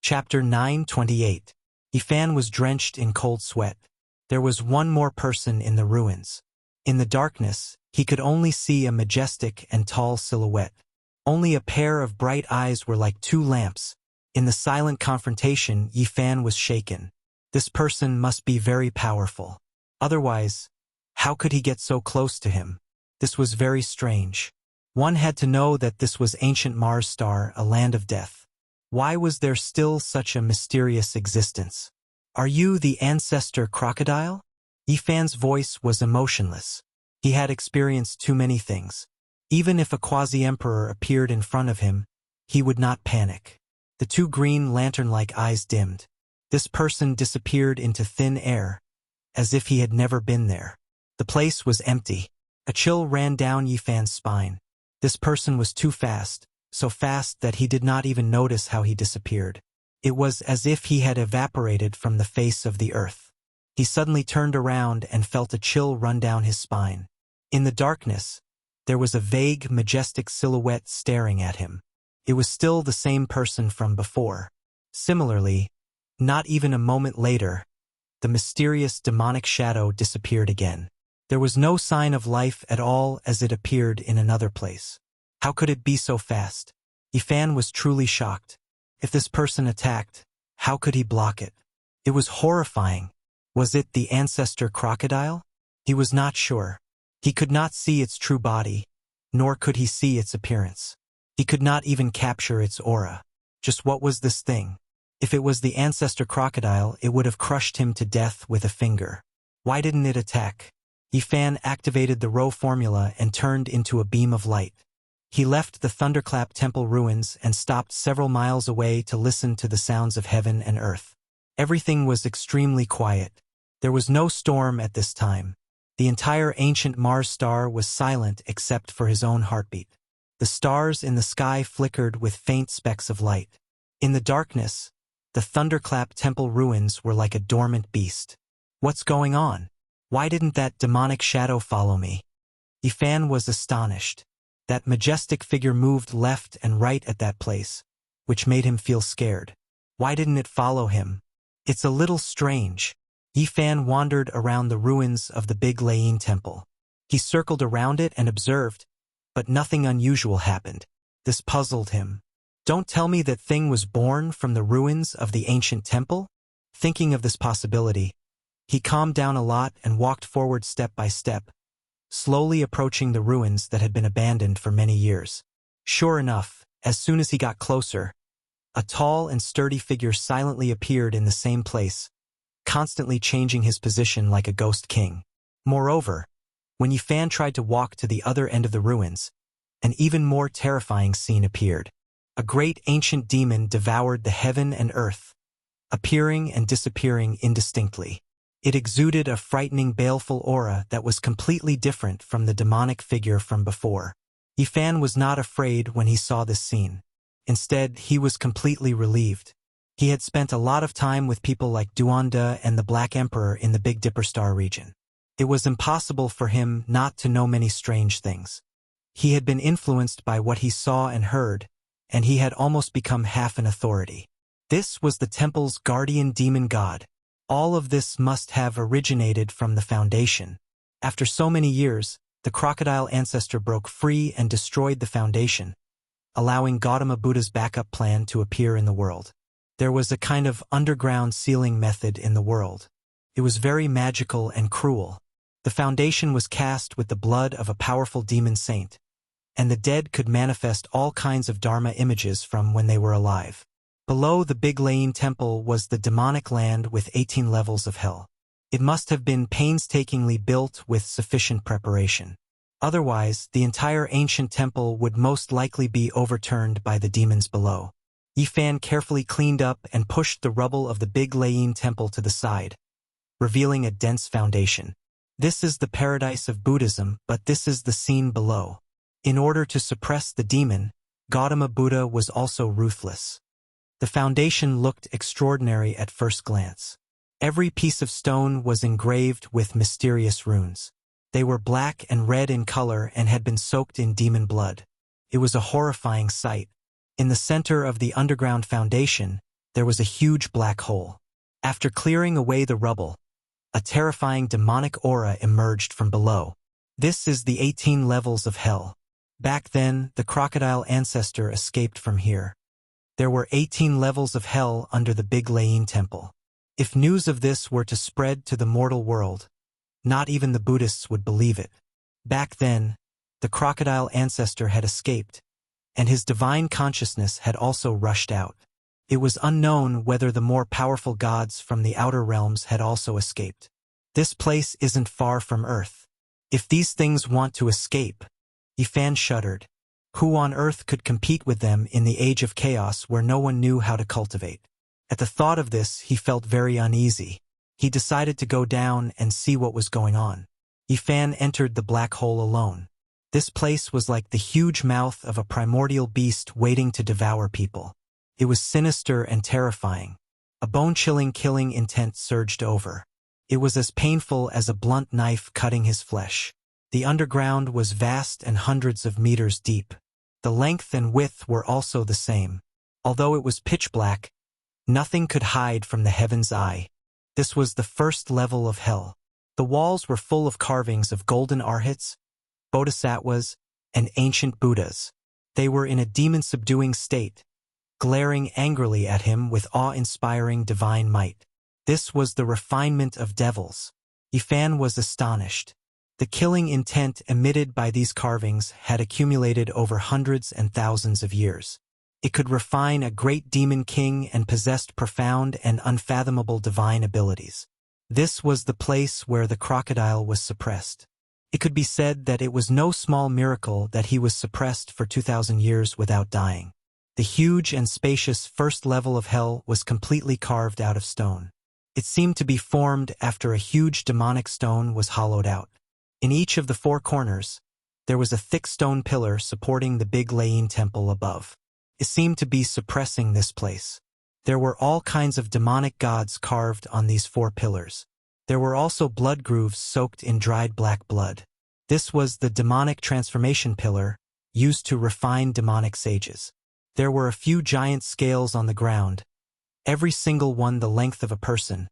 Chapter 9:28. Yifan was drenched in cold sweat. There was one more person in the ruins. In the darkness, he could only see a majestic and tall silhouette. Only a pair of bright eyes were like two lamps. In the silent confrontation, Yifan was shaken. This person must be very powerful. Otherwise, how could he get so close to him? This was very strange. One had to know that this was ancient Mars star, a land of death. Why was there still such a mysterious existence? Are you the ancestor crocodile? Yifan's voice was emotionless. He had experienced too many things. Even if a quasi-emperor appeared in front of him, he would not panic. The two green lantern-like eyes dimmed. This person disappeared into thin air, as if he had never been there. The place was empty. A chill ran down Yifan's spine. This person was too fast, so fast that he did not even notice how he disappeared. It was as if he had evaporated from the face of the earth. He suddenly turned around and felt a chill run down his spine. In the darkness, there was a vague, majestic silhouette staring at him. It was still the same person from before. Similarly, not even a moment later, the mysterious demonic shadow disappeared again. There was no sign of life at all as it appeared in another place. How could it be so fast? Yifan was truly shocked. If this person attacked, how could he block it? It was horrifying. Was it the ancestor crocodile? He was not sure. He could not see its true body, nor could he see its appearance. He could not even capture its aura. Just what was this thing? If it was the ancestor crocodile, it would have crushed him to death with a finger. Why didn't it attack? Yifan activated the Rho formula and turned into a beam of light. He left the Thunderclap Temple ruins and stopped several miles away to listen to the sounds of heaven and earth. Everything was extremely quiet. There was no storm at this time. The entire ancient Mars star was silent except for his own heartbeat. The stars in the sky flickered with faint specks of light. In the darkness, the Thunderclap Temple ruins were like a dormant beast. What's going on? Why didn't that demonic shadow follow me? Yifan was astonished. That majestic figure moved left and right at that place, which made him feel scared. Why didn't it follow him? It's a little strange. Yifan wandered around the ruins of the Big Layin Temple. He circled around it and observed, but nothing unusual happened. This puzzled him. Don't tell me that thing was born from the ruins of the ancient temple? Thinking of this possibility, he calmed down a lot and walked forward step by step, slowly approaching the ruins that had been abandoned for many years. Sure enough, as soon as he got closer, a tall and sturdy figure silently appeared in the same place, constantly changing his position like a ghost king. Moreover, when Yifan tried to walk to the other end of the ruins, an even more terrifying scene appeared. A great ancient demon devoured the heaven and earth, appearing and disappearing indistinctly. It exuded a frightening, baleful aura that was completely different from the demonic figure from before. Yifan was not afraid when he saw this scene. Instead, he was completely relieved. He had spent a lot of time with people like Duanda and the Black Emperor in the Big Dipper Star region. It was impossible for him not to know many strange things. He had been influenced by what he saw and heard, and he had almost become half an authority. This was the temple's guardian demon god. All of this must have originated from the foundation. After so many years, the crocodile ancestor broke free and destroyed the foundation, allowing Gautama Buddha's backup plan to appear in the world. There was a kind of underground sealing method in the world. It was very magical and cruel. The foundation was cast with the blood of a powerful demon saint, and the dead could manifest all kinds of Dharma images from when they were alive. Below the Big Layin Temple was the demonic land with 18 levels of hell. It must have been painstakingly built with sufficient preparation. Otherwise, the entire ancient temple would most likely be overturned by the demons below. Yifan carefully cleaned up and pushed the rubble of the Big Layin Temple to the side, revealing a dense foundation. This is the paradise of Buddhism, but this is the scene below. In order to suppress the demon, Gautama Buddha was also ruthless. The foundation looked extraordinary at first glance. Every piece of stone was engraved with mysterious runes. They were black and red in color and had been soaked in demon blood. It was a horrifying sight. In the center of the underground foundation, there was a huge black hole. After clearing away the rubble, a terrifying demonic aura emerged from below. This is the 18 levels of hell. Back then, the crocodile ancestor escaped from here. There were 18 levels of hell under the Big Lain Temple. If news of this were to spread to the mortal world, not even the Buddhists would believe it. Back then, the crocodile ancestor had escaped, and his divine consciousness had also rushed out. It was unknown whether the more powerful gods from the outer realms had also escaped. This place isn't far from Earth. If these things want to escape, Yifan shuddered. Who on earth could compete with them in the age of chaos where no one knew how to cultivate? At the thought of this, he felt very uneasy. He decided to go down and see what was going on. Yifan entered the black hole alone. This place was like the huge mouth of a primordial beast waiting to devour people. It was sinister and terrifying. A bone-chilling killing intent surged over. It was as painful as a blunt knife cutting his flesh. The underground was vast and hundreds of meters deep. The length and width were also the same. Although it was pitch black, nothing could hide from the heaven's eye. This was the first level of hell. The walls were full of carvings of golden arhats, bodhisattvas, and ancient Buddhas. They were in a demon-subduing state, glaring angrily at him with awe-inspiring divine might. This was the refinement of devils. Yifan was astonished. The killing intent emitted by these carvings had accumulated over hundreds and thousands of years. It could refine a great demon king and possessed profound and unfathomable divine abilities. This was the place where the crocodile was suppressed. It could be said that it was no small miracle that he was suppressed for 2,000 years without dying. The huge and spacious first level of hell was completely carved out of stone. It seemed to be formed after a huge demonic stone was hollowed out. In each of the 4 corners, there was a thick stone pillar supporting the Big Lain Temple above. It seemed to be suppressing this place. There were all kinds of demonic gods carved on these 4 pillars. There were also blood grooves soaked in dried black blood. This was the demonic transformation pillar, used to refine demonic sages. There were a few giant scales on the ground, every single one the length of a person,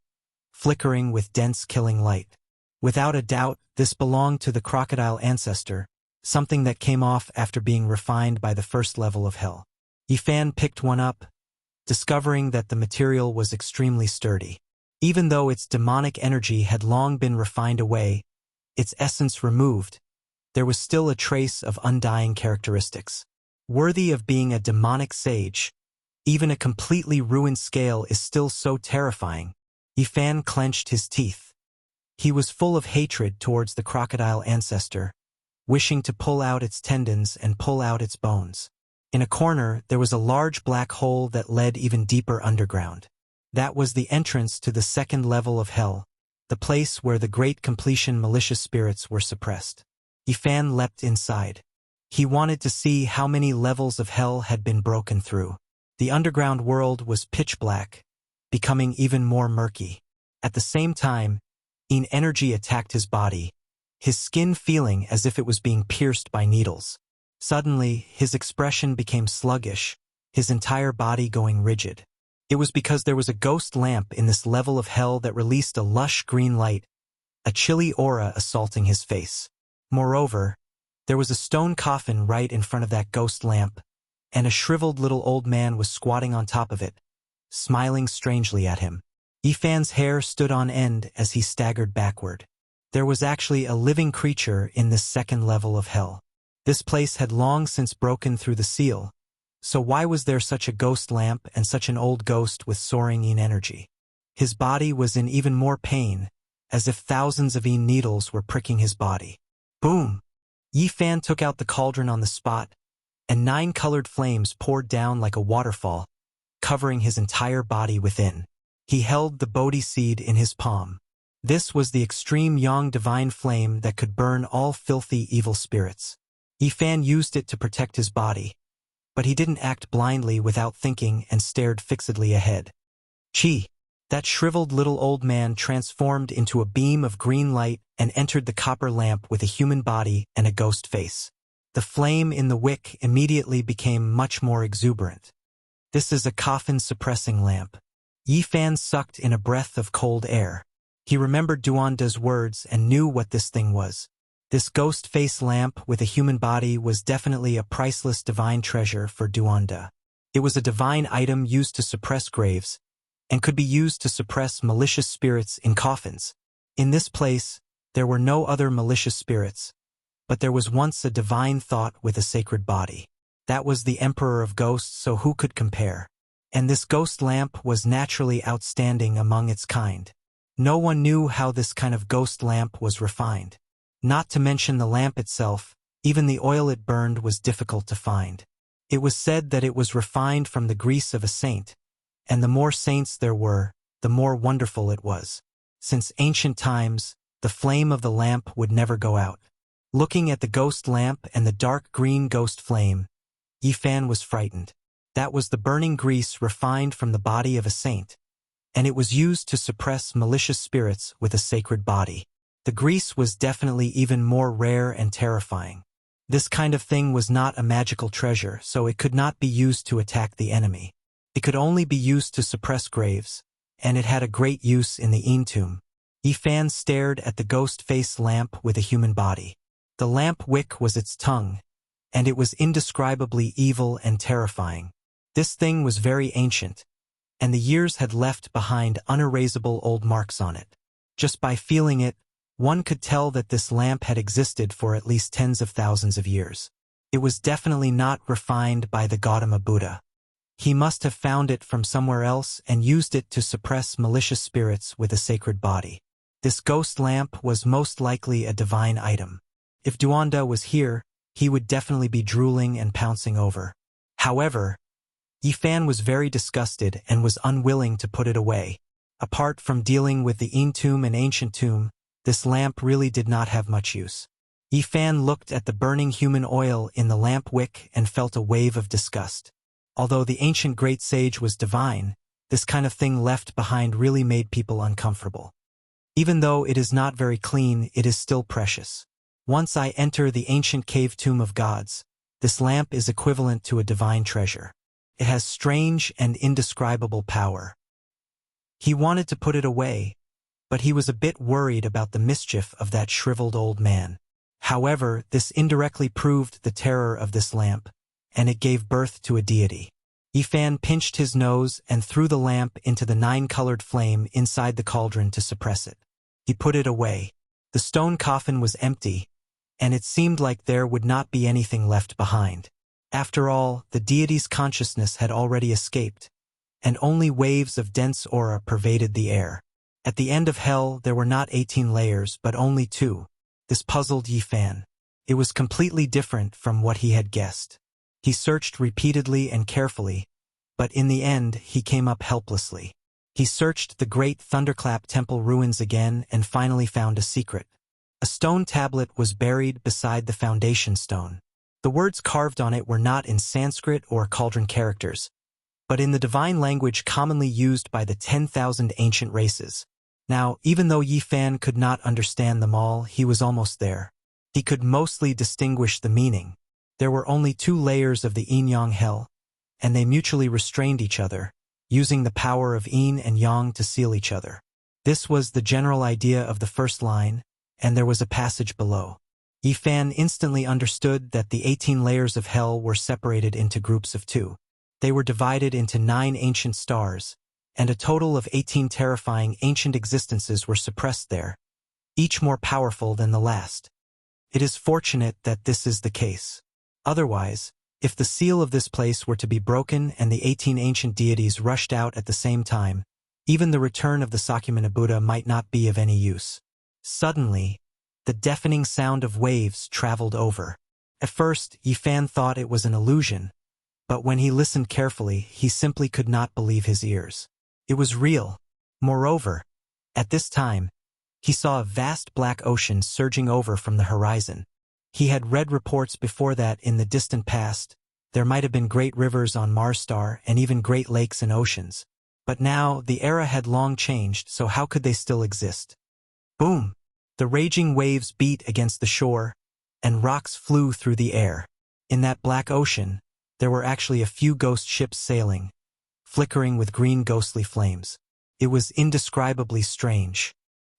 flickering with dense killing light. Without a doubt, this belonged to the crocodile ancestor, something that came off after being refined by the first level of hell. Yifan picked one up, discovering that the material was extremely sturdy. Even though its demonic energy had long been refined away, its essence removed, there was still a trace of undying characteristics. Worthy of being a demonic sage, even a completely ruined scale is still so terrifying. Yifan clenched his teeth. He was full of hatred towards the crocodile ancestor, wishing to pull out its tendons and pull out its bones. In a corner, there was a large black hole that led even deeper underground. That was the entrance to the second level of hell, the place where the great completion malicious spirits were suppressed. Yifan leapt inside. He wanted to see how many levels of hell had been broken through. The underground world was pitch black, becoming even more murky. At the same time, energy attacked his body, his skin feeling as if it was being pierced by needles. Suddenly, his expression became sluggish, his entire body going rigid. It was because there was a ghost lamp in this level of hell that released a lush green light, a chilly aura assaulting his face. Moreover, there was a stone coffin right in front of that ghost lamp, and a shriveled little old man was squatting on top of it, smiling strangely at him. Yifan's hair stood on end as he staggered backward. There was actually a living creature in this second level of hell. This place had long since broken through the seal, so why was there such a ghost lamp and such an old ghost with soaring energy? His body was in even more pain, as if thousands of needles were pricking his body. Boom! Yifan took out the cauldron on the spot, and 9 colored flames poured down like a waterfall, covering his entire body within. He held the Bodhi seed in his palm. This was the extreme yang divine flame that could burn all filthy evil spirits. Yifan used it to protect his body, but he didn't act blindly without thinking and stared fixedly ahead. Chi! That shriveled little old man transformed into a beam of green light and entered the copper lamp with a human body and a ghost face. The flame in the wick immediately became much more exuberant. This is a coffin-suppressing lamp. Yi Fan sucked in a breath of cold air. He remembered Duanda's words and knew what this thing was. This ghost face lamp with a human body was definitely a priceless divine treasure for Duanda. It was a divine item used to suppress graves, and could be used to suppress malicious spirits in coffins. In this place, there were no other malicious spirits, but there was once a divine thought with a sacred body. That was the Emperor of Ghosts, so who could compare? And this ghost lamp was naturally outstanding among its kind. No one knew how this kind of ghost lamp was refined. Not to mention the lamp itself, even the oil it burned was difficult to find. It was said that it was refined from the grease of a saint, and the more saints there were, the more wonderful it was. Since ancient times, the flame of the lamp would never go out. Looking at the ghost lamp and the dark green ghost flame, Yi Fan was frightened. That was the burning grease refined from the body of a saint, and it was used to suppress malicious spirits with a sacred body. The grease was definitely even more rare and terrifying. This kind of thing was not a magical treasure, so it could not be used to attack the enemy. It could only be used to suppress graves, and it had a great use in the tomb. Yi Fan stared at the ghost face lamp with a human body. The lamp wick was its tongue, and it was indescribably evil and terrifying. This thing was very ancient, and the years had left behind unerasable old marks on it. Just by feeling it, one could tell that this lamp had existed for at least tens of thousands of years. It was definitely not refined by the Gautama Buddha. He must have found it from somewhere else and used it to suppress malicious spirits with a sacred body. This ghost lamp was most likely a divine item. If Duanda was here, he would definitely be drooling and pouncing over. However, Yi Fan was very disgusted and was unwilling to put it away. Apart from dealing with the tomb and ancient tomb, this lamp really did not have much use. Yi Fan looked at the burning human oil in the lamp wick and felt a wave of disgust. Although the ancient great sage was divine, this kind of thing left behind really made people uncomfortable. Even though it is not very clean, it is still precious. Once I enter the ancient cave tomb of gods, this lamp is equivalent to a divine treasure. It has strange and indescribable power. He wanted to put it away, but he was a bit worried about the mischief of that shriveled old man. However, this indirectly proved the terror of this lamp, and it gave birth to a deity. Yi Fan pinched his nose and threw the lamp into the 9-colored flame inside the cauldron to suppress it. He put it away. The stone coffin was empty, and it seemed like there would not be anything left behind. After all, the deity's consciousness had already escaped, and only waves of dense aura pervaded the air. At the end of hell, there were not 18 layers, but only 2. This puzzled Yi Fan. It was completely different from what he had guessed. He searched repeatedly and carefully, but in the end, he came up helplessly. He searched the great Thunderclap Temple ruins again and finally found a secret. A stone tablet was buried beside the foundation stone. The words carved on it were not in Sanskrit or Cauldron characters, but in the divine language commonly used by the 10,000 ancient races. Now, even though Yi Fan could not understand them all, he was almost there. He could mostly distinguish the meaning. There were only 2 layers of the yin-yang hell, and they mutually restrained each other, using the power of yin and yang to seal each other. This was the general idea of the first line, and there was a passage below. Yi Fan instantly understood that the 18 layers of hell were separated into groups of 2. They were divided into 9 ancient stars, and a total of 18 terrifying ancient existences were suppressed there, each more powerful than the last. It is fortunate that this is the case. Otherwise, if the seal of this place were to be broken and the 18 ancient deities rushed out at the same time, even the return of the Sakyamuni Buddha might not be of any use. Suddenly, the deafening sound of waves traveled over. At first, Yi Fan thought it was an illusion, but when he listened carefully, he simply could not believe his ears. It was real. Moreover, at this time, he saw a vast black ocean surging over from the horizon. He had read reports before that in the distant past, there might have been great rivers on Mars Star and even great lakes and oceans. But now, the era had long changed, so how could they still exist? Boom! The raging waves beat against the shore, and rocks flew through the air. In that black ocean, there were actually a few ghost ships sailing, flickering with green ghostly flames. It was indescribably strange.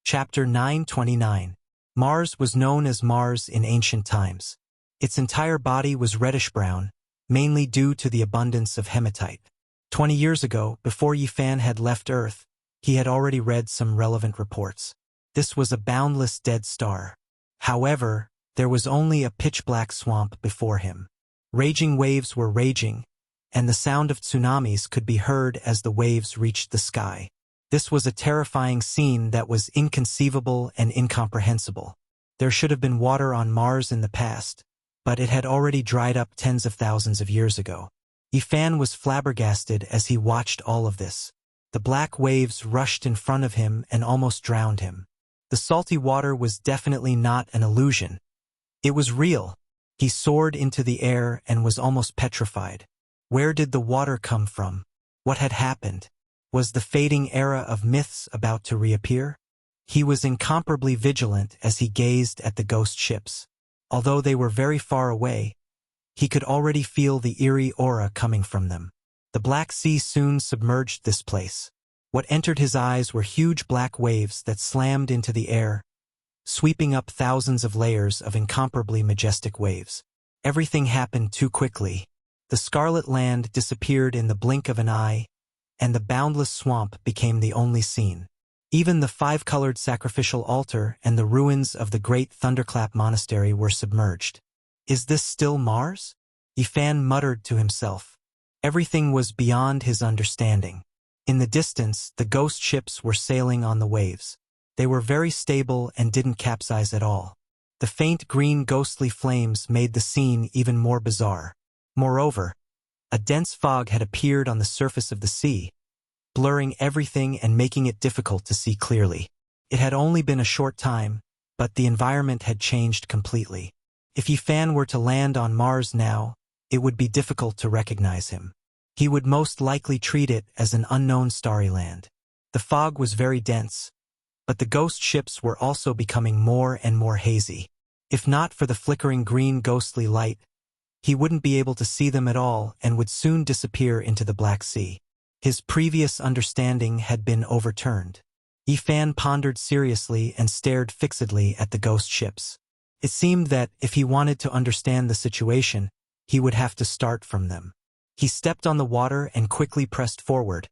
Chapter 929. Mars was known as Mars in ancient times. Its entire body was reddish-brown, mainly due to the abundance of hematite. 20 years ago, before Yifan had left Earth, he had already read some relevant reports. This was a boundless dead star. However, there was only a pitch-black swamp before him. Raging waves were raging, and the sound of tsunamis could be heard as the waves reached the sky. This was a terrifying scene that was inconceivable and incomprehensible. There should have been water on Mars in the past, but it had already dried up tens of thousands of years ago. Yifan was flabbergasted as he watched all of this. The black waves rushed in front of him and almost drowned him. The salty water was definitely not an illusion. It was real. He soared into the air and was almost petrified. Where did the water come from? What had happened? Was the fading era of myths about to reappear? He was incomparably vigilant as he gazed at the ghost ships. Although they were very far away, he could already feel the eerie aura coming from them. The Black Sea soon submerged this place. What entered his eyes were huge black waves that slammed into the air, sweeping up thousands of layers of incomparably majestic waves. Everything happened too quickly. The scarlet land disappeared in the blink of an eye, and the boundless swamp became the only scene. Even the five-colored sacrificial altar and the ruins of the great Thunderclap Monastery were submerged. Is this still Mars? Yifan muttered to himself. Everything was beyond his understanding. In the distance, the ghost ships were sailing on the waves. They were very stable and didn't capsize at all. The faint green ghostly flames made the scene even more bizarre. Moreover, a dense fog had appeared on the surface of the sea, blurring everything and making it difficult to see clearly. It had only been a short time, but the environment had changed completely. If Yifan were to land on Mars now, it would be difficult to recognize him. He would most likely treat it as an unknown starry land. The fog was very dense, but the ghost ships were also becoming more and more hazy. If not for the flickering green ghostly light, he wouldn't be able to see them at all and would soon disappear into the Black Sea. His previous understanding had been overturned. Yifan pondered seriously and stared fixedly at the ghost ships. It seemed that if he wanted to understand the situation, he would have to start from them. He stepped on the water and quickly pressed forward,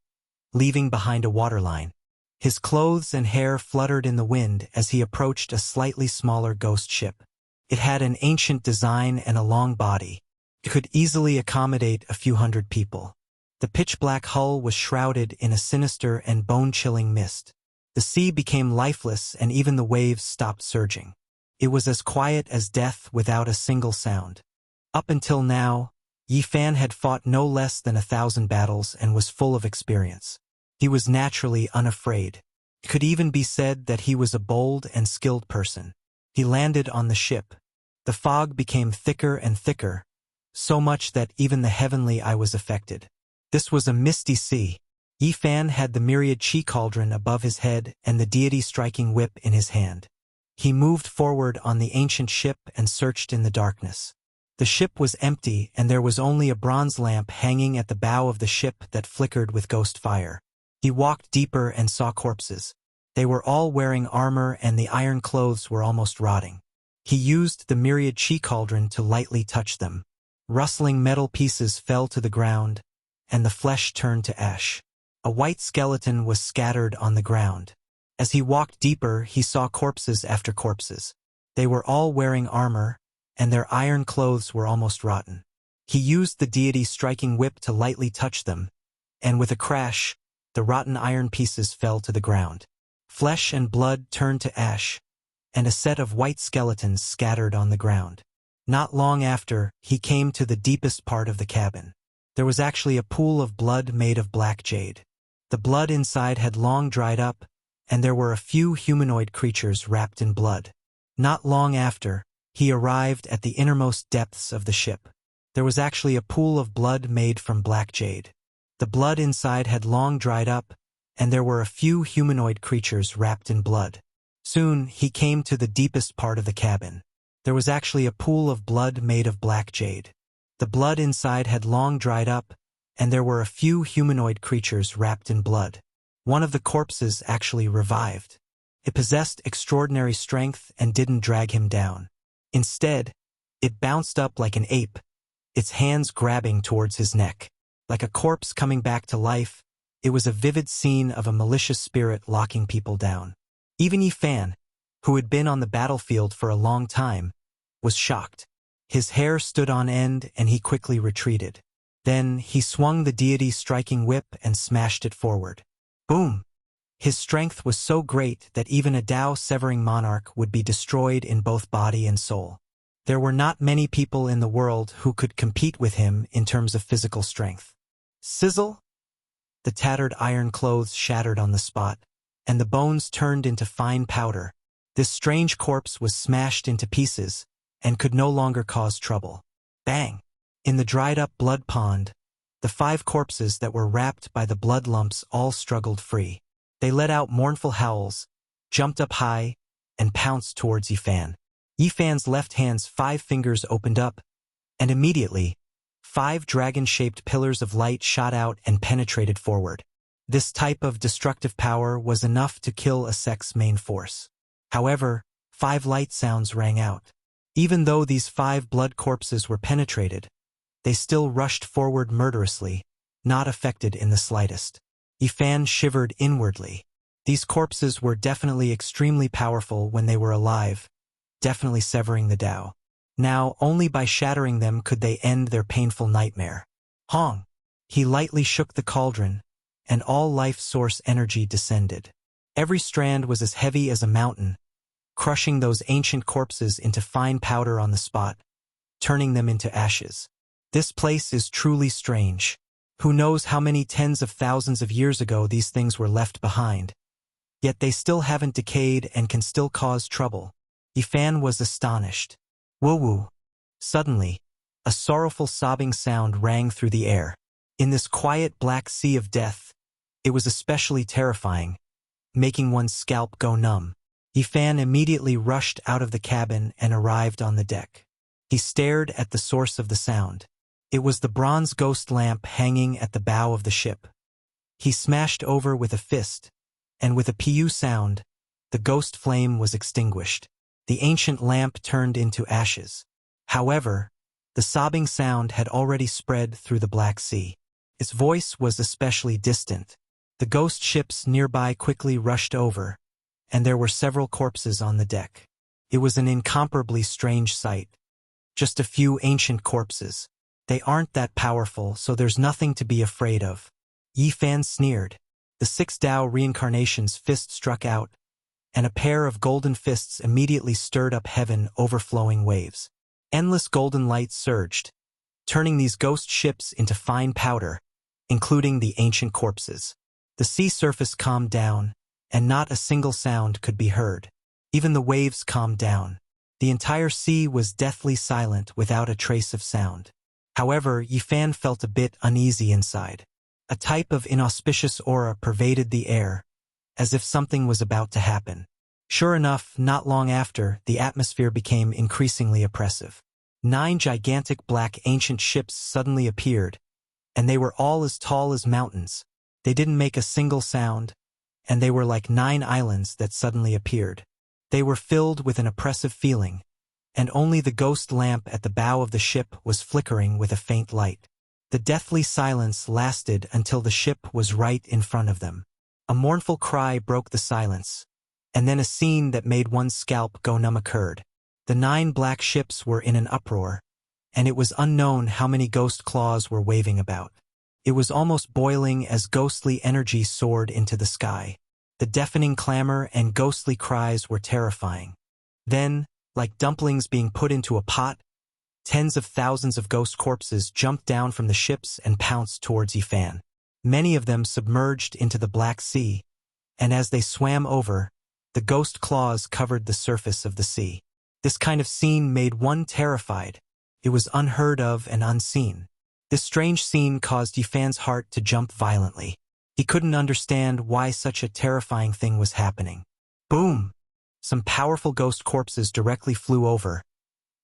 leaving behind a waterline. His clothes and hair fluttered in the wind as he approached a slightly smaller ghost ship. It had an ancient design and a long body. It could easily accommodate a few hundred people. The pitch-black hull was shrouded in a sinister and bone-chilling mist. The sea became lifeless and even the waves stopped surging. It was as quiet as death without a single sound. Up until now, Yifan had fought no less than 1,000 battles and was full of experience. He was naturally unafraid. It could even be said that he was a bold and skilled person. He landed on the ship. The fog became thicker and thicker, so much that even the heavenly eye was affected. This was a misty sea. Yifan had the myriad chi cauldron above his head and the deity striking whip in his hand. He moved forward on the ancient ship and searched in the darkness. The ship was empty and there was only a bronze lamp hanging at the bow of the ship that flickered with ghost fire. He walked deeper and saw corpses. They were all wearing armor and the iron clothes were almost rotting. He used the myriad chi cauldron to lightly touch them. Rustling metal pieces fell to the ground, and the flesh turned to ash. A white skeleton was scattered on the ground. As he walked deeper, he saw corpses after corpses. They were all wearing armor, and their iron clothes were almost rotten. He used the deity striking whip to lightly touch them, and with a crash, the rotten iron pieces fell to the ground. Flesh and blood turned to ash, and a set of white skeletons scattered on the ground. Not long after, he came to the deepest part of the cabin. There was actually a pool of blood made of black jade. The blood inside had long dried up, and there were a few humanoid creatures wrapped in blood. Not long after, he arrived at the innermost depths of the ship. There was actually a pool of blood made from black jade. The blood inside had long dried up, and there were a few humanoid creatures wrapped in blood. Soon, he came to the deepest part of the cabin. There was actually a pool of blood made of black jade. The blood inside had long dried up, and there were a few humanoid creatures wrapped in blood. One of the corpses actually revived. It possessed extraordinary strength and didn't drag him down. Instead, it bounced up like an ape, its hands grabbing towards his neck. Like a corpse coming back to life, it was a vivid scene of a malicious spirit locking people down. Even Yi Fan, who had been on the battlefield for a long time, was shocked. His hair stood on end and he quickly retreated. Then he swung the deity's striking whip and smashed it forward. Boom! His strength was so great that even a Tao-severing monarch would be destroyed in both body and soul. There were not many people in the world who could compete with him in terms of physical strength. Sizzle! The tattered iron clothes shattered on the spot, and the bones turned into fine powder. This strange corpse was smashed into pieces and could no longer cause trouble. Bang! In the dried-up blood pond, the 5 corpses that were wrapped by the blood lumps all struggled free. They let out mournful howls, jumped up high, and pounced towards Yi Fan. Yi Fan's left hand's 5 fingers opened up, and immediately, 5 dragon-shaped pillars of light shot out and penetrated forward. This type of destructive power was enough to kill a sect's main force. However, 5 light sounds rang out. Even though these 5 blood corpses were penetrated, they still rushed forward murderously, not affected in the slightest. Yi Fan shivered inwardly. These corpses were definitely extremely powerful when they were alive, definitely severing the Tao. Now, only by shattering them could they end their painful nightmare. Hong! He lightly shook the cauldron, and all life source energy descended. Every strand was as heavy as a mountain, crushing those ancient corpses into fine powder on the spot, turning them into ashes. This place is truly strange. Who knows how many tens of thousands of years ago these things were left behind. Yet they still haven't decayed and can still cause trouble. Yi Fan was astonished. Woo-woo. Suddenly, a sorrowful sobbing sound rang through the air. In this quiet black sea of death, it was especially terrifying, making one's scalp go numb. Yi Fan immediately rushed out of the cabin and arrived on the deck. He stared at the source of the sound. It was the bronze ghost lamp hanging at the bow of the ship. He smashed over with a fist, and with a pew sound, the ghost flame was extinguished. The ancient lamp turned into ashes. However, the sobbing sound had already spread through the Black Sea. Its voice was especially distant. The ghost ships nearby quickly rushed over, and there were several corpses on the deck. It was an incomparably strange sight. Just a few ancient corpses. They aren't that powerful, so there's nothing to be afraid of. Yi Fan sneered. The 6 Tao reincarnation's fist struck out, and a pair of golden fists immediately stirred up heaven overflowing waves. Endless golden light surged, turning these ghost ships into fine powder, including the ancient corpses. The sea surface calmed down, and not a single sound could be heard. Even the waves calmed down. The entire sea was deathly silent without a trace of sound. However, Yi Fan felt a bit uneasy inside. A type of inauspicious aura pervaded the air, as if something was about to happen. Sure enough, not long after, the atmosphere became increasingly oppressive. 9 gigantic black ancient ships suddenly appeared, and they were all as tall as mountains. They didn't make a single sound, and they were like 9 islands that suddenly appeared. They were filled with an oppressive feeling, and only the ghost lamp at the bow of the ship was flickering with a faint light. The deathly silence lasted until the ship was right in front of them. A mournful cry broke the silence, and then a scene that made one's scalp go numb occurred. The 9 black ships were in an uproar, and it was unknown how many ghost claws were waving about. It was almost boiling as ghostly energy soared into the sky. The deafening clamor and ghostly cries were terrifying. Then, like dumplings being put into a pot, tens of thousands of ghost corpses jumped down from the ships and pounced towards Yi Fan. Many of them submerged into the Black Sea, and as they swam over, the ghost claws covered the surface of the sea. This kind of scene made one terrified. It was unheard of and unseen. This strange scene caused Yi Fan's heart to jump violently. He couldn't understand why such a terrifying thing was happening. Boom! Some powerful ghost corpses directly flew over,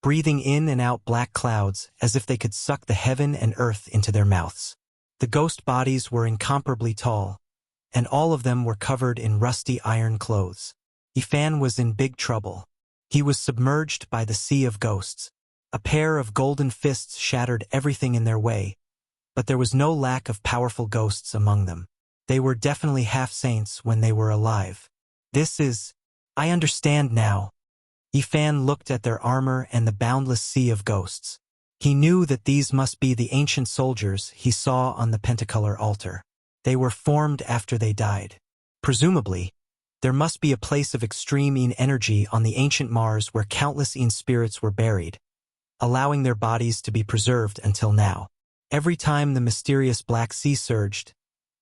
breathing in and out black clouds as if they could suck the heaven and earth into their mouths. The ghost bodies were incomparably tall, and all of them were covered in rusty iron clothes. Yifan was in big trouble. He was submerged by the sea of ghosts. A pair of golden fists shattered everything in their way, but there was no lack of powerful ghosts among them. They were definitely half-saints when they were alive. I understand now. Yifan looked at their armor and the boundless sea of ghosts. He knew that these must be the ancient soldiers he saw on the pentacolor altar. They were formed after they died. Presumably, there must be a place of extreme Yin energy on the ancient Mars where countless Yin spirits were buried, allowing their bodies to be preserved until now. Every time the mysterious Black Sea surged,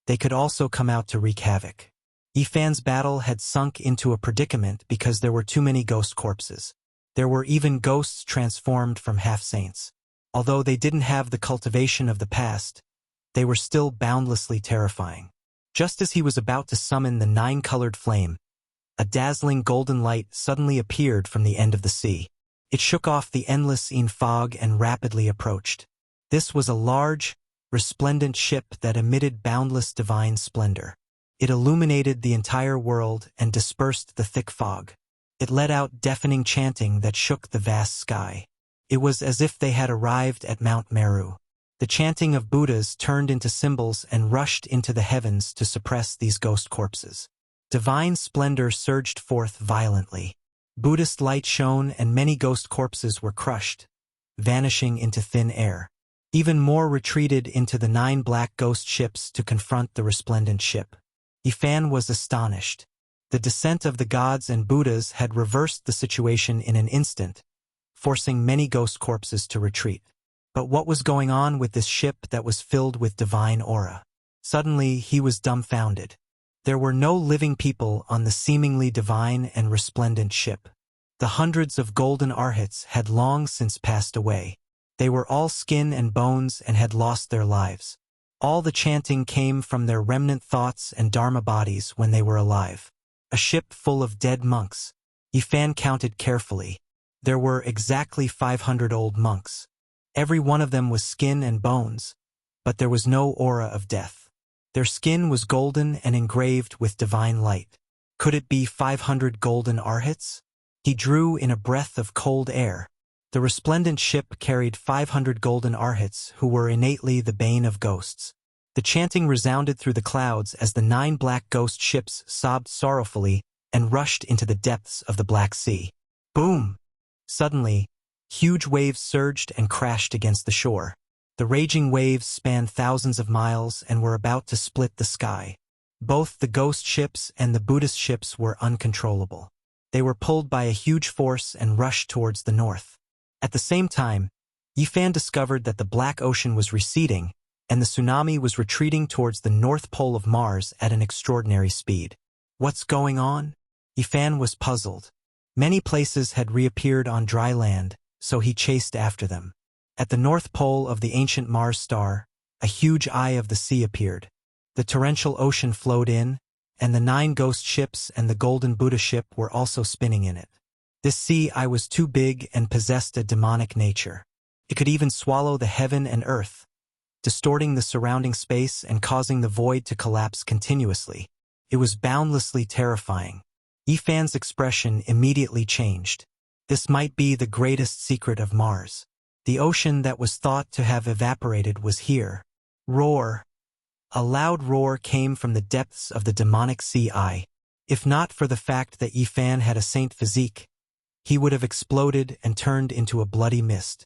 they could also come out to wreak havoc. Yifan's battle had sunk into a predicament because there were too many ghost corpses. There were even ghosts transformed from half-saints. Although they didn't have the cultivation of the past, they were still boundlessly terrifying. Just as he was about to summon the nine-colored flame, a dazzling golden light suddenly appeared from the end of the sea. It shook off the endless Yin fog and rapidly approached. This was a large, resplendent ship that emitted boundless divine splendor. It illuminated the entire world and dispersed the thick fog. It let out deafening chanting that shook the vast sky. It was as if they had arrived at Mount Meru. The chanting of Buddhas turned into symbols and rushed into the heavens to suppress these ghost corpses. Divine splendor surged forth violently. Buddhist light shone and many ghost corpses were crushed, vanishing into thin air. Even more retreated into the 9 black ghost ships to confront the resplendent ship. Yifan was astonished. The descent of the gods and Buddhas had reversed the situation in an instant, forcing many ghost corpses to retreat. But what was going on with this ship that was filled with divine aura? Suddenly, he was dumbfounded. There were no living people on the seemingly divine and resplendent ship. The hundreds of golden arhats had long since passed away. They were all skin and bones and had lost their lives. All the chanting came from their remnant thoughts and dharma bodies when they were alive. A ship full of dead monks. Yifan counted carefully. There were exactly 500 old monks. Every one of them was skin and bones, but there was no aura of death. Their skin was golden and engraved with divine light. Could it be 500 golden arhats? He drew in a breath of cold air. The resplendent ship carried 500 golden arhats who were innately the bane of ghosts. The chanting resounded through the clouds as the 9 black ghost ships sobbed sorrowfully and rushed into the depths of the Black Sea. Boom! Suddenly, huge waves surged and crashed against the shore. The raging waves spanned thousands of miles and were about to split the sky. Both the ghost ships and the Buddhist ships were uncontrollable. They were pulled by a huge force and rushed towards the north. At the same time, Yifan discovered that the Black Ocean was receding and the tsunami was retreating towards the North Pole of Mars at an extraordinary speed. What's going on? Yifan was puzzled. Many places had reappeared on dry land, so he chased after them. At the North Pole of the ancient Mars star, a huge eye of the sea appeared. The torrential ocean flowed in, and the 9 ghost ships and the golden Buddha ship were also spinning in it. This sea eye was too big and possessed a demonic nature. It could even swallow the heaven and earth, distorting the surrounding space and causing the void to collapse continuously. It was boundlessly terrifying. Yifan's expression immediately changed. This might be the greatest secret of Mars. The ocean that was thought to have evaporated was here. Roar! A loud roar came from the depths of the demonic sea eye. If not for the fact that Yifan had a saint physique, he would have exploded and turned into a bloody mist.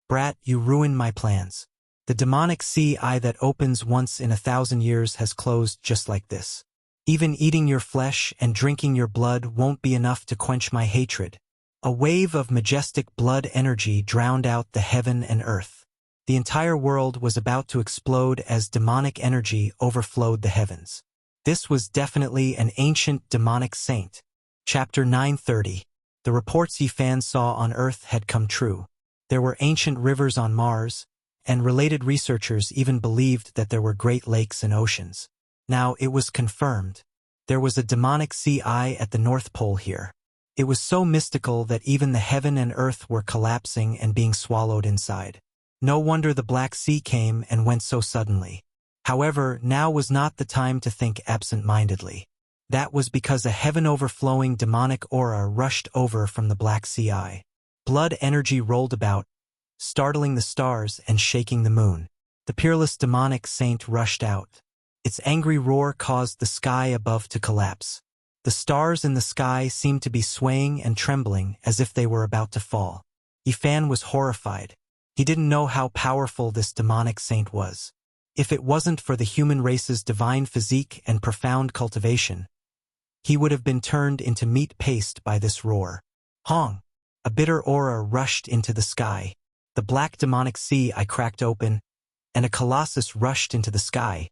Brat, you ruined my plans. The demonic sea eye that opens once in 1,000 years has closed just like this. Even eating your flesh and drinking your blood won't be enough to quench my hatred. A wave of majestic blood energy drowned out the heaven and earth. The entire world was about to explode as demonic energy overflowed the heavens. This was definitely an ancient demonic saint. Chapter 930. The reports Yifan saw on Earth had come true. There were ancient rivers on Mars, and related researchers even believed that there were great lakes and oceans. Now it was confirmed. There was a demonic sea eye at the North Pole here. It was so mystical that even the heaven and earth were collapsing and being swallowed inside. No wonder the Black Sea came and went so suddenly. However, now was not the time to think absent-mindedly. That was because a heaven-overflowing demonic aura rushed over from the Black Sea Eye. Blood energy rolled about, startling the stars and shaking the moon. The peerless demonic saint rushed out. Its angry roar caused the sky above to collapse. The stars in the sky seemed to be swaying and trembling as if they were about to fall. Yifan was horrified. He didn't know how powerful this demonic saint was. If it wasn't for the human race's divine physique and profound cultivation, he would have been turned into meat paste by this roar. Hong! A bitter aura rushed into the sky. The black demonic sea eye cracked open, and a colossus rushed into the sky,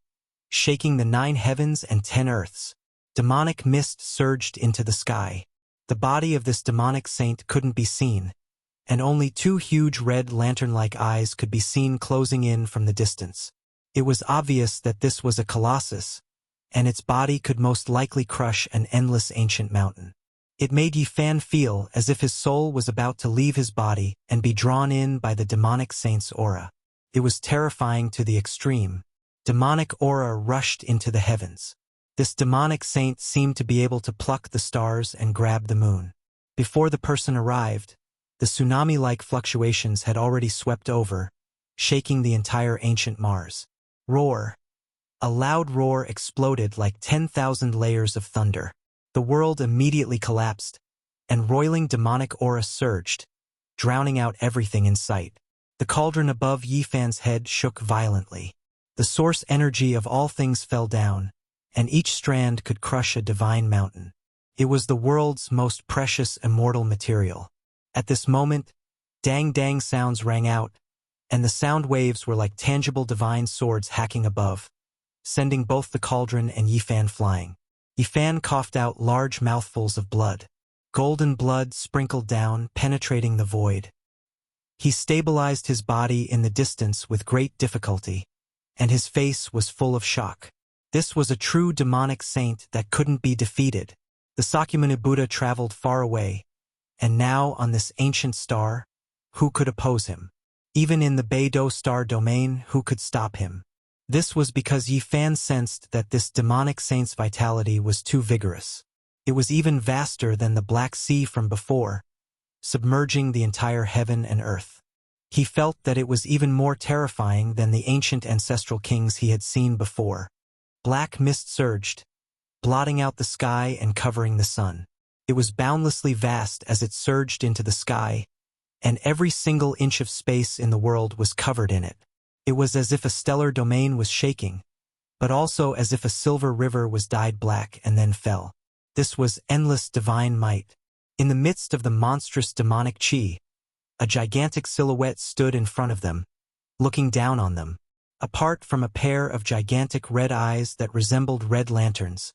shaking the 9 heavens and 10 earths. Demonic mist surged into the sky. The body of this demonic saint couldn't be seen, and only 2 huge red lantern-like eyes could be seen closing in from the distance. It was obvious that this was a colossus, and its body could most likely crush an endless ancient mountain. It made Yifan feel as if his soul was about to leave his body and be drawn in by the demonic saint's aura. It was terrifying to the extreme. Demonic aura rushed into the heavens. This demonic saint seemed to be able to pluck the stars and grab the moon. Before the person arrived, the tsunami-like fluctuations had already swept over, shaking the entire ancient Mars. Roar! A loud roar exploded like 10,000 layers of thunder. The world immediately collapsed, and roiling demonic aura surged, drowning out everything in sight. The cauldron above Yifan's head shook violently. The source energy of all things fell down, and each strand could crush a divine mountain. It was the world's most precious immortal material. At this moment, dang-dang sounds rang out, and the sound waves were like tangible divine swords hacking above, sending both the cauldron and Yifan flying. Yifan coughed out large mouthfuls of blood. Golden blood sprinkled down, penetrating the void. He stabilized his body in the distance with great difficulty, and his face was full of shock. This was a true demonic saint that couldn't be defeated. The Sakyamuni Buddha traveled far away, and now on this ancient star, who could oppose him? Even in the Beidou star domain, who could stop him? This was because Yifan sensed that this demonic saint's vitality was too vigorous. It was even vaster than the Black Sea from before, submerging the entire heaven and earth. He felt that it was even more terrifying than the ancient ancestral kings he had seen before. Black mist surged, blotting out the sky and covering the sun. It was boundlessly vast as it surged into the sky, and every single inch of space in the world was covered in it. It was as if a stellar domain was shaking, but also as if a silver river was dyed black and then fell. This was endless divine might. In the midst of the monstrous demonic chi, a gigantic silhouette stood in front of them, looking down on them. Apart from a pair of gigantic red eyes that resembled red lanterns,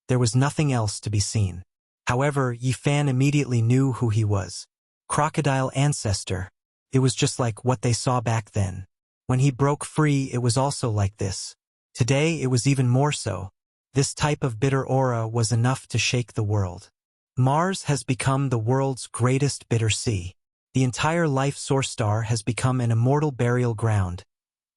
there was nothing else to be seen. However, Yifan immediately knew who he was. Crocodile ancestor. It was just like what they saw back then. When he broke free, it was also like this. Today, it was even more so. This type of bitter aura was enough to shake the world. Mars has become the world's greatest bitter sea. The entire life source star has become an immortal burial ground,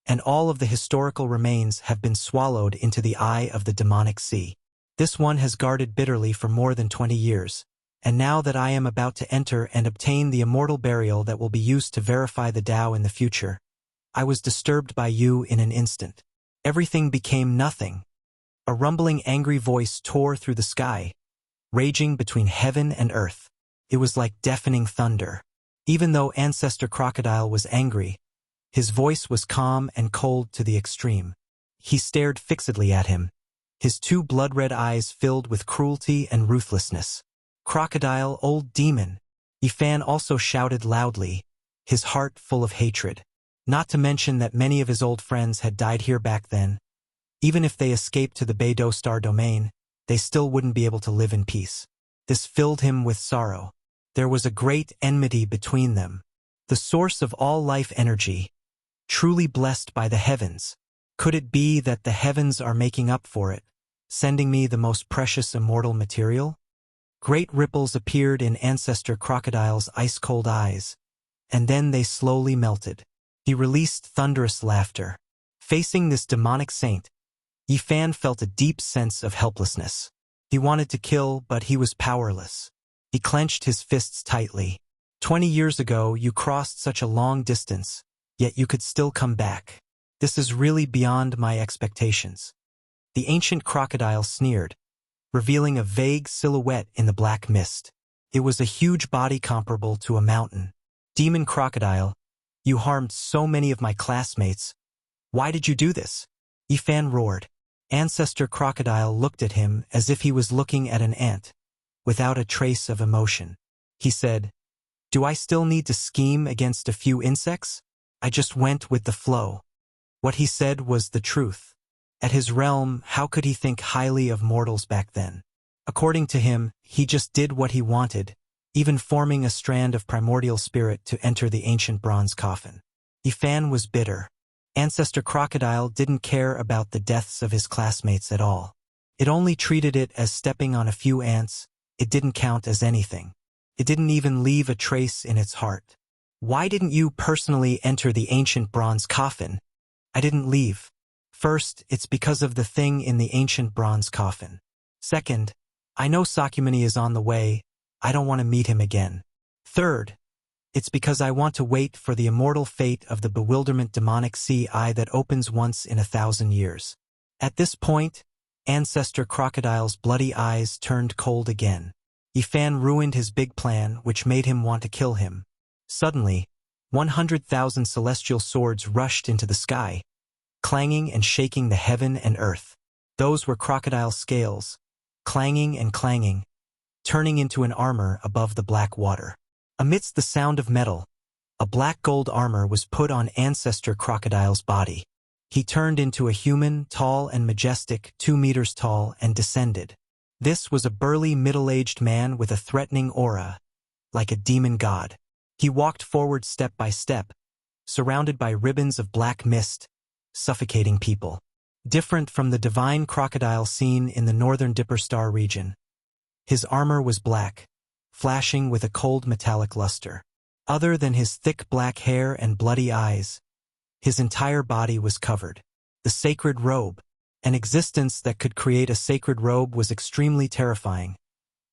and all of the historical remains have been swallowed into the eye of the demonic sea. This one has guarded bitterly for more than 20 years, and now that I am about to enter and obtain the immortal burial that will be used to verify the Tao in the future, I was disturbed by you in an instant. Everything became nothing. A rumbling angry voice tore through the sky, raging between heaven and earth. It was like deafening thunder. Even though Ancestor Crocodile was angry, his voice was calm and cold to the extreme. He stared fixedly at him, his 2 blood-red eyes filled with cruelty and ruthlessness. Crocodile, old demon! Yifan also shouted loudly, his heart full of hatred. Not to mention that many of his old friends had died here back then. Even if they escaped to the Beidou star domain, they still wouldn't be able to live in peace. This filled him with sorrow. There was a great enmity between them. The source of all life energy, truly blessed by the heavens. Could it be that the heavens are making up for it, sending me the most precious immortal material? Great ripples appeared in Ancestor Crocodile's ice-cold eyes, and then they slowly melted. He released thunderous laughter. Facing this demonic saint, Yifan felt a deep sense of helplessness. He wanted to kill, but he was powerless. He clenched his fists tightly. 20 years ago, you crossed such a long distance, yet you could still come back. This is really beyond my expectations. The ancient crocodile sneered, revealing a vague silhouette in the black mist. It was a huge body comparable to a mountain. Demon crocodile, you harmed so many of my classmates. Why did you do this? Yifan roared. Ancestor crocodile looked at him as if he was looking at an ant, without a trace of emotion. He said, "Do I still need to scheme against a few insects? I just went with the flow." What he said was the truth. At his realm, how could he think highly of mortals back then? According to him, he just did what he wanted, even forming a strand of primordial spirit to enter the ancient bronze coffin. Yifan was bitter. Ancestor crocodile didn't care about the deaths of his classmates at all. It only treated it as stepping on a few ants. It didn't count as anything. It didn't even leave a trace in its heart. Why didn't you personally enter the ancient bronze coffin? I didn't leave. First, it's because of the thing in the ancient bronze coffin. Second, I know Sakyamuni is on the way. I don't want to meet him again. Third, it's because I want to wait for the immortal fate of the bewilderment demonic sea eye that opens once in 1,000 years. At this point, Ancestor Crocodile's bloody eyes turned cold again. Yifan ruined his big plan, which made him want to kill him. Suddenly, 100,000 celestial swords rushed into the sky, clanging and shaking the heaven and earth. Those were crocodile scales, clanging and clanging, turning into an armor above the black water. Amidst the sound of metal, a black gold armor was put on Ancestor Crocodile's body. He turned into a human, tall and majestic, 2 meters tall, and descended. This was a burly middle-aged man with a threatening aura, like a demon god. He walked forward step by step, surrounded by ribbons of black mist, suffocating people. Different from the divine crocodile seen in the northern Dipper Star region. His armor was black, flashing with a cold metallic luster. Other than his thick black hair and bloody eyes, his entire body was covered. The sacred robe. An existence that could create a sacred robe was extremely terrifying,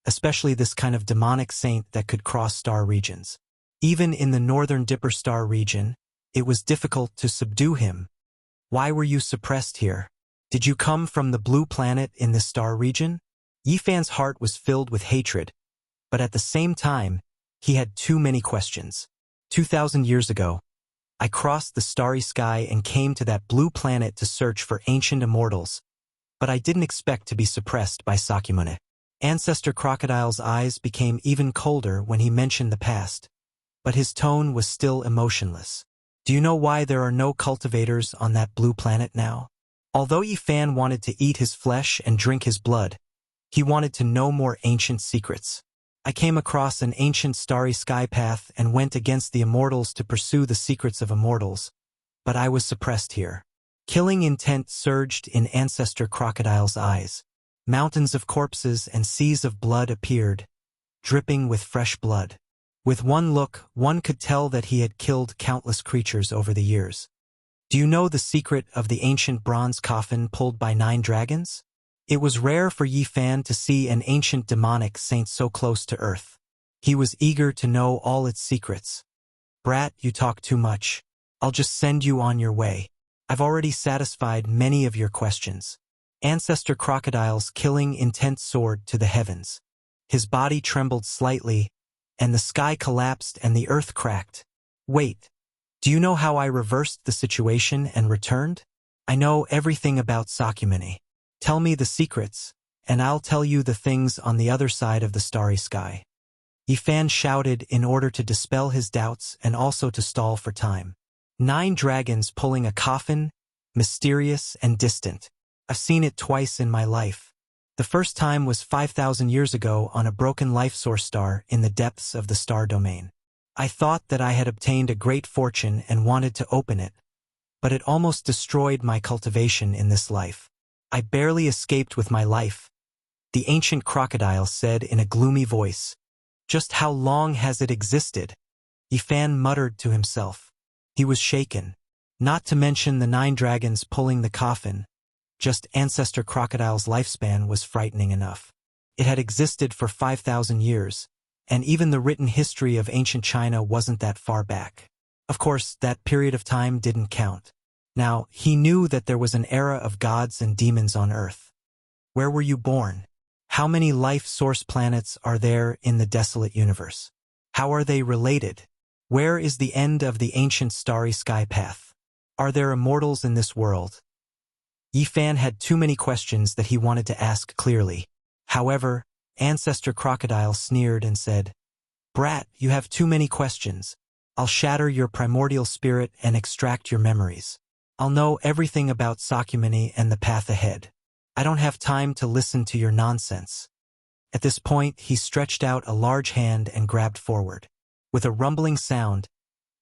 especially this kind of demonic saint that could cross star regions. Even in the northern Dipper Star region, it was difficult to subdue him. Why were you suppressed here? Did you come from the blue planet in this star region? Yifan's heart was filled with hatred, but at the same time, he had too many questions. 2,000 years ago, I crossed the starry sky and came to that blue planet to search for ancient immortals, but I didn't expect to be suppressed by Sakyamuni. Ancestor Crocodile's eyes became even colder when he mentioned the past, but his tone was still emotionless. Do you know why there are no cultivators on that blue planet now? Although Yifan wanted to eat his flesh and drink his blood, he wanted to know more ancient secrets. I came across an ancient starry sky path and went against the immortals to pursue the secrets of immortals, but I was suppressed here. Killing intent surged in Ancestor Crocodile's eyes. Mountains of corpses and seas of blood appeared, dripping with fresh blood. With one look, one could tell that he had killed countless creatures over the years. Do you know the secret of the ancient bronze coffin pulled by 9 dragons? It was rare for Yifan to see an ancient demonic saint so close to Earth. He was eager to know all its secrets. Brat, you talk too much. I'll just send you on your way. I've already satisfied many of your questions. Ancestor Crocodile's killing intent soared to the heavens. His body trembled slightly, and the sky collapsed and the earth cracked. Wait, do you know how I reversed the situation and returned? I know everything about Sakyamuni. Tell me the secrets, and I'll tell you the things on the other side of the starry sky. Yifan shouted in order to dispel his doubts and also to stall for time. 9 dragons pulling a coffin, mysterious and distant. I've seen it twice in my life. The first time was 5,000 years ago on a broken life source star in the depths of the star domain. I thought that I had obtained a great fortune and wanted to open it, but it almost destroyed my cultivation in this life. I barely escaped with my life. The ancient crocodile said in a gloomy voice. Just how long has it existed? Yifan muttered to himself. He was shaken. Not to mention the 9 dragons pulling the coffin. just Ancestor Crocodile's lifespan was frightening enough. It had existed for 5,000 years, and even the written history of ancient China wasn't that far back. Of course, that period of time didn't count. Now, he knew that there was an era of gods and demons on Earth. Where were you born? How many life source planets are there in the desolate universe? How are they related? Where is the end of the ancient starry sky path? Are there immortals in this world? Yifan had too many questions that he wanted to ask clearly. However, Ancestor Crocodile sneered and said, "Brat, you have too many questions. I'll shatter your primordial spirit and extract your memories. I'll know everything about Sakyamuni and the path ahead. I don't have time to listen to your nonsense." At this point, he stretched out a large hand and grabbed forward. With a rumbling sound,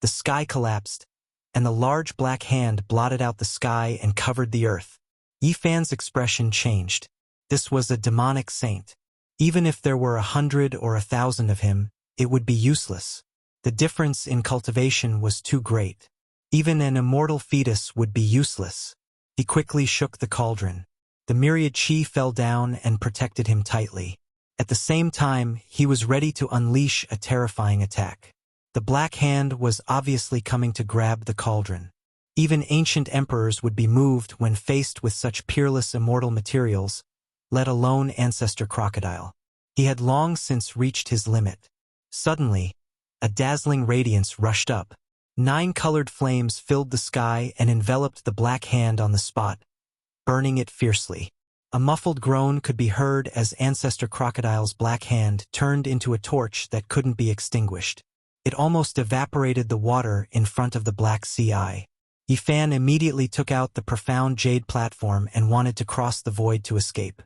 the sky collapsed, and the large black hand blotted out the sky and covered the earth. Yifan's expression changed. This was a demonic saint. Even if there were 100 or 1,000 of him, it would be useless. The difference in cultivation was too great. Even an immortal fetus would be useless. He quickly shook the cauldron. The myriad chi fell down and protected him tightly. At the same time, he was ready to unleash a terrifying attack. The black hand was obviously coming to grab the cauldron. Even ancient emperors would be moved when faced with such peerless immortal materials, let alone Ancestor Crocodile. He had long since reached his limit. Suddenly, a dazzling radiance rushed up. 9 colored flames filled the sky and enveloped the black hand on the spot, burning it fiercely. A muffled groan could be heard as Ancestor Crocodile's black hand turned into a torch that couldn't be extinguished. It almost evaporated the water in front of the black sea eye. Yifan immediately took out the profound jade platform and wanted to cross the void to escape.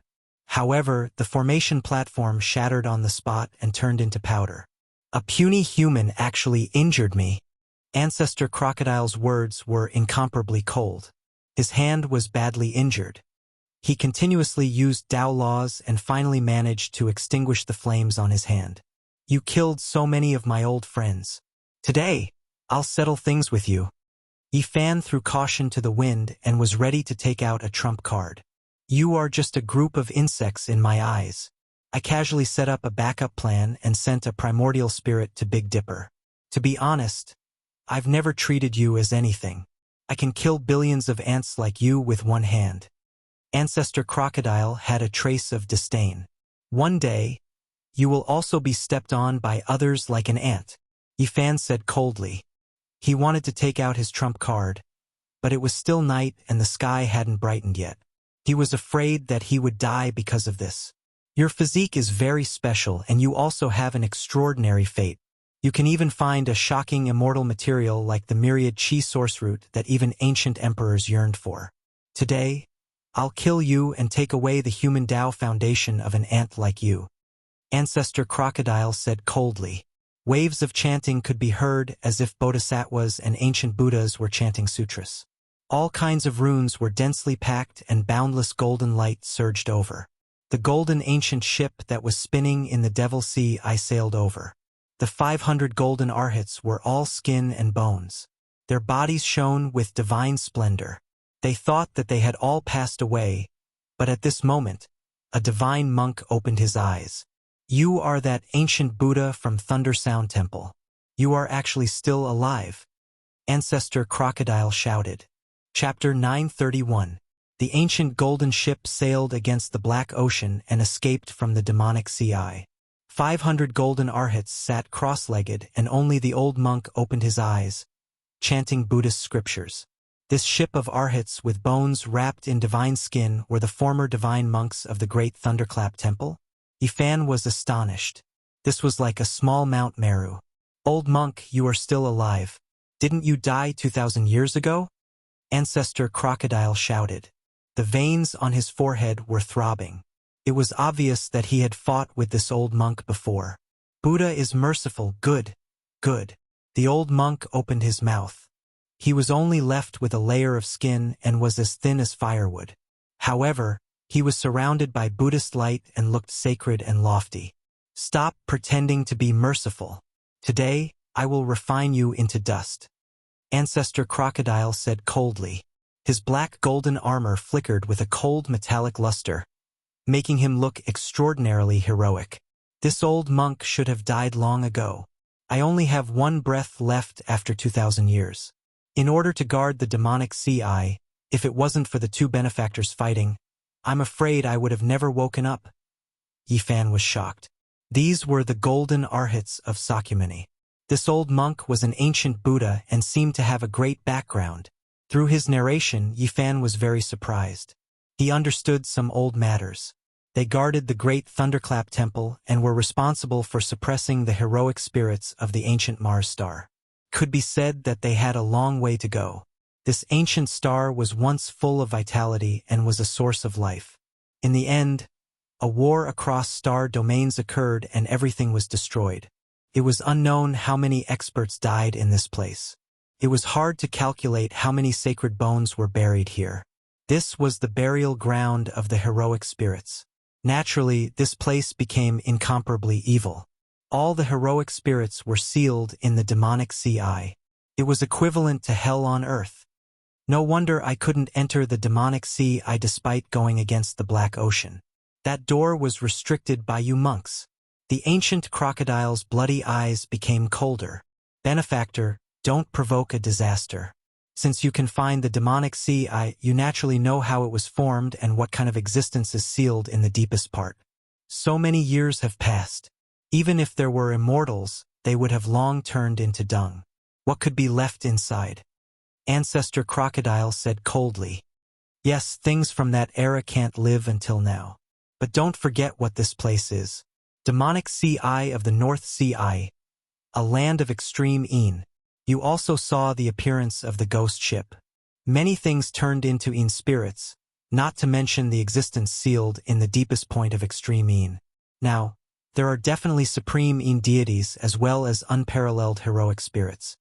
However, the formation platform shattered on the spot and turned into powder. "A puny human actually injured me." Ancestor Crocodile's words were incomparably cold. His hand was badly injured. He continuously used Tao laws and finally managed to extinguish the flames on his hand. "You killed so many of my old friends. Today, I'll settle things with you." Yifan threw caution to the wind and was ready to take out a trump card. "You are just a group of insects in my eyes." I casually set up a backup plan and sent a primordial spirit to Big Dipper. "To be honest, I've never treated you as anything. I can kill billions of ants like you with one hand." Ancestor Crocodile had a trace of disdain. "One day, you will also be stepped on by others like an ant," Yifan said coldly. He wanted to take out his trump card, but it was still night and the sky hadn't brightened yet. He was afraid that he would die because of this. "Your physique is very special and you also have an extraordinary fate. You can even find a shocking immortal material like the myriad chi source root that even ancient emperors yearned for. Today, I'll kill you and take away the human Tao foundation of an ant like you," Ancestor Crocodile said coldly. Waves of chanting could be heard as if bodhisattvas and ancient Buddhas were chanting sutras. All kinds of runes were densely packed and boundless golden light surged over. The golden ancient ship that was spinning in the Devil Sea I sailed over. The 500 golden arhats were all skin and bones. Their bodies shone with divine splendor. They thought that they had all passed away, but at this moment, a divine monk opened his eyes. "You are that ancient Buddha from Thunder Sound Temple. You are actually still alive," Ancestor Crocodile shouted. Chapter 931. The ancient golden ship sailed against the black ocean and escaped from the demonic sea eye. 500 golden arhats sat cross-legged and only the old monk opened his eyes, chanting Buddhist scriptures. This ship of arhats with bones wrapped in divine skin were the former divine monks of the great Thunderclap Temple. Yifan was astonished. This was like a small Mount Meru. "Old monk, you are still alive. Didn't you die 2,000 years ago?" Ancestor Crocodile shouted. The veins on his forehead were throbbing. It was obvious that he had fought with this old monk before. "Buddha is merciful, good, good." The old monk opened his mouth. He was only left with a layer of skin and was as thin as firewood. However, he was surrounded by Buddhist light and looked sacred and lofty. "Stop pretending to be merciful. Today, I will refine you into dust," Ancestor Crocodile said coldly. His black golden armor flickered with a cold metallic luster, making him look extraordinarily heroic. This old monk should have died long ago. I only have one breath left after 2,000 years. In order to guard the demonic sea, if it wasn't for the two benefactors fighting, I'm afraid I would have never woken up. Yifan was shocked. These were the golden arhats of Sakyamuni. This old monk was an ancient Buddha and seemed to have a great background. Through his narration, Yifan was very surprised. He understood some old matters. They guarded the great Thunderclap Temple and were responsible for suppressing the heroic spirits of the ancient Mars star. Could be said that they had a long way to go. This ancient star was once full of vitality and was a source of life. In the end, a war across star domains occurred and everything was destroyed. It was unknown how many experts died in this place. It was hard to calculate how many sacred bones were buried here. This was the burial ground of the heroic spirits. Naturally, this place became incomparably evil. All the heroic spirits were sealed in the demonic sea. It was equivalent to hell on earth. No wonder I couldn't enter the demonic sea despite going against the Black Ocean. That door was restricted by you monks. The ancient crocodile's bloody eyes became colder. Benefactor, don't provoke a disaster. Since you can find the demonic sea, you naturally know how it was formed and what kind of existence is sealed in the deepest part. So many years have passed. Even if there were immortals, they would have long turned into dung. What could be left inside? Ancestor Crocodile said coldly. Yes, things from that era can't live until now. But don't forget what this place is. Demonic Sea of the North Sea, a land of extreme een. You also saw the appearance of the ghost ship. Many things turned into een spirits, not to mention the existence sealed in the deepest point of extreme een. Now, there are definitely supreme een deities as well as unparalleled heroic spirits.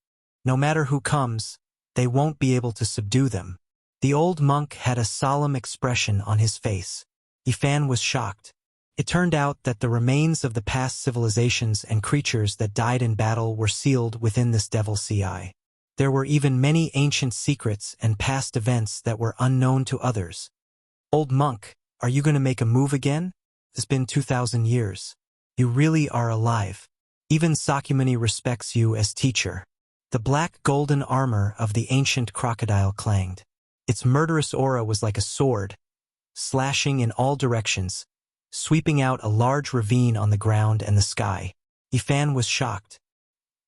No matter who comes, they won't be able to subdue them. The old monk had a solemn expression on his face. Yifan was shocked. It turned out that the remains of the past civilizations and creatures that died in battle were sealed within this devil sea. There were even many ancient secrets and past events that were unknown to others. Old monk, are you going to make a move again? It's been 2,000 years. You really are alive. Even Sakyamuni respects you as teacher. The black golden armor of the ancient crocodile clanged. Its murderous aura was like a sword, slashing in all directions, sweeping out a large ravine on the ground and the sky. Yifan was shocked.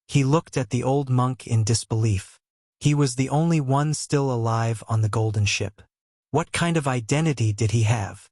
He looked at the old monk in disbelief. He was the only one still alive on the golden ship. What kind of identity did he have?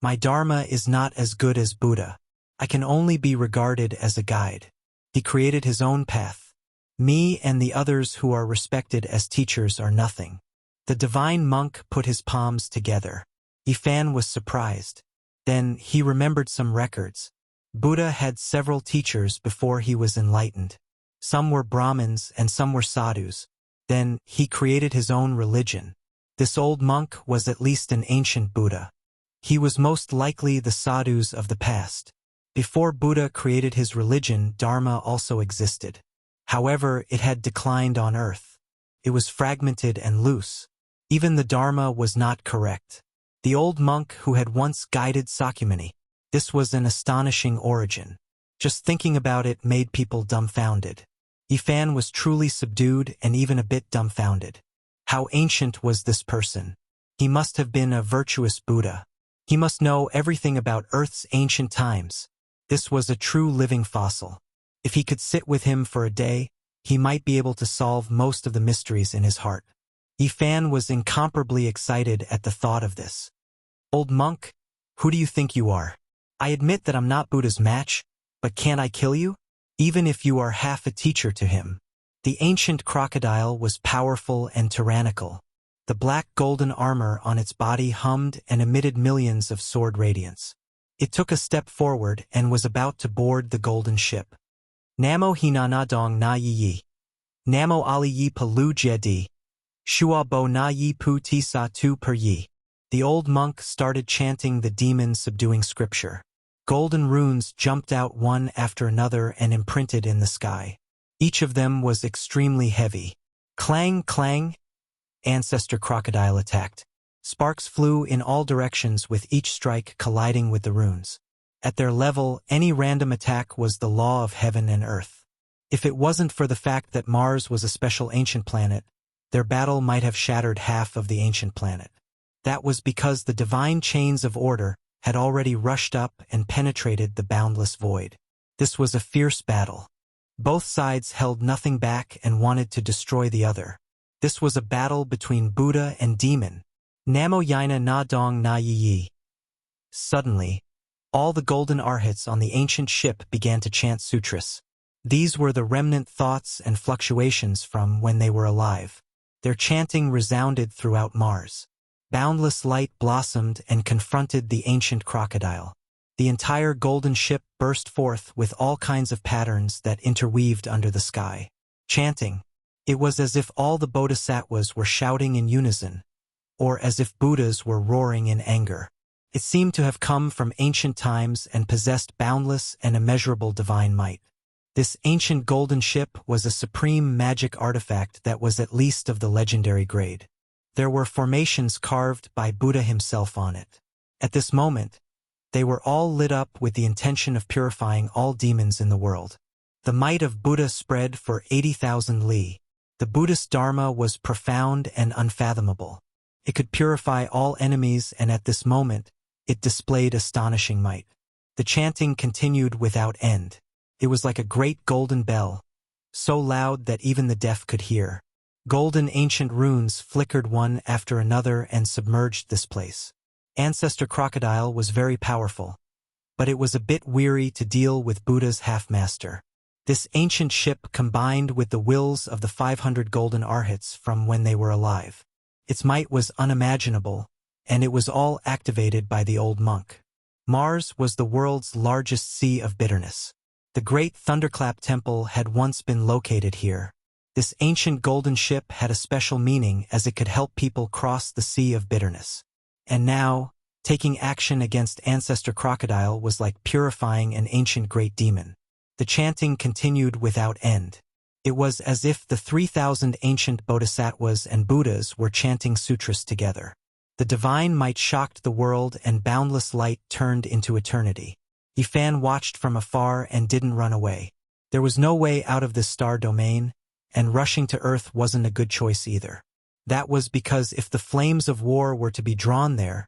My dharma is not as good as Buddha. I can only be regarded as a guide. He created his own path. Me and the others who are respected as teachers are nothing. The divine monk put his palms together. Yifan was surprised. Then he remembered some records. Buddha had several teachers before he was enlightened. Some were Brahmins and some were sadhus. Then he created his own religion. This old monk was at least an ancient Buddha. He was most likely the sadhus of the past. Before Buddha created his religion, Dharma also existed. However, it had declined on earth. It was fragmented and loose. Even the Dharma was not correct. The old monk who had once guided Sakyamuni. This was an astonishing origin. Just thinking about it made people dumbfounded. Yifan was truly subdued and even a bit dumbfounded. How ancient was this person? He must have been a virtuous Buddha. He must know everything about Earth's ancient times. This was a true living fossil. If he could sit with him for a day, he might be able to solve most of the mysteries in his heart. Yifan was incomparably excited at the thought of this. Old monk, who do you think you are? I admit that I'm not Buddha's match, but can't I kill you? Even if you are half a teacher to him. The ancient crocodile was powerful and tyrannical. The black golden armor on its body hummed and emitted millions of sword radiance. It took a step forward and was about to board the golden ship. Namo hinana dong na yi. Namo ali yi palu jedi. Shua bo na yi pu ti sa tu per yi. The old monk started chanting the demon-subduing scripture. Golden runes jumped out one after another and imprinted in the sky. Each of them was extremely heavy. Clang, clang. Ancestor Crocodile attacked. Sparks flew in all directions with each strike colliding with the runes. At their level, any random attack was the law of heaven and earth. If it wasn't for the fact that Mars was a special ancient planet, their battle might have shattered half of the ancient planet. That was because the divine chains of order had already rushed up and penetrated the boundless void. This was a fierce battle. Both sides held nothing back and wanted to destroy the other. This was a battle between Buddha and demon. Namo Yina Na Dong Na Yi. Suddenly, all the golden arhats on the ancient ship began to chant sutras. These were the remnant thoughts and fluctuations from when they were alive. Their chanting resounded throughout Mars. Boundless light blossomed and confronted the ancient crocodile. The entire golden ship burst forth with all kinds of patterns that interweaved under the sky. Chanting. It was as if all the bodhisattvas were shouting in unison, or as if Buddhas were roaring in anger. It seemed to have come from ancient times and possessed boundless and immeasurable divine might. This ancient golden ship was a supreme magic artifact that was at least of the legendary grade. There were formations carved by Buddha himself on it. At this moment, they were all lit up with the intention of purifying all demons in the world. The might of Buddha spread for 80,000 li. The Buddhist Dharma was profound and unfathomable. It could purify all enemies, and at this moment, it displayed astonishing might. The chanting continued without end. It was like a great golden bell, so loud that even the deaf could hear. Golden ancient runes flickered one after another and submerged this place. Ancestor Crocodile was very powerful, but it was a bit weary to deal with Buddha's half-master. This ancient ship combined with the wills of the 500 golden arhats from when they were alive. Its might was unimaginable, and it was all activated by the old monk. Mars was the world's largest sea of bitterness. The great Thunderclap Temple had once been located here. This ancient golden ship had a special meaning as it could help people cross the sea of bitterness. And now, taking action against Ancestor Crocodile was like purifying an ancient great demon. The chanting continued without end. It was as if the 3,000 ancient bodhisattvas and Buddhas were chanting sutras together. The divine might shocked the world and boundless light turned into eternity. Yifan watched from afar and didn't run away. There was no way out of this star domain, and rushing to Earth wasn't a good choice either. That was because if the flames of war were to be drawn there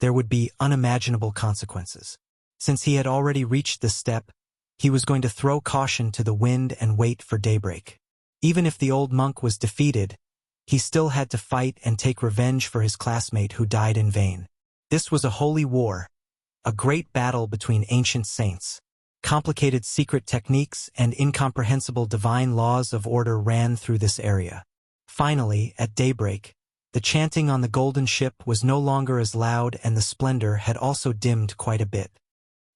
would be unimaginable consequences. Since he had already reached this step, he was going to throw caution to the wind and wait for daybreak. Even if the old monk was defeated, he still had to fight and take revenge for his classmate who died in vain. This was a holy war, a great battle between ancient saints. Complicated secret techniques and incomprehensible divine laws of order ran through this area. Finally, at daybreak, the chanting on the golden ship was no longer as loud and the splendor had also dimmed quite a bit.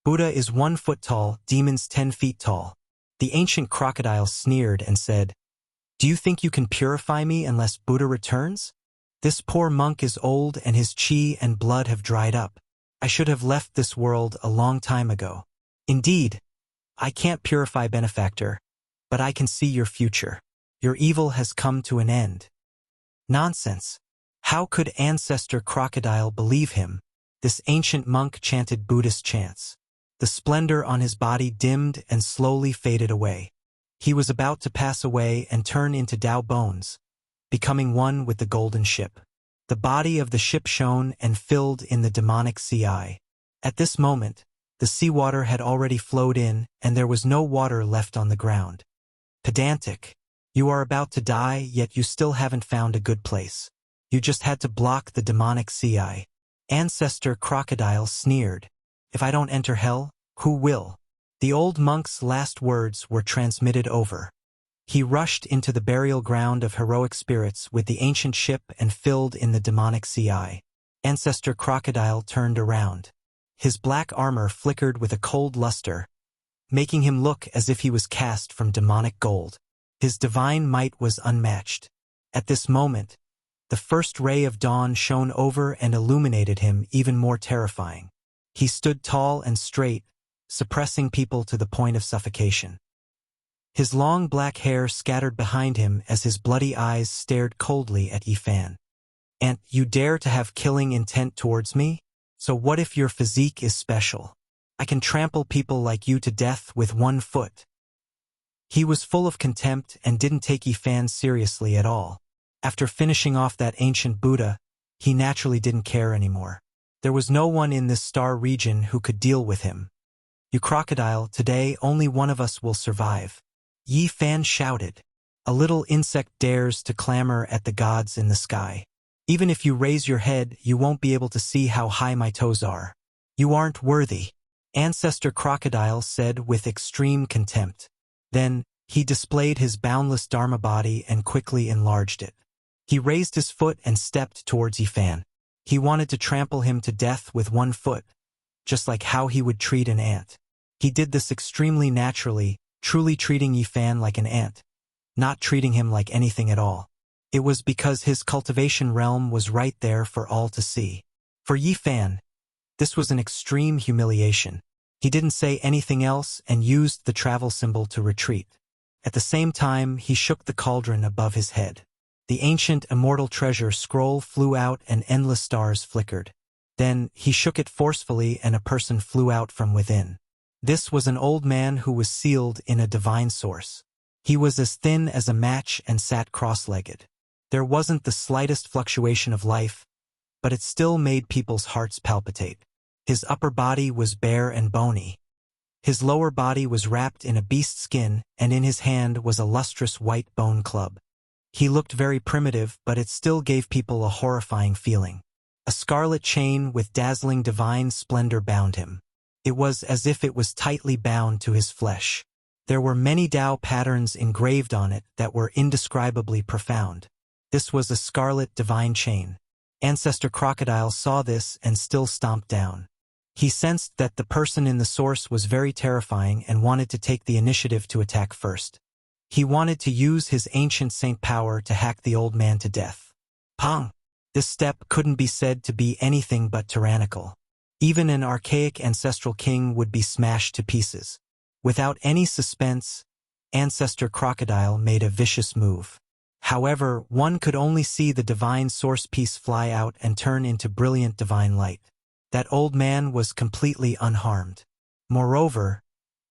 Buddha is 1 foot tall, demons 10 feet tall. The ancient crocodile sneered and said, "Do you think you can purify me unless Buddha returns? This poor monk is old and his chi and blood have dried up. I should have left this world a long time ago. Indeed, I can't purify benefactor, but I can see your future. Your evil has come to an end." Nonsense. How could Ancestor Crocodile believe him? This ancient monk chanted Buddhist chants. The splendor on his body dimmed and slowly faded away. He was about to pass away and turn into Tao bones, becoming one with the golden ship. The body of the ship shone and filled in the demonic sea eye. At this moment, the seawater had already flowed in and there was no water left on the ground. Pedantic. You are about to die, yet you still haven't found a good place. You just had to block the demonic sea eye. Ancestor Crocodile sneered. If I don't enter hell, who will? The old monk's last words were transmitted over. He rushed into the burial ground of heroic spirits with the ancient ship and filled in the demonic sea eye. Ancestor Crocodile turned around. His black armor flickered with a cold luster, making him look as if he was cast from demonic gold. His divine might was unmatched. At this moment, the first ray of dawn shone over and illuminated him even more terrifying. He stood tall and straight, suppressing people to the point of suffocation. His long black hair scattered behind him as his bloody eyes stared coldly at Yifan. "And you dare to have killing intent towards me? So what if your physique is special? I can trample people like you to death with one foot." He was full of contempt and didn't take Yifan seriously at all. After finishing off that ancient Buddha, he naturally didn't care anymore. There was no one in this star region who could deal with him. "You crocodile, today only one of us will survive," Yifan shouted. "A little insect dares to clamor at the gods in the sky. Even if you raise your head, you won't be able to see how high my toes are. You aren't worthy," Ancestor Crocodile said with extreme contempt. Then, he displayed his boundless Dharma body and quickly enlarged it. He raised his foot and stepped towards Yifan. He wanted to trample him to death with one foot, just like how he would treat an ant. He did this extremely naturally, truly treating Yifan like an ant, not treating him like anything at all. It was because his cultivation realm was right there for all to see. For Yifan, this was an extreme humiliation. He didn't say anything else and used the travel symbol to retreat. At the same time, he shook the cauldron above his head. The ancient immortal treasure scroll flew out and endless stars flickered. Then, he shook it forcefully and a person flew out from within. This was an old man who was sealed in a divine source. He was as thin as a match and sat cross-legged. There wasn't the slightest fluctuation of life, but it still made people's hearts palpitate. His upper body was bare and bony. His lower body was wrapped in a beast skin, and in his hand was a lustrous white bone club. He looked very primitive, but it still gave people a horrifying feeling. A scarlet chain with dazzling divine splendor bound him. It was as if it was tightly bound to his flesh. There were many Tao patterns engraved on it that were indescribably profound. This was a scarlet divine chain. Ancestor Crocodile saw this and still stomped down. He sensed that the person in the source was very terrifying and wanted to take the initiative to attack first. He wanted to use his ancient saint power to hack the old man to death. Pong! This step couldn't be said to be anything but tyrannical. Even an archaic ancestral king would be smashed to pieces. Without any suspense, Ancestor Crocodile made a vicious move. However, one could only see the divine source piece fly out and turn into brilliant divine light. That old man was completely unharmed. Moreover,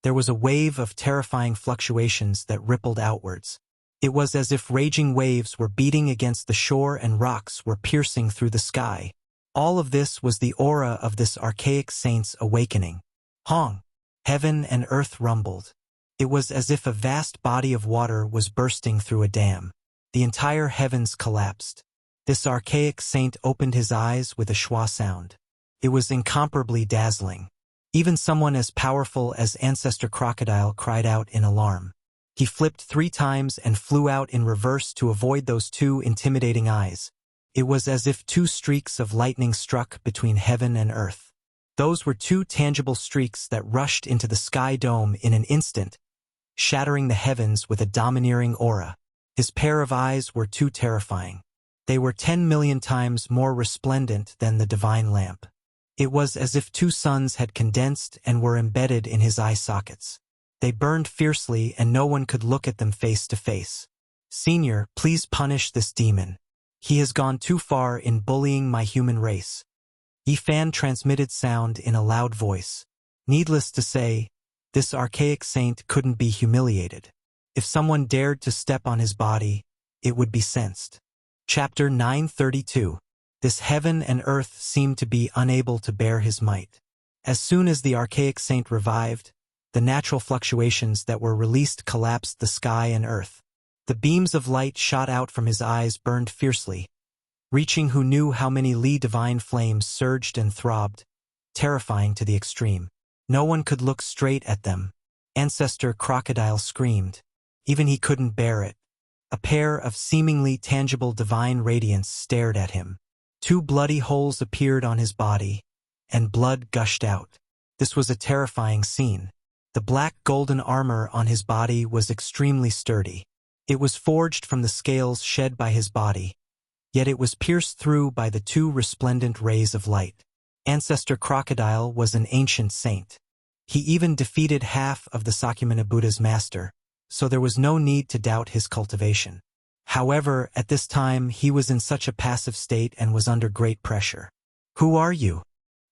there was a wave of terrifying fluctuations that rippled outwards. It was as if raging waves were beating against the shore and rocks were piercing through the sky. All of this was the aura of this archaic saint's awakening. Hong! Heaven and earth rumbled. It was as if a vast body of water was bursting through a dam. The entire heavens collapsed. This archaic saint opened his eyes with a schwa sound. It was incomparably dazzling. Even someone as powerful as Ancestor Crocodile cried out in alarm. He flipped 3 times and flew out in reverse to avoid those 2 intimidating eyes. It was as if 2 streaks of lightning struck between heaven and earth. Those were 2 tangible streaks that rushed into the sky dome in an instant, shattering the heavens with a domineering aura. His pair of eyes were too terrifying. They were 10 million times more resplendent than the divine lamp. It was as if 2 suns had condensed and were embedded in his eye sockets. They burned fiercely and no one could look at them face to face. "Senior, please punish this demon. He has gone too far in bullying my human race." Yifan transmitted sound in a loud voice. Needless to say, this archaic saint couldn't be humiliated. If someone dared to step on his body, it would be sensed. Chapter 932. This heaven and earth seemed to be unable to bear his might. As soon as the archaic saint revived, the natural fluctuations that were released collapsed the sky and earth. The beams of light shot out from his eyes burned fiercely, reaching who knew how many li divine flames surged and throbbed, terrifying to the extreme. No one could look straight at them. Ancestor Crocodile screamed. Even he couldn't bear it. A pair of seemingly tangible divine radiance stared at him. 2 bloody holes appeared on his body, and blood gushed out. This was a terrifying scene. The black golden armor on his body was extremely sturdy. It was forged from the scales shed by his body, yet it was pierced through by the 2 resplendent rays of light. Ancestor Crocodile was an ancient saint. He even defeated half of the Sakyamuni Buddha's master, so there was no need to doubt his cultivation. However, at this time he was in such a passive state and was under great pressure. "Who are you?"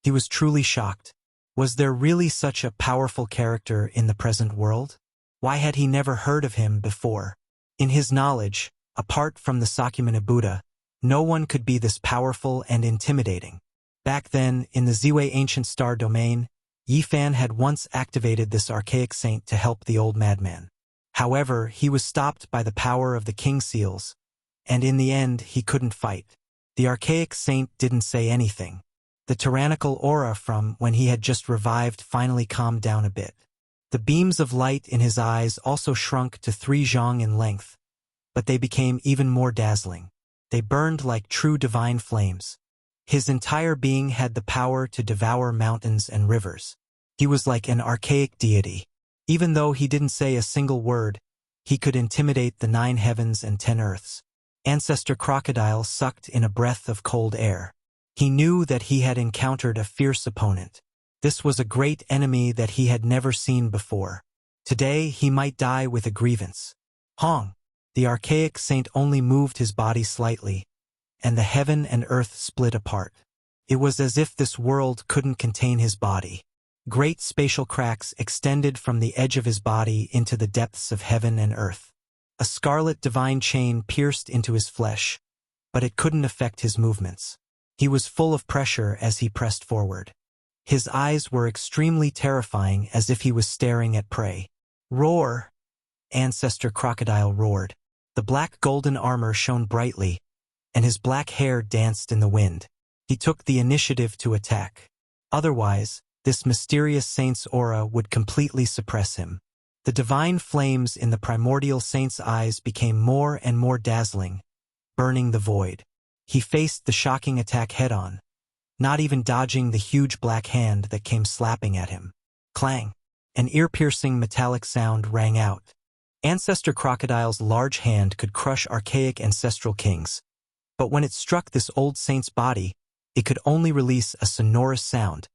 He was truly shocked. Was there really such a powerful character in the present world? Why had he never heard of him before? In his knowledge, apart from the Sakyamuni Buddha, no one could be this powerful and intimidating. Back then, in the Ziwei ancient star domain, Yifan had once activated this archaic saint to help the old madman. However, he was stopped by the power of the king seals, and in the end he couldn't fight. The archaic saint didn't say anything. The tyrannical aura from when he had just revived finally calmed down a bit. The beams of light in his eyes also shrunk to 3 zhang in length, but they became even more dazzling. They burned like true divine flames. His entire being had the power to devour mountains and rivers. He was like an archaic deity. Even though he didn't say a single word, he could intimidate the 9 heavens and 10 earths. Ancestor Crocodile sucked in a breath of cold air. He knew that he had encountered a fierce opponent. This was a great enemy that he had never seen before. Today he might die with a grievance. Hong! The archaic saint only moved his body slightly, and the heaven and earth split apart. It was as if this world couldn't contain his body. Great spatial cracks extended from the edge of his body into the depths of heaven and earth. A scarlet divine chain pierced into his flesh, but it couldn't affect his movements. He was full of pressure as he pressed forward. His eyes were extremely terrifying, as if he was staring at prey. "Roar!" Ancestor Crocodile roared. The black golden armor shone brightly, and his black hair danced in the wind. He took the initiative to attack. Otherwise, this mysterious saint's aura would completely suppress him. The divine flames in the primordial saint's eyes became more and more dazzling, burning the void. He faced the shocking attack head-on, not even dodging the huge black hand that came slapping at him. Clang! An ear-piercing metallic sound rang out. Ancestor Crocodile's large hand could crush archaic ancestral kings, but when it struck this old saint's body, it could only release a sonorous sound,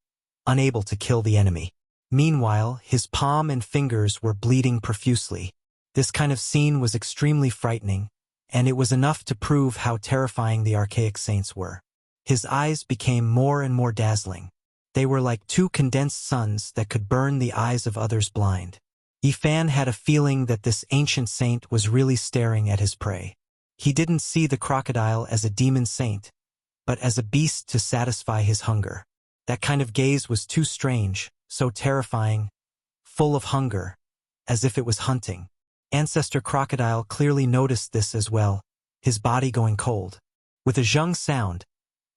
unable to kill the enemy. Meanwhile, his palm and fingers were bleeding profusely. This kind of scene was extremely frightening, and it was enough to prove how terrifying the archaic saints were. His eyes became more and more dazzling. They were like 2 condensed suns that could burn the eyes of others blind. Yifan had a feeling that this ancient saint was really staring at his prey. He didn't see the crocodile as a demon saint, but as a beast to satisfy his hunger. That kind of gaze was too strange, so terrifying, full of hunger, as if it was hunting. Ancestor Crocodile clearly noticed this as well, his body going cold. With a zhung sound,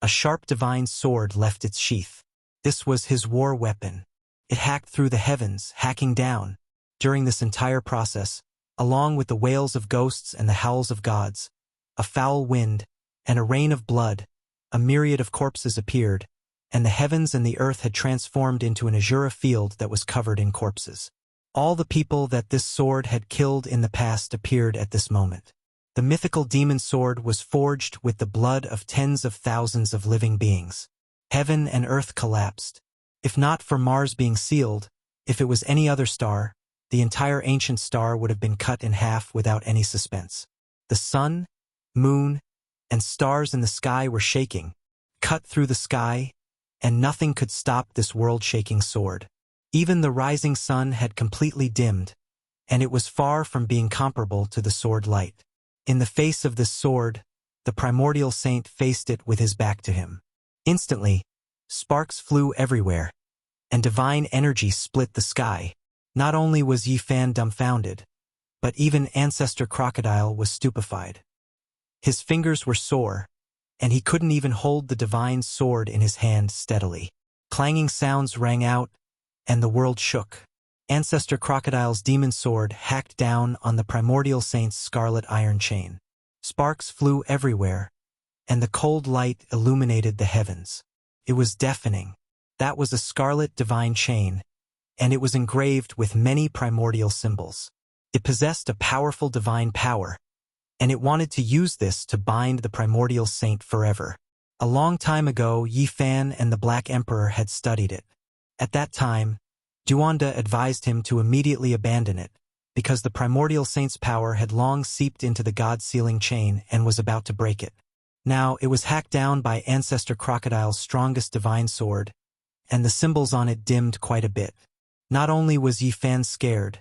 a sharp divine sword left its sheath. This was his war weapon. It hacked through the heavens, hacking down. During this entire process, along with the wails of ghosts and the howls of gods, a foul wind, and a rain of blood, a myriad of corpses appeared, and the heavens and the earth had transformed into an azure field that was covered in corpses. All the people that this sword had killed in the past appeared at this moment. The mythical demon sword was forged with the blood of tens of thousands of living beings. Heaven and earth collapsed. If not for Mars being sealed, if it was any other star, the entire ancient star would have been cut in half without any suspense. The sun, moon, and stars in the sky were shaking, cut through the sky, and nothing could stop this world-shaking sword. Even the rising sun had completely dimmed, and it was far from being comparable to the sword light. In the face of this sword, the primordial saint faced it with his back to him. Instantly, sparks flew everywhere, and divine energy split the sky. Not only was Yifan dumbfounded, but even Ancestor Crocodile was stupefied. His fingers were sore, and he couldn't even hold the divine sword in his hand steadily. Clanging sounds rang out, and the world shook. Ancestor Crocodile's demon sword hacked down on the primordial saint's scarlet iron chain. Sparks flew everywhere, and the cold light illuminated the heavens. It was deafening. That was a scarlet divine chain, and it was engraved with many primordial symbols. It possessed a powerful divine power, and it wanted to use this to bind the primordial saint forever. A long time ago, Yifan and the Black Emperor had studied it. At that time, Duanda advised him to immediately abandon it, because the primordial saint's power had long seeped into the god-sealing chain and was about to break it. Now it was hacked down by Ancestor Crocodile's strongest divine sword, and the symbols on it dimmed quite a bit. Not only was Yi Fan scared,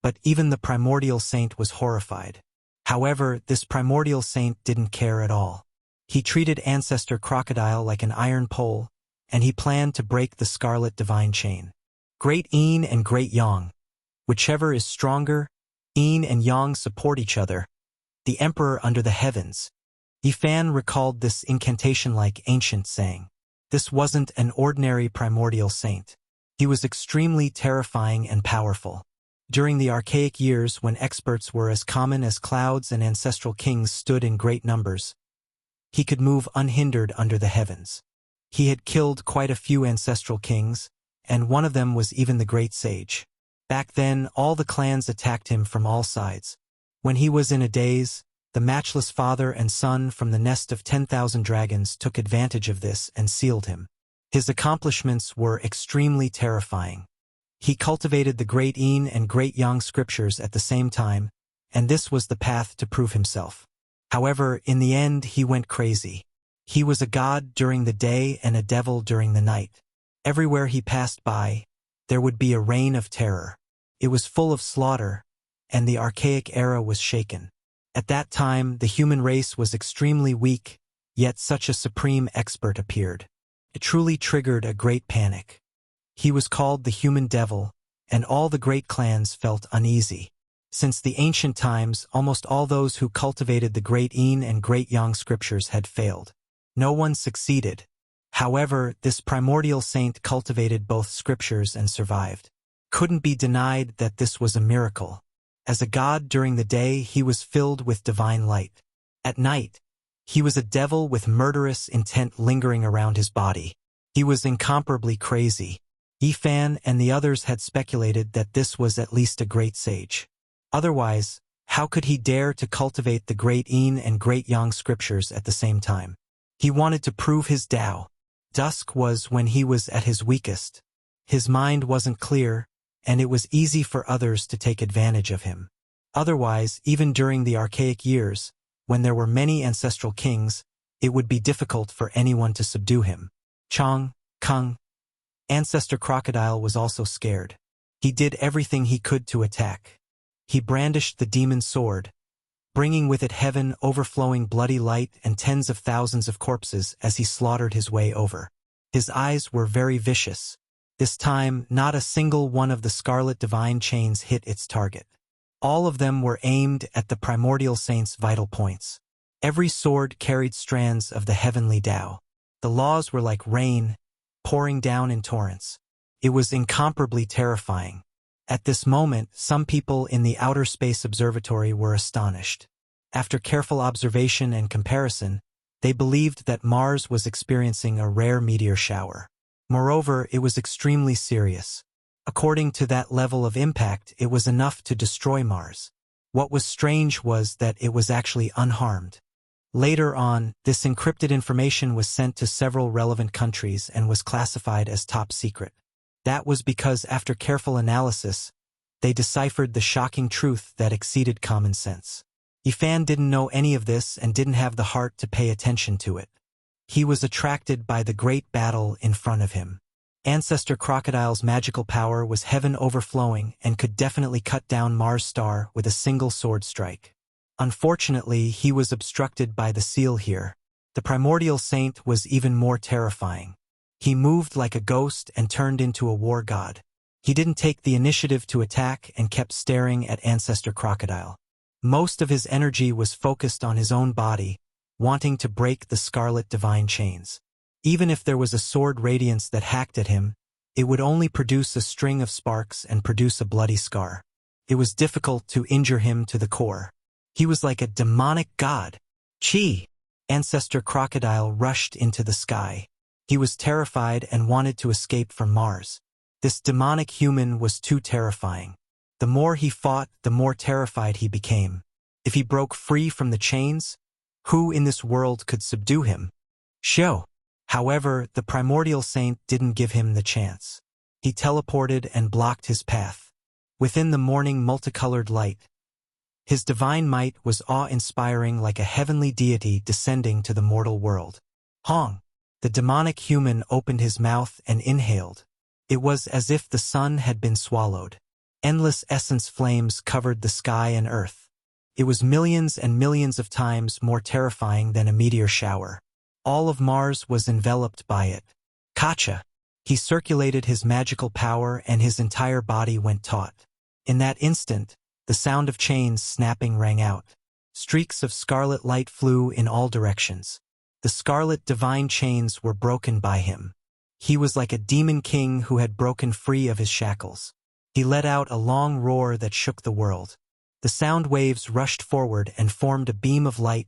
but even the primordial saint was horrified. However, this primordial saint didn't care at all. He treated Ancestor Crocodile like an iron pole, and he planned to break the scarlet divine chain. Great Yin and Great Yang. Whichever is stronger, Yin and Yang support each other. The Emperor under the heavens. Yi Fan recalled this incantation-like ancient saying. This wasn't an ordinary primordial saint. He was extremely terrifying and powerful. During the archaic years when experts were as common as clouds and ancestral kings stood in great numbers, he could move unhindered under the heavens. He had killed quite a few ancestral kings, and one of them was even the great sage. Back then, all the clans attacked him from all sides. When he was in a daze, the matchless father and son from the nest of 10,000 dragons took advantage of this and sealed him. His accomplishments were extremely terrifying. He cultivated the Great Yin and Great Yang scriptures at the same time, and this was the path to prove himself. However, in the end he went crazy. He was a god during the day and a devil during the night. Everywhere he passed by, there would be a reign of terror. It was full of slaughter, and the archaic era was shaken. At that time, the human race was extremely weak, yet such a supreme expert appeared. It truly triggered a great panic. He was called the human devil, and all the great clans felt uneasy. Since the ancient times, almost all those who cultivated the Great Yin and Great Yang scriptures had failed. No one succeeded. However, this primordial saint cultivated both scriptures and survived. Couldn't be denied that this was a miracle. As a god during the day, he was filled with divine light. At night, he was a devil with murderous intent lingering around his body. He was incomparably crazy. Yi Fan and the others had speculated that this was at least a great sage. Otherwise, how could he dare to cultivate the Great Yin and Great Yang scriptures at the same time? He wanted to prove his Tao. Dusk was when he was at his weakest. His mind wasn't clear, and it was easy for others to take advantage of him. Otherwise, even during the archaic years, when there were many ancestral kings, it would be difficult for anyone to subdue him. Chang, Kung. Ancestor Crocodile was also scared. He did everything he could to attack. He brandished the demon sword, bringing with it heaven overflowing bloody light and tens of thousands of corpses as he slaughtered his way over. His eyes were very vicious. This time, not a single one of the scarlet divine chains hit its target. All of them were aimed at the primordial saint's vital points. Every sword carried strands of the heavenly Tao. The laws were like rain, pouring down in torrents. It was incomparably terrifying. At this moment, some people in the outer space observatory were astonished. After careful observation and comparison, they believed that Mars was experiencing a rare meteor shower. Moreover, it was extremely serious. According to that level of impact, it was enough to destroy Mars. What was strange was that it was actually unharmed. Later on, this encrypted information was sent to several relevant countries and was classified as top secret. That was because after careful analysis, they deciphered the shocking truth that exceeded common sense. Yi Fan didn't know any of this and didn't have the heart to pay attention to it. He was attracted by the great battle in front of him. Ancestor Crocodile's magical power was heaven overflowing and could definitely cut down Mars' star with a single sword strike. Unfortunately, he was obstructed by the seal here. The primordial saint was even more terrifying. He moved like a ghost and turned into a war god. He didn't take the initiative to attack and kept staring at Ancestor Crocodile. Most of his energy was focused on his own body, wanting to break the scarlet divine chains. Even if there was a sword radiance that hacked at him, it would only produce a string of sparks and produce a bloody scar. It was difficult to injure him to the core. He was like a demonic god. Chi! Ancestor Crocodile rushed into the sky. He was terrified and wanted to escape from Mars. This demonic human was too terrifying. The more he fought, the more terrified he became. If he broke free from the chains, who in this world could subdue him? Show! However, the primordial saint didn't give him the chance. He teleported and blocked his path. within the morning multicolored light. His divine might was awe-inspiring, like a heavenly deity descending to the mortal world. Hong! The demonic human opened his mouth and inhaled. It was as if the sun had been swallowed. Endless essence flames covered the sky and earth. It was millions and millions of times more terrifying than a meteor shower. All of Mars was enveloped by it. Kacha! He circulated his magical power and his entire body went taut. In that instant, the sound of chains snapping rang out. Streaks of scarlet light flew in all directions. The scarlet divine chains were broken by him. He was like a demon king who had broken free of his shackles. He let out a long roar that shook the world. The sound waves rushed forward and formed a beam of light,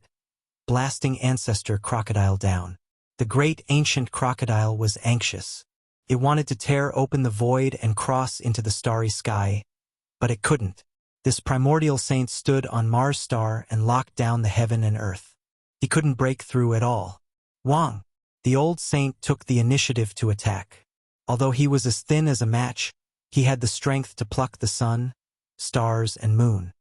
blasting Ancestor Crocodile down. The great ancient crocodile was anxious. It wanted to tear open the void and cross into the starry sky, but it couldn't. This primordial saint stood on Mars' star and locked down the heaven and earth. He couldn't break through at all. Wang! The old saint took the initiative to attack. Although he was as thin as a match, he had the strength to pluck the sun, stars, and moon.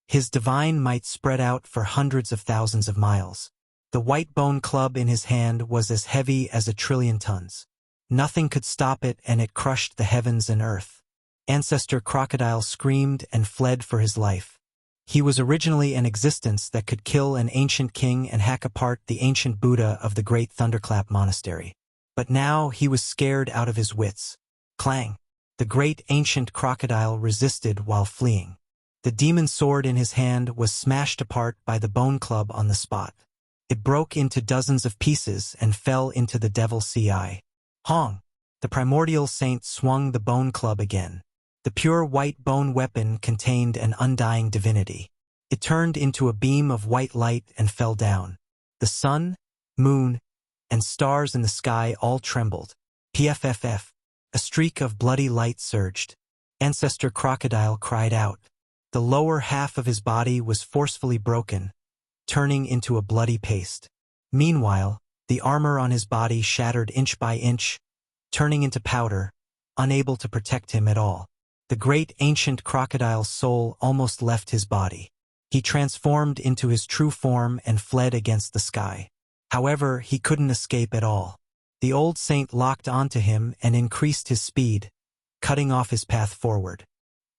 His divine might spread out for hundreds of thousands of miles. The white bone club in his hand was as heavy as 1,000,000,000,000 tons. Nothing could stop it, and it crushed the heavens and earth. Ancestor Crocodile screamed and fled for his life. He was originally an existence that could kill an ancient king and hack apart the ancient Buddha of the great Thunderclap Monastery. But now he was scared out of his wits. Clang! The great ancient crocodile resisted while fleeing. The demon sword in his hand was smashed apart by the bone club on the spot. It broke into dozens of pieces and fell into the Devil's Sea. Hong! The primordial saint swung the bone club again. The pure white bone weapon contained an undying divinity. It turned into a beam of white light and fell down. The sun, moon, and stars in the sky all trembled. Pfff! A streak of bloody light surged. Ancestor Crocodile cried out. The lower half of his body was forcefully broken, turning into a bloody paste. Meanwhile, the armor on his body shattered inch by inch, turning into powder, unable to protect him at all. The great ancient crocodile's soul almost left his body. He transformed into his true form and fled against the sky. However, he couldn't escape at all. The old saint locked onto him and increased his speed, cutting off his path forward.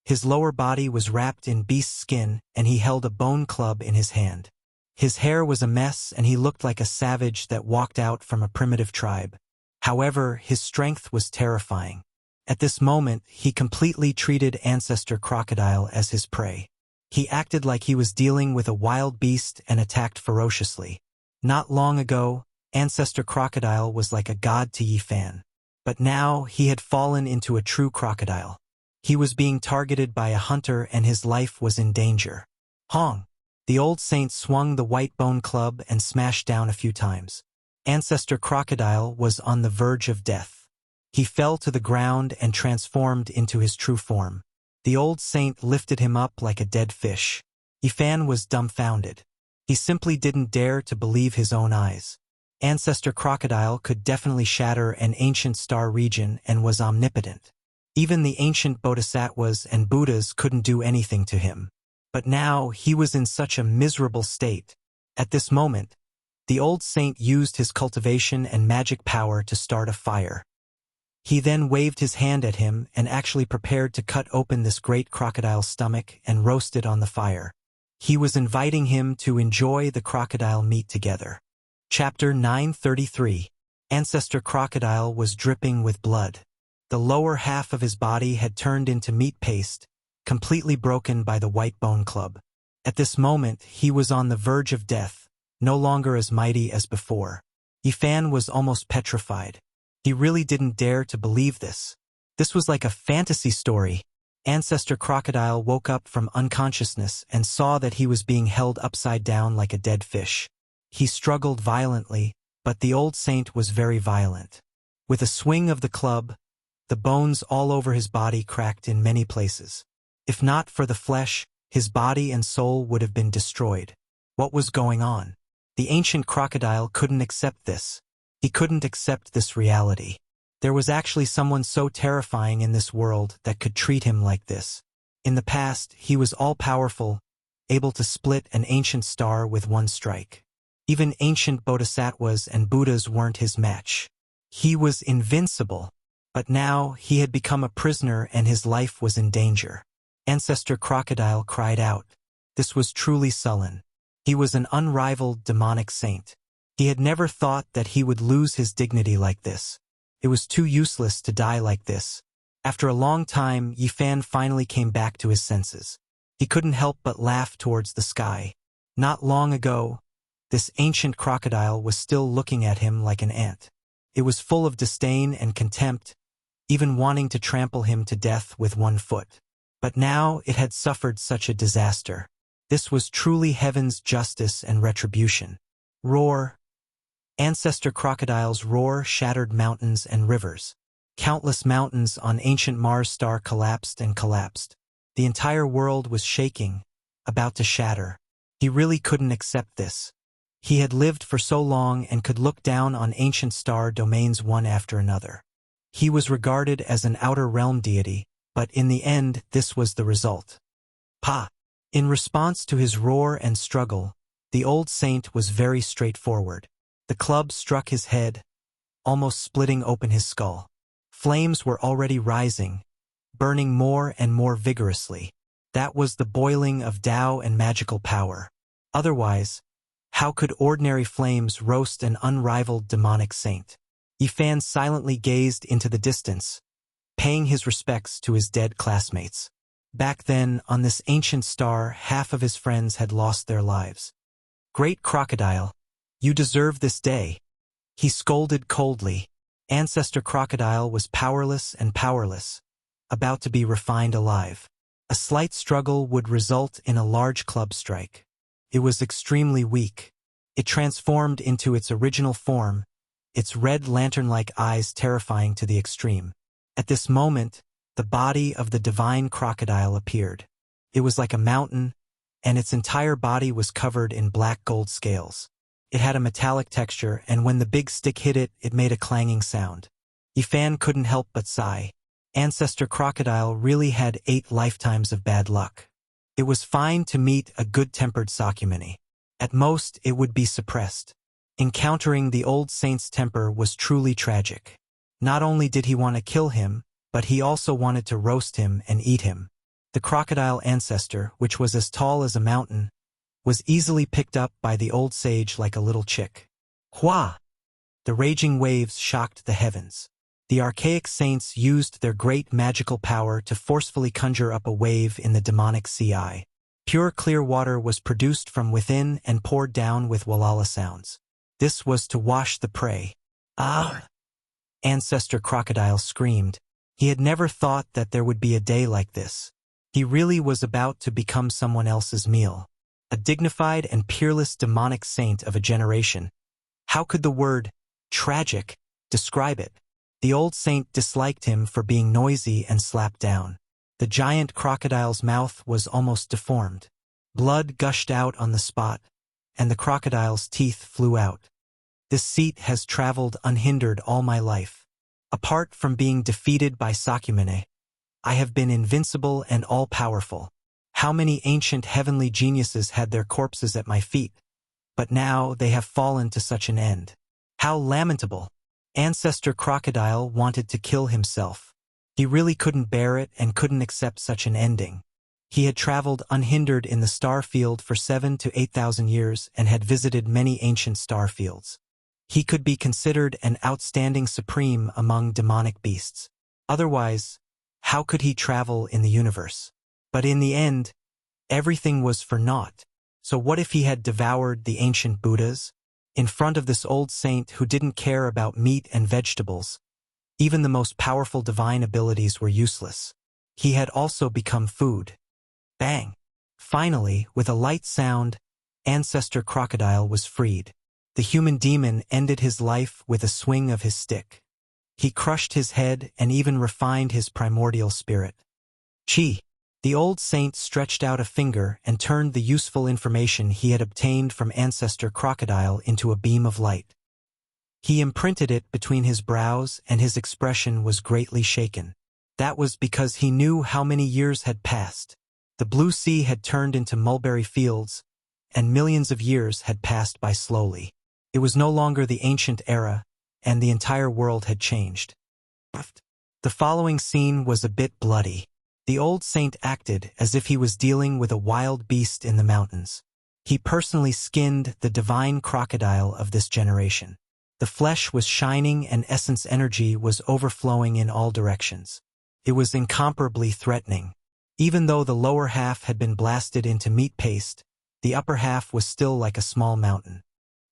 His lower body was wrapped in beast skin, and he held a bone club in his hand. His hair was a mess, and he looked like a savage that walked out from a primitive tribe. However, his strength was terrifying. At this moment, he completely treated Ancestor Crocodile as his prey. He acted like he was dealing with a wild beast and attacked ferociously. Not long ago, Ancestor Crocodile was like a god to Yifan. But now, he had fallen into a true crocodile. He was being targeted by a hunter and his life was in danger. Hong! The old saint swung the white bone club and smashed down a few times. Ancestor Crocodile was on the verge of death. He fell to the ground and transformed into his true form. The old saint lifted him up like a dead fish. Yifan was dumbfounded. He simply didn't dare to believe his own eyes. Ancestor Crocodile could definitely shatter an ancient star region and was omnipotent. Even the ancient bodhisattvas and Buddhas couldn't do anything to him. But now he was in such a miserable state. At this moment, the old saint used his cultivation and magic power to start a fire. He then waved his hand at him and actually prepared to cut open this great crocodile's stomach and roast it on the fire. He was inviting him to enjoy the crocodile meat together. Chapter 933. Ancestor Crocodile was dripping with blood. The lower half of his body had turned into meat paste, completely broken by the white bone club. At this moment, he was on the verge of death, no longer as mighty as before. Yifan was almost petrified. He really didn't dare to believe this. This was like a fantasy story. Ancestor Crocodile woke up from unconsciousness and saw that he was being held upside down like a dead fish. He struggled violently, but the old saint was very violent. With a swing of the club, the bones all over his body cracked in many places. If not for the flesh, his body and soul would have been destroyed. What was going on? The ancient crocodile couldn't accept this. He couldn't accept this reality. There was actually someone so terrifying in this world that could treat him like this. In the past, he was all-powerful, able to split an ancient star with one strike. Even ancient bodhisattvas and Buddhas weren't his match. He was invincible, but now he had become a prisoner and his life was in danger. Ancestor Crocodile cried out. This was truly sullen. He was an unrivaled demonic saint. He had never thought that he would lose his dignity like this. It was too useless to die like this. After a long time, Yifan finally came back to his senses. He couldn't help but laugh towards the sky. Not long ago, this ancient crocodile was still looking at him like an ant. It was full of disdain and contempt, even wanting to trample him to death with one foot. But now it had suffered such a disaster. This was truly heaven's justice and retribution. Roar. Ancestor Crocodile's roar shattered mountains and rivers. Countless mountains on ancient Mars star collapsed and collapsed. The entire world was shaking, about to shatter. He really couldn't accept this. He had lived for so long and could look down on ancient star domains one after another. He was regarded as an outer realm deity, but in the end this was the result. Pa! In response to his roar and struggle, the old saint was very straightforward. The club struck his head, almost splitting open his skull. Flames were already rising, burning more and more vigorously. That was the boiling of Tao and magical power. Otherwise, how could ordinary flames roast an unrivaled demonic saint? Yifan silently gazed into the distance, paying his respects to his dead classmates. Back then, on this ancient star, half of his friends had lost their lives. Great Crocodile, you deserve this day. He scolded coldly. Ancestor Crocodile was powerless and powerless, about to be refined alive. A slight struggle would result in a large club strike. It was extremely weak. It transformed into its original form, its red lantern-like eyes terrifying to the extreme. At this moment, the body of the divine crocodile appeared. It was like a mountain, and its entire body was covered in black gold scales. It had a metallic texture, and when the big stick hit it, it made a clanging sound. Yifan couldn't help but sigh. Ancestor Crocodile really had 8 lifetimes of bad luck. It was fine to meet a good-tempered Sakyamuni. At most, it would be suppressed. Encountering the old saint's temper was truly tragic. Not only did he want to kill him, but he also wanted to roast him and eat him. The crocodile ancestor, which was as tall as a mountain, was easily picked up by the old sage like a little chick. Hua! The raging waves shocked the heavens. The archaic saints used their great magical power to forcefully conjure up a wave in the demonic sea. Pure clear water was produced from within and poured down with walala sounds. This was to wash the prey. Ah! Ancestor Crocodile screamed. He had never thought that there would be a day like this. He really was about to become someone else's meal. A dignified and peerless demonic saint of a generation. How could the word tragic describe it? The old saint disliked him for being noisy and slapped down. The giant crocodile's mouth was almost deformed. Blood gushed out on the spot, and the crocodile's teeth flew out. This seat has traveled unhindered all my life. Apart from being defeated by Sakyamuni, I have been invincible and all-powerful. How many ancient heavenly geniuses had their corpses at my feet, but now they have fallen to such an end. How lamentable! Ancestor Crocodile wanted to kill himself. He really couldn't bear it and couldn't accept such an ending. He had traveled unhindered in the star field for 7,000 to 8,000 years and had visited many ancient star fields. He could be considered an outstanding supreme among demonic beasts. Otherwise, how could he travel in the universe? But in the end, everything was for naught. So what if he had devoured the ancient Buddhas? In front of this old saint who didn't care about meat and vegetables, even the most powerful divine abilities were useless. He had also become food. Bang! Finally, with a light sound, Ancestor Crocodile was freed. The human demon ended his life with a swing of his stick. He crushed his head and even refined his primordial spirit. Chi! The old saint stretched out a finger and turned the useful information he had obtained from Ancestor Crocodile into a beam of light. He imprinted it between his brows and his expression was greatly shaken. That was because he knew how many years had passed. The blue sea had turned into mulberry fields, and millions of years had passed by slowly. It was no longer the ancient era, and the entire world had changed. The following scene was a bit bloody. The old saint acted as if he was dealing with a wild beast in the mountains. He personally skinned the divine crocodile of this generation. The flesh was shining and essence energy was overflowing in all directions. It was incomparably threatening. Even though the lower half had been blasted into meat paste, the upper half was still like a small mountain.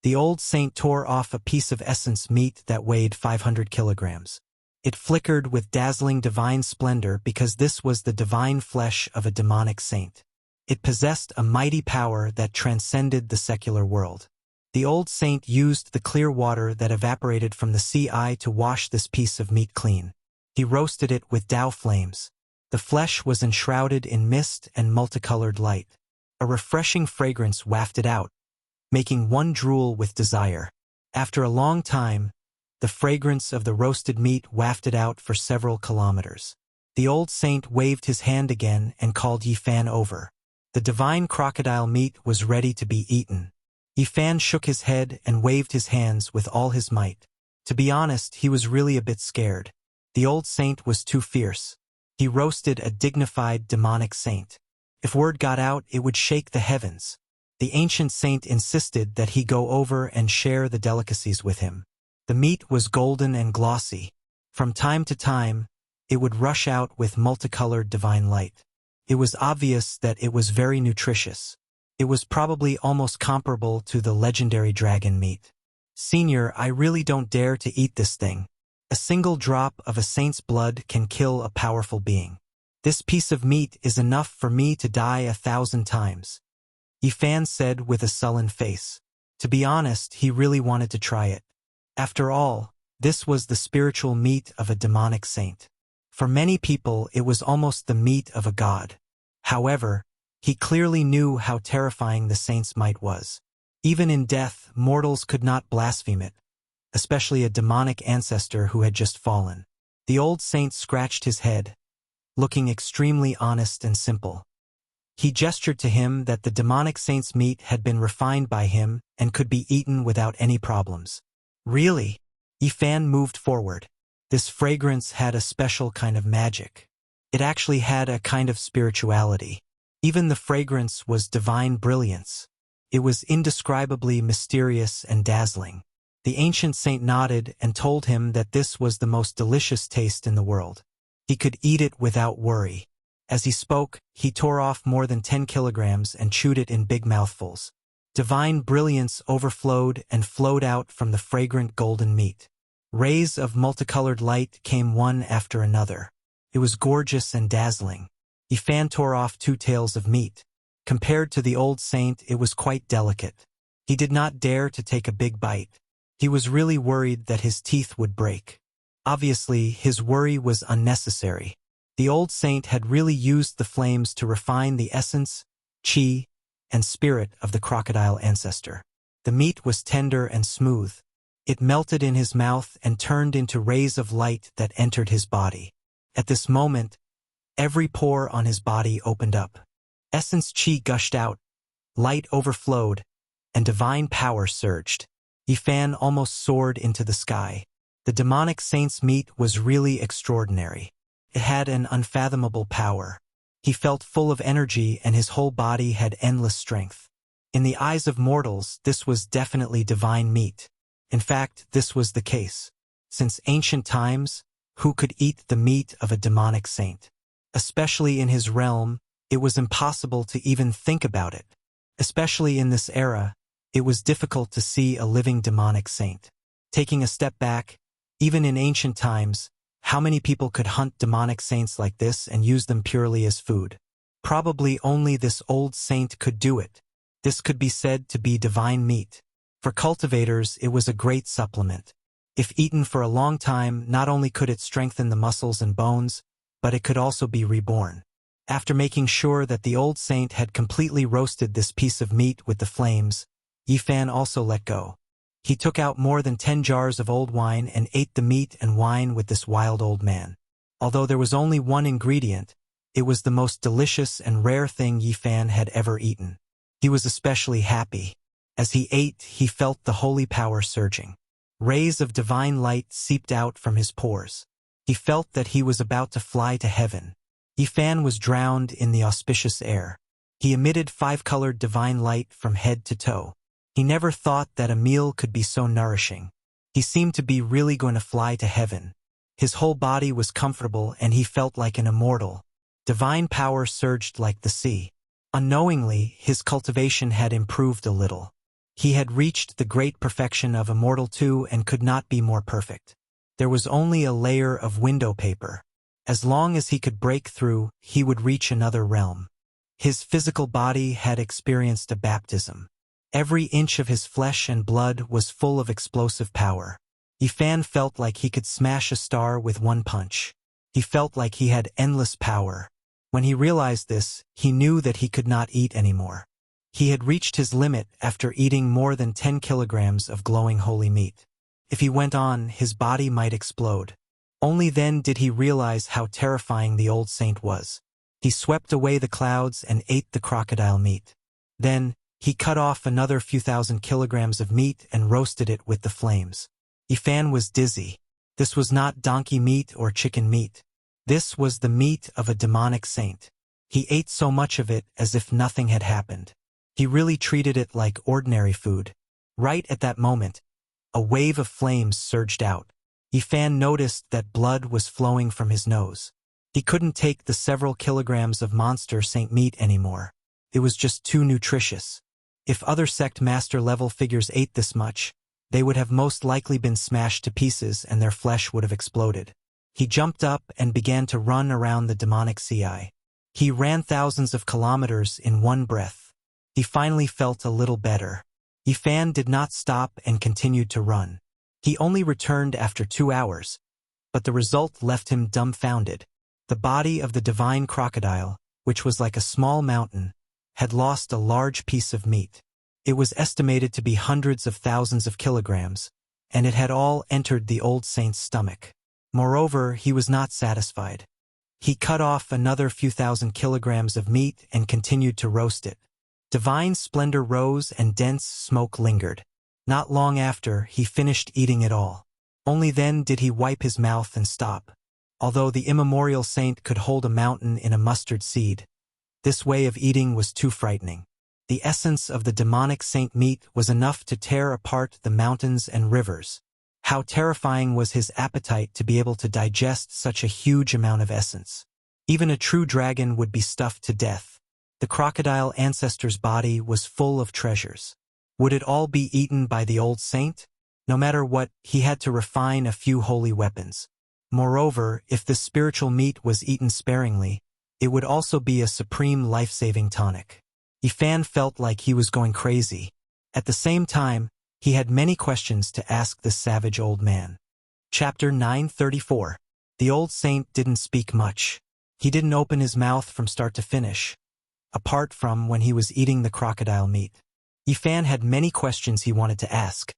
The old saint tore off a piece of essence meat that weighed 500 kilograms. It flickered with dazzling divine splendor because this was the divine flesh of a demonic saint. It possessed a mighty power that transcended the secular world. The old saint used the clear water that evaporated from the sea eye to wash this piece of meat clean. He roasted it with Tao flames. The flesh was enshrouded in mist and multicolored light. A refreshing fragrance wafted out, making one drool with desire. After a long time, the fragrance of the roasted meat wafted out for several kilometers. The old saint waved his hand again and called Yifan over. The divine crocodile meat was ready to be eaten. Yifan shook his head and waved his hands with all his might. To be honest, he was really a bit scared. The old saint was too fierce. He roasted a dignified demonic saint. If word got out, it would shake the heavens. The ancient saint insisted that he go over and share the delicacies with him. The meat was golden and glossy. From time to time, it would rush out with multicolored divine light. It was obvious that it was very nutritious. It was probably almost comparable to the legendary dragon meat. Senior, I really don't dare to eat this thing. A single drop of a saint's blood can kill a powerful being. This piece of meat is enough for me to die 1,000 times. Yifan said with a sullen face. To be honest, he really wanted to try it. After all, this was the spiritual meat of a demonic saint. For many people, it was almost the meat of a god. However, he clearly knew how terrifying the saint's might was. Even in death, mortals could not blaspheme it, especially a demonic ancestor who had just fallen. The old saint scratched his head, looking extremely honest and simple. He gestured to him that the demonic saint's meat had been refined by him and could be eaten without any problems. Really? Yifan moved forward. This fragrance had a special kind of magic. It actually had a kind of spirituality. Even the fragrance was divine brilliance. It was indescribably mysterious and dazzling. The ancient saint nodded and told him that this was the most delicious taste in the world. He could eat it without worry. As he spoke, he tore off more than 10 kilograms and chewed it in big mouthfuls. Divine brilliance overflowed and flowed out from the fragrant golden meat. Rays of multicolored light came one after another. It was gorgeous and dazzling. Yifan tore off 2 tails of meat. Compared to the old saint, it was quite delicate. He did not dare to take a big bite. He was really worried that his teeth would break. Obviously, his worry was unnecessary. The old saint had really used the flames to refine the essence, qi, and spirit of the crocodile ancestor. The meat was tender and smooth. It melted in his mouth and turned into rays of light that entered his body. At this moment, every pore on his body opened up. Essence qi gushed out, light overflowed, and divine power surged. Yifan almost soared into the sky. The demonic saint's meat was really extraordinary. It had an unfathomable power. He felt full of energy and his whole body had endless strength. In the eyes of mortals, this was definitely divine meat. In fact, this was the case. Since ancient times, who could eat the meat of a demonic saint? Especially in his realm, it was impossible to even think about it. Especially in this era, it was difficult to see a living demonic saint. Taking a step back, even in ancient times, how many people could hunt demonic saints like this and use them purely as food? Probably only this old saint could do it. This could be said to be divine meat. For cultivators, it was a great supplement. If eaten for a long time, not only could it strengthen the muscles and bones, but it could also be reborn. After making sure that the old saint had completely roasted this piece of meat with the flames, Yifan also let go. He took out more than 10 jars of old wine and ate the meat and wine with this wild old man. Although there was only one ingredient, it was the most delicious and rare thing Yifan had ever eaten. He was especially happy. As he ate, he felt the holy power surging. Rays of divine light seeped out from his pores. He felt that he was about to fly to heaven. Yifan was drowned in the auspicious air. He emitted five-colored divine light from head to toe. He never thought that a meal could be so nourishing. He seemed to be really going to fly to heaven. His whole body was comfortable and he felt like an immortal. Divine power surged like the sea. Unknowingly, his cultivation had improved a little. He had reached the great perfection of immortal too and could not be more perfect. There was only a layer of window paper. As long as he could break through, he would reach another realm. His physical body had experienced a baptism. Every inch of his flesh and blood was full of explosive power. Yifan felt like he could smash a star with one punch. He felt like he had endless power. When he realized this, he knew that he could not eat anymore. He had reached his limit after eating more than 10 kilograms of glowing holy meat. If he went on, his body might explode. Only then did he realize how terrifying the old saint was. He swept away the clouds and ate the crocodile meat. Then, he cut off another few thousand kilograms of meat and roasted it with the flames. Yifan was dizzy. This was not donkey meat or chicken meat. This was the meat of a demonic saint. He ate so much of it as if nothing had happened. He really treated it like ordinary food. Right at that moment, a wave of flames surged out. Yifan noticed that blood was flowing from his nose. He couldn't take the several kilograms of monster saint meat anymore. It was just too nutritious. If other sect master level figures ate this much, they would have most likely been smashed to pieces and their flesh would have exploded. He jumped up and began to run around the demonic sea. He ran thousands of kilometers in one breath. He finally felt a little better. Yifan did not stop and continued to run. He only returned after 2 hours, but the result left him dumbfounded. The body of the divine crocodile, which was like a small mountain, had lost a large piece of meat. It was estimated to be hundreds of thousands of kilograms, and it had all entered the old saint's stomach. Moreover, he was not satisfied. He cut off another few thousand kilograms of meat and continued to roast it. Divine splendor rose and dense smoke lingered. Not long after, he finished eating it all. Only then did he wipe his mouth and stop. Although the immemorial saint could hold a mountain in a mustard seed, this way of eating was too frightening. The essence of the demonic saint meat was enough to tear apart the mountains and rivers. How terrifying was his appetite to be able to digest such a huge amount of essence. Even a true dragon would be stuffed to death. The crocodile ancestor's body was full of treasures. Would it all be eaten by the old saint? No matter what, he had to refine a few holy weapons. Moreover, if the spiritual meat was eaten sparingly, it would also be a supreme life-saving tonic. Yifan felt like he was going crazy. At the same time, he had many questions to ask this savage old man. Chapter 934. The old saint didn't speak much. He didn't open his mouth from start to finish, apart from when he was eating the crocodile meat. Yifan had many questions he wanted to ask,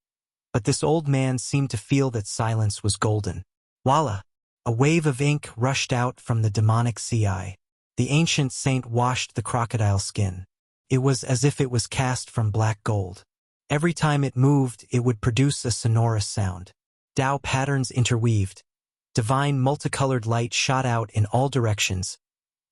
but this old man seemed to feel that silence was golden. Voila! A wave of ink rushed out from the demonic sea. The ancient saint washed the crocodile skin. It was as if it was cast from black gold. Every time it moved, it would produce a sonorous sound. Tao patterns interweaved. Divine multicolored light shot out in all directions,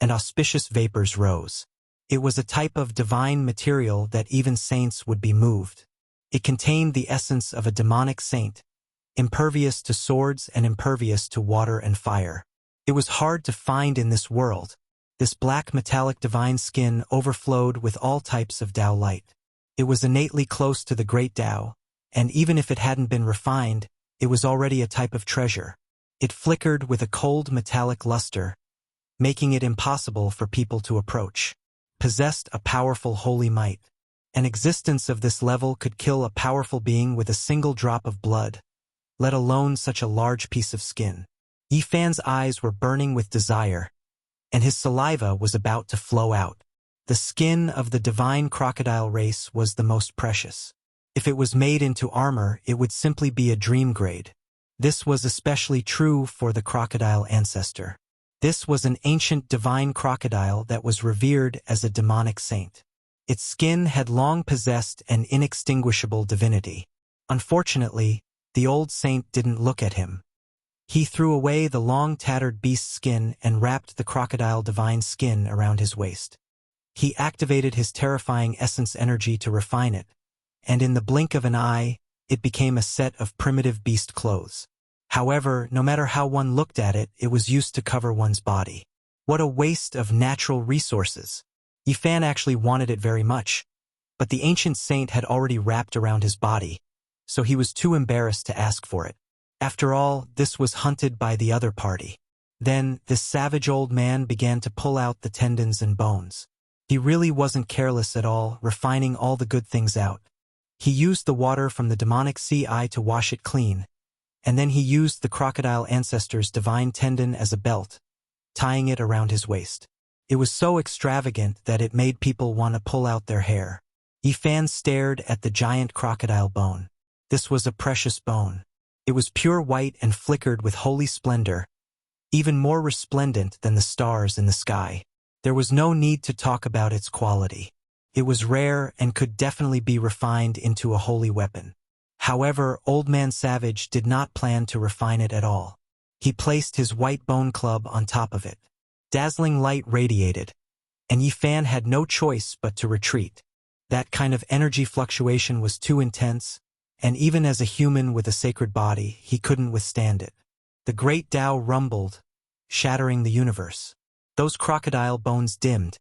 and auspicious vapors rose. It was a type of divine material that even saints would be moved. It contained the essence of a demonic saint, impervious to swords and impervious to water and fire. It was hard to find in this world. This black metallic divine skin overflowed with all types of Tao light. It was innately close to the great Tao, and even if it hadn't been refined, it was already a type of treasure. It flickered with a cold metallic luster, making it impossible for people to approach. Possessed a powerful holy might. An existence of this level could kill a powerful being with a single drop of blood, let alone such a large piece of skin. Yifan's eyes were burning with desire, and his saliva was about to flow out. The skin of the divine crocodile race was the most precious. If it was made into armor, it would simply be a dream grade. This was especially true for the crocodile ancestor. This was an ancient divine crocodile that was revered as a demonic saint. Its skin had long possessed an inextinguishable divinity. Unfortunately, the old saint didn't look at him. He threw away the long tattered beast skin and wrapped the crocodile divine skin around his waist. He activated his terrifying essence energy to refine it, and in the blink of an eye, it became a set of primitive beast clothes. However, no matter how one looked at it, it was used to cover one's body. What a waste of natural resources. Yifan actually wanted it very much, but the ancient saint had already wrapped around his body, so he was too embarrassed to ask for it. After all, this was hunted by the other party. Then, this savage old man began to pull out the tendons and bones. He really wasn't careless at all, refining all the good things out. He used the water from the demonic sea eye to wash it clean, and then he used the crocodile ancestor's divine tendon as a belt, tying it around his waist. It was so extravagant that it made people want to pull out their hair. Yifan stared at the giant crocodile bone. This was a precious bone. It was pure white and flickered with holy splendor, even more resplendent than the stars in the sky. There was no need to talk about its quality. It was rare and could definitely be refined into a holy weapon. However, Old Man Savage did not plan to refine it at all. He placed his white bone club on top of it. Dazzling light radiated, and Yifan had no choice but to retreat. That kind of energy fluctuation was too intense, and even as a human with a sacred body, he couldn't withstand it. The great Tao rumbled, shattering the universe. Those crocodile bones dimmed,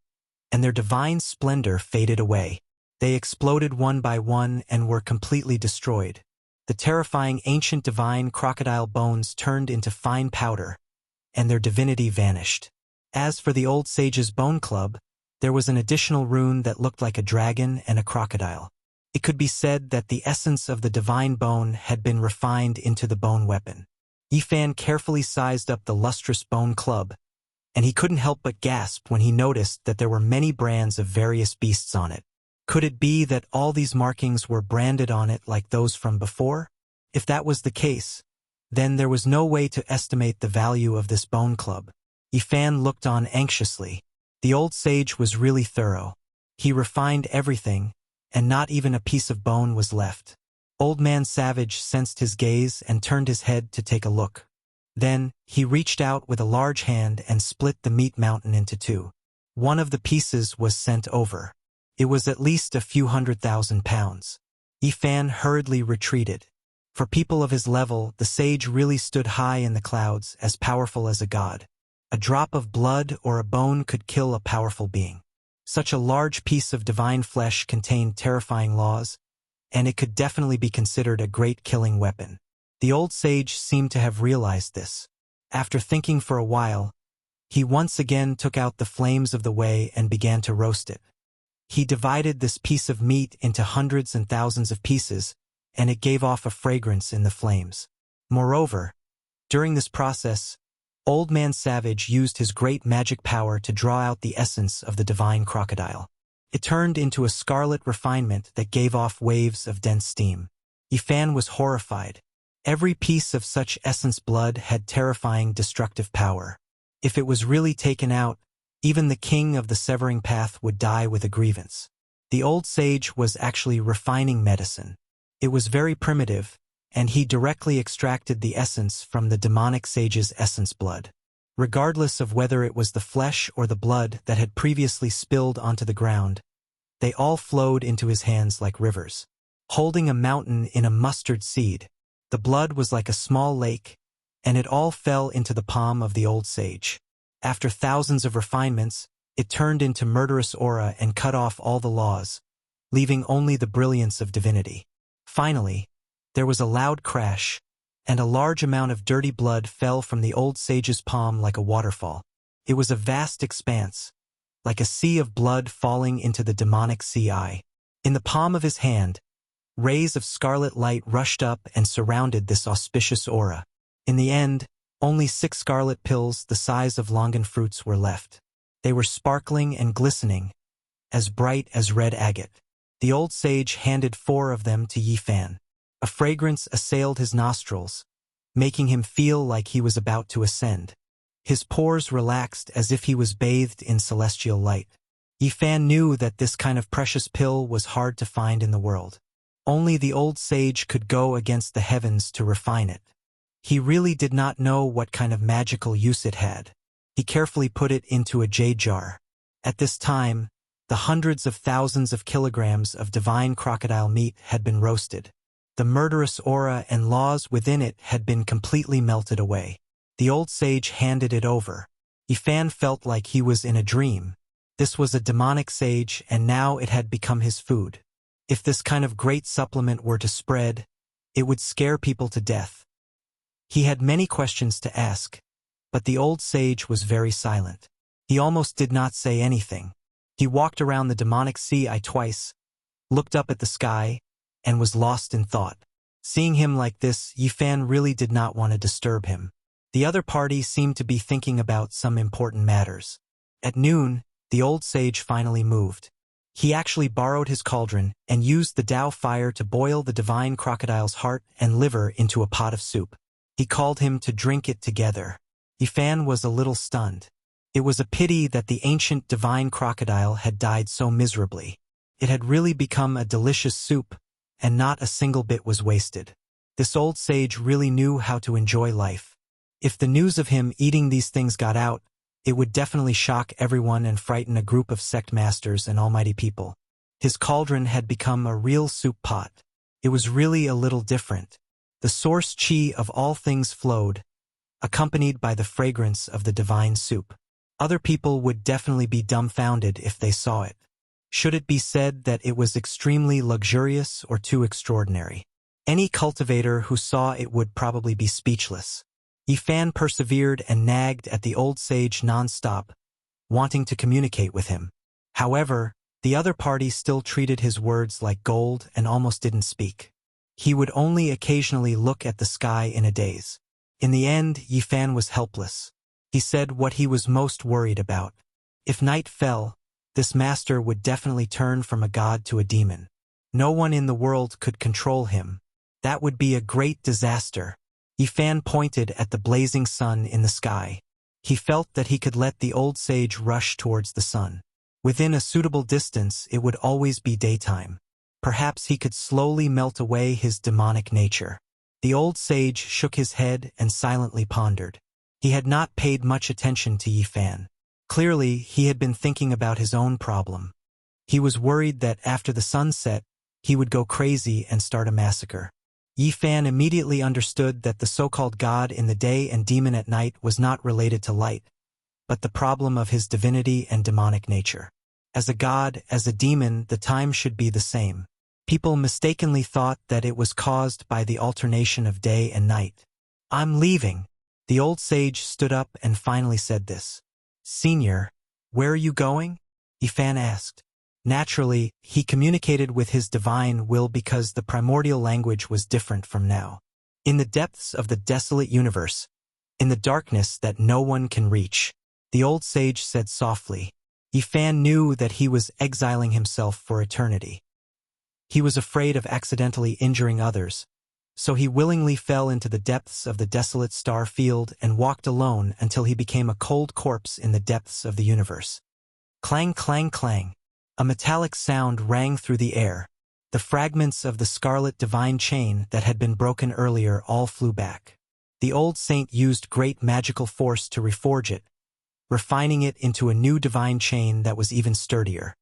and their divine splendor faded away. They exploded one by one and were completely destroyed. The terrifying ancient divine crocodile bones turned into fine powder, and their divinity vanished. As for the old sage's bone club, there was an additional rune that looked like a dragon and a crocodile. It could be said that the essence of the divine bone had been refined into the bone weapon. Yifan carefully sized up the lustrous bone club, and he couldn't help but gasp when he noticed that there were many brands of various beasts on it. Could it be that all these markings were branded on it like those from before? If that was the case, then there was no way to estimate the value of this bone club. Yifan looked on anxiously. The old sage was really thorough. He refined everything, and not even a piece of bone was left. Old Man Savage sensed his gaze and turned his head to take a look. Then, he reached out with a large hand and split the meat mountain into two. One of the pieces was sent over. It was at least a few 100,000 pounds. Yifan hurriedly retreated. For people of his level, the sage really stood high in the clouds, as powerful as a god. A drop of blood or a bone could kill a powerful being. Such a large piece of divine flesh contained terrifying laws, and it could definitely be considered a great killing weapon. The old sage seemed to have realized this. After thinking for a while, he once again took out the flames of the way and began to roast it. He divided this piece of meat into hundreds and thousands of pieces, and it gave off a fragrance in the flames. Moreover, during this process, Old Man Savage used his great magic power to draw out the essence of the divine crocodile. It turned into a scarlet refinement that gave off waves of dense steam. Yifan was horrified. Every piece of such essence blood had terrifying destructive power. If it was really taken out, even the king of the severing path would die with a grievance. The old sage was actually refining medicine. It was very primitive, and he directly extracted the essence from the demonic sage's essence blood. Regardless of whether it was the flesh or the blood that had previously spilled onto the ground, they all flowed into his hands like rivers. Holding a mountain in a mustard seed, the blood was like a small lake, and it all fell into the palm of the old sage. After thousands of refinements, it turned into murderous aura and cut off all the laws, leaving only the brilliance of divinity. Finally, there was a loud crash, and a large amount of dirty blood fell from the old sage's palm like a waterfall. It was a vast expanse, like a sea of blood falling into the demonic sea eye. In the palm of his hand, rays of scarlet light rushed up and surrounded this auspicious aura. In the end, only 6 scarlet pills the size of longan fruits were left. They were sparkling and glistening, as bright as red agate. The old sage handed 4 of them to Yifan. A fragrance assailed his nostrils, making him feel like he was about to ascend. His pores relaxed as if he was bathed in celestial light. Yifan knew that this kind of precious pill was hard to find in the world. Only the old sage could go against the heavens to refine it. He really did not know what kind of magical use it had. He carefully put it into a jade jar. At this time, the hundreds of thousands of kilograms of divine crocodile meat had been roasted. The murderous aura and laws within it had been completely melted away. The old sage handed it over. Yifan felt like he was in a dream. This was a demonic sage, and now it had become his food. If this kind of great supplement were to spread, it would scare people to death. He had many questions to ask, but the old sage was very silent. He almost did not say anything. He walked around the demonic sea twice, looked up at the sky, and was lost in thought. Seeing him like this, Yifan really did not want to disturb him. The other party seemed to be thinking about some important matters. At noon, the old sage finally moved. He actually borrowed his cauldron and used the Tao fire to boil the divine crocodile's heart and liver into a pot of soup. He called him to drink it together. Yifan was a little stunned. It was a pity that the ancient divine crocodile had died so miserably. It had really become a delicious soup, and not a single bit was wasted. This old sage really knew how to enjoy life. If the news of him eating these things got out, it would definitely shock everyone and frighten a group of sect masters and almighty people. His cauldron had become a real soup pot. It was really a little different. The source chi of all things flowed, accompanied by the fragrance of the divine soup. Other people would definitely be dumbfounded if they saw it. Should it be said that it was extremely luxurious or too extraordinary? Any cultivator who saw it would probably be speechless. Yifan persevered and nagged at the old sage non-stop, wanting to communicate with him. However, the other party still treated his words like gold and almost didn't speak. He would only occasionally look at the sky in a daze. In the end, Yifan was helpless. He said what he was most worried about. If night fell, this master would definitely turn from a god to a demon. No one in the world could control him. That would be a great disaster. Yifan pointed at the blazing sun in the sky. He felt that he could let the old sage rush towards the sun. Within a suitable distance, it would always be daytime. Perhaps he could slowly melt away his demonic nature. The old sage shook his head and silently pondered. He had not paid much attention to Yifan. Clearly, he had been thinking about his own problem. He was worried that after the sun set, he would go crazy and start a massacre. Yifan immediately understood that the so-called god in the day and demon at night was not related to light, but the problem of his divinity and demonic nature. As a god, as a demon, the time should be the same. People mistakenly thought that it was caused by the alternation of day and night. "I'm leaving." The old sage stood up and finally said this. "Senior, where are you going?" Yifan asked. Naturally, he communicated with his divine will because the primordial language was different from now. In the depths of the desolate universe, in the darkness that no one can reach, the old sage said softly. Yifan knew that he was exiling himself for eternity. He was afraid of accidentally injuring others, so he willingly fell into the depths of the desolate star field and walked alone until he became a cold corpse in the depths of the universe. Clang, clang, clang. A metallic sound rang through the air. The fragments of the scarlet divine chain that had been broken earlier all flew back. The old saint used great magical force to reforge it, refining it into a new divine chain that was even sturdier.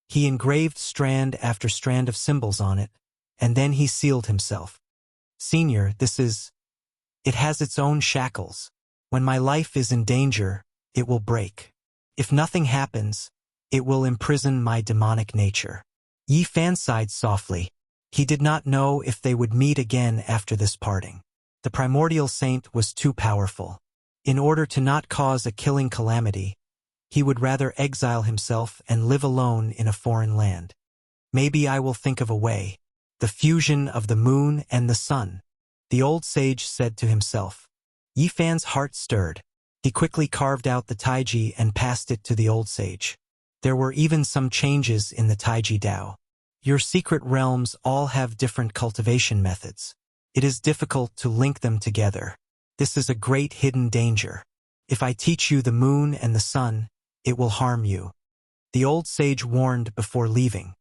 He engraved strand after strand of symbols on it, and then he sealed himself. "Senior, it has its own shackles. When my life is in danger, it will break. If nothing happens, it will imprison my demonic nature." Yifan sighed softly. He did not know if they would meet again after this parting. The primordial saint was too powerful. In order to not cause a killing calamity, he would rather exile himself and live alone in a foreign land. "Maybe I will think of a way. The fusion of the moon and the sun," the old sage said to himself. Yifan's heart stirred. He quickly carved out the taiji and passed it to the old sage. There were even some changes in the taiji Tao. "Your secret realms all have different cultivation methods. It is difficult to link them together. This is a great hidden danger. If I teach you the moon and the sun, it will harm you. The old sage warned before leaving.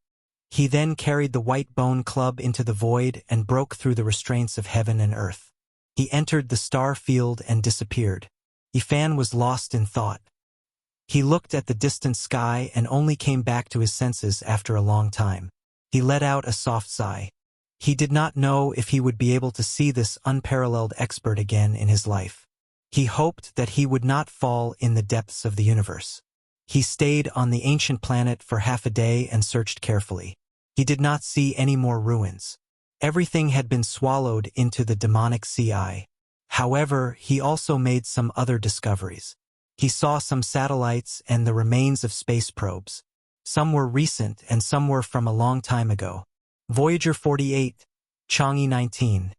He then carried the white bone club into the void and broke through the restraints of heaven and earth. He entered the star field and disappeared. Yifan was lost in thought. He looked at the distant sky and only came back to his senses after a long time. He let out a soft sigh. He did not know if he would be able to see this unparalleled expert again in his life. He hoped that he would not fall in the depths of the universe. He stayed on the ancient planet for half a day and searched carefully. He did not see any more ruins. Everything had been swallowed into the demonic sea eye. However, he also made some other discoveries. He saw some satellites and the remains of space probes. Some were recent and some were from a long time ago. Voyager 48, Chang'e 19.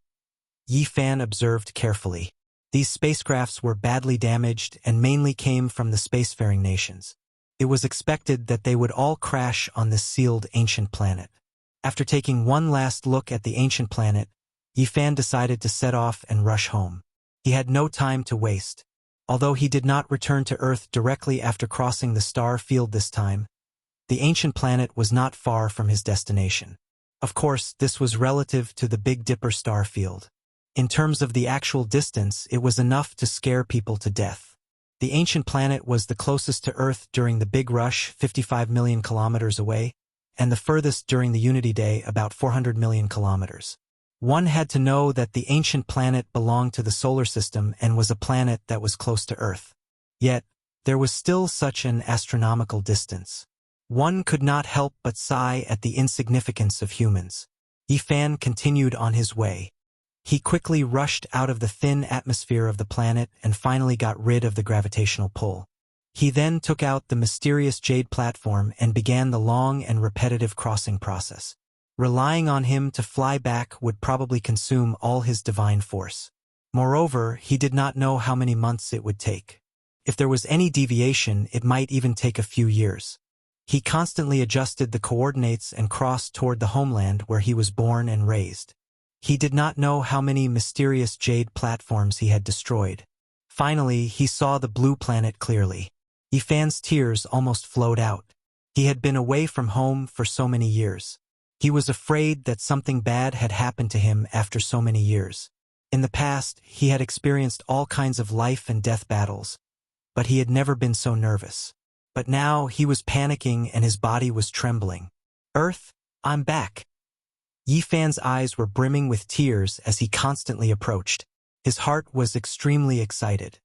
Yifan observed carefully. These spacecrafts were badly damaged and mainly came from the spacefaring nations. It was expected that they would all crash on this sealed ancient planet. After taking one last look at the ancient planet, Yifan decided to set off and rush home. He had no time to waste. Although he did not return to Earth directly after crossing the star field this time, the ancient planet was not far from his destination. Of course, this was relative to the Big Dipper star field. In terms of the actual distance, it was enough to scare people to death. The ancient planet was the closest to Earth during the Big Rush, 55 million kilometers away, and the furthest during the Unity Day, about 400 million kilometers. One had to know that the ancient planet belonged to the solar system and was a planet that was close to Earth. Yet, there was still such an astronomical distance. One could not help but sigh at the insignificance of humans. Yifan continued on his way. He quickly rushed out of the thin atmosphere of the planet and finally got rid of the gravitational pull. He then took out the mysterious jade platform and began the long and repetitive crossing process. Relying on him to fly back would probably consume all his divine force. Moreover, he did not know how many months it would take. If there was any deviation, it might even take a few years. He constantly adjusted the coordinates and crossed toward the homeland where he was born and raised. He did not know how many mysterious jade platforms he had destroyed. Finally, he saw the blue planet clearly. Yifan's tears almost flowed out. He had been away from home for so many years. He was afraid that something bad had happened to him after so many years. In the past, he had experienced all kinds of life and death battles, but he had never been so nervous. But now he was panicking and his body was trembling. Earth, I'm back. Yifan's eyes were brimming with tears as he constantly approached. His heart was extremely excited.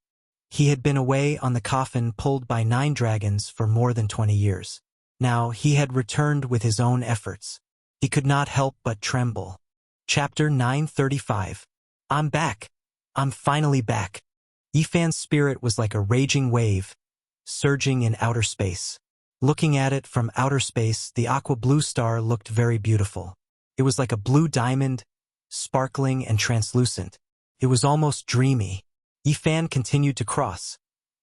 He had been away on the coffin pulled by 9 dragons for more than 20 years. Now he had returned with his own efforts. He could not help but tremble. Chapter 935. I'm back. I'm finally back. Yifan's spirit was like a raging wave, surging in outer space. Looking at it from outer space, the aqua blue star looked very beautiful. It was like a blue diamond, sparkling and translucent. It was almost dreamy. Yifan continued to cross,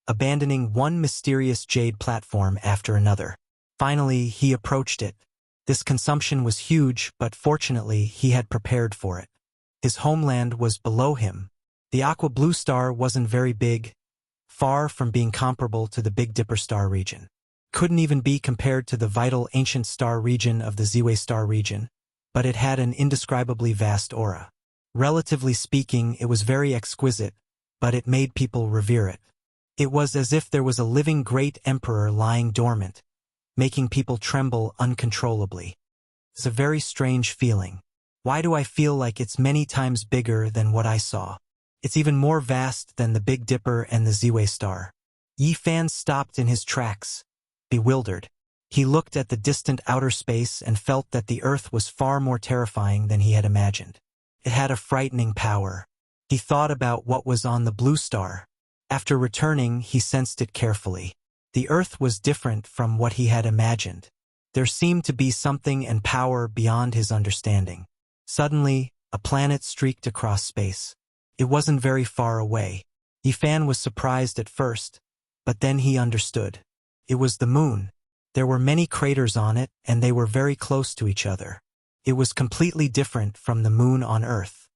abandoning one mysterious jade platform after another. Finally, he approached it. This consumption was huge, but fortunately, he had prepared for it. His homeland was below him. The aqua blue star wasn't very big, far from being comparable to the Big Dipper star region. Couldn't even be compared to the vital ancient star region of the Ziwei star region, but it had an indescribably vast aura. Relatively speaking, it was very exquisite, but it made people revere it. It was as if there was a living great emperor lying dormant, making people tremble uncontrollably. It's a very strange feeling. Why do I feel like it's many times bigger than what I saw? It's even more vast than the Big Dipper and the Ziwei star. Yifan stopped in his tracks, bewildered. He looked at the distant outer space and felt that the Earth was far more terrifying than he had imagined. It had a frightening power. He thought about what was on the blue star. After returning, he sensed it carefully. The Earth was different from what he had imagined. There seemed to be something and power beyond his understanding. Suddenly, a planet streaked across space. It wasn't very far away. Yifan was surprised at first, but then he understood. It was the moon. There were many craters on it, and they were very close to each other. It was completely different from the moon on Earth.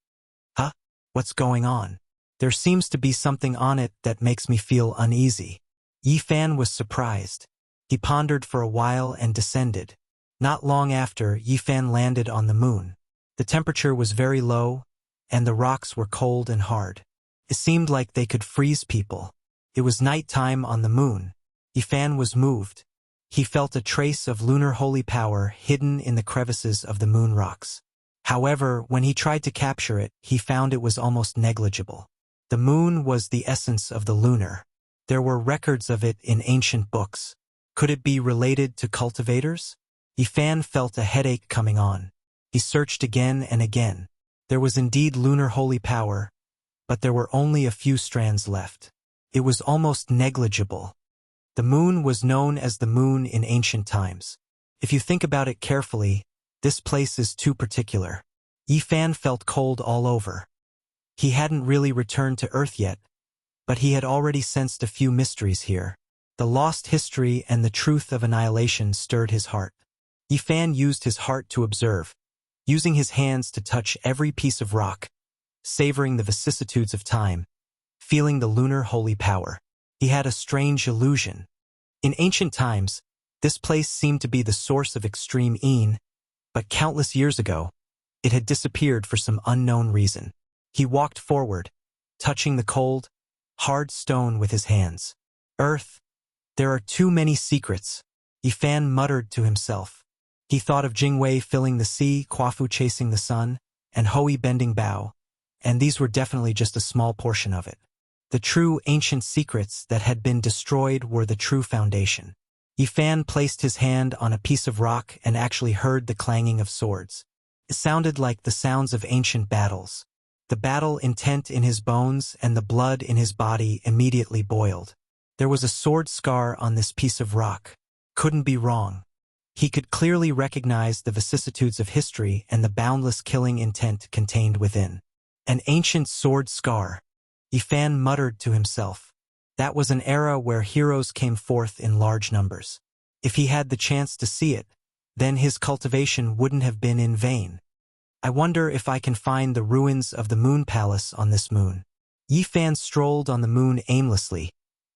What's going on? There seems to be something on it that makes me feel uneasy. Yifan was surprised. He pondered for a while and descended. Not long after, Yifan landed on the moon. The temperature was very low, and the rocks were cold and hard. It seemed like they could freeze people. It was nighttime on the moon. Yifan was moved. He felt a trace of lunar holy power hidden in the crevices of the moon rocks. However, when he tried to capture it, he found it was almost negligible. The moon was the essence of the lunar. There were records of it in ancient books. Could it be related to cultivators? Yifan felt a headache coming on. He searched again and again. There was indeed lunar holy power, but there were only a few strands left. It was almost negligible. The moon was known as the moon in ancient times. If you think about it carefully, this place is too particular. Yifan felt cold all over. He hadn't really returned to Earth yet, but he had already sensed a few mysteries here. The lost history and the truth of annihilation stirred his heart. Yifan used his heart to observe, using his hands to touch every piece of rock, savoring the vicissitudes of time, feeling the lunar holy power. He had a strange illusion. In ancient times, this place seemed to be the source of extreme een, but countless years ago, it had disappeared for some unknown reason. He walked forward, touching the cold, hard stone with his hands. Earth, there are too many secrets, Yifan muttered to himself. He thought of Jingwei filling the sea, Quafu chasing the sun, and Hui bending bow, and these were definitely just a small portion of it. The true ancient secrets that had been destroyed were the true foundation. Yifan placed his hand on a piece of rock and actually heard the clanging of swords. It sounded like the sounds of ancient battles. The battle intent in his bones and the blood in his body immediately boiled. There was a sword scar on this piece of rock. Couldn't be wrong. He could clearly recognize the vicissitudes of history and the boundless killing intent contained within. An ancient sword scar. Yifan muttered to himself. That was an era where heroes came forth in large numbers. If he had the chance to see it, then his cultivation wouldn't have been in vain. I wonder if I can find the ruins of the moon palace on this moon. Yifan strolled on the moon aimlessly,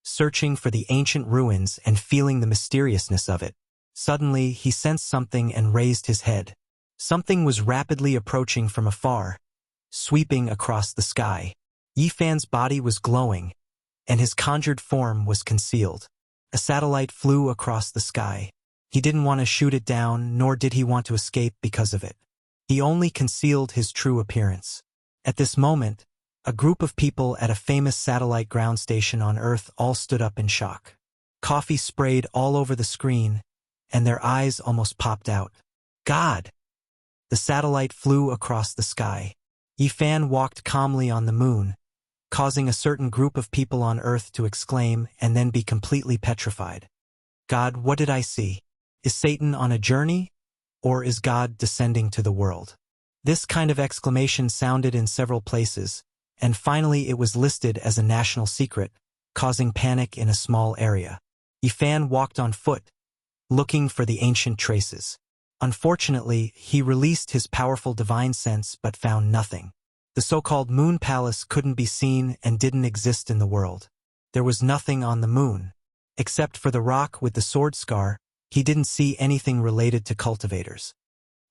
searching for the ancient ruins and feeling the mysteriousness of it. Suddenly, he sensed something and raised his head. Something was rapidly approaching from afar, sweeping across the sky. Yifan's body was glowing, and his conjured form was concealed. A satellite flew across the sky. He didn't want to shoot it down, nor did he want to escape because of it. He only concealed his true appearance. At this moment, a group of people at a famous satellite ground station on Earth all stood up in shock. Coffee sprayed all over the screen, and their eyes almost popped out. God! The satellite flew across the sky. Yifan walked calmly on the moon, causing a certain group of people on Earth to exclaim and then be completely petrified. God, what did I see? Is Satan on a journey? Or is God descending to the world? This kind of exclamation sounded in several places, and finally it was listed as a national secret, causing panic in a small area. Yifan walked on foot, looking for the ancient traces. Unfortunately, he released his powerful divine sense but found nothing. The so-called moon palace couldn't be seen and didn't exist in the world. There was nothing on the moon. Except for the rock with the sword scar, he didn't see anything related to cultivators.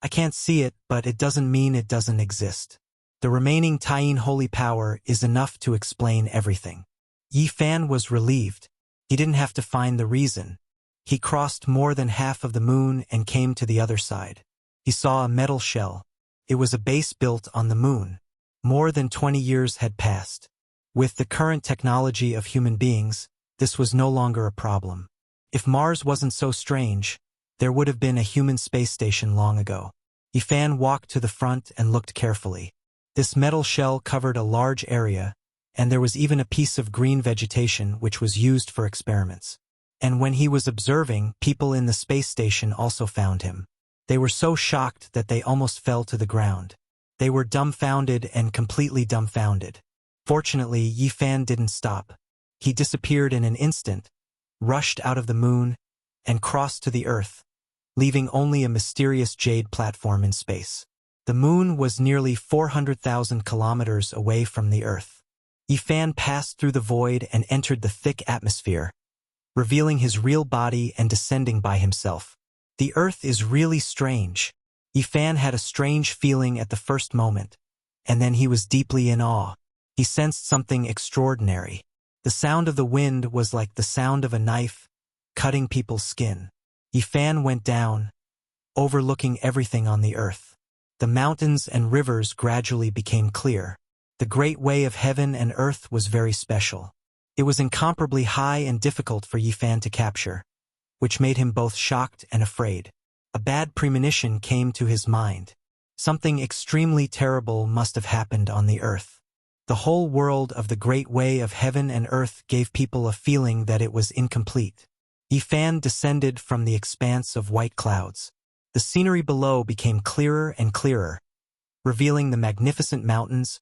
I can't see it, but it doesn't mean it doesn't exist. The remaining Taiyin holy power is enough to explain everything. Yifan was relieved. He didn't have to find the reason. He crossed more than half of the moon and came to the other side. He saw a metal shell. It was a base built on the moon. More than 20 years had passed. With the current technology of human beings, this was no longer a problem. If Mars wasn't so strange, there would have been a human space station long ago. Yifan walked to the front and looked carefully. This metal shell covered a large area, and there was even a piece of green vegetation which was used for experiments. And when he was observing, people in the space station also found him. They were so shocked that they almost fell to the ground. They were dumbfounded and completely dumbfounded. Fortunately, Yifan didn't stop. He disappeared in an instant, rushed out of the moon, and crossed to the Earth, leaving only a mysterious jade platform in space. The moon was nearly 400,000 kilometers away from the Earth. Yifan passed through the void and entered the thick atmosphere, revealing his real body and descending by himself. The Earth is really strange. Yifan had a strange feeling at the first moment, and then he was deeply in awe. He sensed something extraordinary. The sound of the wind was like the sound of a knife, cutting people's skin. Yifan went down, overlooking everything on the Earth. The mountains and rivers gradually became clear. The great way of heaven and earth was very special. It was incomparably high and difficult for Yifan to capture, which made him both shocked and afraid. A bad premonition came to his mind. Something extremely terrible must have happened on the Earth. The whole world of the great way of heaven and earth gave people a feeling that it was incomplete. Yifan descended from the expanse of white clouds. The scenery below became clearer and clearer, revealing the magnificent mountains,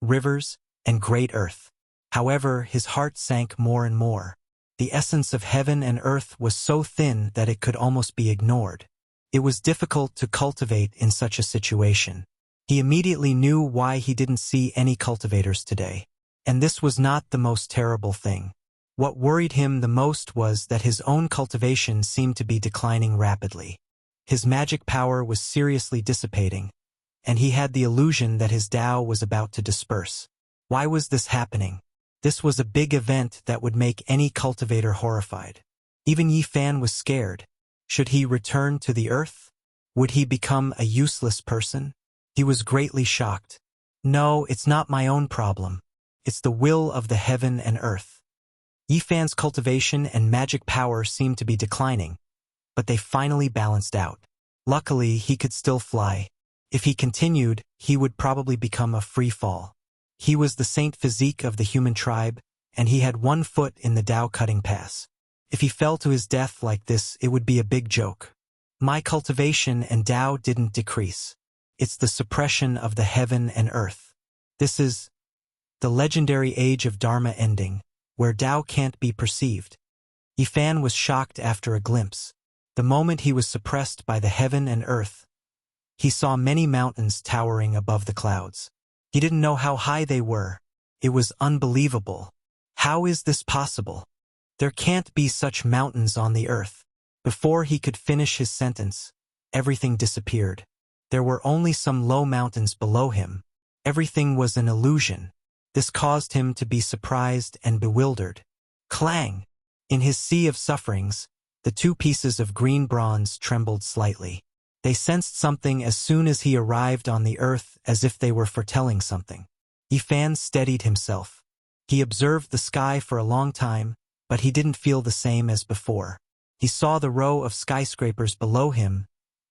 rivers, and great earth. However, his heart sank more and more. The essence of heaven and earth was so thin that it could almost be ignored. It was difficult to cultivate in such a situation. He immediately knew why he didn't see any cultivators today. And this was not the most terrible thing. What worried him the most was that his own cultivation seemed to be declining rapidly. His magic power was seriously dissipating, and he had the illusion that his Tao was about to disperse. Why was this happening? This was a big event that would make any cultivator horrified. Even Yifan was scared. Should he return to the Earth? Would he become a useless person? He was greatly shocked. No, it's not my own problem. It's the will of the heaven and earth. Yifan's cultivation and magic power seemed to be declining, but they finally balanced out. Luckily, he could still fly. If he continued, he would probably become a free fall. He was the saint physique of the human tribe, and he had one foot in the Tao cutting pass. If he fell to his death like this, it would be a big joke. My cultivation and Tao didn't decrease. It's the suppression of the heaven and earth. This is the legendary age of Dharma ending, where Tao can't be perceived. Yifan was shocked after a glimpse. The moment he was suppressed by the heaven and earth, he saw many mountains towering above the clouds. He didn't know how high they were. It was unbelievable. How is this possible? There can't be such mountains on the earth. Before he could finish his sentence, everything disappeared. There were only some low mountains below him. Everything was an illusion. This caused him to be surprised and bewildered. Clang! In his sea of sufferings, the two pieces of green bronze trembled slightly. They sensed something as soon as he arrived on the earth, as if they were foretelling something. Yifan steadied himself. He observed the sky for a long time, but he didn't feel the same as before. He saw the row of skyscrapers below him,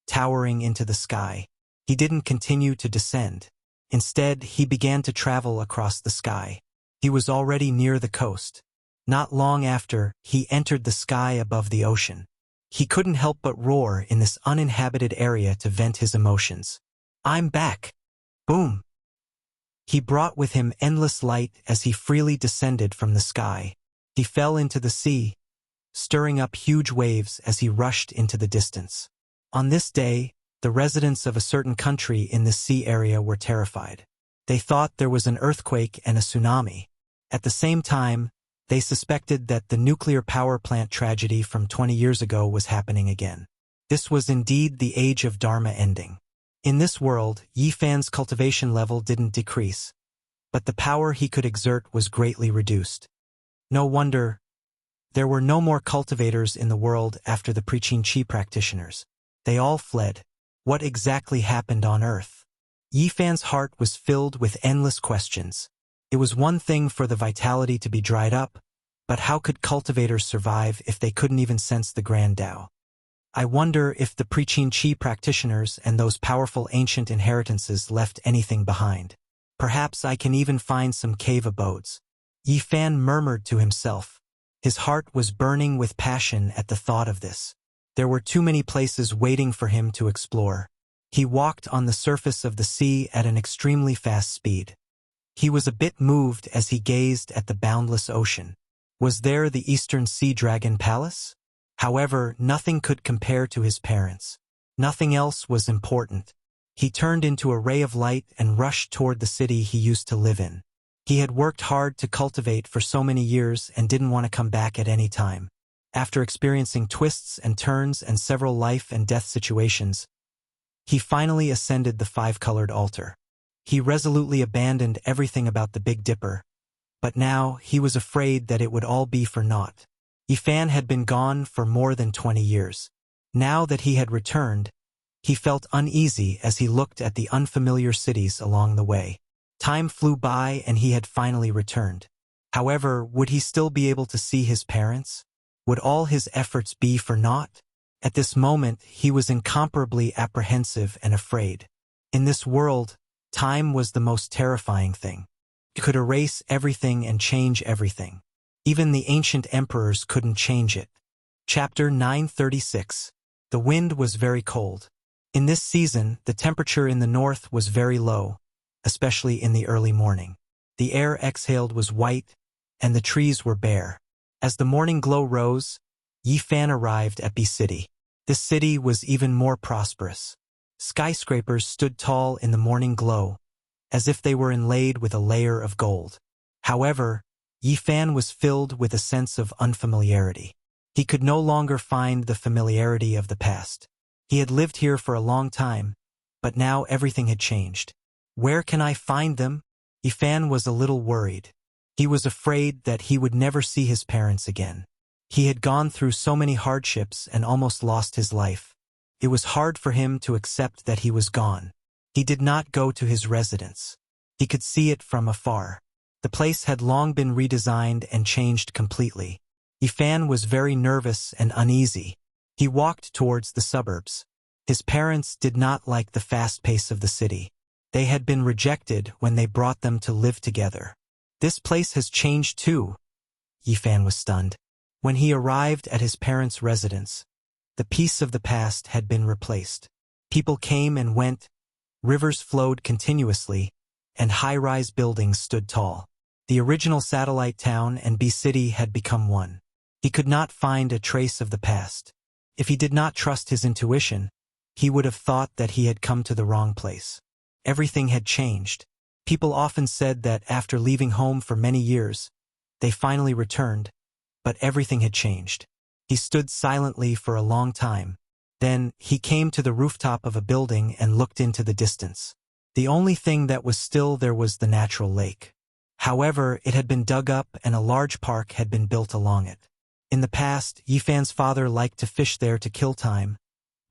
towering into the sky. He didn't continue to descend. Instead, he began to travel across the sky. He was already near the coast. Not long after, he entered the sky above the ocean. He couldn't help but roar in this uninhabited area to vent his emotions. I'm back! Boom! He brought with him endless light as he freely descended from the sky. He fell into the sea, stirring up huge waves as he rushed into the distance. On this day, the residents of a certain country in this sea area were terrified. They thought there was an earthquake and a tsunami. At the same time, they suspected that the nuclear power plant tragedy from 20 years ago was happening again. This was indeed the age of Dharma ending. In this world, Yifan's cultivation level didn't decrease, but the power he could exert was greatly reduced. No wonder there were no more cultivators in the world after the preaching Qi practitioners. They all fled. What exactly happened on Earth? Yifan's heart was filled with endless questions. It was one thing for the vitality to be dried up, but how could cultivators survive if they couldn't even sense the grand Tao? I wonder if the preaching Qi practitioners and those powerful ancient inheritances left anything behind. Perhaps I can even find some cave abodes. Yifan murmured to himself. His heart was burning with passion at the thought of this. There were too many places waiting for him to explore. He walked on the surface of the sea at an extremely fast speed. He was a bit moved as he gazed at the boundless ocean. Was there the Eastern Sea Dragon Palace? However, nothing could compare to his parents. Nothing else was important. He turned into a ray of light and rushed toward the city he used to live in. He had worked hard to cultivate for so many years and didn't want to come back at any time. After experiencing twists and turns and several life and death situations, he finally ascended the five-colored altar. He resolutely abandoned everything about the Big Dipper, but now he was afraid that it would all be for naught. Yifan had been gone for more than 20 years. Now that he had returned, he felt uneasy as he looked at the unfamiliar cities along the way. Time flew by and he had finally returned. However, would he still be able to see his parents? Would all his efforts be for naught? At this moment, he was incomparably apprehensive and afraid. In this world, time was the most terrifying thing. It could erase everything and change everything. Even the ancient emperors couldn't change it. Chapter 936. The wind was very cold. In this season, the temperature in the north was very low, especially in the early morning. The air exhaled was white, and the trees were bare. As the morning glow rose, Yifan arrived at B City. This city was even more prosperous. Skyscrapers stood tall in the morning glow, as if they were inlaid with a layer of gold. However, Yifan was filled with a sense of unfamiliarity. He could no longer find the familiarity of the past. He had lived here for a long time, but now everything had changed. Where can I find them? Yifan was a little worried. He was afraid that he would never see his parents again. He had gone through so many hardships and almost lost his life. It was hard for him to accept that he was gone. He did not go to his residence. He could see it from afar. The place had long been redesigned and changed completely. Yifan was very nervous and uneasy. He walked towards the suburbs. His parents did not like the fast pace of the city. They had been rejected when they brought them to live together. This place has changed too. Yifan was stunned. When he arrived at his parents' residence, the peace of the past had been replaced. People came and went, rivers flowed continuously, and high-rise buildings stood tall. The original satellite town and B City had become one. He could not find a trace of the past. If he did not trust his intuition, he would have thought that he had come to the wrong place. Everything had changed. People often said that after leaving home for many years, they finally returned, but everything had changed. He stood silently for a long time. Then, he came to the rooftop of a building and looked into the distance. The only thing that was still there was the natural lake. However, it had been dug up and a large park had been built along it. In the past, Yifan's father liked to fish there to kill time,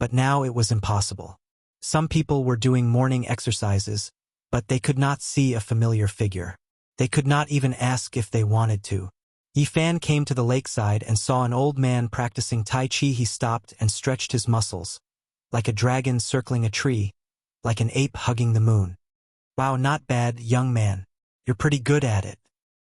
but now it was impossible. Some people were doing morning exercises, but they could not see a familiar figure. They could not even ask if they wanted to. Yifan came to the lakeside and saw an old man practicing Tai Chi. He stopped and stretched his muscles, like a dragon circling a tree, like an ape hugging the moon. Wow, not bad, young man. You're pretty good at it.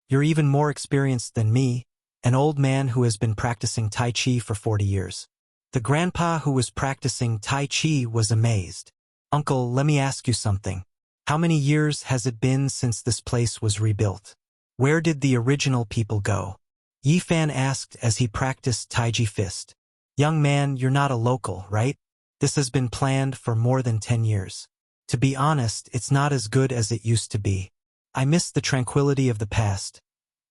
You're even more experienced than me, an old man who has been practicing Tai Chi for 40 years. The grandpa who was practicing Tai Chi was amazed. Uncle, let me ask you something. How many years has it been since this place was rebuilt? Where did the original people go? Yifan asked as he practiced Taiji fist. Young man, you're not a local, right? This has been planned for more than 10 years. To be honest, it's not as good as it used to be. I miss the tranquility of the past,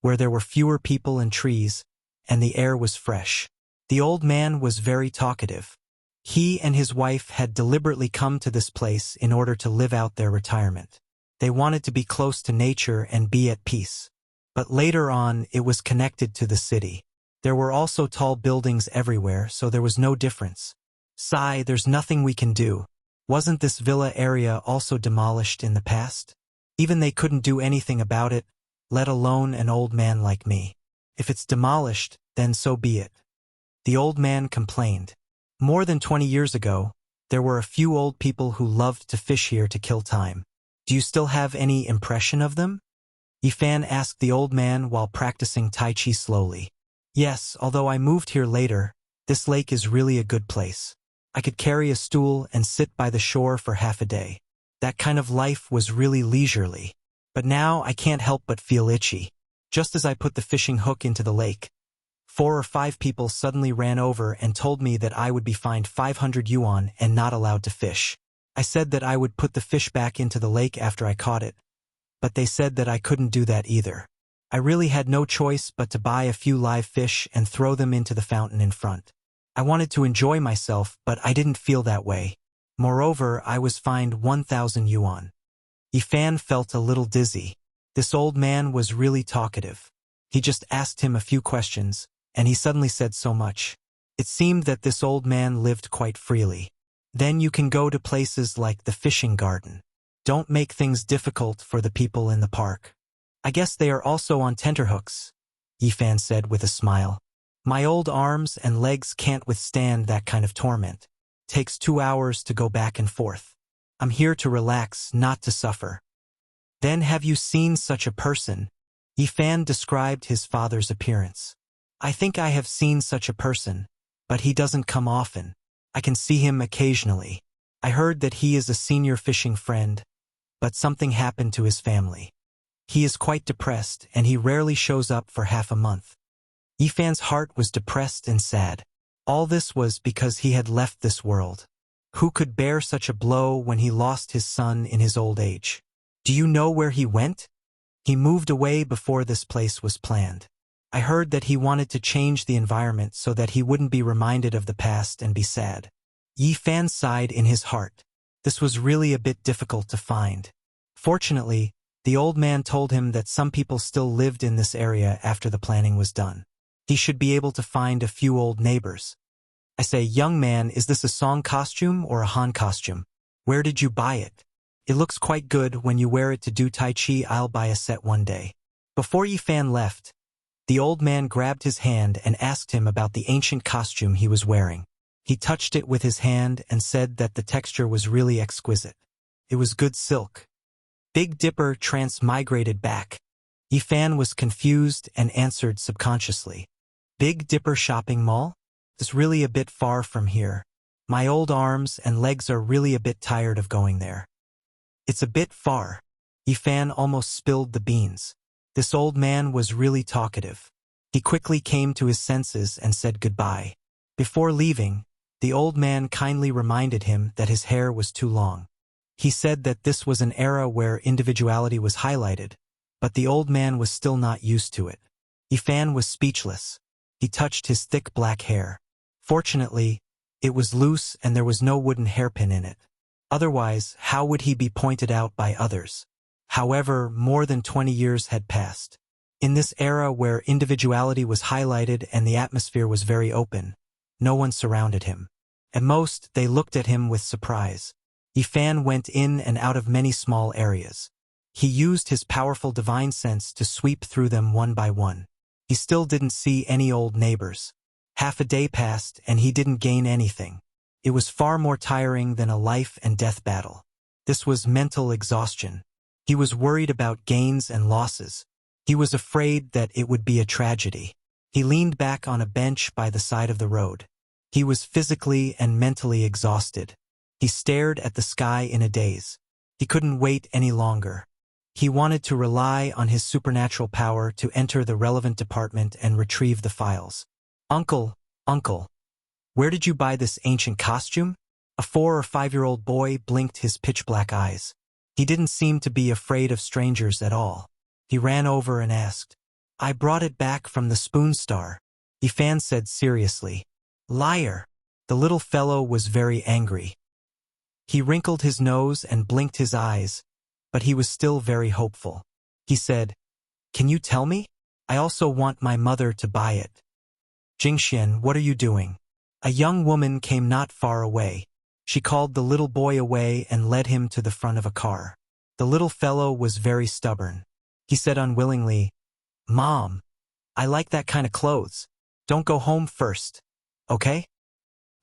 where there were fewer people and trees, and the air was fresh. The old man was very talkative. He and his wife had deliberately come to this place in order to live out their retirement. They wanted to be close to nature and be at peace. But later on, it was connected to the city. There were also tall buildings everywhere, so there was no difference. Sigh, there's nothing we can do. Wasn't this villa area also demolished in the past? Even they couldn't do anything about it, let alone an old man like me. If it's demolished, then so be it. The old man complained. More than 20 years ago, there were a few old people who loved to fish here to kill time. Do you still have any impression of them? Yifan asked the old man while practicing Tai Chi slowly. Yes, although I moved here later, this lake is really a good place. I could carry a stool and sit by the shore for half a day. That kind of life was really leisurely. But now I can't help but feel itchy. Just as I put the fishing hook into the lake, 4 or 5 people suddenly ran over and told me that I would be fined 500 yuan and not allowed to fish. I said that I would put the fish back into the lake after I caught it, but they said that I couldn't do that either. I really had no choice but to buy a few live fish and throw them into the fountain in front. I wanted to enjoy myself, but I didn't feel that way. Moreover, I was fined 1,000 yuan. Yifan felt a little dizzy. This old man was really talkative. He just asked him a few questions, and he suddenly said so much. It seemed that this old man lived quite freely. Then you can go to places like the fishing garden. Don't make things difficult for the people in the park. I guess they are also on tenterhooks, Yifan said with a smile. My old arms and legs can't withstand that kind of torment. Takes 2 hours to go back and forth. I'm here to relax, not to suffer. Then have you seen such a person? Yifan described his father's appearance. I think I have seen such a person, but he doesn't come often. I can see him occasionally. I heard that he is a senior fishing friend, but something happened to his family. He is quite depressed, and he rarely shows up for half a month. Yifan's heart was depressed and sad. All this was because he had left this world. Who could bear such a blow when he lost his son in his old age? Do you know where he went? He moved away before this place was planned. I heard that he wanted to change the environment so that he wouldn't be reminded of the past and be sad. Yifan sighed in his heart. This was really a bit difficult to find. Fortunately, the old man told him that some people still lived in this area after the planning was done. He should be able to find a few old neighbors. I say, young man, is this a Song costume or a Han costume? Where did you buy it? It looks quite good when you wear it to do Tai Chi. I'll buy a set one day. Before Yifan left, the old man grabbed his hand and asked him about the ancient costume he was wearing. He touched it with his hand and said that the texture was really exquisite. It was good silk. Big Dipper transmigrated back. Yifan was confused and answered subconsciously. Big Dipper shopping mall? It's really a bit far from here. My old arms and legs are really a bit tired of going there. It's a bit far. Yifan almost spilled the beans. This old man was really talkative. He quickly came to his senses and said goodbye. Before leaving, the old man kindly reminded him that his hair was too long. He said that this was an era where individuality was highlighted, but the old man was still not used to it. Yifan was speechless. He touched his thick black hair. Fortunately, it was loose and there was no wooden hairpin in it. Otherwise, how would he be pointed out by others? However, more than 20 years had passed. In this era where individuality was highlighted and the atmosphere was very open, no one surrounded him. At most, they looked at him with surprise. Yifan went in and out of many small areas. He used his powerful divine sense to sweep through them one by one. He still didn't see any old neighbors. Half a day passed and he didn't gain anything. It was far more tiring than a life and death battle. This was mental exhaustion. He was worried about gains and losses. He was afraid that it would be a tragedy. He leaned back on a bench by the side of the road. He was physically and mentally exhausted. He stared at the sky in a daze. He couldn't wait any longer. He wanted to rely on his supernatural power to enter the relevant department and retrieve the files. Uncle, where did you buy this ancient costume? A 4 or 5-year-old boy blinked his pitch-black eyes. He didn't seem to be afraid of strangers at all. He ran over and asked, I brought it back from the Spoon Star. Yifan said seriously. Liar! The little fellow was very angry. He wrinkled his nose and blinked his eyes, but he was still very hopeful. He said, Can you tell me? I also want my mother to buy it. Jingxian, what are you doing? A young woman came not far away. She called the little boy away and led him to the front of a car. The little fellow was very stubborn. He said unwillingly, Mom, I like that kind of clothes. Don't go home first, okay?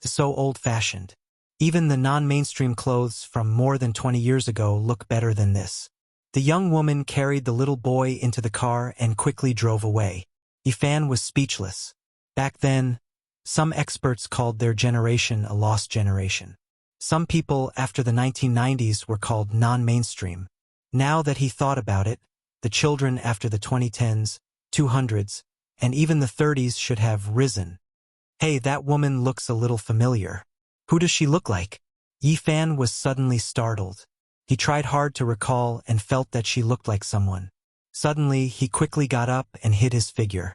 It's so old-fashioned. Even the non-mainstream clothes from more than 20 years ago look better than this. The young woman carried the little boy into the car and quickly drove away. Yifan was speechless. Back then, some experts called their generation a lost generation. Some people after the 1990s were called non-mainstream. Now that he thought about it, the children after the 2010s, 200s, and even the 30s should have risen. Hey, that woman looks a little familiar. Who does she look like? Yifan was suddenly startled. He tried hard to recall and felt that she looked like someone. Suddenly, he quickly got up and hid his figure.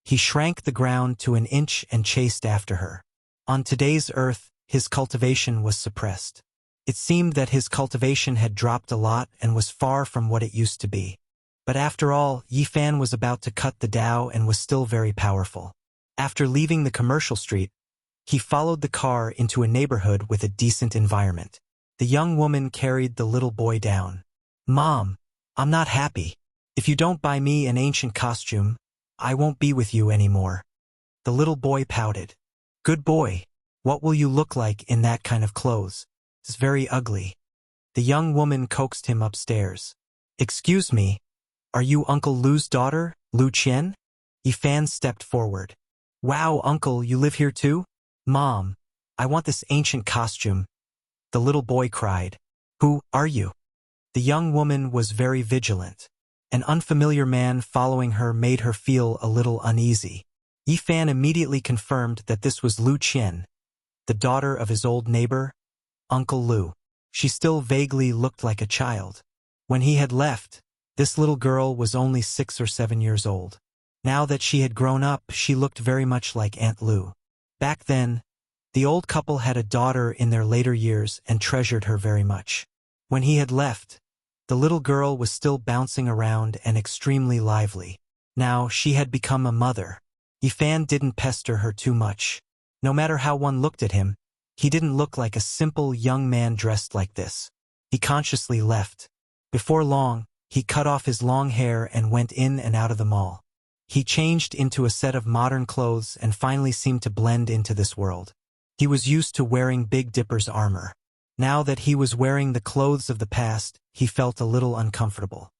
He shrank the ground to an inch and chased after her. On today's earth, his cultivation was suppressed. It seemed that his cultivation had dropped a lot and was far from what it used to be. But after all, Yifan was about to cut the Tao and was still very powerful. After leaving the commercial street, he followed the car into a neighborhood with a decent environment. The young woman carried the little boy down. "Mom, I'm not happy. If you don't buy me an ancient costume, I won't be with you anymore." The little boy pouted. "Good boy. What will you look like in that kind of clothes? It's very ugly." The young woman coaxed him upstairs. "Excuse me, are you Uncle Lu's daughter, Lu Qian?" Yifan stepped forward. "Wow, Uncle, you live here too?" "Mom, I want this ancient costume," the little boy cried. "Who are you?" The young woman was very vigilant. An unfamiliar man following her made her feel a little uneasy. Yifan immediately confirmed that this was Lu Qian, the daughter of his old neighbor, Uncle Lu. She still vaguely looked like a child. When he had left, this little girl was only 6 or 7 years old. Now that she had grown up, she looked very much like Aunt Lu. Back then, the old couple had a daughter in their later years and treasured her very much. When he had left, the little girl was still bouncing around and extremely lively. Now she had become a mother. Yifan didn't pester her too much. No matter how one looked at him, he didn't look like a simple young man dressed like this. He consciously left. Before long, he cut off his long hair and went in and out of the mall. He changed into a set of modern clothes and finally seemed to blend into this world. He was used to wearing Big Dipper's armor. Now that he was wearing the clothes of the past, he felt a little uncomfortable.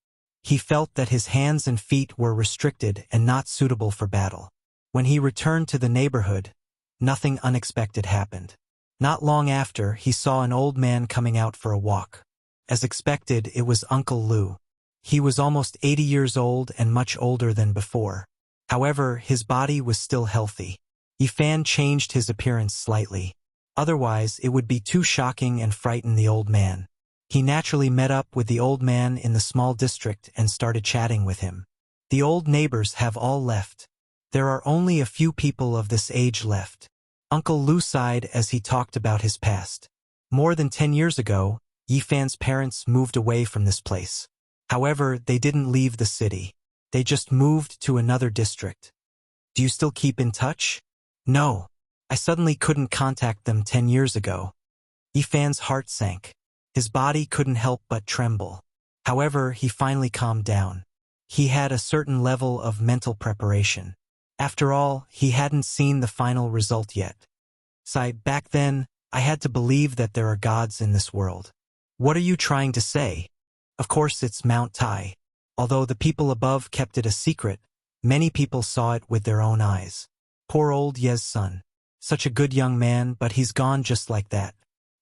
He felt that his hands and feet were restricted and not suitable for battle. When he returned to the neighborhood, nothing unexpected happened. Not long after, he saw an old man coming out for a walk. As expected, it was Uncle Lu. He was almost 80 years old and much older than before. However, his body was still healthy. Yifan changed his appearance slightly. Otherwise, it would be too shocking and frighten the old man. He naturally met up with the old man in the small district and started chatting with him. The old neighbors have all left. There are only a few people of this age left. Uncle Lu sighed as he talked about his past. More than 10 years ago, Yifan's parents moved away from this place. However, they didn't leave the city. They just moved to another district. "Do you still keep in touch?" "No. I suddenly couldn't contact them 10 years ago." Yifan's heart sank. His body couldn't help but tremble. However, he finally calmed down. He had a certain level of mental preparation. After all, he hadn't seen the final result yet. Back then, I had to believe that there are gods in this world." "What are you trying to say?" "Of course it's Mount Tai. Although the people above kept it a secret, many people saw it with their own eyes. Poor old Ye's son. Such a good young man, but he's gone just like that.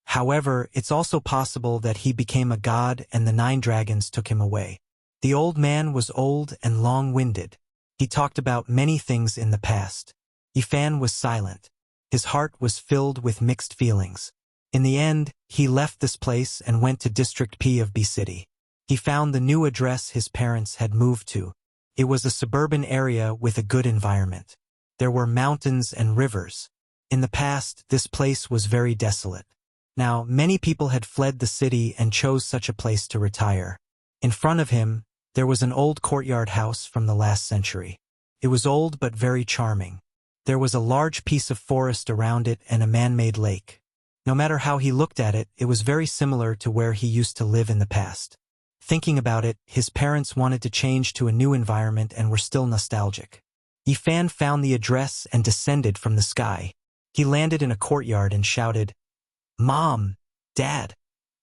However, it's also possible that he became a god and the 9 dragons took him away." The old man was old and long-winded. He talked about many things in the past. Yifan was silent. His heart was filled with mixed feelings. In the end, he left this place and went to District P of B City. He found the new address his parents had moved to. It was a suburban area with a good environment. There were mountains and rivers. In the past, this place was very desolate. Now, many people had fled the city and chose such a place to retire. In front of him, there was an old courtyard house from the last century. It was old but very charming. There was a large piece of forest around it and a man-made lake. No matter how he looked at it, it was very similar to where he used to live in the past. Thinking about it, his parents wanted to change to a new environment and were still nostalgic. Yifan found the address and descended from the sky. He landed in a courtyard and shouted, "Mom! Dad!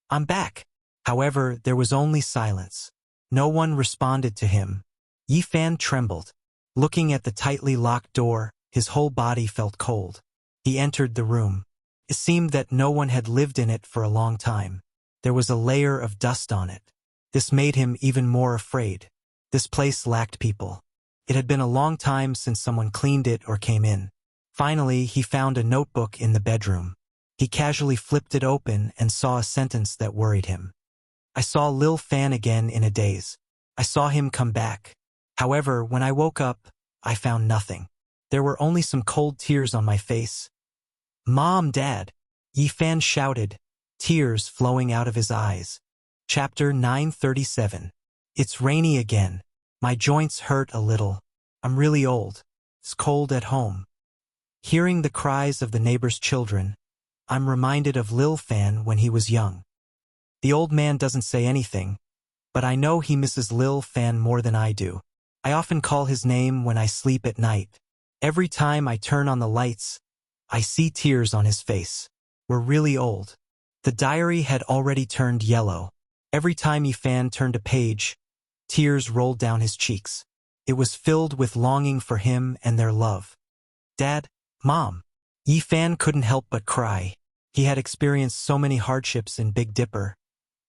I'm back!" However, there was only silence. No one responded to him. Yifan trembled. Looking at the tightly locked door, his whole body felt cold. He entered the room. It seemed that no one had lived in it for a long time. There was a layer of dust on it. This made him even more afraid. This place lacked people. It had been a long time since someone cleaned it or came in. Finally, he found a notebook in the bedroom. He casually flipped it open and saw a sentence that worried him. I saw Lil Fan again in a daze. I saw him come back. However, when I woke up, I found nothing. There were only some cold tears on my face. Mom, Dad! Yi Fan shouted, tears flowing out of his eyes. Chapter 937. It's rainy again. My joints hurt a little. I'm really old. It's cold at home. Hearing the cries of the neighbor's children, I'm reminded of Lil Fan when he was young. The old man doesn't say anything, but I know he misses Lil Fan more than I do. I often call his name when I sleep at night. Every time I turn on the lights, I see tears on his face. We're really old. The diary had already turned yellow. Every time Yi Fan turned a page, tears rolled down his cheeks. It was filled with longing for him and their love. Dad, Mom. Yi Fan couldn't help but cry. He had experienced so many hardships in Big Dipper,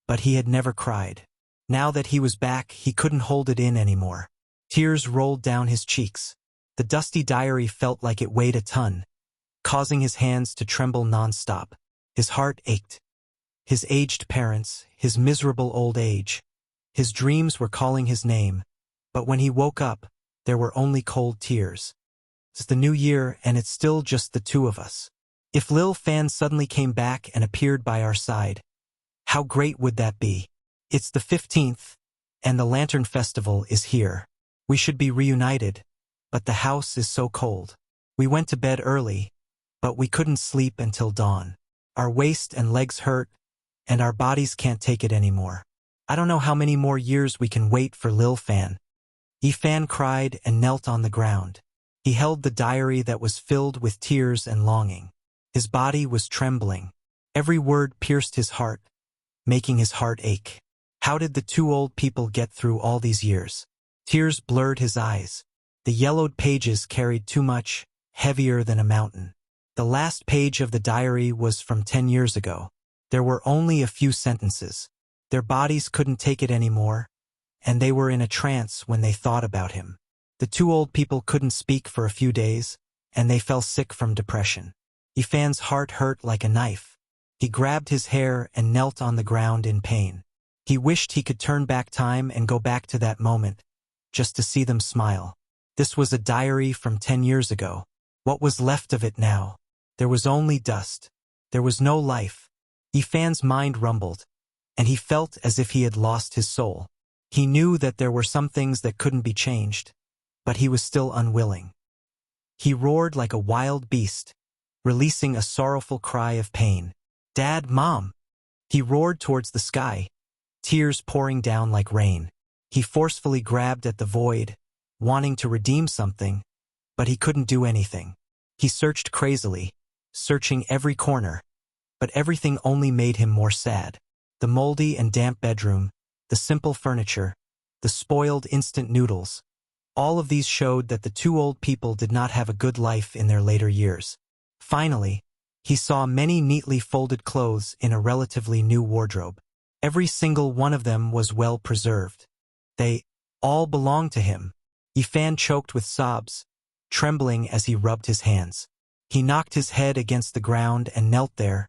but he had never cried. Now that he was back, he couldn't hold it in anymore. Tears rolled down his cheeks. The dusty diary felt like it weighed a ton, causing his hands to tremble non-stop. His heart ached. His aged parents, his miserable old age. His dreams were calling his name, but when he woke up, there were only cold tears. It's the new year, and it's still just the two of us. If Lil Fan suddenly came back and appeared by our side, how great would that be? It's the 15th, and the Lantern Festival is here. We should be reunited, but the house is so cold. We went to bed early, but we couldn't sleep until dawn. Our waist and legs hurt, and our bodies can't take it anymore. I don't know how many more years we can wait for Lil Fan. Yi Fan cried and knelt on the ground. He held the diary that was filled with tears and longing. His body was trembling. Every word pierced his heart, making his heart ache. How did the two old people get through all these years? Tears blurred his eyes. The yellowed pages carried too much, heavier than a mountain. The last page of the diary was from 10 years ago. There were only a few sentences. Their bodies couldn't take it anymore, and they were in a trance when they thought about him. The two old people couldn't speak for a few days, and they fell sick from depression. Yi Fan's heart hurt like a knife. He grabbed his hair and knelt on the ground in pain. He wished he could turn back time and go back to that moment, just to see them smile. This was a diary from 10 years ago. What was left of it now? There was only dust. There was no life. Yi Fan's mind rumbled, and he felt as if he had lost his soul. He knew that there were some things that couldn't be changed, but he was still unwilling. He roared like a wild beast, releasing a sorrowful cry of pain. Dad, Mom! He roared towards the sky, tears pouring down like rain. He forcefully grabbed at the void, wanting to redeem something, but he couldn't do anything. He searched crazily, searching every corner, but everything only made him more sad. The moldy and damp bedroom, the simple furniture, the spoiled instant noodles, all of these showed that the two old people did not have a good life in their later years. Finally, he saw many neatly folded clothes in a relatively new wardrobe. Every single one of them was well preserved. They all belonged to him. Yi Fan choked with sobs, trembling as he rubbed his hands. He knocked his head against the ground and knelt there,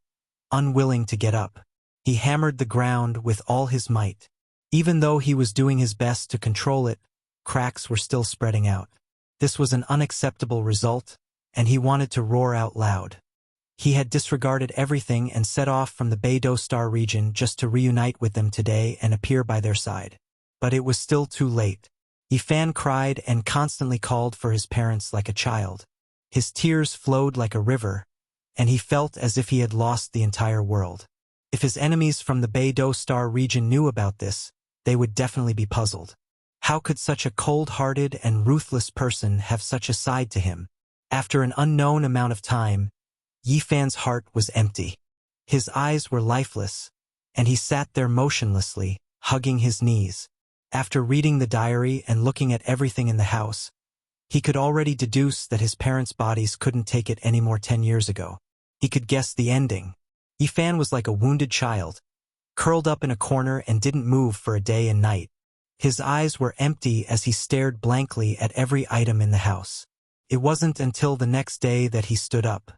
unwilling to get up. He hammered the ground with all his might. Even though he was doing his best to control it, cracks were still spreading out. This was an unacceptable result, and he wanted to roar out loud. He had disregarded everything and set off from the Beidou Star region just to reunite with them today and appear by their side. But it was still too late. Yi Fan cried and constantly called for his parents like a child. His tears flowed like a river, and he felt as if he had lost the entire world. If his enemies from the Beidou Star region knew about this, they would definitely be puzzled. How could such a cold-hearted and ruthless person have such a side to him? After an unknown amount of time, Yi Fan's heart was empty. His eyes were lifeless, and he sat there motionlessly, hugging his knees. After reading the diary and looking at everything in the house, he could already deduce that his parents' bodies couldn't take it anymore 10 years ago. He could guess the ending. Yi Fan was like a wounded child, curled up in a corner and didn't move for a day and night. His eyes were empty as he stared blankly at every item in the house. It wasn't until the next day that he stood up.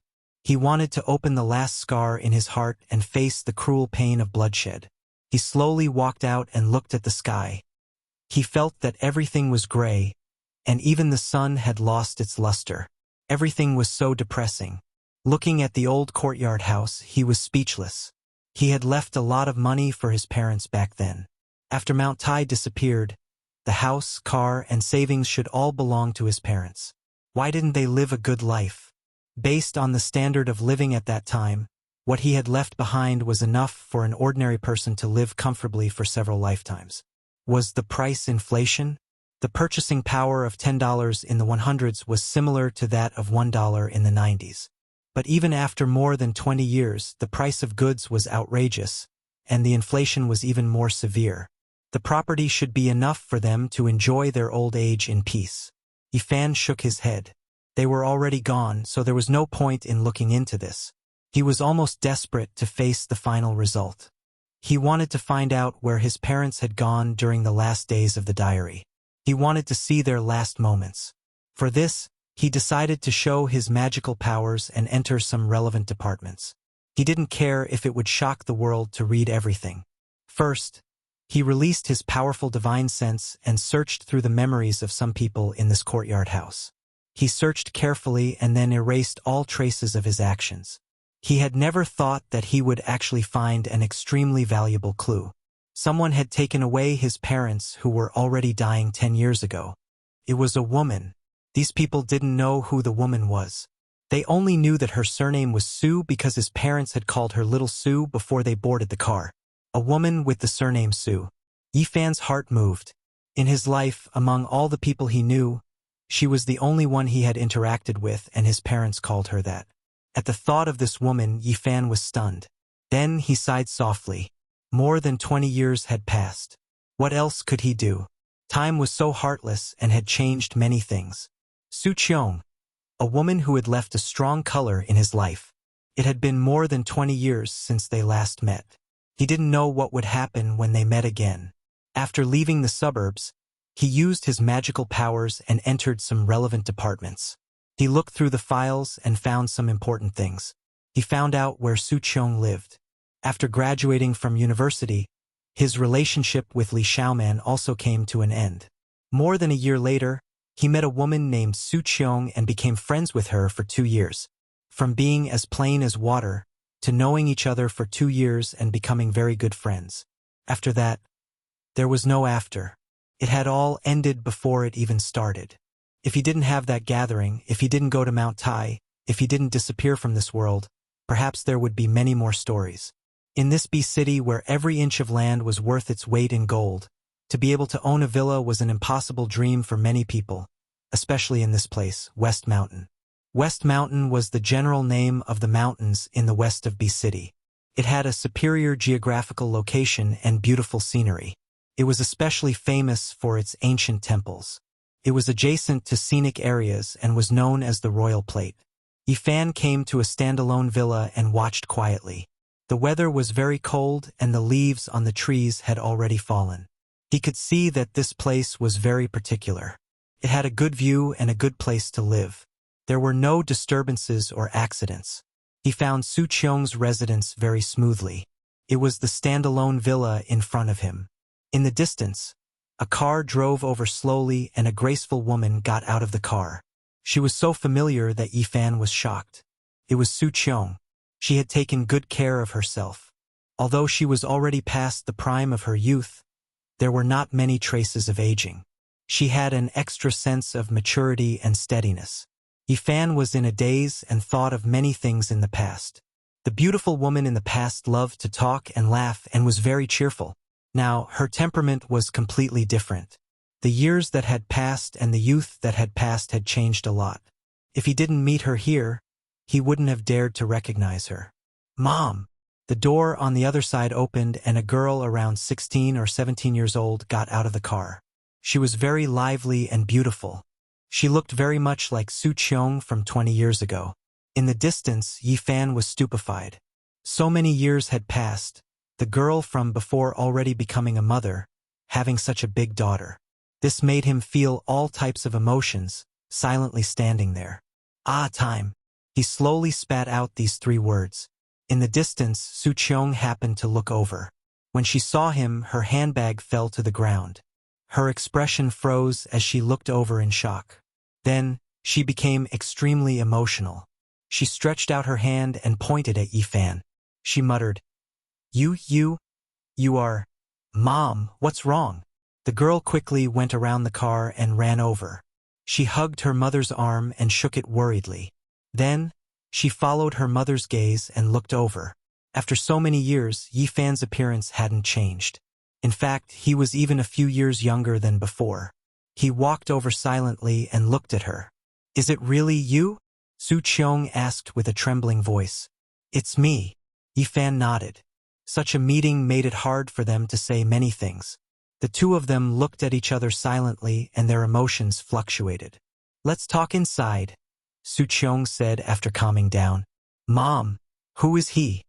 He wanted to open the last scar in his heart and face the cruel pain of bloodshed. He slowly walked out and looked at the sky. He felt that everything was gray, and even the sun had lost its luster. Everything was so depressing. Looking at the old courtyard house, he was speechless. He had left a lot of money for his parents back then. After Mount Tai disappeared, the house, car, and savings should all belong to his parents. Why didn't they live a good life? Based on the standard of living at that time, what he had left behind was enough for an ordinary person to live comfortably for several lifetimes. Was the price inflation? The purchasing power of $10 in the 100s was similar to that of $1 in the 90s. But even after more than 20 years, the price of goods was outrageous, and the inflation was even more severe. The property should be enough for them to enjoy their old age in peace. Yifan shook his head. They were already gone, so there was no point in looking into this. He was almost desperate to face the final result. He wanted to find out where his parents had gone during the last days of the diary. He wanted to see their last moments. For this, he decided to show his magical powers and enter some relevant departments. He didn't care if it would shock the world to read everything. First, he released his powerful divine sense and searched through the memories of some people in this courtyard house. He searched carefully and then erased all traces of his actions. He had never thought that he would actually find an extremely valuable clue. Someone had taken away his parents who were already dying 10 years ago. It was a woman. These people didn't know who the woman was. They only knew that her surname was Sue because his parents had called her Little Sue before they boarded the car. A woman with the surname Sue. Yifan's heart moved. In his life, among all the people he knew, she was the only one he had interacted with, and his parents called her that. At the thought of this woman, Yifan was stunned. Then he sighed softly. More than 20 years had passed. What else could he do? Time was so heartless and had changed many things. Su Qiong, a woman who had left a strong color in his life. It had been more than 20 years since they last met. He didn't know what would happen when they met again. After leaving the suburbs, he used his magical powers and entered some relevant departments. He looked through the files and found some important things. He found out where Su Qiong lived. After graduating from university, his relationship with Li Xiaoman also came to an end. More than a year later, he met a woman named Su Qiong and became friends with her for 2 years. From being as plain as water, to knowing each other for 2 years and becoming very good friends. After that, there was no after. It had all ended before it even started. If he didn't have that gathering, if he didn't go to Mount Tai, if he didn't disappear from this world, perhaps there would be many more stories. In this B city where every inch of land was worth its weight in gold, to be able to own a villa was an impossible dream for many people, especially in this place, West Mountain. West Mountain was the general name of the mountains in the west of B city. It had a superior geographical location and beautiful scenery. It was especially famous for its ancient temples. It was adjacent to scenic areas and was known as the Royal Plate. Yifan came to a standalone villa and watched quietly. The weather was very cold and the leaves on the trees had already fallen. He could see that this place was very particular. It had a good view and a good place to live. There were no disturbances or accidents. He found Su Qiong's residence very smoothly. It was the standalone villa in front of him. In the distance, a car drove over slowly and a graceful woman got out of the car. She was so familiar that Yifan was shocked. It was Su Qiong. She had taken good care of herself. Although she was already past the prime of her youth, there were not many traces of aging. She had an extra sense of maturity and steadiness. Yifan was in a daze and thought of many things in the past. The beautiful woman in the past loved to talk and laugh and was very cheerful. Now, her temperament was completely different. The years that had passed and the youth that had passed had changed a lot. If he didn't meet her here, he wouldn't have dared to recognize her. "Mom!" The door on the other side opened and a girl around 16 or 17 years old got out of the car. She was very lively and beautiful. She looked very much like Su Qiong from 20 years ago. In the distance, Yifan was stupefied. So many years had passed, the girl from before already becoming a mother, having such a big daughter. This made him feel all types of emotions, silently standing there. Time. He slowly spat out these 3 words. In the distance, Su Qiong happened to look over. When she saw him, her handbag fell to the ground. Her expression froze as she looked over in shock. Then, she became extremely emotional. She stretched out her hand and pointed at Yifan. She muttered, You are... Mom, what's wrong? The girl quickly went around the car and ran over. She hugged her mother's arm and shook it worriedly. Then, she followed her mother's gaze and looked over. After so many years, Yifan's appearance hadn't changed. In fact, he was even a few years younger than before. He walked over silently and looked at her. Is it really you? Su Qiong asked with a trembling voice. It's me. Yifan nodded. Such a meeting made it hard for them to say many things. The 2 of them looked at each other silently and their emotions fluctuated. Let's talk inside, Su Qiong said after calming down. Mom, who is he?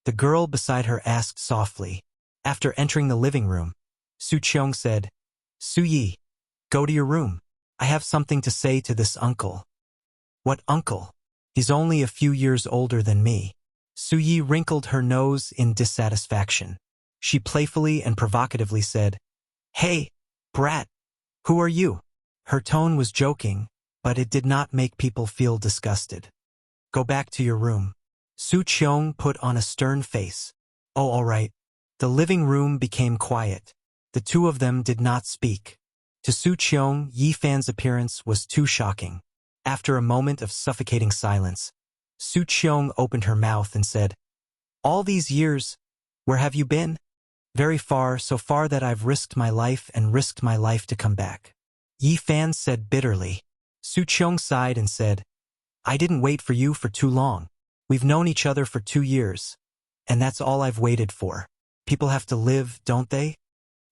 The girl beside her asked softly. After entering the living room, Su Qiong said, Su Yi, go to your room. I have something to say to this uncle. What uncle? He's only a few years older than me. Su Yi wrinkled her nose in dissatisfaction. She playfully and provocatively said, Hey, brat, who are you? Her tone was joking, but it did not make people feel disgusted. Go back to your room. Su Qiong put on a stern face. Oh, all right. The living room became quiet. The 2 of them did not speak. To Su Qiong, Yifan's appearance was too shocking. After a moment of suffocating silence, Su Qiong opened her mouth and said, All these years, where have you been? Very far, so far that I've risked my life and risked my life to come back. Yifan said bitterly. Su Qiong sighed and said, I didn't wait for you for too long. We've known each other for 2 years, and that's all I've waited for. People have to live, don't they?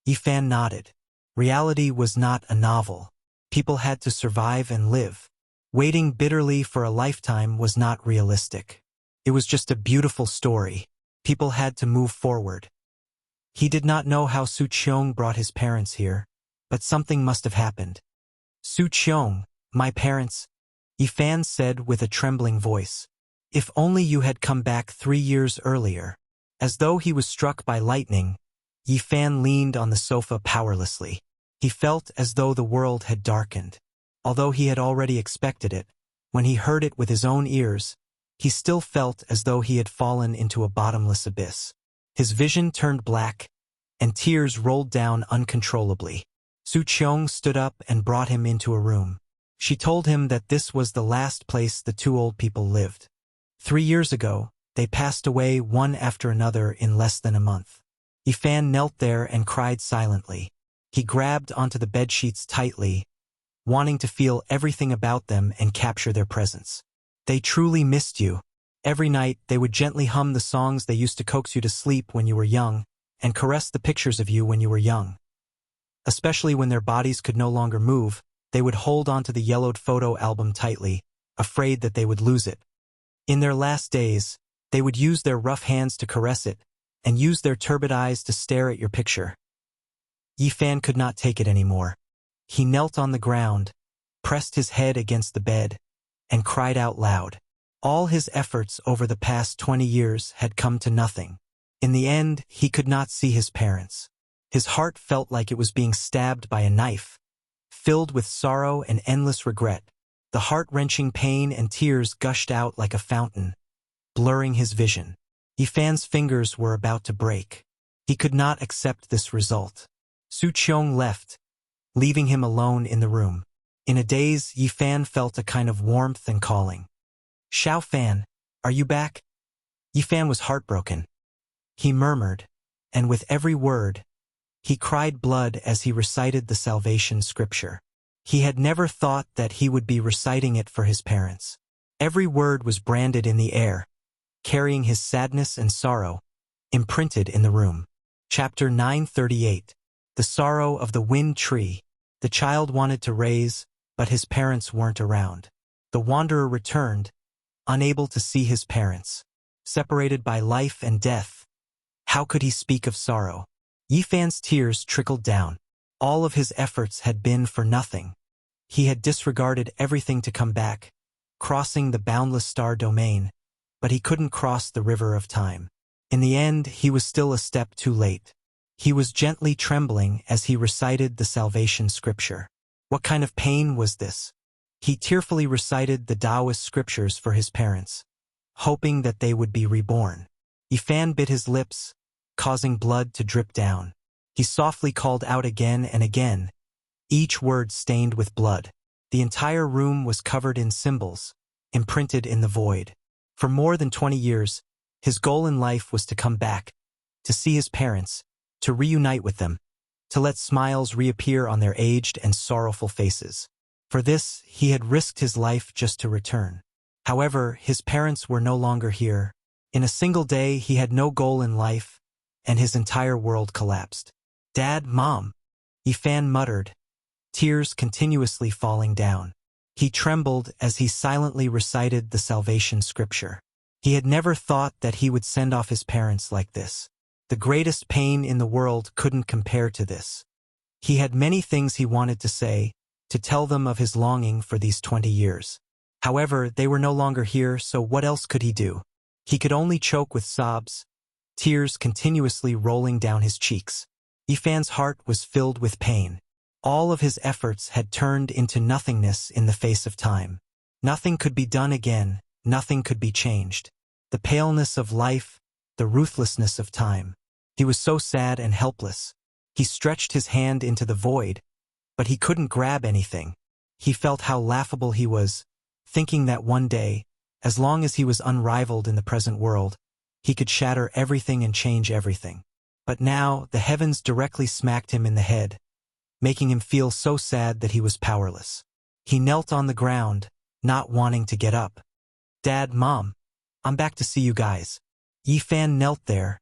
Yifan nodded. Reality was not a novel. People had to survive and live. Waiting bitterly for a lifetime was not realistic. It was just a beautiful story. People had to move forward. He did not know how Su Qiong brought his parents here, but something must have happened. Su Qiong, my parents, Yifan said with a trembling voice. If only you had come back 3 years earlier. As though he was struck by lightning, Yifan leaned on the sofa powerlessly. He felt as though the world had darkened. Although he had already expected it, when he heard it with his own ears, he still felt as though he had fallen into a bottomless abyss. His vision turned black, and tears rolled down uncontrollably. Su Qiong stood up and brought him into a room. She told him that this was the last place the 2 old people lived. 3 years ago, they passed away one after another in less than a month. Yifan knelt there and cried silently. He grabbed onto the bedsheets tightly, wanting to feel everything about them and capture their presence. They truly missed you. Every night, they would gently hum the songs they used to coax you to sleep when you were young, and caress the pictures of you when you were young. Especially when their bodies could no longer move, they would hold onto the yellowed photo album tightly, afraid that they would lose it. In their last days, they would use their rough hands to caress it, and use their turbid eyes to stare at your picture. Yifan could not take it anymore. He knelt on the ground, pressed his head against the bed, and cried out loud. All his efforts over the past 20 years had come to nothing. In the end, he could not see his parents. His heart felt like it was being stabbed by a knife, filled with sorrow and endless regret. The heart-wrenching pain and tears gushed out like a fountain, blurring his vision. Yifan's fingers were about to break. He could not accept this result. Su Qiong left, leaving him alone in the room. In a daze, Yifan felt a kind of warmth and calling. Xiao Fan, are you back? Yifan was heartbroken. He murmured, and with every word, he cried blood as he recited the salvation scripture. He had never thought that he would be reciting it for his parents. Every word was branded in the air, carrying his sadness and sorrow, imprinted in the room. Chapter 938. The Sorrow of the Wind Tree. The child wanted to raise, but his parents weren't around. The wanderer returned, unable to see his parents. Separated by life and death, how could he speak of sorrow? Yifan's tears trickled down. All of his efforts had been for nothing. He had disregarded everything to come back, crossing the boundless star domain, but he couldn't cross the river of time. In the end, he was still a step too late. He was gently trembling as he recited the salvation scripture. What kind of pain was this? He tearfully recited the Taoist scriptures for his parents, hoping that they would be reborn. Yifan bit his lips, causing blood to drip down. He softly called out again and again, each word stained with blood. The entire room was covered in symbols, imprinted in the void. For more than 20 years, his goal in life was to come back, to see his parents, to reunite with them, to let smiles reappear on their aged and sorrowful faces. For this, he had risked his life just to return. However, his parents were no longer here. In a single day, he had no goal in life, and his entire world collapsed. "Dad, Mom," Yifan muttered, tears continuously falling down. He trembled as he silently recited the salvation scripture. He had never thought that he would send off his parents like this. The greatest pain in the world couldn't compare to this. He had many things he wanted to say, to tell them of his longing for these 20 years. However, they were no longer here, so what else could he do? He could only choke with sobs, tears continuously rolling down his cheeks. Yifan's heart was filled with pain. All of his efforts had turned into nothingness in the face of time. Nothing could be done again, nothing could be changed. The paleness of life, the ruthlessness of time. He was so sad and helpless. He stretched his hand into the void, but he couldn't grab anything. He felt how laughable he was, thinking that one day, as long as he was unrivaled in the present world, he could shatter everything and change everything. But now, the heavens directly smacked him in the head, making him feel so sad that he was powerless. He knelt on the ground, not wanting to get up. "Dad, Mom, I'm back to see you guys." Yifan knelt there,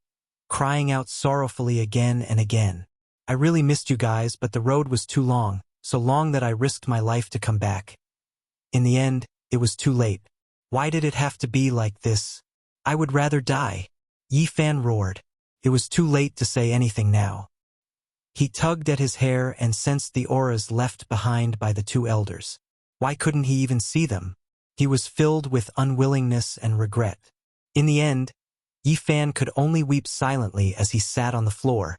crying out sorrowfully again and again. "I really missed you guys, but the road was too long, so long that I risked my life to come back. In the end, it was too late. Why did it have to be like this? I would rather die." Yifan roared. It was too late to say anything now. He tugged at his hair and sensed the auras left behind by the two elders. Why couldn't he even see them? He was filled with unwillingness and regret. In the end, Yifan could only weep silently as he sat on the floor,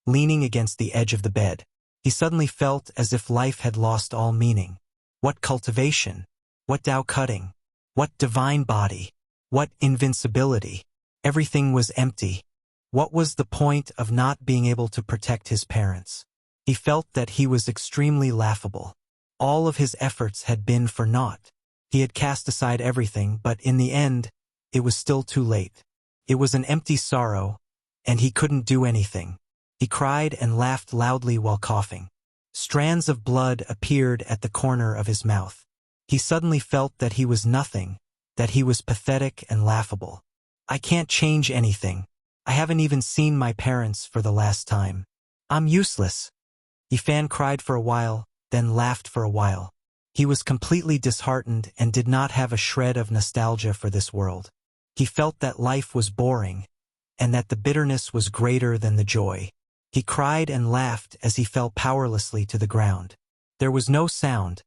leaning against the edge of the bed. He suddenly felt as if life had lost all meaning. What cultivation? What Tao cutting? What divine body? What invincibility? Everything was empty. What was the point of not being able to protect his parents? He felt that he was extremely laughable. All of his efforts had been for naught. He had cast aside everything, but in the end, it was still too late. It was an empty sorrow, and he couldn't do anything. He cried and laughed loudly while coughing. Strands of blood appeared at the corner of his mouth. He suddenly felt that he was nothing, that he was pathetic and laughable. "I can't change anything. I haven't even seen my parents for the last time. I'm useless." Yifan cried for a while, then laughed for a while. He was completely disheartened and did not have a shred of nostalgia for this world. He felt that life was boring, and that the bitterness was greater than the joy. He cried and laughed as he fell powerlessly to the ground. There was no sound,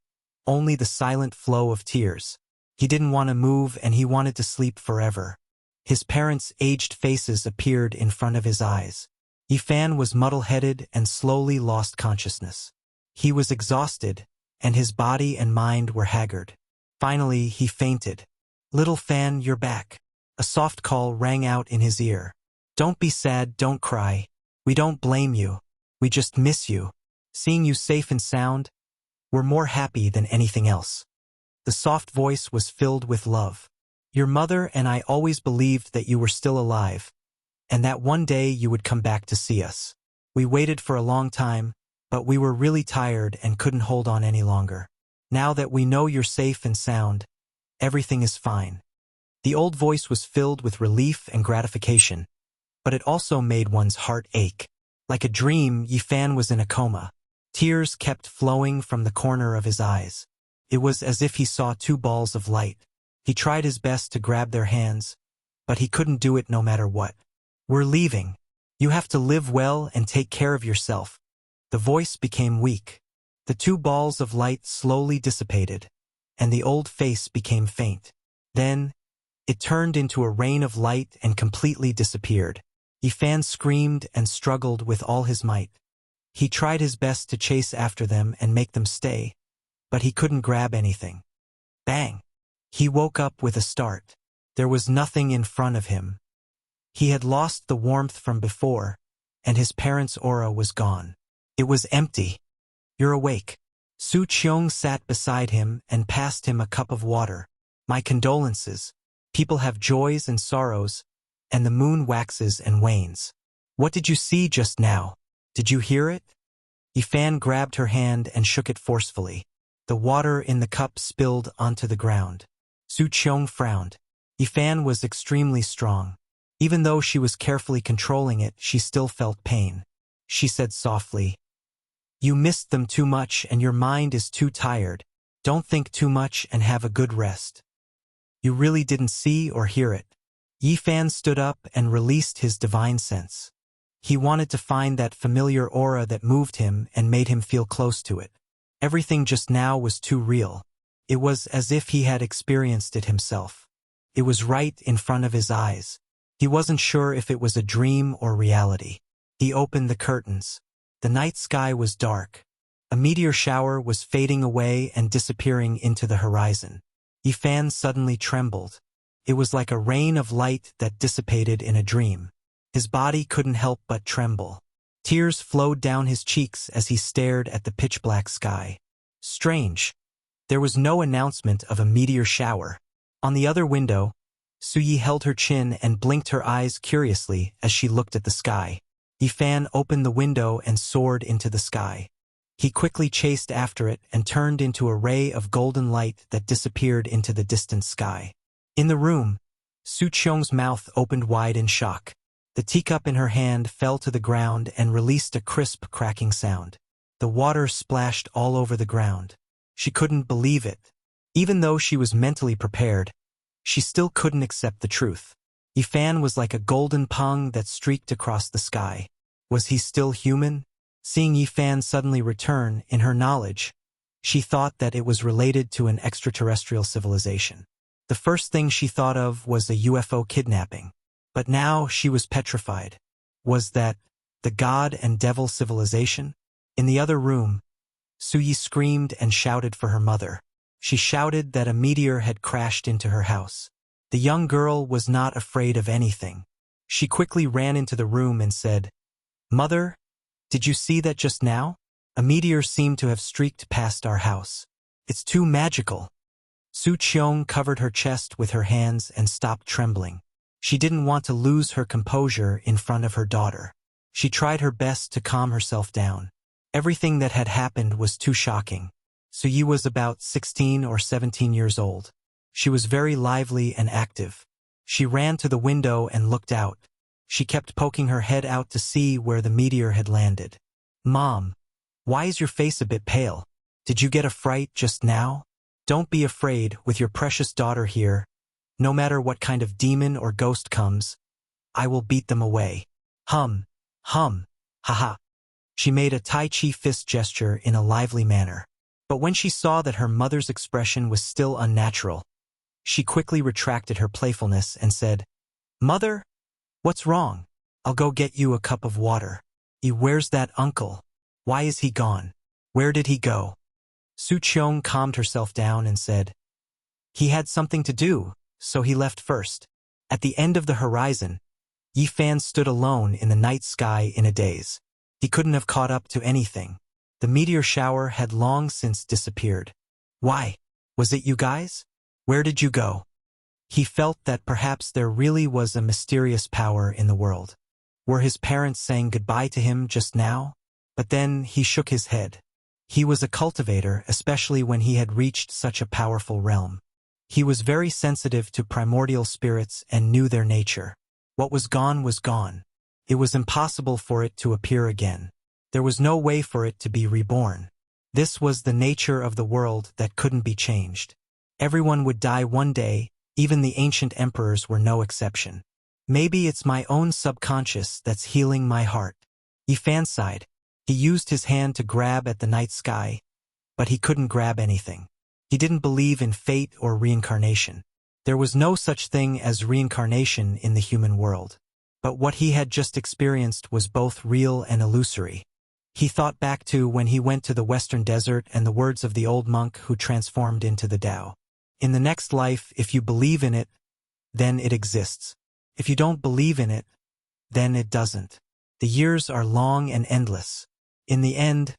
only the silent flow of tears. He didn't want to move and he wanted to sleep forever. His parents' aged faces appeared in front of his eyes. Yifan was muddle-headed and slowly lost consciousness. He was exhausted, and his body and mind were haggard. Finally, he fainted. "Little Fan, you're back." A soft call rang out in his ear. "Don't be sad, don't cry. We don't blame you. We just miss you. Seeing you safe and sound, we're more happy than anything else." The soft voice was filled with love. "Your mother and I always believed that you were still alive, and that one day you would come back to see us. We waited for a long time, but we were really tired and couldn't hold on any longer. Now that we know you're safe and sound, everything is fine." The old voice was filled with relief and gratification, but it also made one's heart ache. Like a dream, Yifan was in a coma. Tears kept flowing from the corner of his eyes. It was as if he saw two balls of light. He tried his best to grab their hands, but he couldn't do it no matter what. "We're leaving. You have to live well and take care of yourself." The voice became weak. The two balls of light slowly dissipated, and the old face became faint. Then, it turned into a rain of light and completely disappeared. Yifan screamed and struggled with all his might. He tried his best to chase after them and make them stay, but he couldn't grab anything. Bang! He woke up with a start. There was nothing in front of him. He had lost the warmth from before, and his parents' aura was gone. It was empty. You're awake. Su Qiong sat beside him and passed him a cup of water. My condolences. People have joys and sorrows, and the moon waxes and wanes. What did you see just now? Did you hear it? Yifan grabbed her hand and shook it forcefully. The water in the cup spilled onto the ground. Su Qiong frowned. Yifan was extremely strong. Even though she was carefully controlling it, she still felt pain. She said softly, "You missed them too much and your mind is too tired. Don't think too much and have a good rest." You really didn't see or hear it. Yifan stood up and released his divine sense. He wanted to find that familiar aura that moved him and made him feel close to it. Everything just now was too real. It was as if he had experienced it himself. It was right in front of his eyes. He wasn't sure if it was a dream or reality. He opened the curtains. The night sky was dark. A meteor shower was fading away and disappearing into the horizon. Yifan suddenly trembled. It was like a rain of light that dissipated in a dream. His body couldn't help but tremble. Tears flowed down his cheeks as he stared at the pitch-black sky. Strange. There was no announcement of a meteor shower. On the other window, Suyi held her chin and blinked her eyes curiously as she looked at the sky. Yifan opened the window and soared into the sky. He quickly chased after it and turned into a ray of golden light that disappeared into the distant sky. In the room, Su Qiong's mouth opened wide in shock. The teacup in her hand fell to the ground and released a crisp cracking sound. The water splashed all over the ground. She couldn't believe it. Even though she was mentally prepared, she still couldn't accept the truth. Yifan was like a golden pung that streaked across the sky. Was he still human? Seeing Yifan suddenly return, in her knowledge, she thought that it was related to an extraterrestrial civilization. The first thing she thought of was a UFO kidnapping. But now she was petrified. Was that the god and devil civilization? In the other room, Suyi screamed and shouted for her mother. She shouted that a meteor had crashed into her house. The young girl was not afraid of anything. She quickly ran into the room and said, "Mother, did you see that just now? A meteor seemed to have streaked past our house. It's too magical." Su Qiong covered her chest with her hands and stopped trembling. She didn't want to lose her composure in front of her daughter. She tried her best to calm herself down. Everything that had happened was too shocking. Suyi was about 16 or 17 years old. She was very lively and active. She ran to the window and looked out. She kept poking her head out to see where the meteor had landed. "Mom, why is your face a bit pale? Did you get a fright just now? Don't be afraid, with your precious daughter here. No matter what kind of demon or ghost comes, I will beat them away. Hum, haha." She made a Tai Chi fist gesture in a lively manner. But when she saw that her mother's expression was still unnatural, she quickly retracted her playfulness and said, "Mother, what's wrong? I'll go get you a cup of water." Where's that uncle? Why is he gone? Where did he go?" Su Qiong calmed herself down and said, "He had something to do, so he left first." At the end of the horizon, Yifan stood alone in the night sky in a daze. He couldn't have caught up to anything. The meteor shower had long since disappeared. "Why? Was it you guys? Where did you go?" He felt that perhaps there really was a mysterious power in the world. Were his parents saying goodbye to him just now? But then he shook his head. He was a cultivator, especially when he had reached such a powerful realm. He was very sensitive to primordial spirits and knew their nature. What was gone was gone. It was impossible for it to appear again. There was no way for it to be reborn. This was the nature of the world that couldn't be changed. Everyone would die one day, even the ancient emperors were no exception. Maybe it's my own subconscious that's healing my heart. Yifan sighed. He used his hand to grab at the night sky, but he couldn't grab anything. He didn't believe in fate or reincarnation. There was no such thing as reincarnation in the human world. But what he had just experienced was both real and illusory. He thought back to when he went to the Western Desert and the words of the old monk who transformed into the Tao. In the next life, if you believe in it, then it exists. If you don't believe in it, then it doesn't. The years are long and endless. In the end,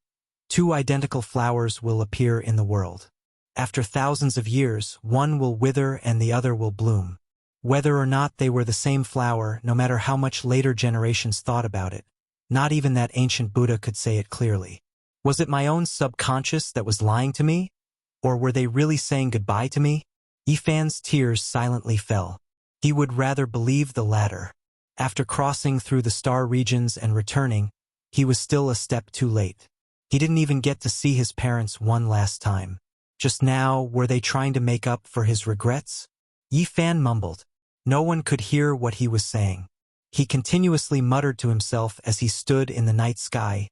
two identical flowers will appear in the world. After thousands of years, one will wither and the other will bloom. Whether or not they were the same flower, no matter how much later generations thought about it, not even that ancient Buddha could say it clearly. Was it my own subconscious that was lying to me? Or were they really saying goodbye to me? Yifan's tears silently fell. He would rather believe the latter. After crossing through the star regions and returning, he was still a step too late. He didn't even get to see his parents one last time. Just now, were they trying to make up for his regrets? Yifan mumbled. No one could hear what he was saying. He continuously muttered to himself as he stood in the night sky,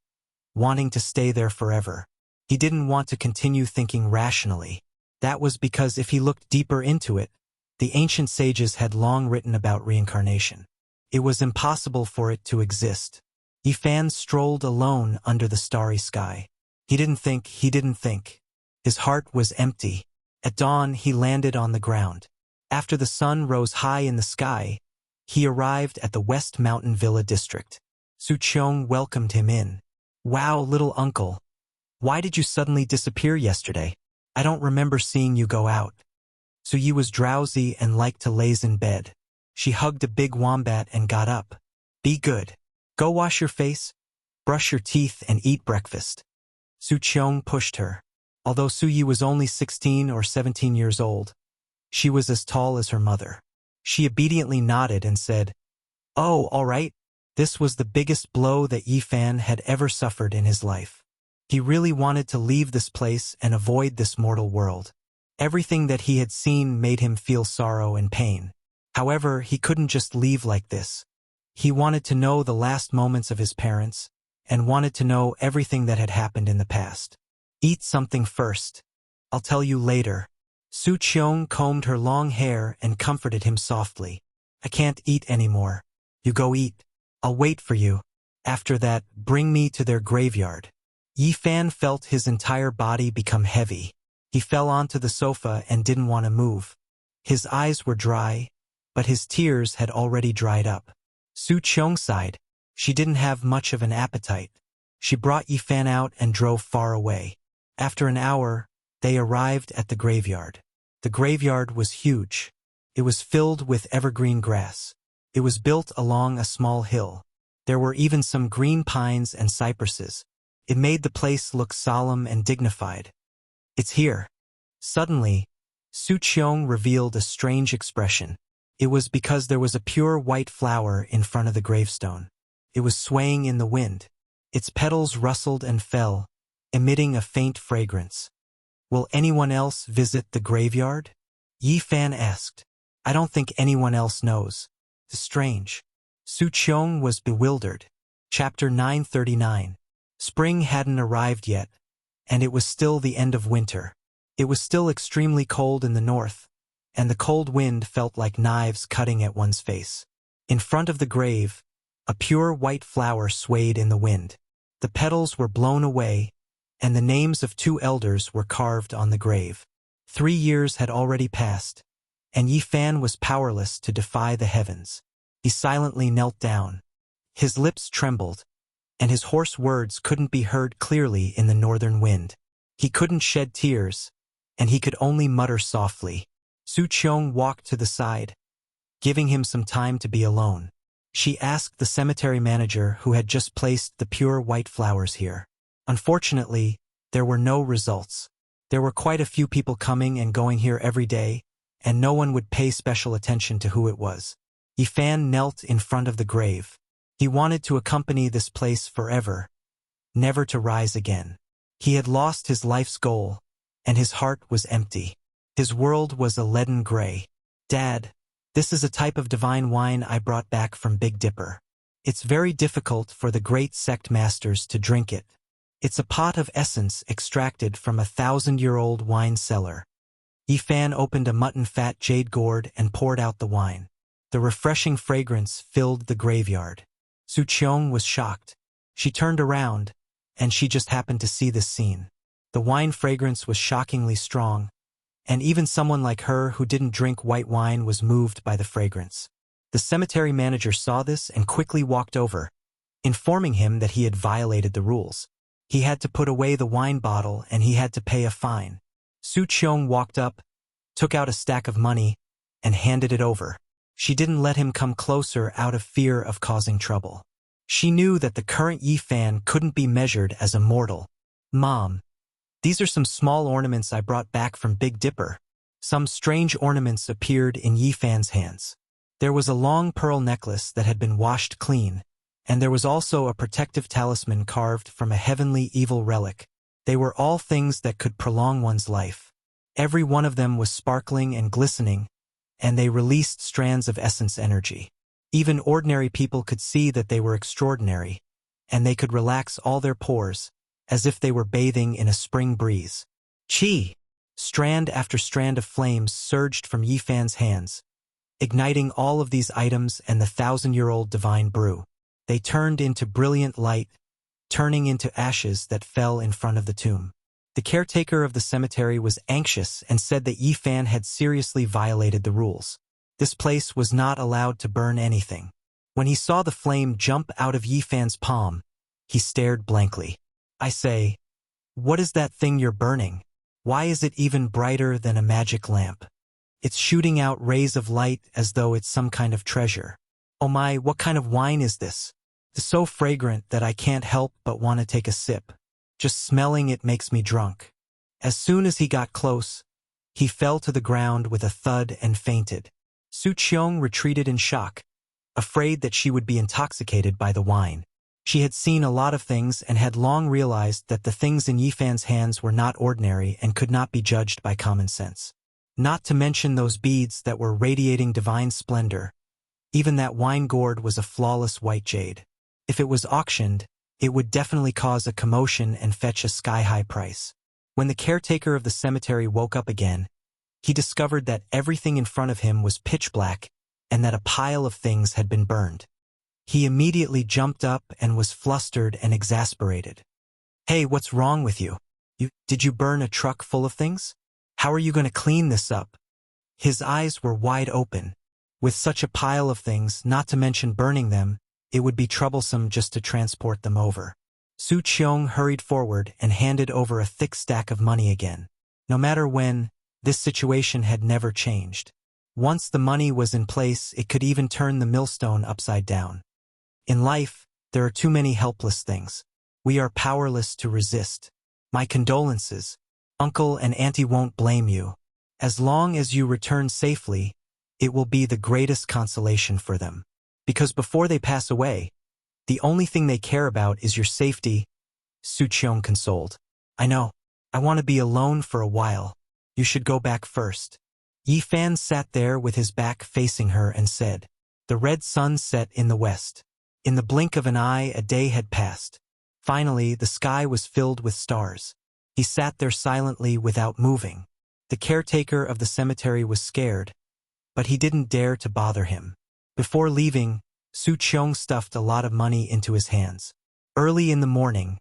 wanting to stay there forever. He didn't want to continue thinking rationally. That was because if he looked deeper into it, the ancient sages had long written about reincarnation. It was impossible for it to exist. Yifan strolled alone under the starry sky. He didn't think. His heart was empty. At dawn, he landed on the ground. After the sun rose high in the sky, he arrived at the West Mountain Villa district. Su Qiong welcomed him in. Wow, little uncle. Why did you suddenly disappear yesterday? I don't remember seeing you go out. Su Yi was drowsy and liked to laze in bed. She hugged a big wombat and got up. Be good. Go wash your face, brush your teeth, and eat breakfast. Su Qiong pushed her. Although Su Yi was only 16 or 17 years old, she was as tall as her mother. She obediently nodded and said, Oh, all right. This was the biggest blow that Yifan had ever suffered in his life. He really wanted to leave this place and avoid this mortal world. Everything that he had seen made him feel sorrow and pain. However, he couldn't just leave like this. He wanted to know the last moments of his parents and wanted to know everything that had happened in the past. Eat something first. I'll tell you later. Su Qiong combed her long hair and comforted him softly. I can't eat anymore. You go eat. I'll wait for you. After that, bring me to their graveyard. Yifan felt his entire body become heavy. He fell onto the sofa and didn't want to move. His eyes were dry, but his tears had already dried up. Su Qiong sighed. She didn't have much of an appetite. She brought Yifan out and drove far away. After an hour, they arrived at the graveyard. The graveyard was huge. It was filled with evergreen grass. It was built along a small hill. There were even some green pines and cypresses. It made the place look solemn and dignified. It's here. Suddenly, Su Qiong revealed a strange expression. It was because there was a pure white flower in front of the gravestone. It was swaying in the wind. Its petals rustled and fell, emitting a faint fragrance. Will anyone else visit the graveyard? Yifan asked. I don't think anyone else knows. It's strange. Su Qiong was bewildered. Chapter 939. Spring hadn't arrived yet, and it was still the end of winter. It was still extremely cold in the north, and the cold wind felt like knives cutting at one's face. In front of the grave, a pure white flower swayed in the wind. The petals were blown away, and the names of two elders were carved on the grave. 3 years had already passed, and Yifan was powerless to defy the heavens. He silently knelt down. His lips trembled, and his hoarse words couldn't be heard clearly in the northern wind. He couldn't shed tears, and he could only mutter softly. Su Qiong walked to the side, giving him some time to be alone. She asked the cemetery manager who had just placed the pure white flowers here. Unfortunately, there were no results. There were quite a few people coming and going here every day, and no one would pay special attention to who it was. Yifan knelt in front of the grave. He wanted to accompany this place forever, never to rise again. He had lost his life's goal, and his heart was empty. His world was a leaden gray. Dad, this is a type of divine wine I brought back from Big Dipper. It's very difficult for the great sect masters to drink it. It's a pot of essence extracted from a 1,000-year-old wine cellar. Yi Fan opened a mutton-fat jade gourd and poured out the wine. The refreshing fragrance filled the graveyard. Su Qiong was shocked. She turned around, and she just happened to see this scene. The wine fragrance was shockingly strong, and even someone like her who didn't drink white wine was moved by the fragrance. The cemetery manager saw this and quickly walked over, informing him that he had violated the rules. He had to put away the wine bottle and he had to pay a fine. Su Qiong walked up, took out a stack of money, and handed it over. She didn't let him come closer out of fear of causing trouble. She knew that the current Yi Fan couldn't be measured as a mortal. "Mom, these are some small ornaments I brought back from Big Dipper." Some strange ornaments appeared in Yi Fan's hands. There was a long pearl necklace that had been washed clean, and there was also a protective talisman carved from a heavenly evil relic. They were all things that could prolong one's life. Every one of them was sparkling and glistening, and they released strands of essence energy. Even ordinary people could see that they were extraordinary, and they could relax all their pores, as if they were bathing in a spring breeze. Chi! Strand after strand of flames surged from Yi Fan's hands, igniting all of these items and the 1,000-year-old divine brew. They turned into brilliant light, turning into ashes that fell in front of the tomb. The caretaker of the cemetery was anxious and said that Yi Fan had seriously violated the rules. This place was not allowed to burn anything. When he saw the flame jump out of Yi Fan's palm, he stared blankly. "I say, what is that thing you're burning? Why is it even brighter than a magic lamp? It's shooting out rays of light as though it's some kind of treasure. Oh my, what kind of wine is this? It's so fragrant that I can't help but want to take a sip. Just smelling it makes me drunk." As soon as he got close, he fell to the ground with a thud and fainted. Su Qiong retreated in shock, afraid that she would be intoxicated by the wine. She had seen a lot of things and had long realized that the things in Yi Fan's hands were not ordinary and could not be judged by common sense. Not to mention those beads that were radiating divine splendor. Even that wine gourd was a flawless white jade. If it was auctioned, it would definitely cause a commotion and fetch a sky-high price. When the caretaker of the cemetery woke up again, he discovered that everything in front of him was pitch black and that a pile of things had been burned. He immediately jumped up and was flustered and exasperated. "Hey, what's wrong with you? Did you burn a truck full of things? How are you going to clean this up?" His eyes were wide open. With such a pile of things, not to mention burning them, it would be troublesome just to transport them over. Su Qiong hurried forward and handed over a thick stack of money again. No matter when, this situation had never changed. Once the money was in place, it could even turn the millstone upside down. In life, there are too many helpless things. We are powerless to resist. My condolences. Uncle and Auntie won't blame you. As long as you return safely, it will be the greatest consolation for them. Because before they pass away, the only thing they care about is your safety, Su Qiong consoled. "I know. I want to be alone for a while. You should go back first." Yi Fan sat there with his back facing her and said, "The red sun set in the west. In the blink of an eye, a day had passed. Finally, the sky was filled with stars." He sat there silently without moving. The caretaker of the cemetery was scared, but he didn't dare to bother him. Before leaving, Su Qiong stuffed a lot of money into his hands. Early in the morning,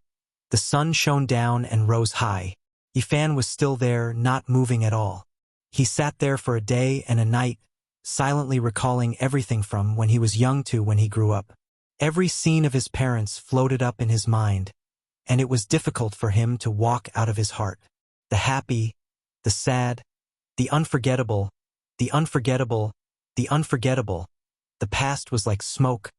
the sun shone down and rose high. Yi Fan was still there, not moving at all. He sat there for a day and a night, silently recalling everything from when he was young to when he grew up. Every scene of his parents floated up in his mind, and it was difficult for him to walk out of his heart. The happy, the sad, the unforgettable, the unforgettable, the unforgettable. The past was like smoke,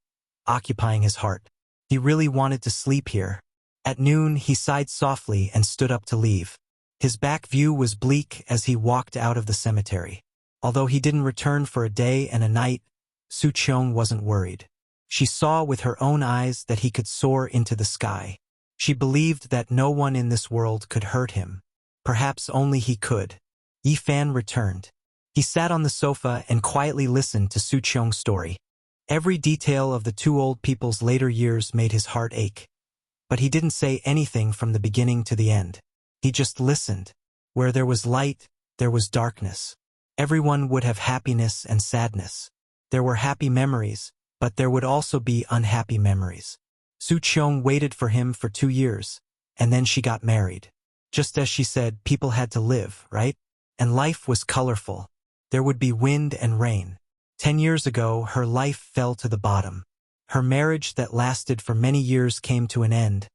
occupying his heart. He really wanted to sleep here. At noon, he sighed softly and stood up to leave. His back view was bleak as he walked out of the cemetery. Although he didn't return for a day and a night, Su Qiong wasn't worried. She saw with her own eyes that he could soar into the sky. She believed that no one in this world could hurt him. Perhaps only he could. Yi Fan returned. He sat on the sofa and quietly listened to Su Qiong's story. Every detail of the two old people's later years made his heart ache. But he didn't say anything from the beginning to the end. He just listened. Where there was light, there was darkness. Everyone would have happiness and sadness. There were happy memories, but there would also be unhappy memories. Su Qiong waited for him for 2 years, and then she got married. Just as she said, people had to live, right? And life was colorful. There would be wind and rain. 10 years ago, her life fell to the bottom. Her marriage that lasted for many years came to an end,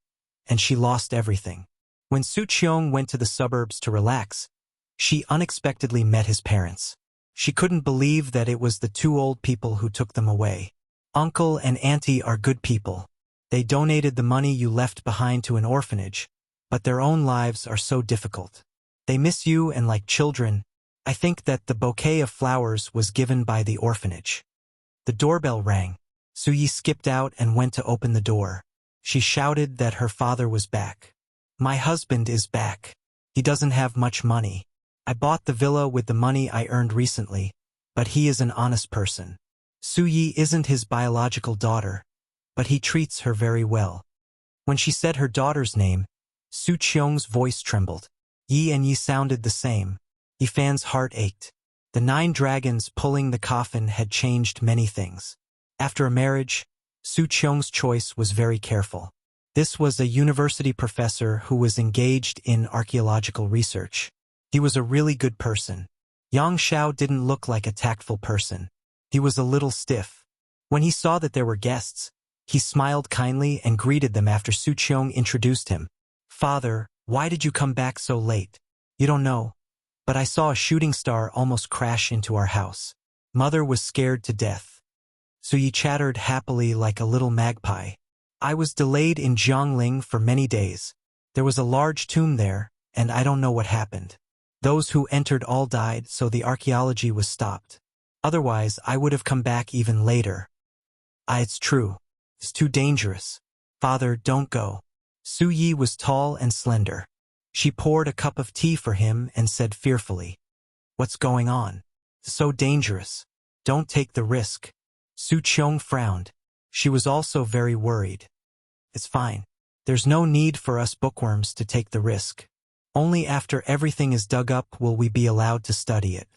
and she lost everything. When Su Qiong went to the suburbs to relax, she unexpectedly met his parents. She couldn't believe that it was the 2 old people who took them away. Uncle and auntie are good people. They donated the money you left behind to an orphanage, but their own lives are so difficult. They miss you, and like children, I think that the bouquet of flowers was given by the orphanage. The doorbell rang. Su Yi skipped out and went to open the door. She shouted that her father was back. My husband is back. He doesn't have much money. I bought the villa with the money I earned recently, but he is an honest person. Su Yi isn't his biological daughter, but he treats her very well. When she said her daughter's name, Su Qiong's voice trembled. Yi and Yi sounded the same. Yifan's heart ached. The 9 dragons pulling the coffin had changed many things. After a marriage, Su Qiong's choice was very careful. This was a university professor who was engaged in archaeological research. He was a really good person. Yang Xiao didn't look like a tactful person. He was a little stiff. When he saw that there were guests, he smiled kindly and greeted them after Su Qiong introduced him. Father, why did you come back so late? You don't know, but I saw a shooting star almost crash into our house. Mother was scared to death. Su Yi chattered happily like a little magpie. I was delayed in Jiangling for many days. There was a large tomb there, and I don't know what happened. Those who entered all died, so the archaeology was stopped. Otherwise, I would have come back even later. It's true. It's too dangerous. Father, don't go. Su Yi was tall and slender. She poured a cup of tea for him and said fearfully, What's going on? It's so dangerous. Don't take the risk. Su Qiong frowned. She was also very worried. It's fine. There's no need for us bookworms to take the risk. Only after everything is dug up will we be allowed to study it.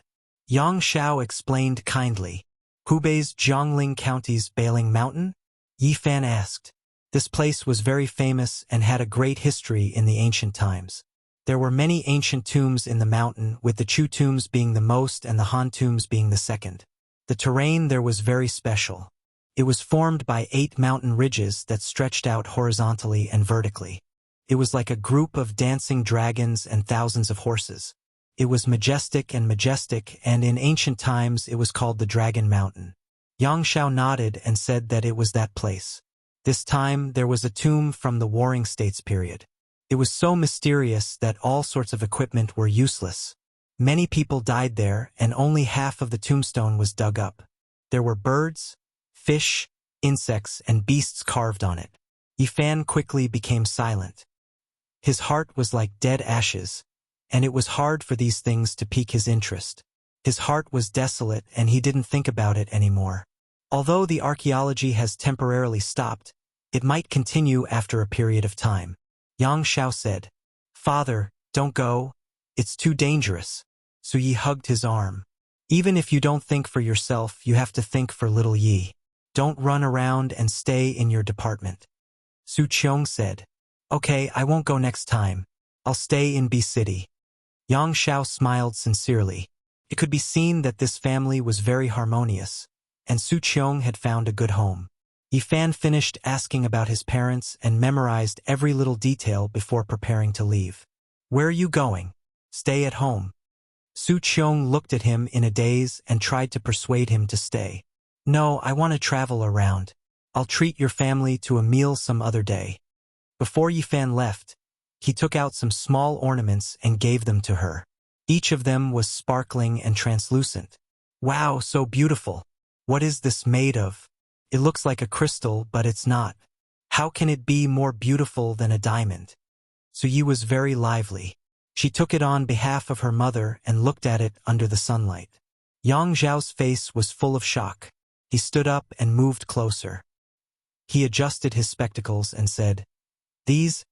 Yang Xiao explained kindly. Hubei's Jiangling County's Bailing Mountain? Yifan asked. This place was very famous and had a great history in the ancient times. There were many ancient tombs in the mountain, with the Chu tombs being the most and the Han tombs being the second. The terrain there was very special. It was formed by 8 mountain ridges that stretched out horizontally and vertically. It was like a group of dancing dragons and thousands of horses. It was majestic, and in ancient times it was called the Dragon Mountain. Yang Xiao nodded and said that it was that place. This time there was a tomb from the Warring States period. It was so mysterious that all sorts of equipment were useless. Many people died there, and only half of the tombstone was dug up. There were birds, fish, insects, and beasts carved on it. Yifan quickly became silent. His heart was like dead ashes, and it was hard for these things to pique his interest. His heart was desolate, and he didn't think about it anymore. Although the archaeology has temporarily stopped, it might continue after a period of time. Yang Xiao said, Father, don't go. It's too dangerous. Su Yi hugged his arm. Even if you don't think for yourself, you have to think for little Yi. Don't run around and stay in your department. Su Qiong said, Okay, I won't go next time. I'll stay in B City. Yang Xiao smiled sincerely. It could be seen that this family was very harmonious, and Su Qiong had found a good home. Yifan finished asking about his parents and memorized every little detail before preparing to leave. Where are you going? Stay at home. Su Qiong looked at him in a daze and tried to persuade him to stay. No, I want to travel around. I'll treat your family to a meal some other day. Before Yifan left, he took out some small ornaments and gave them to her. Each of them was sparkling and translucent. Wow, so beautiful. What is this made of? It looks like a crystal, but it's not. How can it be more beautiful than a diamond? Su Yi was very lively. She took it on behalf of her mother and looked at it under the sunlight. Yang Zhao's face was full of shock. He stood up and moved closer. He adjusted his spectacles and said, These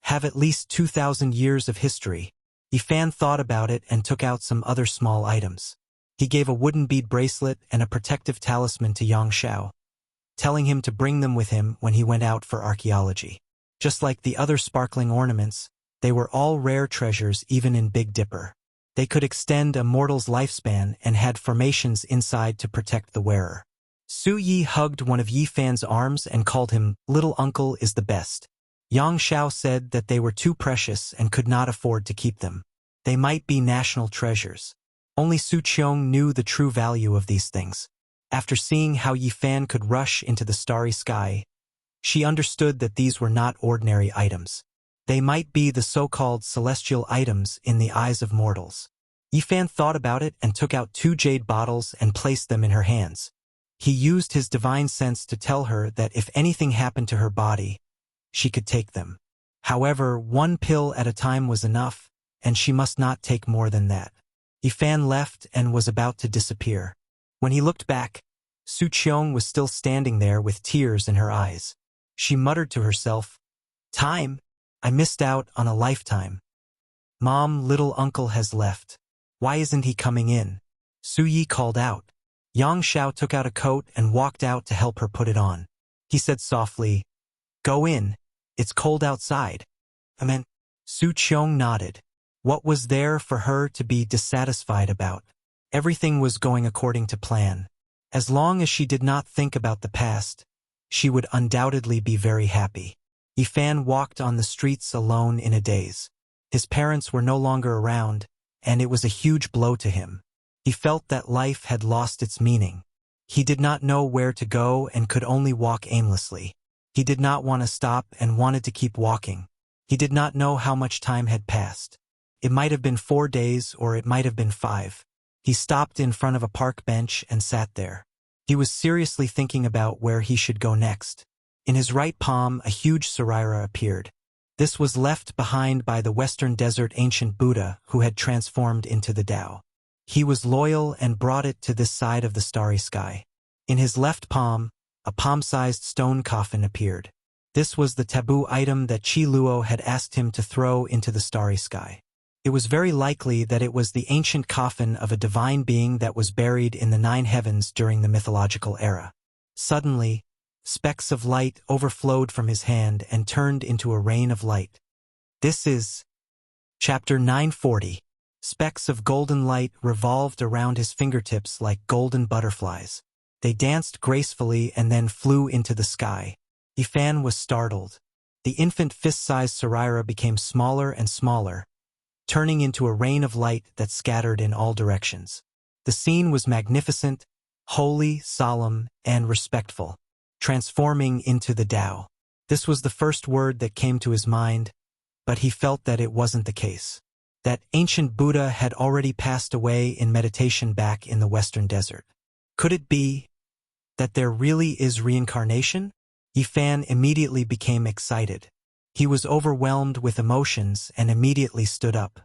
have at least 2,000 years of history. Yifan thought about it and took out some other small items. He gave a wooden bead bracelet and a protective talisman to Yang Shao, telling him to bring them with him when he went out for archaeology. Just like the other sparkling ornaments, they were all rare treasures even in Big Dipper. They could extend a mortal's lifespan and had formations inside to protect the wearer. Su Yi hugged one of Yifan's arms and called him, "Little uncle is the best." Yang Shao said that they were too precious and could not afford to keep them. They might be national treasures. Only Su Qiong knew the true value of these things. After seeing how Yifan could rush into the starry sky, she understood that these were not ordinary items. They might be the so-called celestial items in the eyes of mortals. Yifan thought about it and took out 2 jade bottles and placed them in her hands. He used his divine sense to tell her that if anything happened to her body, she could take them. However, 1 pill at a time was enough, and she must not take more than that. Yifan left and was about to disappear. When he looked back, Su Qiong was still standing there with tears in her eyes. She muttered to herself, "Time? I missed out on a lifetime. Mom, little uncle has left. Why isn't he coming in?" Su Yi called out. Yang Shao took out a coat and walked out to help her put it on. He said softly, "Go in. It's cold outside." Su Qiong nodded. What was there for her to be dissatisfied about? Everything was going according to plan. As long as she did not think about the past, she would undoubtedly be very happy. Yifan walked on the streets alone in a daze. His parents were no longer around, and it was a huge blow to him. He felt that life had lost its meaning. He did not know where to go and could only walk aimlessly. He did not want to stop and wanted to keep walking. He did not know how much time had passed. It might have been 4 days or it might have been 5. He stopped in front of a park bench and sat there. He was seriously thinking about where he should go next. In his right palm, a huge Saraira appeared. This was left behind by the Western Desert ancient Buddha who had transformed into the Tao. He was loyal and brought it to this side of the starry sky. In his left palm, a palm-sized stone coffin appeared. This was the taboo item that Qi Luo had asked him to throw into the starry sky. It was very likely that it was the ancient coffin of a divine being that was buried in the 9 heavens during the mythological era. Suddenly, specks of light overflowed from his hand and turned into a rain of light. This is Chapter 940. Specks of golden light revolved around his fingertips like golden butterflies. They danced gracefully and then flew into the sky. Yifan was startled. The infant fist-sized Saraira became smaller and smaller, turning into a rain of light that scattered in all directions. The scene was magnificent, holy, solemn, and respectful, transforming into the Tao. This was the first word that came to his mind, but he felt that it wasn't the case. That ancient Buddha had already passed away in meditation back in the Western Desert. Could it be that there really is reincarnation? Yifan immediately became excited. He was overwhelmed with emotions and immediately stood up.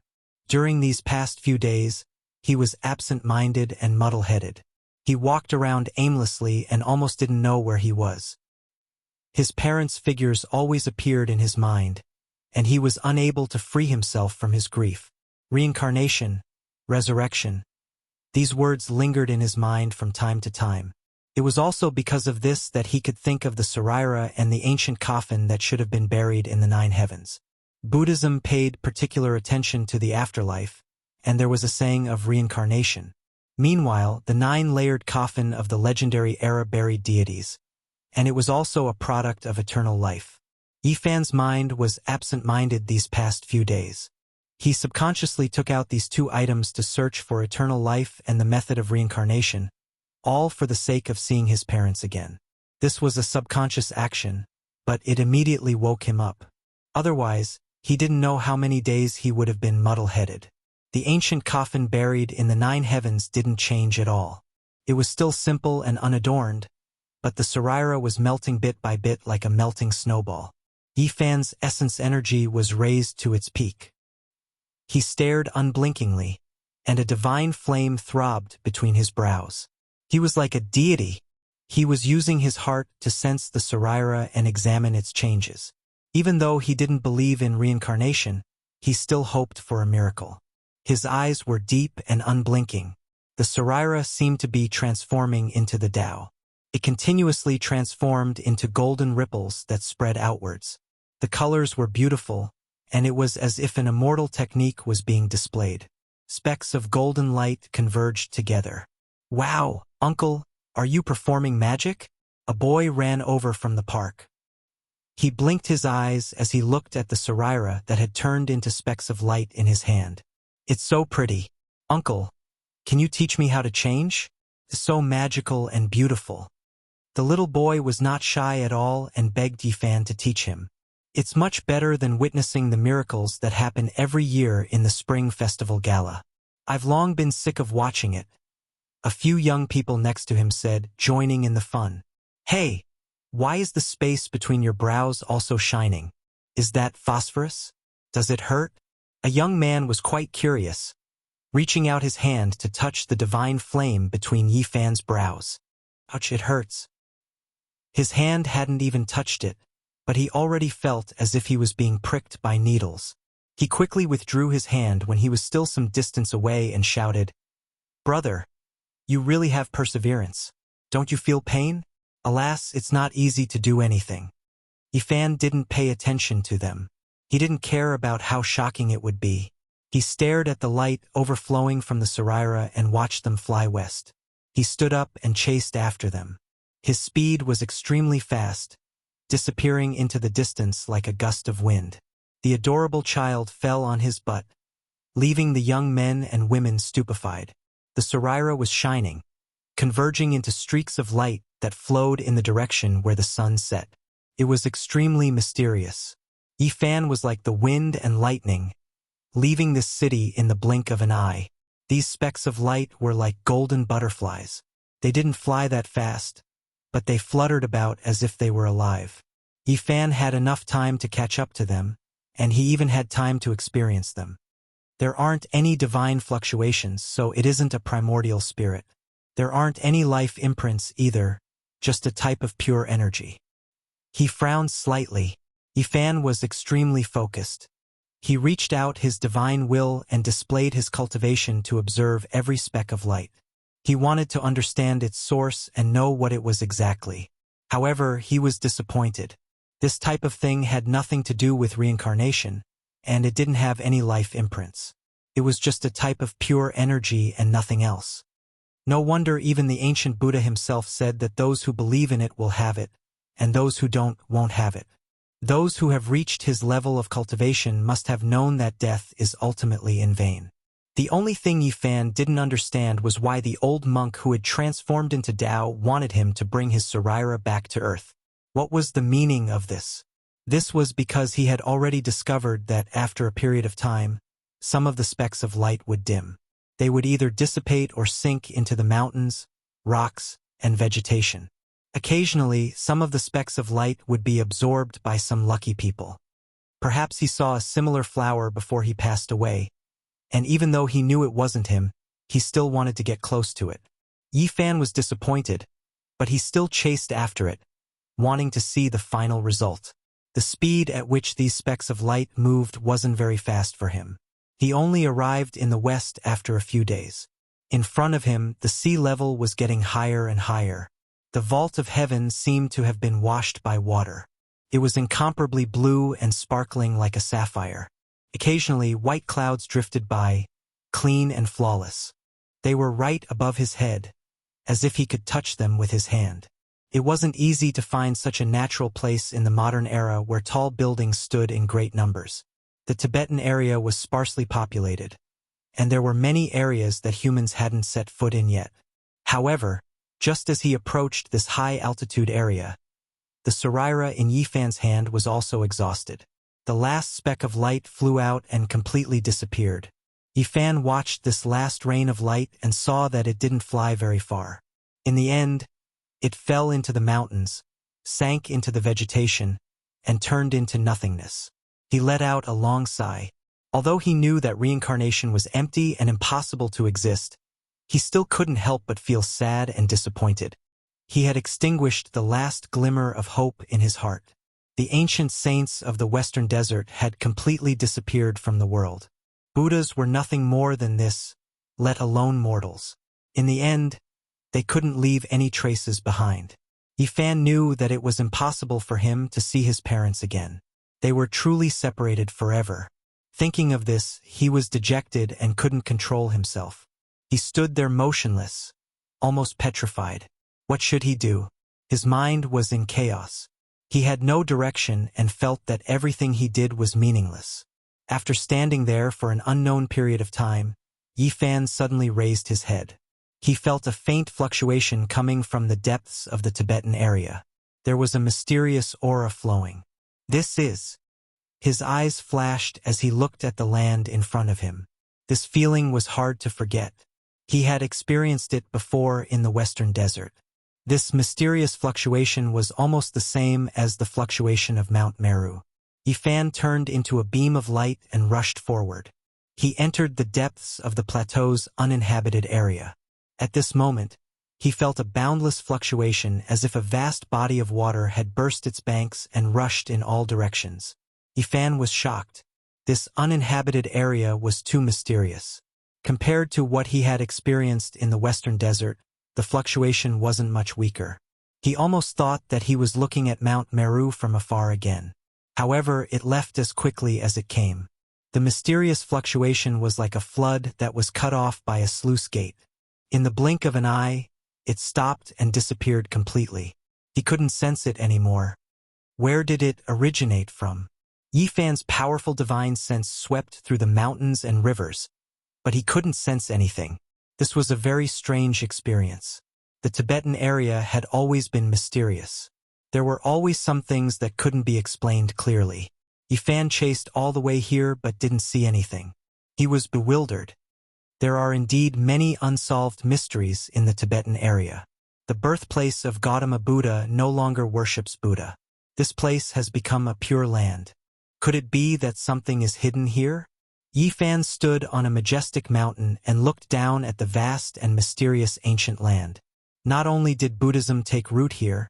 During these past few days, he was absent-minded and muddle-headed. He walked around aimlessly and almost didn't know where he was. His parents' figures always appeared in his mind, and he was unable to free himself from his grief. Reincarnation, resurrection. These words lingered in his mind from time to time. It was also because of this that he could think of the Saraira and the ancient coffin that should have been buried in the 9 heavens. Buddhism paid particular attention to the afterlife, and there was a saying of reincarnation. Meanwhile, the 9-layered coffin of the legendary era buried deities, and it was also a product of eternal life. Yifan's mind was absent-minded these past few days. He subconsciously took out these 2 items to search for eternal life and the method of reincarnation, all for the sake of seeing his parents again. This was a subconscious action, but it immediately woke him up. Otherwise, he didn't know how many days he would have been muddle-headed. The ancient coffin buried in the 9 heavens didn't change at all. It was still simple and unadorned, but the Saraira was melting bit by bit like a melting snowball. Yifan's essence energy was raised to its peak. He stared unblinkingly, and a divine flame throbbed between his brows. He was like a deity. He was using his heart to sense the Saraira and examine its changes. Even though he didn't believe in reincarnation, he still hoped for a miracle. His eyes were deep and unblinking. The Saraira seemed to be transforming into the Tao. It continuously transformed into golden ripples that spread outwards. The colors were beautiful, and it was as if an immortal technique was being displayed. Specks of golden light converged together. "Wow, Uncle, are you performing magic?" A boy ran over from the park. He blinked his eyes as he looked at the Saraira that had turned into specks of light in his hand. "It's so pretty. Uncle, can you teach me how to change? It's so magical and beautiful." The little boy was not shy at all and begged Yifan to teach him. "It's much better than witnessing the miracles that happen every year in the Spring Festival Gala. I've long been sick of watching it," a few young people next to him said, joining in the fun. "Hey, why is the space between your brows also shining? Is that phosphorus? Does it hurt?" A young man was quite curious, reaching out his hand to touch the divine flame between Yifan's brows. "Ouch, it hurts." His hand hadn't even touched it, but he already felt as if he was being pricked by needles. He quickly withdrew his hand when he was still some distance away and shouted, "Brother, you really have perseverance. Don't you feel pain?" Alas, it's not easy to do anything. Yifan didn't pay attention to them. He didn't care about how shocking it would be. He stared at the light overflowing from the Saraira and watched them fly west. He stood up and chased after them. His speed was extremely fast, disappearing into the distance like a gust of wind. The adorable child fell on his butt, leaving the young men and women stupefied. The Saraira was shining, converging into streaks of light that flowed in the direction where the sun set. It was extremely mysterious. Yifan was like the wind and lightning, leaving this city in the blink of an eye. These specks of light were like golden butterflies. They didn't fly that fast, but they fluttered about as if they were alive. Yifan had enough time to catch up to them, and he even had time to experience them. There aren't any divine fluctuations, so it isn't a primordial spirit. There aren't any life imprints either, just a type of pure energy. He frowned slightly. Yifan was extremely focused. He reached out his divine will and displayed his cultivation to observe every speck of light. He wanted to understand its source and know what it was exactly. However, he was disappointed. This type of thing had nothing to do with reincarnation, and it didn't have any life imprints. It was just a type of pure energy and nothing else. No wonder even the ancient Buddha himself said that those who believe in it will have it, and those who don't won't have it. Those who have reached his level of cultivation must have known that death is ultimately in vain. The only thing Yifan didn't understand was why the old monk who had transformed into Tao wanted him to bring his Saraira back to earth. What was the meaning of this? This was because he had already discovered that after a period of time, some of the specks of light would dim. They would either dissipate or sink into the mountains, rocks, and vegetation. Occasionally, some of the specks of light would be absorbed by some lucky people. Perhaps he saw a similar flower before he passed away, and even though he knew it wasn't him, he still wanted to get close to it. Yifan was disappointed, but he still chased after it, wanting to see the final result. The speed at which these specks of light moved wasn't very fast for him. He only arrived in the west after a few days. In front of him, the sea level was getting higher and higher. The vault of heaven seemed to have been washed by water. It was incomparably blue and sparkling like a sapphire. Occasionally, white clouds drifted by, clean and flawless. They were right above his head, as if he could touch them with his hand. It wasn't easy to find such a natural place in the modern era where tall buildings stood in great numbers. The Tibetan area was sparsely populated, and there were many areas that humans hadn't set foot in yet. However, just as he approached this high-altitude area, the Saraira in Yifan's hand was also exhausted. The last speck of light flew out and completely disappeared. Yifan watched this last rain of light and saw that it didn't fly very far. In the end, it fell into the mountains, sank into the vegetation, and turned into nothingness. He let out a long sigh. Although he knew that reincarnation was empty and impossible to exist, he still couldn't help but feel sad and disappointed. He had extinguished the last glimmer of hope in his heart. The ancient saints of the Western Desert had completely disappeared from the world. Buddhas were nothing more than this, let alone mortals. In the end, they couldn't leave any traces behind. Yifan knew that it was impossible for him to see his parents again. They were truly separated forever. Thinking of this, he was dejected and couldn't control himself. He stood there motionless, almost petrified. What should he do? His mind was in chaos. He had no direction and felt that everything he did was meaningless. After standing there for an unknown period of time, Yifan suddenly raised his head. He felt a faint fluctuation coming from the depths of the Tibetan area. There was a mysterious aura flowing. This is. His eyes flashed as he looked at the land in front of him. This feeling was hard to forget. He had experienced it before in the Western Desert. This mysterious fluctuation was almost the same as the fluctuation of Mount Meru. Yifan turned into a beam of light and rushed forward. He entered the depths of the plateau's uninhabited area. At this moment, he felt a boundless fluctuation as if a vast body of water had burst its banks and rushed in all directions. Yifan was shocked. This uninhabited area was too mysterious. Compared to what he had experienced in the Western Desert, the fluctuation wasn't much weaker. He almost thought that he was looking at Mount Meru from afar again. However, it left as quickly as it came. The mysterious fluctuation was like a flood that was cut off by a sluice gate. In the blink of an eye, it stopped and disappeared completely. He couldn't sense it anymore. Where did it originate from? Yifan's powerful divine sense swept through the mountains and rivers, but he couldn't sense anything. This was a very strange experience. The Tibetan area had always been mysterious. There were always some things that couldn't be explained clearly. Yifan chased all the way here but didn't see anything. He was bewildered. There are indeed many unsolved mysteries in the Tibetan area. The birthplace of Gautama Buddha no longer worships Buddha. This place has become a pure land. Could it be that something is hidden here? Yifan stood on a majestic mountain and looked down at the vast and mysterious ancient land. Not only did Buddhism take root here,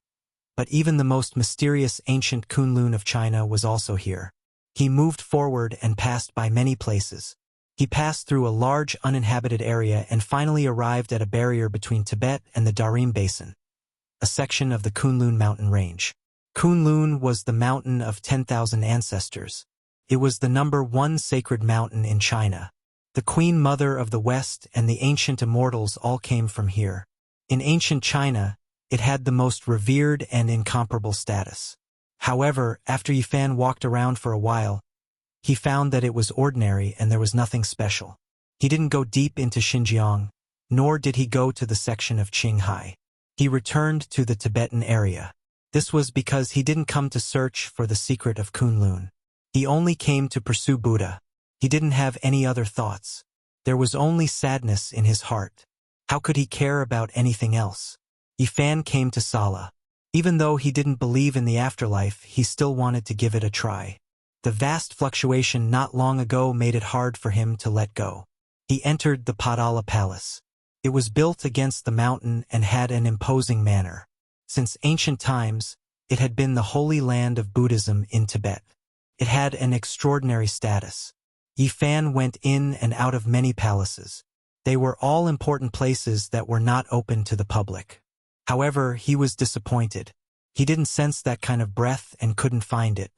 but even the most mysterious ancient Kunlun of China was also here. He moved forward and passed by many places. He passed through a large uninhabited area and finally arrived at a barrier between Tibet and the Darim Basin, a section of the Kunlun mountain range. Kunlun was the mountain of 10,000 ancestors. It was the #1 sacred mountain in China. The Queen Mother of the West and the ancient immortals all came from here. In ancient China, it had the most revered and incomparable status. However, after Yifan walked around for a while, he found that it was ordinary and there was nothing special. He didn't go deep into Xinjiang, nor did he go to the section of Qinghai. He returned to the Tibetan area. This was because he didn't come to search for the secret of Kunlun. He only came to pursue Buddha. He didn't have any other thoughts. There was only sadness in his heart. How could he care about anything else? Yifan came to Sala. Even though he didn't believe in the afterlife, he still wanted to give it a try. The vast fluctuation not long ago made it hard for him to let go. He entered the Padala Palace. It was built against the mountain and had an imposing manner. Since ancient times, it had been the holy land of Buddhism in Tibet. It had an extraordinary status. Yifan went in and out of many palaces. They were all important places that were not open to the public. However, he was disappointed. He didn't sense that kind of breath and couldn't find it.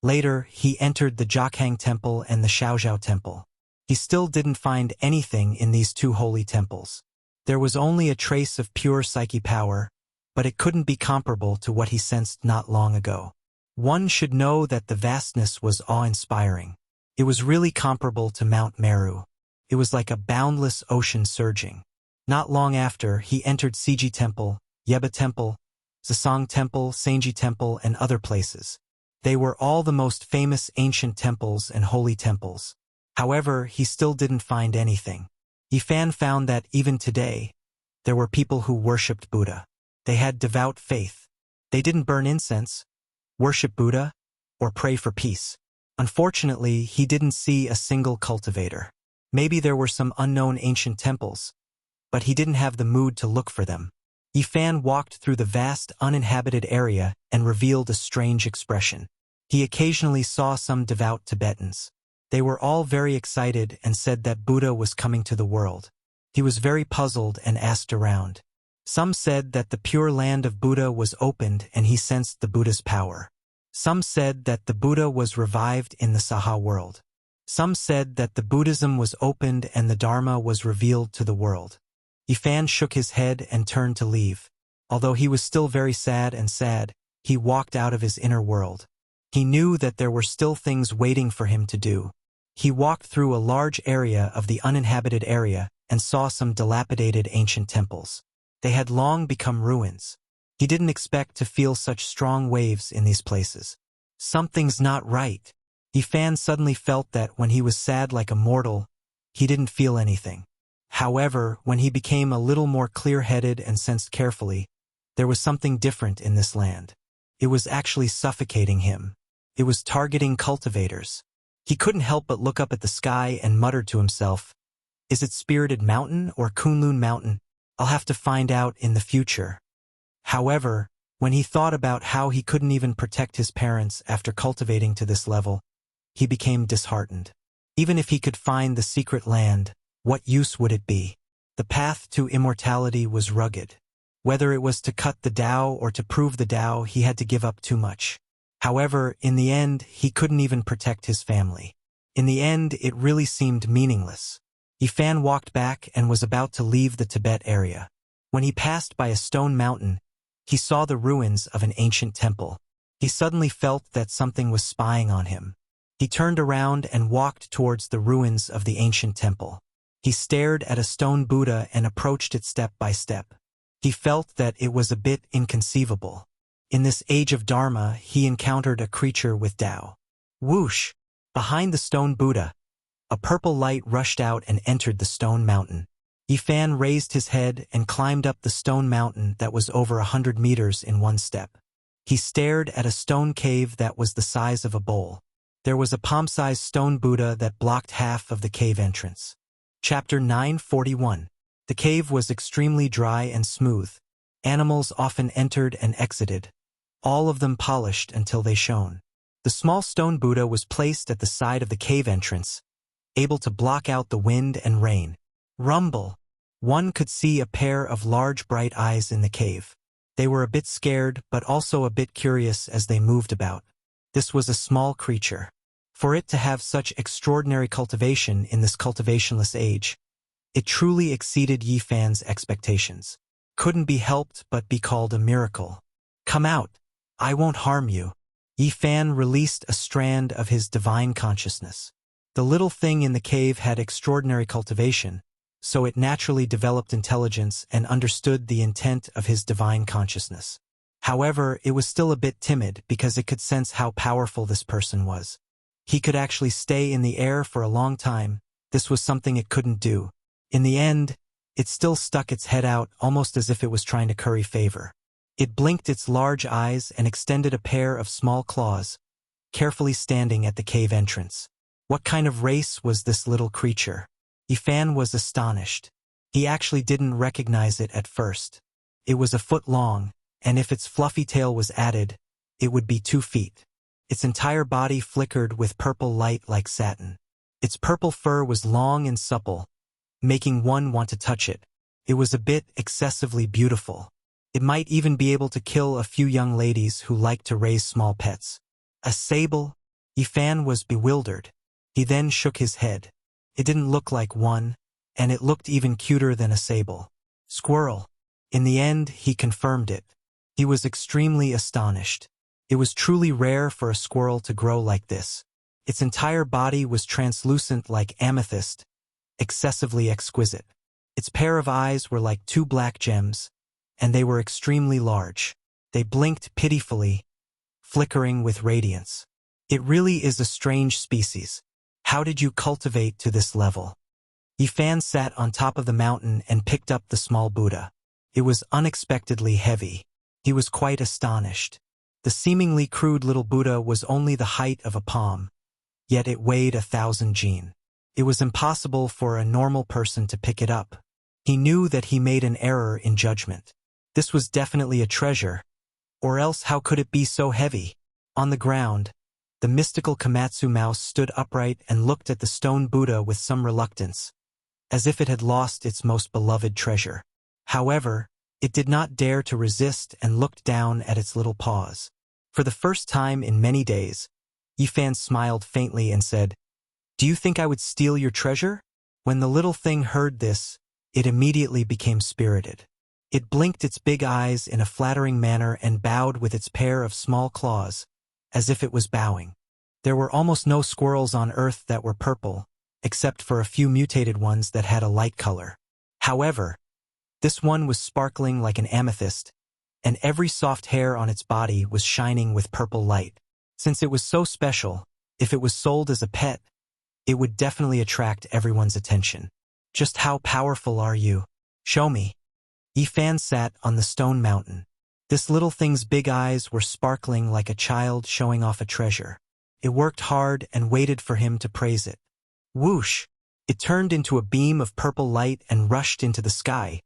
Later, he entered the Jokhang Temple and the Xiaozhou Temple. He still didn't find anything in these two holy temples. There was only a trace of pure psyche power, but it couldn't be comparable to what he sensed not long ago. One should know that the vastness was awe-inspiring. It was really comparable to Mount Meru. It was like a boundless ocean surging. Not long after, he entered Siji Temple, Yeba Temple, Zasang Temple, Sanji Temple, and other places. They were all the most famous ancient temples and holy temples. However, he still didn't find anything. Yifan found that even today, there were people who worshipped Buddha. They had devout faith. They didn't burn incense, worship Buddha, or pray for peace. Unfortunately, he didn't see a single cultivator. Maybe there were some unknown ancient temples, but he didn't have the mood to look for them. Yifan walked through the vast, uninhabited area and revealed a strange expression. He occasionally saw some devout Tibetans. They were all very excited and said that Buddha was coming to the world. He was very puzzled and asked around. Some said that the pure land of Buddha was opened and he sensed the Buddha's power. Some said that the Buddha was revived in the Saha world. Some said that the Buddhism was opened and the Dharma was revealed to the world. Yifan shook his head and turned to leave. Although he was still very sad, he walked out of his inner world. He knew that there were still things waiting for him to do. He walked through a large area of the uninhabited area and saw some dilapidated ancient temples. They had long become ruins. He didn't expect to feel such strong waves in these places. Something's not right. Yifan suddenly felt that when he was sad like a mortal, he didn't feel anything. However, when he became a little more clear-headed and sensed carefully, there was something different in this land. It was actually suffocating him. It was targeting cultivators. He couldn't help but look up at the sky and muttered to himself, "Is it Spirited Mountain or Kunlun Mountain? I'll have to find out in the future." However, when he thought about how he couldn't even protect his parents after cultivating to this level, he became disheartened. Even if he could find the secret land, what use would it be? The path to immortality was rugged. Whether it was to cut the Tao or to prove the Tao, he had to give up too much. However, in the end, he couldn't even protect his family. In the end, it really seemed meaningless. Yifan walked back and was about to leave the Tibet area. When he passed by a stone mountain, he saw the ruins of an ancient temple. He suddenly felt that something was spying on him. He turned around and walked towards the ruins of the ancient temple. He stared at a stone Buddha and approached it step by step. He felt that it was a bit inconceivable. In this age of Dharma, he encountered a creature with Tao. Whoosh! Behind the stone Buddha, a purple light rushed out and entered the stone mountain. Yifan raised his head and climbed up the stone mountain that was over 100 meters in one step. He stared at a stone cave that was the size of a bowl. There was a palm-sized stone Buddha that blocked half of the cave entrance. Chapter 941. The cave was extremely dry and smooth. Animals often entered and exited, all of them polished until they shone. The small stone Buddha was placed at the side of the cave entrance, able to block out the wind and rain. Rumble! One could see a pair of large bright eyes in the cave. They were a bit scared but also a bit curious as they moved about. This was a small creature. For it to have such extraordinary cultivation in this cultivationless age, it truly exceeded Yifan's expectations. Couldn't be helped but be called a miracle. "Come out. I won't harm you." Yifan released a strand of his divine consciousness. The little thing in the cave had extraordinary cultivation, so it naturally developed intelligence and understood the intent of his divine consciousness. However, it was still a bit timid because it could sense how powerful this person was. He could actually stay in the air for a long time. This was something it couldn't do. In the end, it still stuck its head out almost as if it was trying to curry favor. It blinked its large eyes and extended a pair of small claws, carefully standing at the cave entrance. What kind of race was this little creature? Yifan was astonished. He actually didn't recognize it at first. It was a foot long, and if its fluffy tail was added, it would be 2 feet. Its entire body flickered with purple light like satin. Its purple fur was long and supple, making one want to touch it. It was a bit excessively beautiful. It might even be able to kill a few young ladies who like to raise small pets. A sable? Yifan was bewildered. He then shook his head. It didn't look like one, and it looked even cuter than a sable. Squirrel. In the end, he confirmed it. He was extremely astonished. It was truly rare for a squirrel to grow like this. Its entire body was translucent like amethyst, excessively exquisite. Its pair of eyes were like 2 black gems, and they were extremely large. They blinked pitifully, flickering with radiance. It really is a strange species. How did you cultivate to this level? Yifan sat on top of the mountain and picked up the small Buddha. It was unexpectedly heavy. He was quite astonished. The seemingly crude little Buddha was only the height of a palm, yet it weighed 1,000 jin. It was impossible for a normal person to pick it up. He knew that he made an error in judgment. This was definitely a treasure. Or else how could it be so heavy? On the ground, the mystical Komatsu mouse stood upright and looked at the stone Buddha with some reluctance, as if it had lost its most beloved treasure. However, it did not dare to resist and looked down at its little paws. For the first time in many days, Yifan smiled faintly and said, "Do you think I would steal your treasure?" When the little thing heard this, it immediately became spirited. It blinked its big eyes in a flattering manner and bowed with its pair of small claws, as if it was bowing. There were almost no squirrels on Earth that were purple, except for a few mutated ones that had a light color. However, this one was sparkling like an amethyst, and every soft hair on its body was shining with purple light. Since it was so special, if it was sold as a pet, it would definitely attract everyone's attention. Just how powerful are you? Show me. Yifan sat on the stone mountain. This little thing's big eyes were sparkling like a child showing off a treasure. It worked hard and waited for him to praise it. Whoosh! It turned into a beam of purple light and rushed into the sky,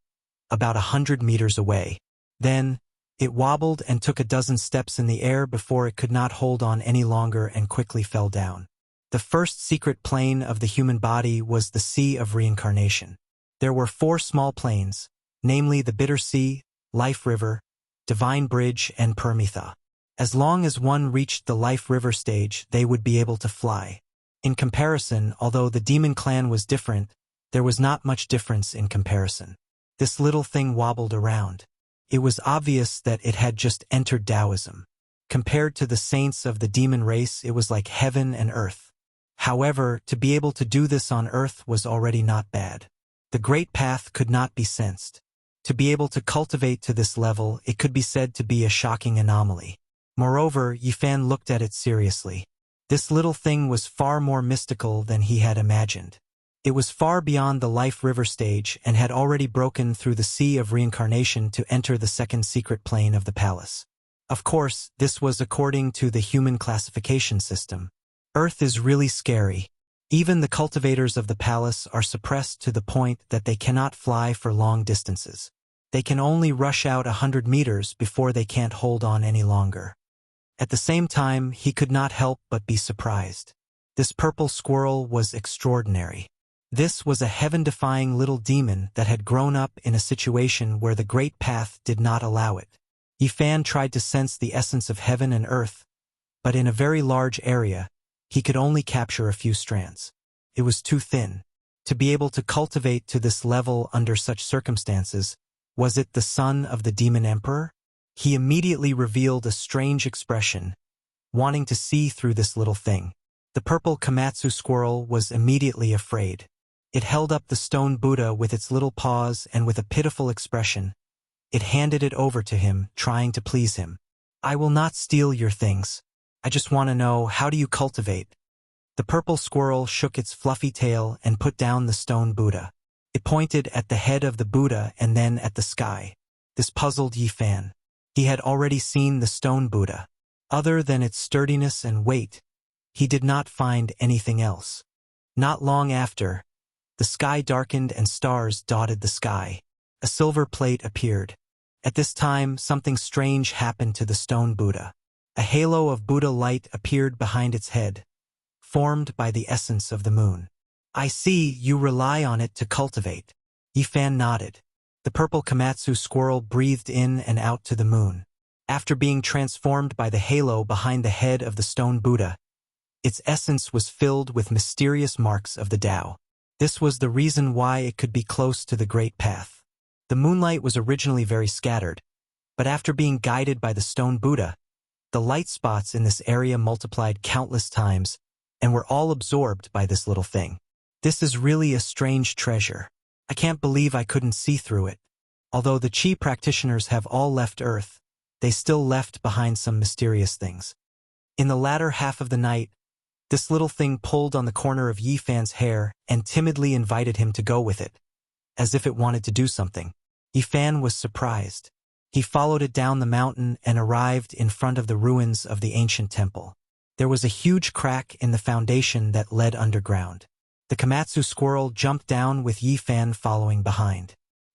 about 100 meters away. Then, it wobbled and took a dozen steps in the air before it could not hold on any longer and quickly fell down. The first secret plane of the human body was the Sea of Reincarnation. There were 4 small planes, namely the Bitter Sea, Life River, Divine Bridge, and Permitha. As long as one reached the Life River stage, they would be able to fly. In comparison, although the demon clan was different, there was not much difference in comparison. This little thing wobbled around. It was obvious that it had just entered Taoism. Compared to the saints of the demon race, it was like heaven and earth. However, to be able to do this on Earth was already not bad. The Great Path could not be sensed. To be able to cultivate to this level, it could be said to be a shocking anomaly. Moreover, Yifan looked at it seriously. This little thing was far more mystical than he had imagined. It was far beyond the Life River stage and had already broken through the Sea of Reincarnation to enter the second secret plane of the palace. Of course, this was according to the human classification system. Earth is really scary. Even the cultivators of the palace are suppressed to the point that they cannot fly for long distances. They can only rush out 100 meters before they can't hold on any longer. At the same time, he could not help but be surprised. This purple squirrel was extraordinary. This was a heaven-defying little demon that had grown up in a situation where the Great Path did not allow it. Yifan tried to sense the essence of heaven and earth, but in a very large area, he could only capture a few strands. It was too thin. To be able to cultivate to this level under such circumstances, was it the son of the demon emperor? He immediately revealed a strange expression, wanting to see through this little thing. The purple Komatsu squirrel was immediately afraid. It held up the stone Buddha with its little paws and with a pitiful expression. It handed it over to him, trying to please him. "I will not steal your things. I just want to know, how do you cultivate?" The purple squirrel shook its fluffy tail and put down the stone Buddha. It pointed at the head of the Buddha and then at the sky. This puzzled Yifan. He had already seen the stone Buddha. Other than its sturdiness and weight, he did not find anything else. Not long after, the sky darkened and stars dotted the sky. A silver plate appeared. At this time, something strange happened to the stone Buddha. A halo of Buddha light appeared behind its head, formed by the essence of the moon. "I see you rely on it to cultivate." Yifan nodded. The purple Komatsu squirrel breathed in and out to the moon. After being transformed by the halo behind the head of the stone Buddha, its essence was filled with mysterious marks of the Tao. This was the reason why it could be close to the Great Path. The moonlight was originally very scattered, but after being guided by the stone Buddha, the light spots in this area multiplied countless times and were all absorbed by this little thing. This is really a strange treasure. I can't believe I couldn't see through it. Although the Qi practitioners have all left Earth, they still left behind some mysterious things. In the latter half of the night, this little thing pulled on the corner of Yifan's hair and timidly invited him to go with it, as if it wanted to do something. Yifan was surprised. He followed it down the mountain and arrived in front of the ruins of the ancient temple. There was a huge crack in the foundation that led underground. The Komatsu squirrel jumped down with Yifan following behind.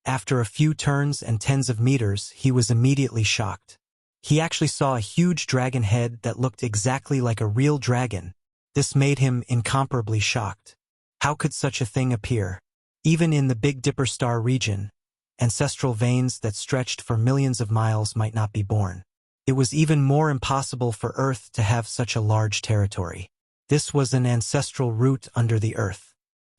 After a few turns and tens of meters, he was immediately shocked. He actually saw a huge dragon head that looked exactly like a real dragon. This made him incomparably shocked. How could such a thing appear? Even in the Big Dipper star region, ancestral veins that stretched for millions of miles might not be born. It was even more impossible for Earth to have such a large territory. This was an ancestral root under the Earth.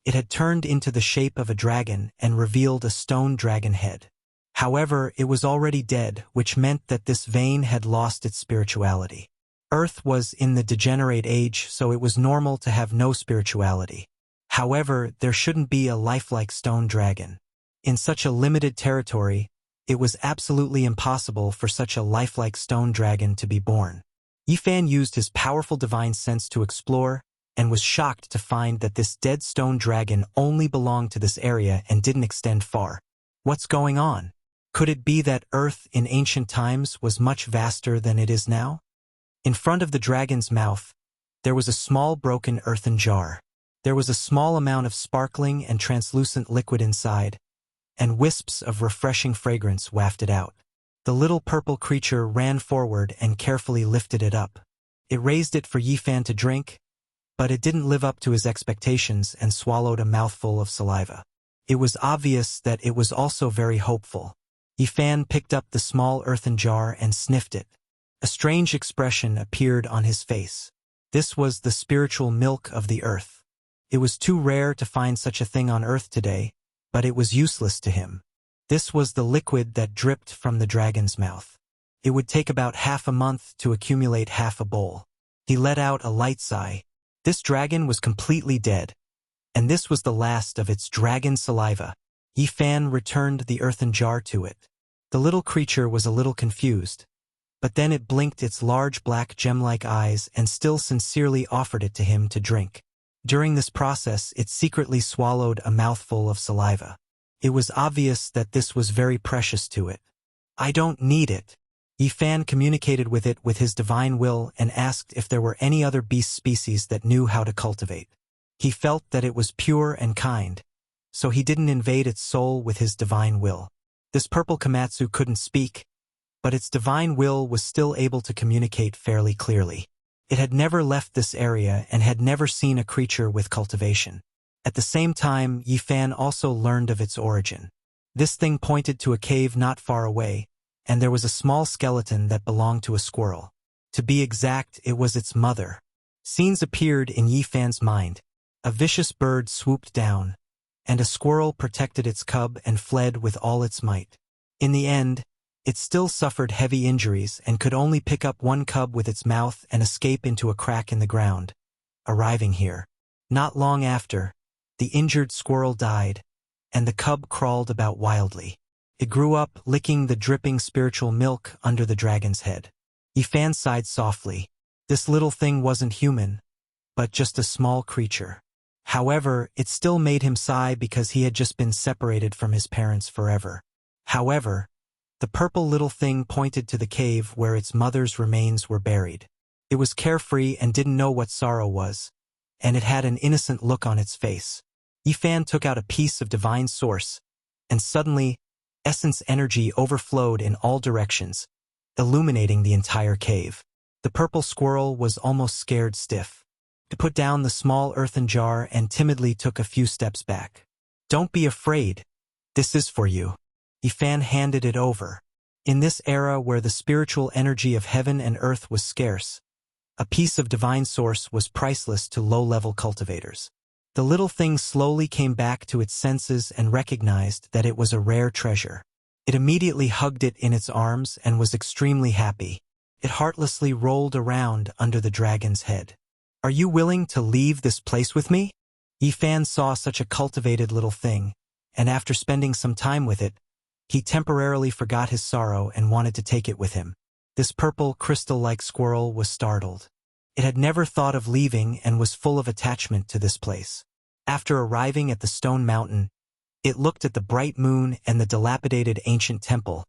It had turned into the shape of a dragon and revealed a stone dragon head. However, it was already dead, which meant that this vein had lost its spirituality. Earth was in the degenerate age, so it was normal to have no spirituality. However, there shouldn't be a lifelike stone dragon. In such a limited territory, it was absolutely impossible for such a lifelike stone dragon to be born. Yifan used his powerful divine sense to explore, and was shocked to find that this dead stone dragon only belonged to this area and didn't extend far. What's going on? Could it be that Earth in ancient times was much vaster than it is now? In front of the dragon's mouth, there was a small broken earthen jar. There was a small amount of sparkling and translucent liquid inside, and wisps of refreshing fragrance wafted out. The little purple creature ran forward and carefully lifted it up. It raised it for Yifan to drink, but it didn't live up to his expectations and swallowed a mouthful of saliva. It was obvious that it was also very hopeful. Yifan picked up the small earthen jar and sniffed it. A strange expression appeared on his face. This was the spiritual milk of the earth. It was too rare to find such a thing on Earth today, but it was useless to him. This was the liquid that dripped from the dragon's mouth. It would take about half a month to accumulate half a bowl. He let out a light sigh. This dragon was completely dead, and this was the last of its dragon saliva. Yifan returned the earthen jar to it. The little creature was a little confused, but then it blinked its large black gem-like eyes and still sincerely offered it to him to drink. During this process, it secretly swallowed a mouthful of saliva. It was obvious that this was very precious to it. "I don't need it." Yifan communicated with it with his divine will and asked if there were any other beast species that knew how to cultivate. He felt that it was pure and kind, so he didn't invade its soul with his divine will. This purple Komatsu couldn't speak, but its divine will was still able to communicate fairly clearly. It had never left this area and had never seen a creature with cultivation. At the same time, Yifan also learned of its origin. This thing pointed to a cave not far away, and there was a small skeleton that belonged to a squirrel. To be exact, it was its mother. Scenes appeared in Yifan's mind. A vicious bird swooped down, and a squirrel protected its cub and fled with all its might. In the end, it still suffered heavy injuries and could only pick up one cub with its mouth and escape into a crack in the ground. Arriving here, not long after, the injured squirrel died, and the cub crawled about wildly. It grew up licking the dripping spiritual milk under the dragon's head. Yifan sighed softly. This little thing wasn't human, but just a small creature. However, it still made him sigh because he had just been separated from his parents forever. However, the purple little thing pointed to the cave where its mother's remains were buried. It was carefree and didn't know what sorrow was, and it had an innocent look on its face. Yifan took out a piece of divine source, and suddenly, essence energy overflowed in all directions, illuminating the entire cave. The purple squirrel was almost scared stiff. It put down the small earthen jar and timidly took a few steps back. "Don't be afraid. This is for you." Yifan handed it over. In this era where the spiritual energy of heaven and earth was scarce, a piece of divine source was priceless to low-level cultivators. The little thing slowly came back to its senses and recognized that it was a rare treasure. It immediately hugged it in its arms and was extremely happy. It heartlessly rolled around under the dragon's head. "Are you willing to leave this place with me?" Yifan saw such a cultivated little thing, and after spending some time with it, he temporarily forgot his sorrow and wanted to take it with him. This purple, crystal-like squirrel was startled. It had never thought of leaving and was full of attachment to this place. After arriving at the stone mountain, it looked at the bright moon and the dilapidated ancient temple,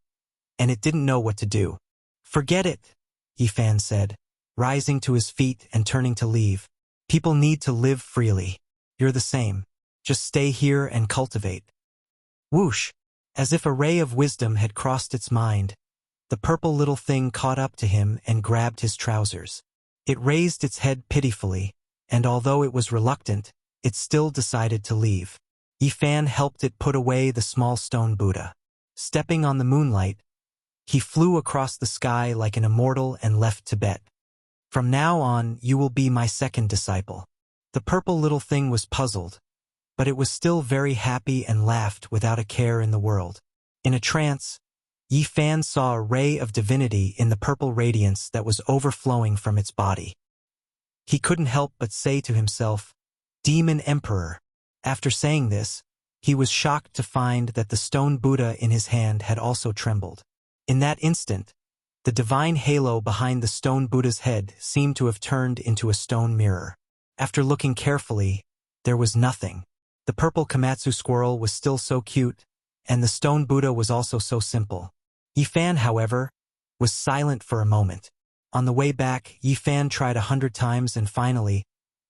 and it didn't know what to do. "Forget it," Yifan said, rising to his feet and turning to leave. "People need to live freely. You're the same. Just stay here and cultivate." Whoosh! As if a ray of wisdom had crossed its mind, the purple little thing caught up to him and grabbed his trousers. It raised its head pitifully, and although it was reluctant, it still decided to leave. Yifan helped it put away the small stone Buddha. Stepping on the moonlight, he flew across the sky like an immortal and left Tibet. From now on, you will be my second disciple. The purple little thing was puzzled, but it was still very happy and laughed without a care in the world. In a trance, Yifan saw a ray of divinity in the purple radiance that was overflowing from its body. He couldn't help but say to himself, "Demon Emperor." After saying this, he was shocked to find that the stone Buddha in his hand had also trembled. In that instant, the divine halo behind the stone Buddha's head seemed to have turned into a stone mirror. After looking carefully, there was nothing. The purple Komatsu squirrel was still so cute, and the stone Buddha was also so simple. Yifan, however, was silent for a moment. On the way back, Yifan tried 100 times and finally,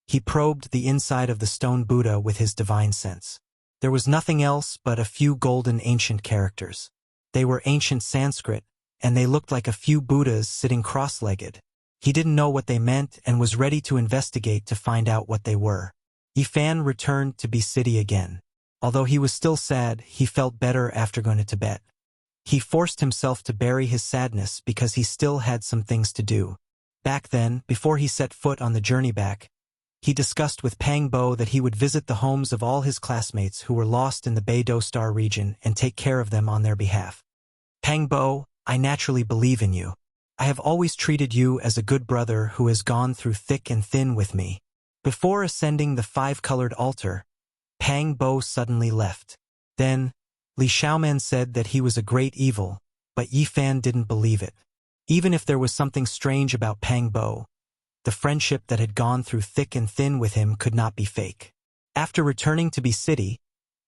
he probed the inside of the stone Buddha with his divine sense. There was nothing else but a few golden ancient characters. They were ancient Sanskrit, and they looked like a few Buddhas sitting cross-legged. He didn't know what they meant and was ready to investigate to find out what they were. Yifan returned to Be City again. Although he was still sad, he felt better after going to Tibet. He forced himself to bury his sadness because he still had some things to do. Back then, before he set foot on the journey back, he discussed with Pang Bo that he would visit the homes of all his classmates who were lost in the Beidou Star region and take care of them on their behalf. "Pang Bo, I naturally believe in you. I have always treated you as a good brother who has gone through thick and thin with me." Before ascending the five-colored altar, Pang Bo suddenly left. Then, Li Xiaoman said that he was a great evil, but Yifan didn't believe it. Even if there was something strange about Pang Bo, the friendship that had gone through thick and thin with him could not be fake. After returning to Be City,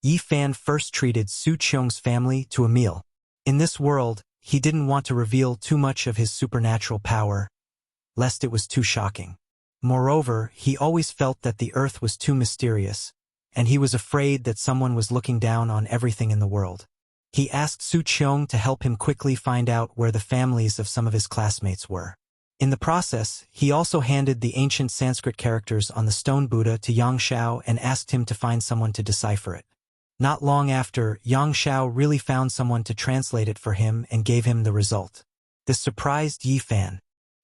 Yifan first treated Su Qiong's family to a meal. In this world, he didn't want to reveal too much of his supernatural power, lest it was too shocking. Moreover, he always felt that the earth was too mysterious, and he was afraid that someone was looking down on everything in the world. He asked Su Qiong to help him quickly find out where the families of some of his classmates were. In the process, he also handed the ancient Sanskrit characters on the stone Buddha to Yang Shao and asked him to find someone to decipher it. Not long after, Yang Shao really found someone to translate it for him and gave him the result. This surprised Yifan.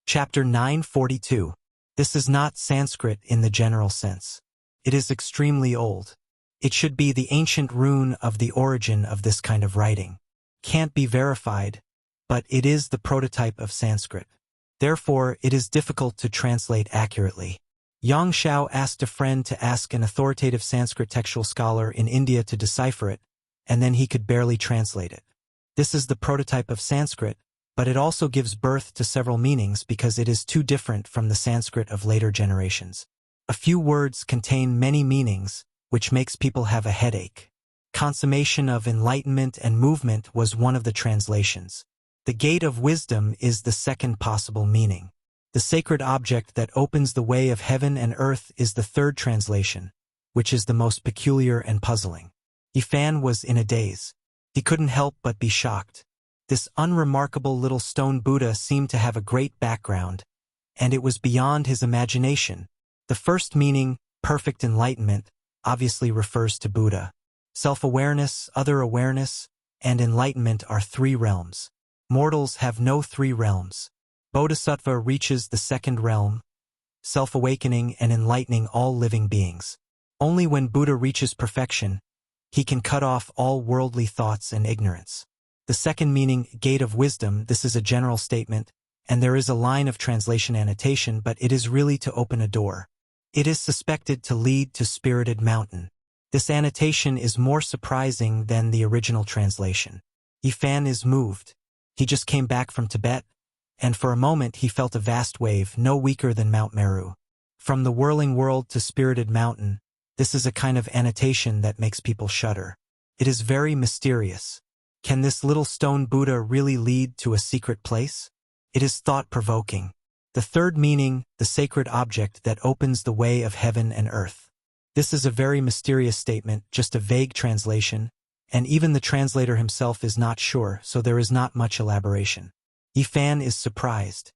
Chapter 942. This is not Sanskrit in the general sense. It is extremely old. It should be the ancient rune of the origin of this kind of writing. Can't be verified, but it is the prototype of Sanskrit. Therefore, it is difficult to translate accurately. Yang Shao asked a friend to ask an authoritative Sanskrit textual scholar in India to decipher it, and then he could barely translate it. This is the prototype of Sanskrit, but it also gives birth to several meanings because it is too different from the Sanskrit of later generations. A few words contain many meanings, which makes people have a headache. Consummation of enlightenment and movement was one of the translations. The gate of wisdom is the second possible meaning. The sacred object that opens the way of heaven and earth is the third translation, which is the most peculiar and puzzling. Yifan was in a daze. He couldn't help but be shocked. This unremarkable little stone Buddha seemed to have a great background, and it was beyond his imagination. The first meaning, perfect enlightenment, obviously refers to Buddha. Self-awareness, other awareness, and enlightenment are three realms. Mortals have no three realms. Bodhisattva reaches the second realm, self-awakening and enlightening all living beings. Only when Buddha reaches perfection, he can cut off all worldly thoughts and ignorance. The second meaning, gate of wisdom, this is a general statement, and there is a line of translation annotation, but it is really to open a door. It is suspected to lead to Spirited Mountain. This annotation is more surprising than the original translation. Yifan is moved. He just came back from Tibet, and for a moment he felt a vast wave, no weaker than Mount Meru. From the whirling world to Spirited Mountain, this is a kind of annotation that makes people shudder. It is very mysterious. Can this little stone Buddha really lead to a secret place? It is thought-provoking. The third meaning, the sacred object that opens the way of heaven and earth. This is a very mysterious statement, just a vague translation, and even the translator himself is not sure, so there is not much elaboration. Yifan is surprised.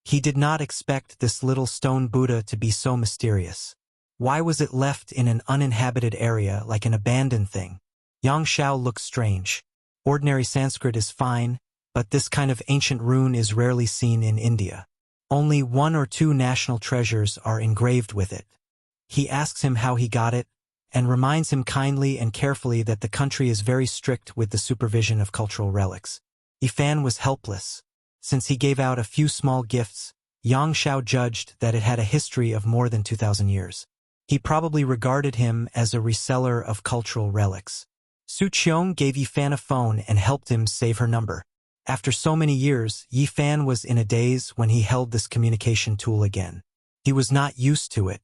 He did not expect this little stone Buddha to be so mysterious. Why was it left in an uninhabited area like an abandoned thing? Yang Xiao looks strange. Ordinary Sanskrit is fine, but this kind of ancient rune is rarely seen in India. Only 1 or 2 national treasures are engraved with it. He asks him how he got it, and reminds him kindly and carefully that the country is very strict with the supervision of cultural relics. Yifan was helpless. Since he gave out a few small gifts, Yang Xiao judged that it had a history of more than 2,000 years. He probably regarded him as a reseller of cultural relics. Su Qiong gave Yifan a phone and helped him save her number. After so many years, Yifan was in a daze when he held this communication tool again. He was not used to it.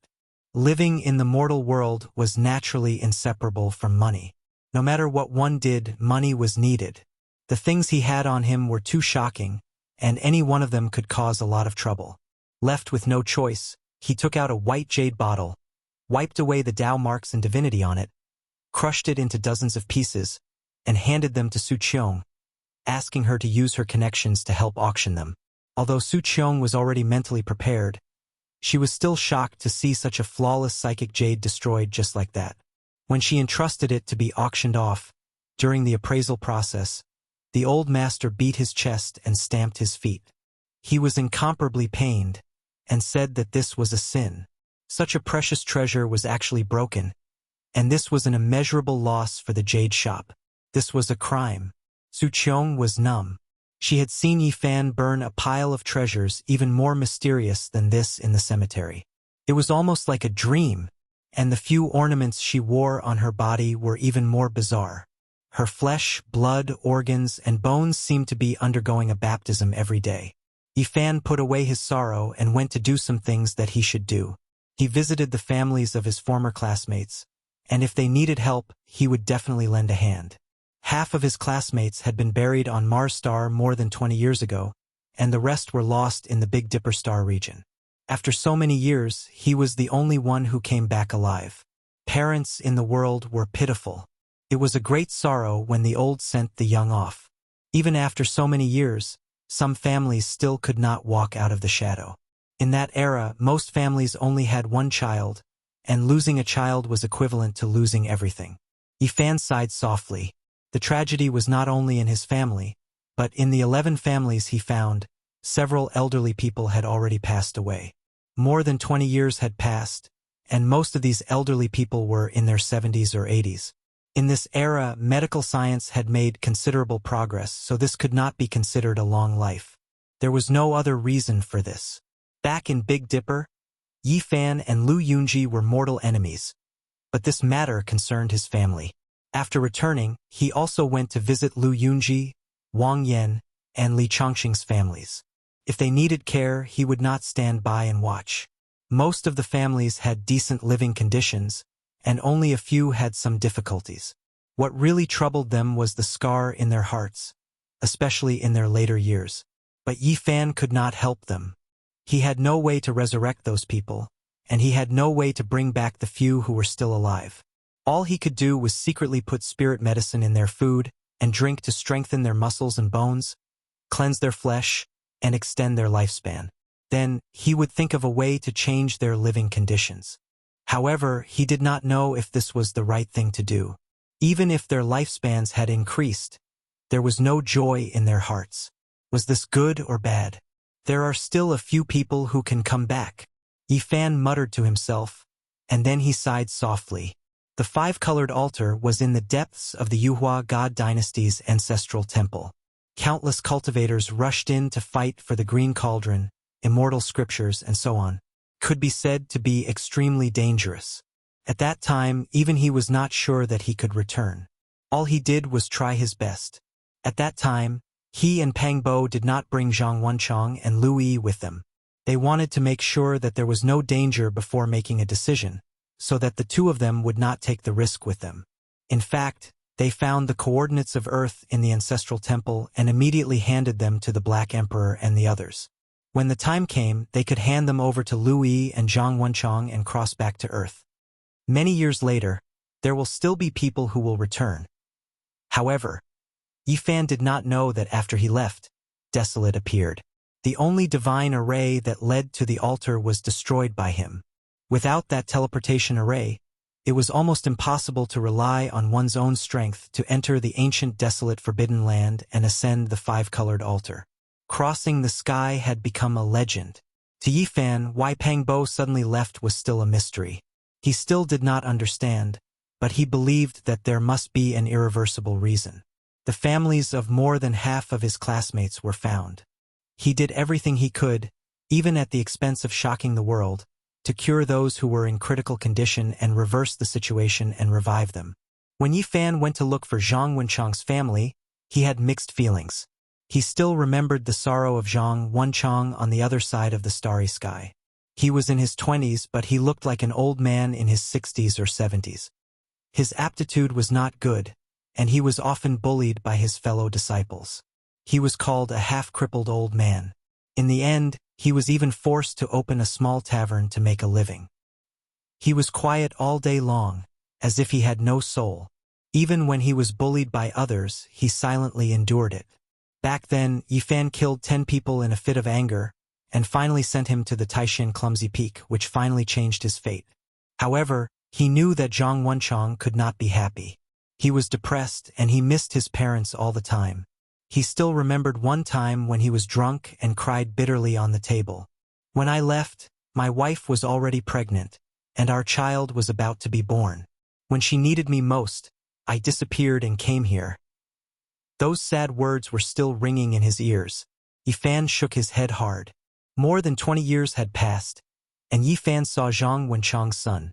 Living in the mortal world was naturally inseparable from money. No matter what one did, money was needed. The things he had on him were too shocking, and any one of them could cause a lot of trouble. Left with no choice, he took out a white jade bottle, wiped away the Tao marks and divinity on it, crushed it into dozens of pieces, and handed them to Su Qiong, asking her to use her connections to help auction them. Although Su Qiong was already mentally prepared, she was still shocked to see such a flawless psychic jade destroyed just like that. When she entrusted it to be auctioned off, during the appraisal process, the old master beat his chest and stamped his feet. He was incomparably pained, and said that this was a sin. Such a precious treasure was actually broken, and this was an immeasurable loss for the jade shop. This was a crime. Su Qiong was numb. She had seen Yifan burn a pile of treasures even more mysterious than this in the cemetery. It was almost like a dream, and the few ornaments she wore on her body were even more bizarre. Her flesh, blood, organs, and bones seemed to be undergoing a baptism every day. Yifan put away his sorrow and went to do some things that he should do. He visited the families of his former classmates, and if they needed help, he would definitely lend a hand. Half of his classmates had been buried on Mars Star more than 20 years ago, and the rest were lost in the Big Dipper star region. After so many years, he was the only one who came back alive. Parents in the world were pitiful. It was a great sorrow when the old sent the young off. Even after so many years, some families still could not walk out of the shadow. In that era, most families only had one child, and losing a child was equivalent to losing everything. Yifan sighed softly. The tragedy was not only in his family, but in the 11 families he found, several elderly people had already passed away. More than 20 years had passed, and most of these elderly people were in their 70s or 80s. In this era, medical science had made considerable progress, so this could not be considered a long life. There was no other reason for this. Back in Big Dipper, Yifan and Lu Yunji were mortal enemies, but this matter concerned his family. After returning, he also went to visit Lu Yunji, Wang Yan, and Li Chongqing's families. If they needed care, he would not stand by and watch. Most of the families had decent living conditions, and only a few had some difficulties. What really troubled them was the scar in their hearts, especially in their later years. But Yifan could not help them. He had no way to resurrect those people, and he had no way to bring back the few who were still alive. All he could do was secretly put spirit medicine in their food and drink to strengthen their muscles and bones, cleanse their flesh, and extend their lifespan. Then, he would think of a way to change their living conditions. However, he did not know if this was the right thing to do. Even if their lifespans had increased, there was no joy in their hearts. Was this good or bad? There are still a few people who can come back. Yifan muttered to himself, and then he sighed softly. The 5-colored altar was in the depths of the Yuhua God dynasty's ancestral temple. Countless cultivators rushed in to fight for the green cauldron, immortal scriptures, and so on. Could be said to be extremely dangerous. At that time, even he was not sure that he could return. All he did was try his best. At that time, he and Pang Bo did not bring Zhang Wenchang and Lu Yi with them. They wanted to make sure that there was no danger before making a decision, so that the two of them would not take the risk with them. In fact, they found the coordinates of Earth in the ancestral temple and immediately handed them to the Black Emperor and the others. When the time came, they could hand them over to Lu Yi and Zhang Wenchang and cross back to Earth. Many years later, there will still be people who will return. However, Yifan did not know that after he left, Desolate appeared. The only divine array that led to the altar was destroyed by him. Without that teleportation array, it was almost impossible to rely on one's own strength to enter the ancient desolate forbidden land and ascend the five-colored altar. Crossing the sky had become a legend. To Yifan, why Pangbo suddenly left was still a mystery. He still did not understand, but he believed that there must be an irreversible reason. The families of more than half of his classmates were found. He did everything he could, even at the expense of shocking the world, to cure those who were in critical condition and reverse the situation and revive them. When Yifan went to look for Zhang Wenchang's family, he had mixed feelings. He still remembered the sorrow of Zhang Wenchang on the other side of the starry sky. He was in his 20s, but he looked like an old man in his 60s or 70s. His aptitude was not good, and he was often bullied by his fellow disciples. He was called a half-crippled old man. In the end, he was even forced to open a small tavern to make a living. He was quiet all day long, as if he had no soul. Even when he was bullied by others, he silently endured it. Back then, Yifan killed 10 people in a fit of anger, and finally sent him to the Taishan Clumsy Peak, which finally changed his fate. However, he knew that Zhang Wenchang could not be happy. He was depressed, and he missed his parents all the time. He still remembered one time when he was drunk and cried bitterly on the table. When I left, my wife was already pregnant, and our child was about to be born. When she needed me most, I disappeared and came here. Those sad words were still ringing in his ears. Yifan shook his head hard. More than 20 years had passed, and Yifan saw Zhang Wenchang's son.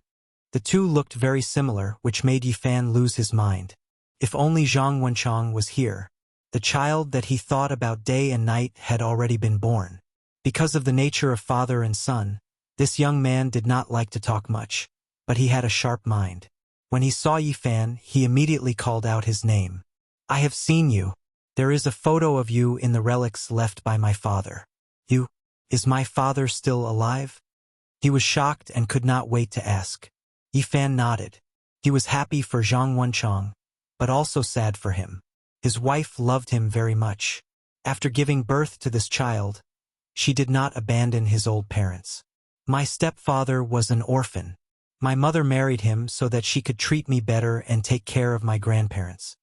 The two looked very similar, which made Yifan lose his mind. If only Zhang Wenchang was here. The child that he thought about day and night had already been born. Because of the nature of father and son, this young man did not like to talk much, but he had a sharp mind. When he saw Yifan, he immediately called out his name. I have seen you. There is a photo of you in the relics left by my father. Is my father still alive? He was shocked and could not wait to ask. Yifan nodded. He was happy for Zhang Wenchang, but also sad for him. His wife loved him very much. After giving birth to this child, she did not abandon his old parents. My stepfather was an orphan. My mother married him so that she could treat me better and take care of my grandparents.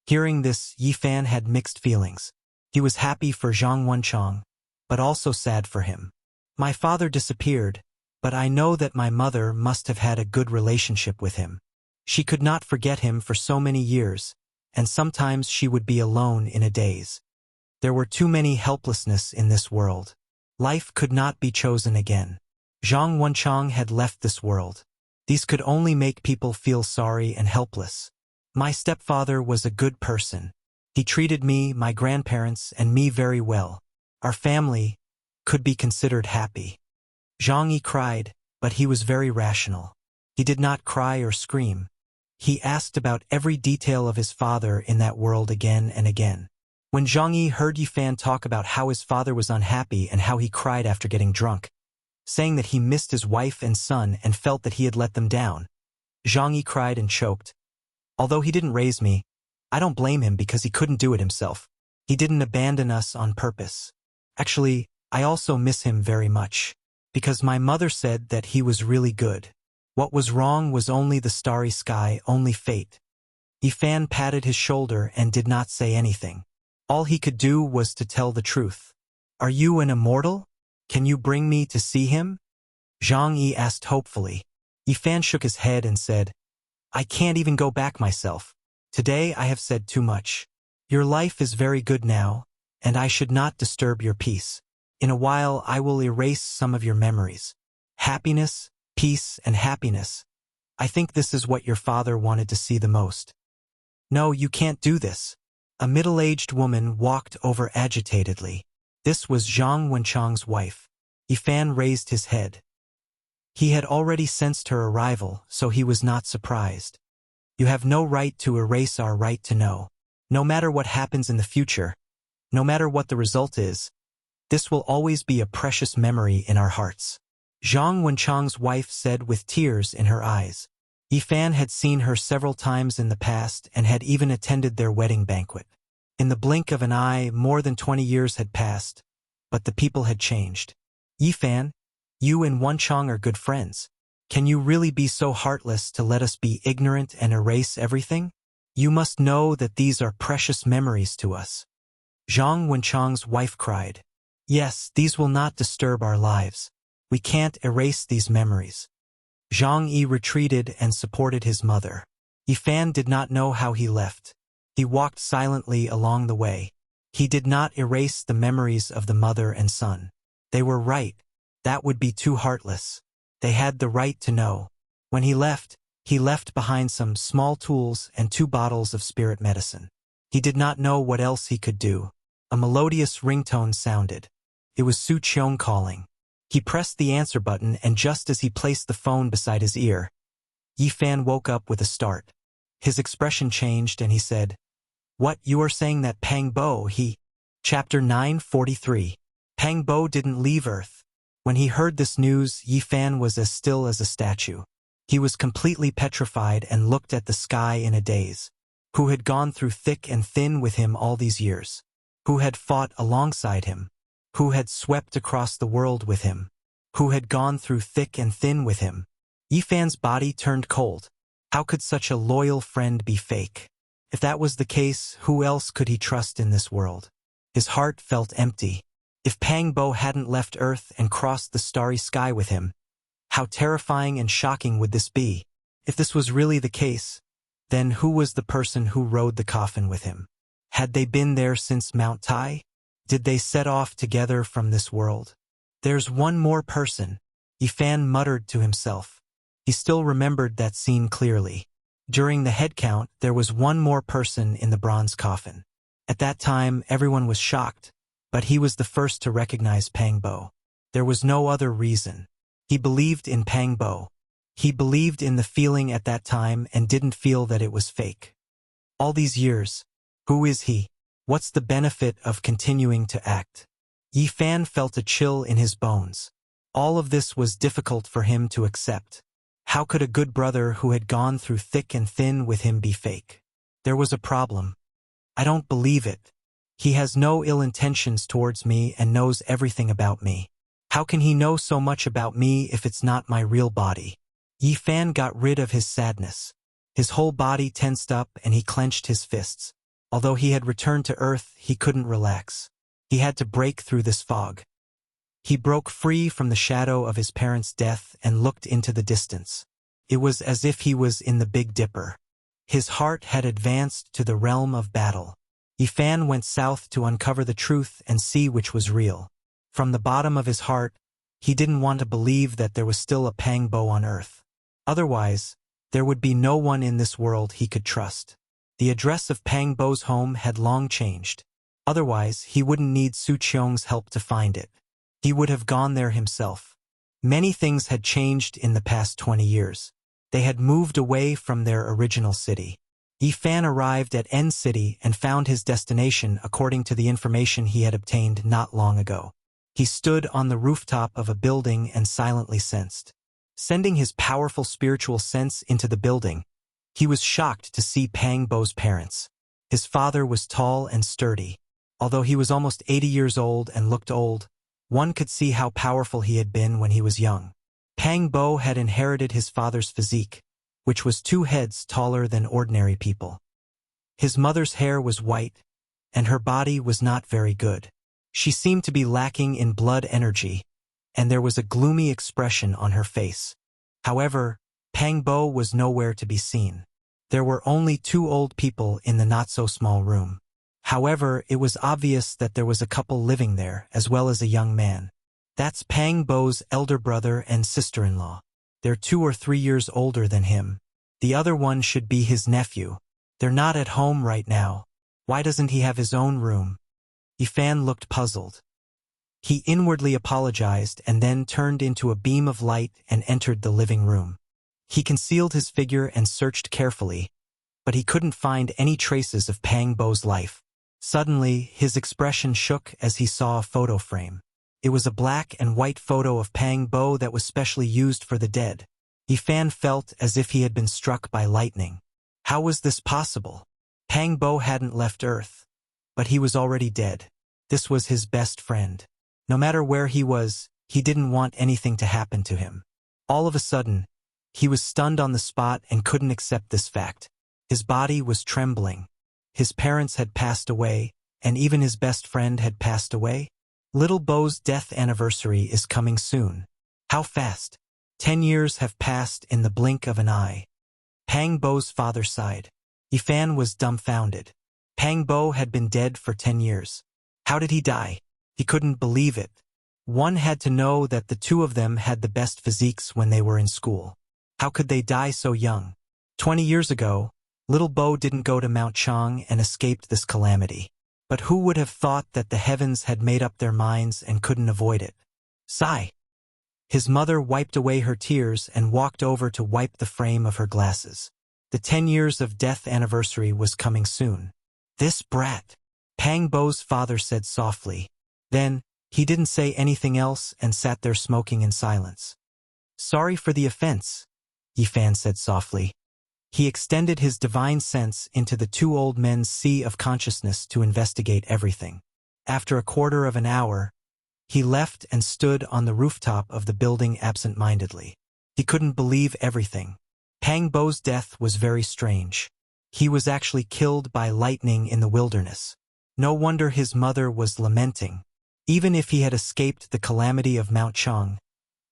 Hearing this, Yifan had mixed feelings. He was happy for Zhang Wenchang, but also sad for him. My father disappeared, but I know that my mother must have had a good relationship with him. She could not forget him for so many years, and sometimes she would be alone in a daze. There were too many helplessness in this world. Life could not be chosen again. Zhang Wenchang had left this world. These could only make people feel sorry and helpless. My stepfather was a good person. He treated me, my grandparents, and me very well. Our family could be considered happy. Zhang Yi cried, but he was very rational. He did not cry or scream. He asked about every detail of his father in that world again and again. When Zhang Yi heard Yifan talk about how his father was unhappy and how he cried after getting drunk, saying that he missed his wife and son and felt that he had let them down, Zhang Yi cried and choked. Although he didn't raise me, I don't blame him because he couldn't do it himself. He didn't abandon us on purpose. Actually, I also miss him very much, because my mother said that he was really good. What was wrong was only the starry sky, only fate. Yifan patted his shoulder and did not say anything. All he could do was to tell the truth. Are you an immortal? Can you bring me to see him? Zhang Yi asked hopefully. Yifan shook his head and said, I can't even go back myself. Today I have said too much. Your life is very good now, and I should not disturb your peace. In a while I will erase some of your memories. Happiness, peace, and happiness. I think this is what your father wanted to see the most. No, you can't do this. A middle-aged woman walked over agitatedly. This was Zhang Wenchang's wife. Yifan raised his head. He had already sensed her arrival, so he was not surprised. You have no right to erase our right to know. No matter what happens in the future, no matter what the result is, this will always be a precious memory in our hearts. Zhang Wenchang's wife said with tears in her eyes. Yifan had seen her several times in the past and had even attended their wedding banquet. In the blink of an eye, more than 20 years had passed, but the people had changed. Yifan, you and Wenchong are good friends. Can you really be so heartless to let us be ignorant and erase everything? You must know that these are precious memories to us. Zhang Wenchong's wife cried. Yes, these will not disturb our lives. We can't erase these memories. Zhang Yi retreated and supported his mother. Yifan did not know how he left. He walked silently along the way. He did not erase the memories of the mother and son. They were right. That would be too heartless. They had the right to know. When he left behind some small tools and 2 bottles of spirit medicine. He did not know what else he could do. A melodious ringtone sounded. It was Su Qiong calling. He pressed the answer button, and just as he placed the phone beside his ear, Yifan woke up with a start. His expression changed and he said, What, you are saying that Pang Bo, Chapter 943. Pang Bo didn't leave Earth. When he heard this news, Yifan was as still as a statue. He was completely petrified and looked at the sky in a daze. Who had gone through thick and thin with him all these years? Who had fought alongside him? Who had swept across the world with him? Who had gone through thick and thin with him? Yifan's body turned cold. How could such a loyal friend be fake? If that was the case, who else could he trust in this world? His heart felt empty. If Pang Bo hadn't left Earth and crossed the starry sky with him, how terrifying and shocking would this be? If this was really the case, then who was the person who rode the coffin with him? Had they been there since Mount Tai? Did they set off together from this world? There's one more person, Yifan muttered to himself. He still remembered that scene clearly. During the head count, there was one more person in the bronze coffin. At that time, everyone was shocked, but he was the first to recognize Pang Bo. There was no other reason. He believed in Pang Bo. He believed in the feeling at that time and didn't feel that it was fake. All these years, who is he? What's the benefit of continuing to act? Yifan felt a chill in his bones. All of this was difficult for him to accept. How could a good brother who had gone through thick and thin with him be fake? There was a problem. I don't believe it. He has no ill intentions towards me and knows everything about me. How can he know so much about me if it's not my real body? Yifan got rid of his sadness. His whole body tensed up and he clenched his fists. Although he had returned to Earth, he couldn't relax. He had to break through this fog. He broke free from the shadow of his parents' death and looked into the distance. It was as if he was in the Big Dipper. His heart had advanced to the realm of battle. Yifan went south to uncover the truth and see which was real. From the bottom of his heart, he didn't want to believe that there was still a Pang Bo on Earth. Otherwise, there would be no one in this world he could trust. The address of Pang Bo's home had long changed. Otherwise, he wouldn't need Su Qiong's help to find it. He would have gone there himself. Many things had changed in the past 20 years. They had moved away from their original city. Yifan arrived at N City and found his destination according to the information he had obtained not long ago. He stood on the rooftop of a building and silently sensed. Sending his powerful spiritual sense into the building, he was shocked to see Pang Bo's parents. His father was tall and sturdy. Although he was almost 80 years old and looked old, one could see how powerful he had been when he was young. Pang Bo had inherited his father's physique, which was 2 heads taller than ordinary people. His mother's hair was white, and her body was not very good. She seemed to be lacking in blood energy, and there was a gloomy expression on her face. However, Pang Bo was nowhere to be seen. There were only 2 old people in the not-so-small room. However, it was obvious that there was a couple living there, as well as a young man. That's Pang Bo's elder brother and sister-in-law. They're 2 or 3 years older than him. The other one should be his nephew. They're not at home right now. Why doesn't he have his own room? Yifan looked puzzled. He inwardly apologized and then turned into a beam of light and entered the living room. He concealed his figure and searched carefully, but he couldn't find any traces of Pang Bo's life. Suddenly, his expression shook as he saw a photo frame. It was a black and white photo of Pang Bo that was specially used for the dead. Yifan felt as if he had been struck by lightning. How was this possible? Pang Bo hadn't left Earth, but he was already dead. This was his best friend. No matter where he was, he didn't want anything to happen to him. All of a sudden, he was stunned on the spot and couldn't accept this fact. His body was trembling. His parents had passed away, and even his best friend had passed away. Little Bo's death anniversary is coming soon. How fast? 10 years have passed in the blink of an eye. Pang Bo's father sighed. Yifan was dumbfounded. Pang Bo had been dead for 10 years. How did he die? He couldn't believe it. One had to know that the two of them had the best physiques when they were in school. How could they die so young? 20 years ago, Little Bo didn't go to Mount Chang and escaped this calamity. But who would have thought that the heavens had made up their minds and couldn't avoid it? Sigh. His mother wiped away her tears and walked over to wipe the frame of her glasses. The 10 years of death anniversary was coming soon. This brat, Pang Bo's father said softly. Then, he didn't say anything else and sat there smoking in silence. Sorry for the offense, Yifan said softly. He extended his divine sense into the two old men's sea of consciousness to investigate everything. After a quarter of an hour, he left and stood on the rooftop of the building absent-mindedly. He couldn't believe everything. Pang Bo's death was very strange. He was actually killed by lightning in the wilderness. No wonder his mother was lamenting. Even if he had escaped the calamity of Mount Chang,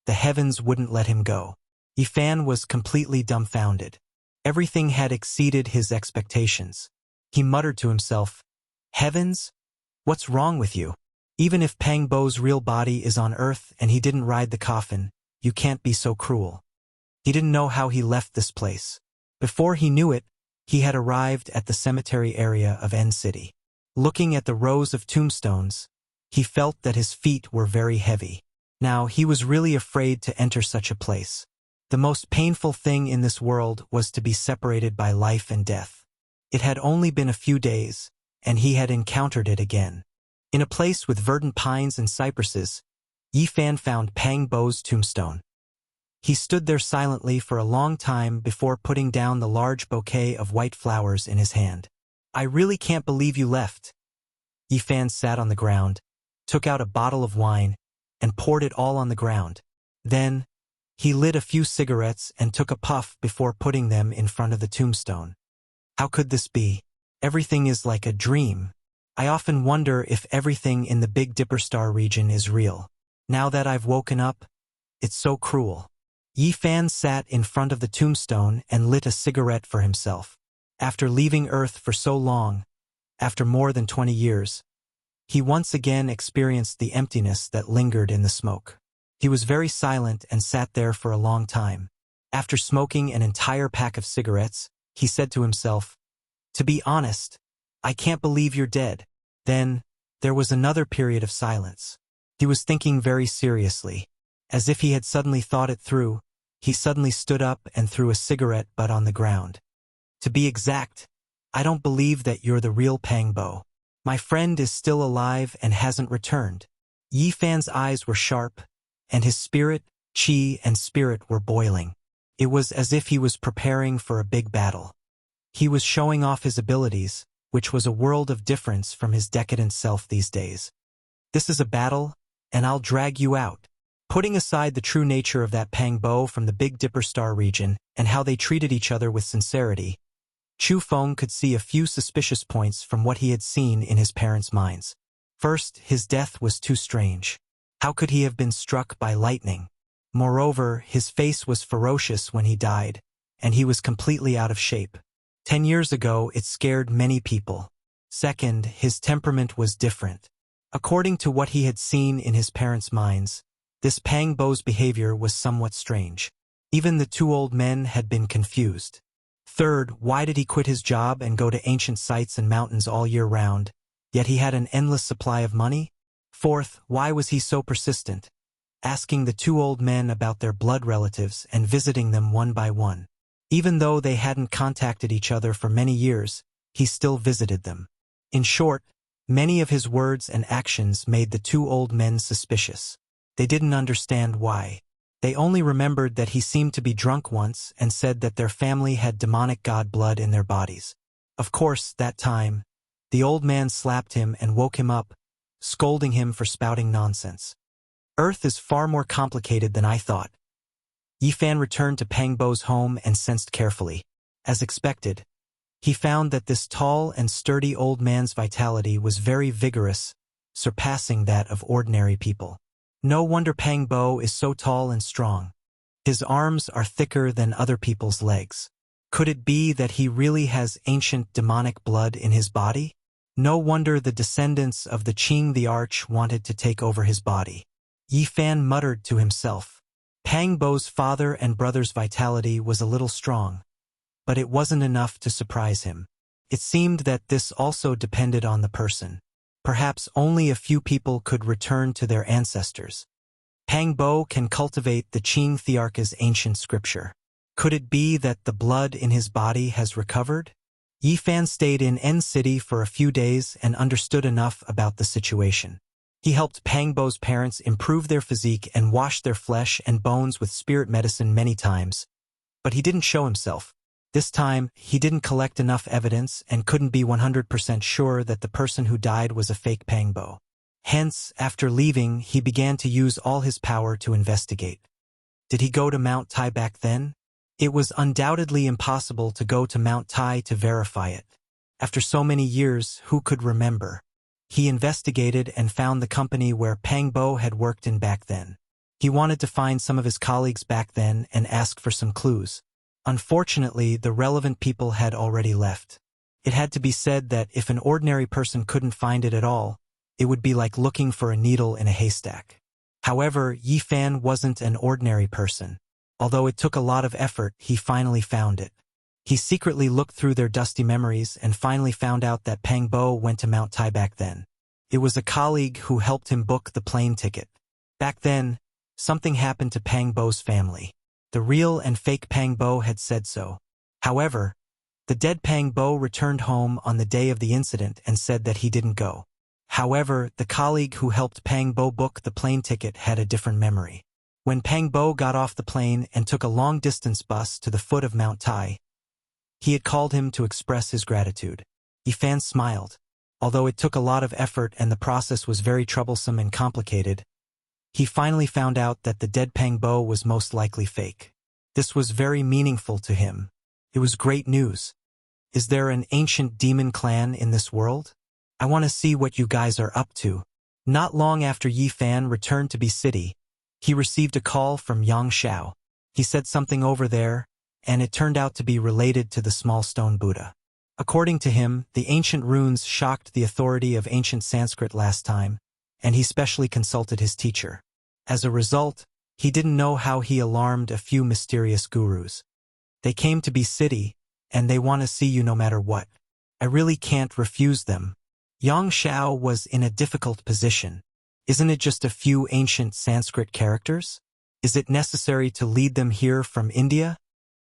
the heavens wouldn't let him go. Yifan was completely dumbfounded. Everything had exceeded his expectations. He muttered to himself, Heavens? What's wrong with you? Even if Pang Bo's real body is on Earth and he didn't ride the coffin, you can't be so cruel. He didn't know how he left this place. Before he knew it, he had arrived at the cemetery area of N City. Looking at the rows of tombstones, he felt that his feet were very heavy. Now, he was really afraid to enter such a place. The most painful thing in this world was to be separated by life and death. It had only been a few days, and he had encountered it again. In a place with verdant pines and cypresses, Yifan found Pang Bo's tombstone. He stood there silently for a long time before putting down the large bouquet of white flowers in his hand. I really can't believe you left. Yifan sat on the ground, took out a bottle of wine, and poured it all on the ground. Then, he lit a few cigarettes and took a puff before putting them in front of the tombstone. How could this be? Everything is like a dream. I often wonder if everything in the Big Dipper star region is real. Now that I've woken up, it's so cruel. Yifan sat in front of the tombstone and lit a cigarette for himself. After leaving Earth for so long, after more than 20 years, he once again experienced the emptiness that lingered in the smoke. He was very silent and sat there for a long time. After smoking an entire pack of cigarettes, he said to himself, To be honest, I can't believe you're dead. Then, there was another period of silence. He was thinking very seriously. As if he had suddenly thought it through, he suddenly stood up and threw a cigarette butt on the ground. To be exact, I don't believe that you're the real Pang Bo. My friend is still alive and hasn't returned. Yifan's eyes were sharp, and his spirit, qi, and spirit were boiling. It was as if he was preparing for a big battle. He was showing off his abilities, which was a world of difference from his decadent self these days. This is a battle, and I'll drag you out. Putting aside the true nature of that Pang Bo from the Big Dipper star region and how they treated each other with sincerity, Chu Feng could see a few suspicious points from what he had seen in his parents' minds. First, his death was too strange. How could he have been struck by lightning? Moreover, his face was ferocious when he died, and he was completely out of shape. 10 years ago, it scared many people. Second, his temperament was different. According to what he had seen in his parents' minds, this Pang Bo's behavior was somewhat strange. Even the two old men had been confused. Third, why did he quit his job and go to ancient sites and mountains all year round, yet he had an endless supply of money? Fourth, why was he so persistent, asking the two old men about their blood relatives and visiting them one by one? Even though they hadn't contacted each other for many years, he still visited them. In short, many of his words and actions made the two old men suspicious. They didn't understand why. They only remembered that he seemed to be drunk once and said that their family had demonic god blood in their bodies. Of course, that time, the old man slapped him and woke him up, scolding him for spouting nonsense. Earth is far more complicated than I thought. Yifan returned to Pangbo's home and sensed carefully. As expected, he found that this tall and sturdy old man's vitality was very vigorous, surpassing that of ordinary people. No wonder Pangbo is so tall and strong. His arms are thicker than other people's legs. Could it be that he really has ancient demonic blood in his body? No wonder the descendants of the Qing the Arch wanted to take over his body. Yifan muttered to himself. Pangbo's father and brother's vitality was a little strong, but it wasn't enough to surprise him. It seemed that this also depended on the person. Perhaps only a few people could return to their ancestors. Pangbo can cultivate the Qing Thearcha's ancient scripture. Could it be that the blood in his body has recovered? Yifan stayed in N City for a few days and understood enough about the situation. He helped Pangbo's parents improve their physique and wash their flesh and bones with spirit medicine many times. But he didn't show himself. This time, he didn't collect enough evidence and couldn't be 100% sure that the person who died was a fake Pangbo. Hence, after leaving, he began to use all his power to investigate. Did he go to Mount Tai back then? It was undoubtedly impossible to go to Mount Tai to verify it. After so many years, who could remember? He investigated and found the company where Pangbo had worked in back then. He wanted to find some of his colleagues back then and ask for some clues. Unfortunately, the relevant people had already left. It had to be said that if an ordinary person couldn't find it at all, it would be like looking for a needle in a haystack. However, Yifan wasn't an ordinary person. Although it took a lot of effort, he finally found it. He secretly looked through their dusty memories and finally found out that Pangbo went to Mount Tai back then. It was a colleague who helped him book the plane ticket. Back then, something happened to Pangbo's family. The real and fake Pangbo had said so. However, the dead Pangbo returned home on the day of the incident and said that he didn't go. However, the colleague who helped Pangbo book the plane ticket had a different memory. When Pangbo got off the plane and took a long-distance bus to the foot of Mount Tai, he had called him to express his gratitude. Yifan smiled. Although it took a lot of effort and the process was very troublesome and complicated, he finally found out that the dead Pangbo was most likely fake. This was very meaningful to him. It was great news. Is there an ancient demon clan in this world? I want to see what you guys are up to. Not long after Yifan returned to B City, he received a call from Yang Xiao. He said something over there, and it turned out to be related to the small stone Buddha. According to him, the ancient runes shocked the authority of ancient Sanskrit last time, and he specially consulted his teacher. As a result, he didn't know how he alarmed a few mysterious gurus. They came to B City, and they want to see you no matter what. I really can't refuse them. Yang Xiao was in a difficult position. Isn't it just a few ancient Sanskrit characters? Is it necessary to lead them here from India?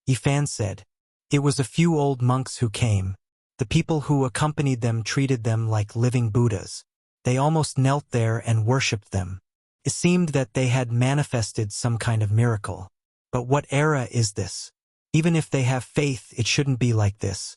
Yifan said. It was a few old monks who came. The people who accompanied them treated them like living Buddhas. They almost knelt there and worshipped them. It seemed that they had manifested some kind of miracle. But what era is this? Even if they have faith, it shouldn't be like this.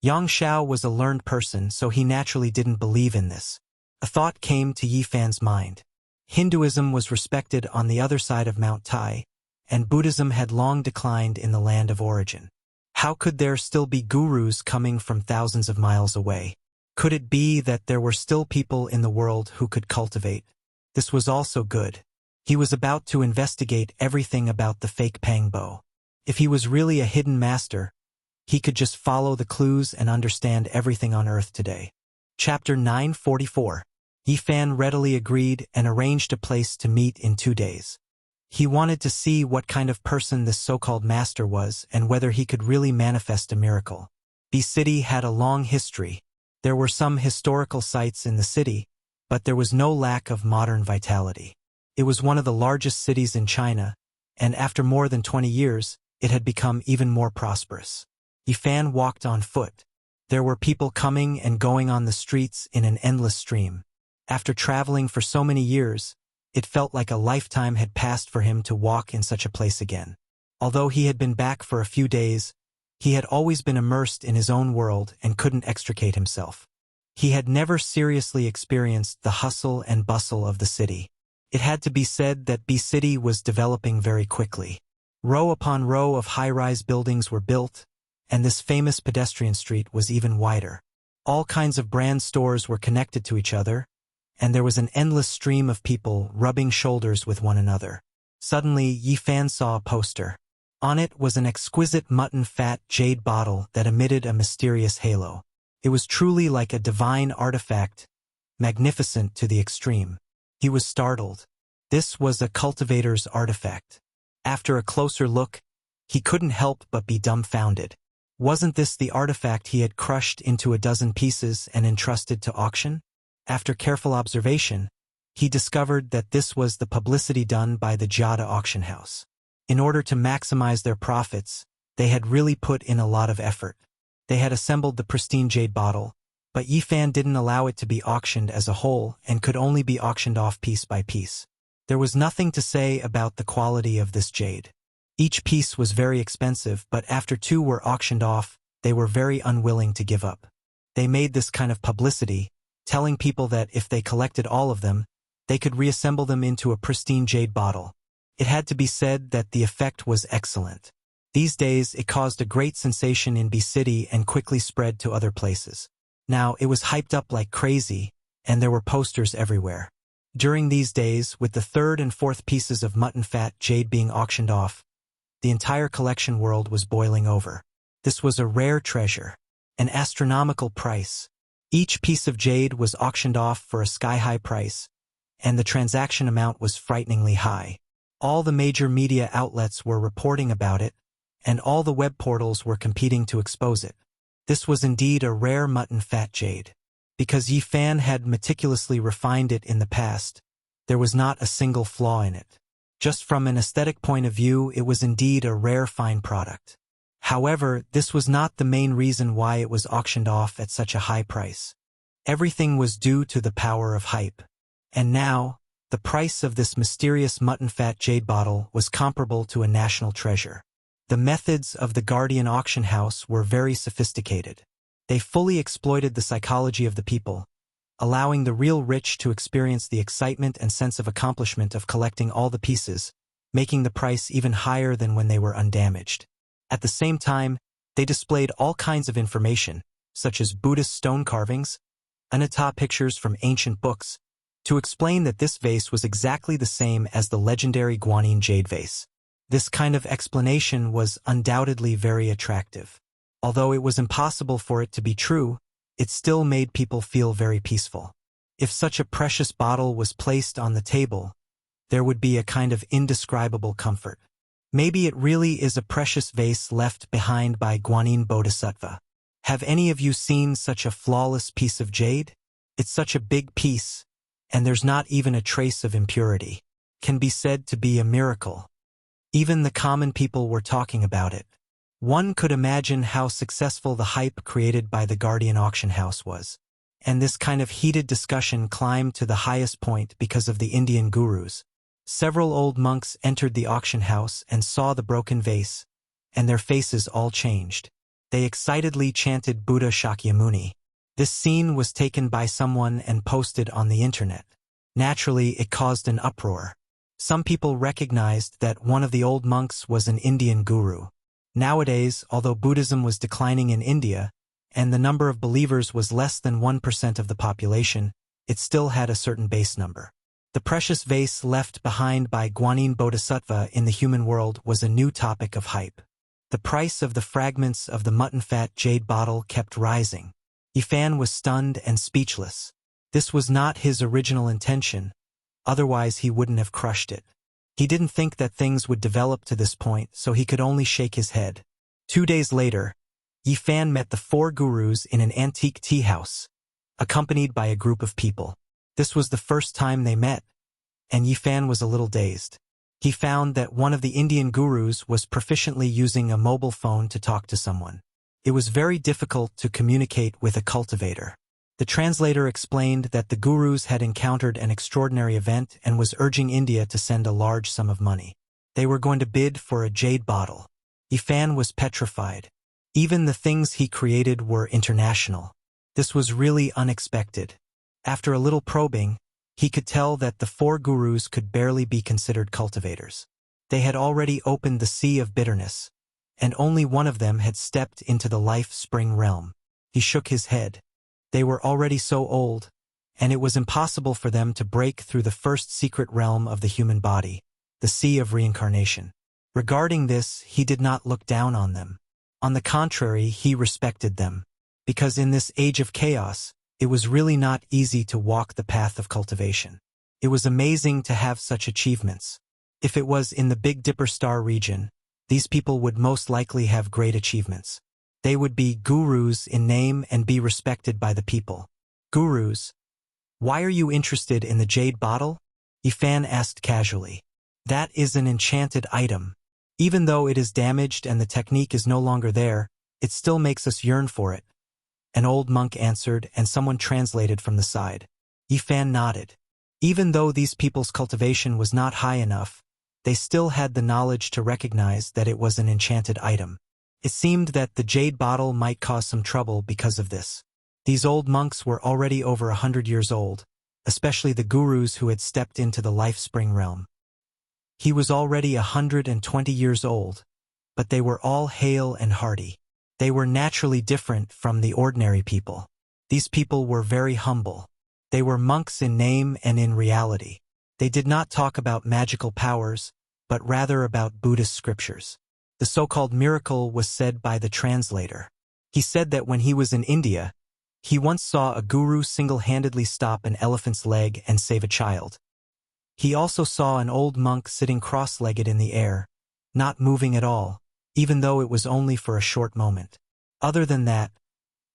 Yang Xiao was a learned person, so he naturally didn't believe in this. A thought came to Yifan's mind. Hinduism was respected on the other side of Mount Tai, and Buddhism had long declined in the land of origin. How could there still be gurus coming from thousands of miles away? Could it be that there were still people in the world who could cultivate? This was also good. He was about to investigate everything about the fake Pangbo. If he was really a hidden master, he could just follow the clues and understand everything on Earth today. Chapter 944. Yifan readily agreed and arranged a place to meet in 2 days. He wanted to see what kind of person this so-called master was and whether he could really manifest a miracle. B City had a long history. There were some historical sites in the city, but there was no lack of modern vitality. It was one of the largest cities in China, and after more than 20 years, it had become even more prosperous. Yifan walked on foot. There were people coming and going on the streets in an endless stream. After traveling for so many years, It felt like a lifetime had passed for him to walk in such a place again. Although he had been back for a few days, he had always been immersed in his own world and couldn't extricate himself. He had never seriously experienced the hustle and bustle of the city. It had to be said that B City was developing very quickly. Row upon row of high-rise buildings were built, and this famous pedestrian street was even wider. All kinds of brand stores were connected to each other, and there was an endless stream of people rubbing shoulders with one another. Suddenly, Yi Fan saw a poster. On it was an exquisite mutton fat jade bottle that emitted a mysterious halo. It was truly like a divine artifact, magnificent to the extreme. He was startled. This was a cultivator's artifact. After a closer look, he couldn't help but be dumbfounded. Wasn't this the artifact he had crushed into a dozen pieces and entrusted to auction? After careful observation, he discovered that this was the publicity done by the Jada auction house. In order to maximize their profits, they had really put in a lot of effort. They had assembled the pristine jade bottle, but Yi Fan didn't allow it to be auctioned as a whole and could only be auctioned off piece by piece. There was nothing to say about the quality of this jade. Each piece was very expensive, but after two were auctioned off, they were very unwilling to give up. They made this kind of publicity, telling people that if they collected all of them, they could reassemble them into a pristine jade bottle. It had to be said that the effect was excellent. These days, it caused a great sensation in B City and quickly spread to other places. Now, it was hyped up like crazy, and there were posters everywhere. During these days, with the third and fourth pieces of mutton fat jade being auctioned off, the entire collection world was boiling over. This was a rare treasure, an astronomical price. Each piece of jade was auctioned off for a sky-high price, and the transaction amount was frighteningly high. All the major media outlets were reporting about it, and all the web portals were competing to expose it. This was indeed a rare mutton fat jade. Because Yi Fan had meticulously refined it in the past, there was not a single flaw in it. Just from an aesthetic point of view, it was indeed a rare fine product. However, this was not the main reason why it was auctioned off at such a high price. Everything was due to the power of hype. And now, the price of this mysterious mutton fat jade bottle was comparable to a national treasure. The methods of the Guardian auction house were very sophisticated. They fully exploited the psychology of the people, allowing the real rich to experience the excitement and sense of accomplishment of collecting all the pieces, making the price even higher than when they were undamaged. At the same time, they displayed all kinds of information, such as Buddhist stone carvings, anatta pictures from ancient books, to explain that this vase was exactly the same as the legendary Guanyin jade vase. This kind of explanation was undoubtedly very attractive. Although it was impossible for it to be true, it still made people feel very peaceful. If such a precious bottle was placed on the table, there would be a kind of indescribable comfort. Maybe it really is a precious vase left behind by Guanyin Bodhisattva. Have any of you seen such a flawless piece of jade? It's such a big piece, and there's not even a trace of impurity. Can be said to be a miracle. Even the common people were talking about it. One could imagine how successful the hype created by the Guardian auction house was. And this kind of heated discussion climbed to the highest point because of the Indian gurus. Several old monks entered the auction house and saw the broken vase, and their faces all changed. They excitedly chanted Buddha Shakyamuni. This scene was taken by someone and posted on the internet. Naturally, it caused an uproar. Some people recognized that one of the old monks was an Indian guru. Nowadays, although Buddhism was declining in India, and the number of believers was less than 1% of the population, it still had a certain base number. The precious vase left behind by Guanyin Bodhisattva in the human world was a new topic of hype. The price of the fragments of the mutton fat jade bottle kept rising. Yi Fan was stunned and speechless. This was not his original intention, otherwise he wouldn't have crushed it. He didn't think that things would develop to this point, so he could only shake his head. 2 days later, Yi Fan met the 4 gurus in an antique tea house, accompanied by a group of people. This was the first time they met, and Yi Fan was a little dazed. He found that one of the Indian gurus was proficiently using a mobile phone to talk to someone. It was very difficult to communicate with a cultivator. The translator explained that the gurus had encountered an extraordinary event and was urging India to send a large sum of money. They were going to bid for a jade bottle. Yifan was petrified. Even the things he created were international. This was really unexpected. After a little probing, he could tell that the 4 gurus could barely be considered cultivators. They had already opened the sea of bitterness, and only one of them had stepped into the life spring realm. He shook his head. They were already so old, and it was impossible for them to break through the first secret realm of the human body, the sea of reincarnation. Regarding this, he did not look down on them. On the contrary, he respected them, because in this age of chaos, it was really not easy to walk the path of cultivation. It was amazing to have such achievements. If it was in the Big Dipper star region, these people would most likely have great achievements. They would be gurus in name and be respected by the people. Gurus. Why are you interested in the jade bottle? Yifan asked casually. That is an enchanted item. Even though it is damaged and the technique is no longer there, it still makes us yearn for it. An old monk answered, and someone translated from the side. Yifan nodded. Even though these people's cultivation was not high enough, they still had the knowledge to recognize that it was an enchanted item. It seemed that the jade bottle might cause some trouble because of this. These old monks were already over 100 years old, especially the gurus who had stepped into the life spring realm. He was already 120 years old, but they were all hale and hearty. They were naturally different from the ordinary people. These people were very humble. They were monks in name and in reality. They did not talk about magical powers, but rather about Buddhist scriptures. The so-called miracle was said by the translator. He said that when he was in India, he once saw a guru single-handedly stop an elephant's leg and save a child. He also saw an old monk sitting cross-legged in the air, not moving at all, even though it was only for a short moment. Other than that,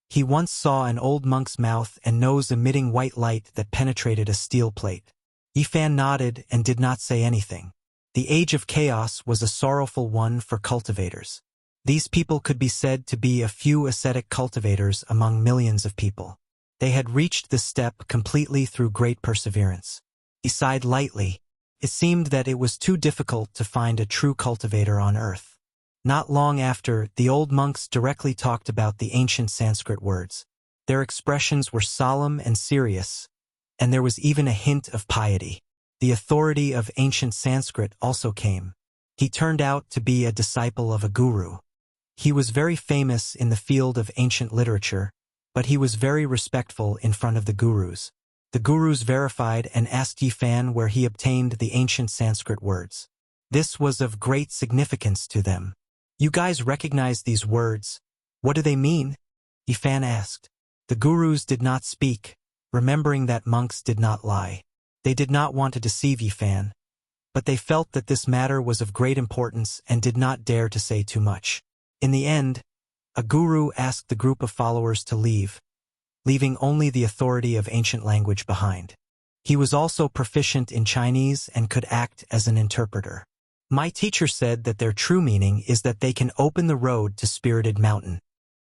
he once saw an old monk's mouth and nose emitting white light that penetrated a steel plate. Yifan nodded and did not say anything. The age of chaos was a sorrowful one for cultivators. These people could be said to be a few ascetic cultivators among millions of people. They had reached this step completely through great perseverance. He sighed lightly. It seemed that it was too difficult to find a true cultivator on earth. Not long after, the old monks directly talked about the ancient Sanskrit words. Their expressions were solemn and serious, and there was even a hint of piety. The authority of ancient Sanskrit also came. He turned out to be a disciple of a guru. He was very famous in the field of ancient literature, but he was very respectful in front of the gurus. The gurus verified and asked Yifan where he obtained the ancient Sanskrit words. This was of great significance to them. You guys recognize these words. What do they mean? Yifan asked. The gurus did not speak, remembering that monks did not lie. They did not want to deceive Yifan, but they felt that this matter was of great importance and did not dare to say too much. In the end, a guru asked the group of followers to leave, leaving only the authority of ancient language behind. He was also proficient in Chinese and could act as an interpreter. My teacher said that their true meaning is that they can open the road to Spirited Mountain.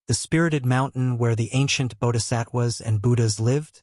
The Spirited Mountain where the ancient bodhisattvas and Buddhas lived?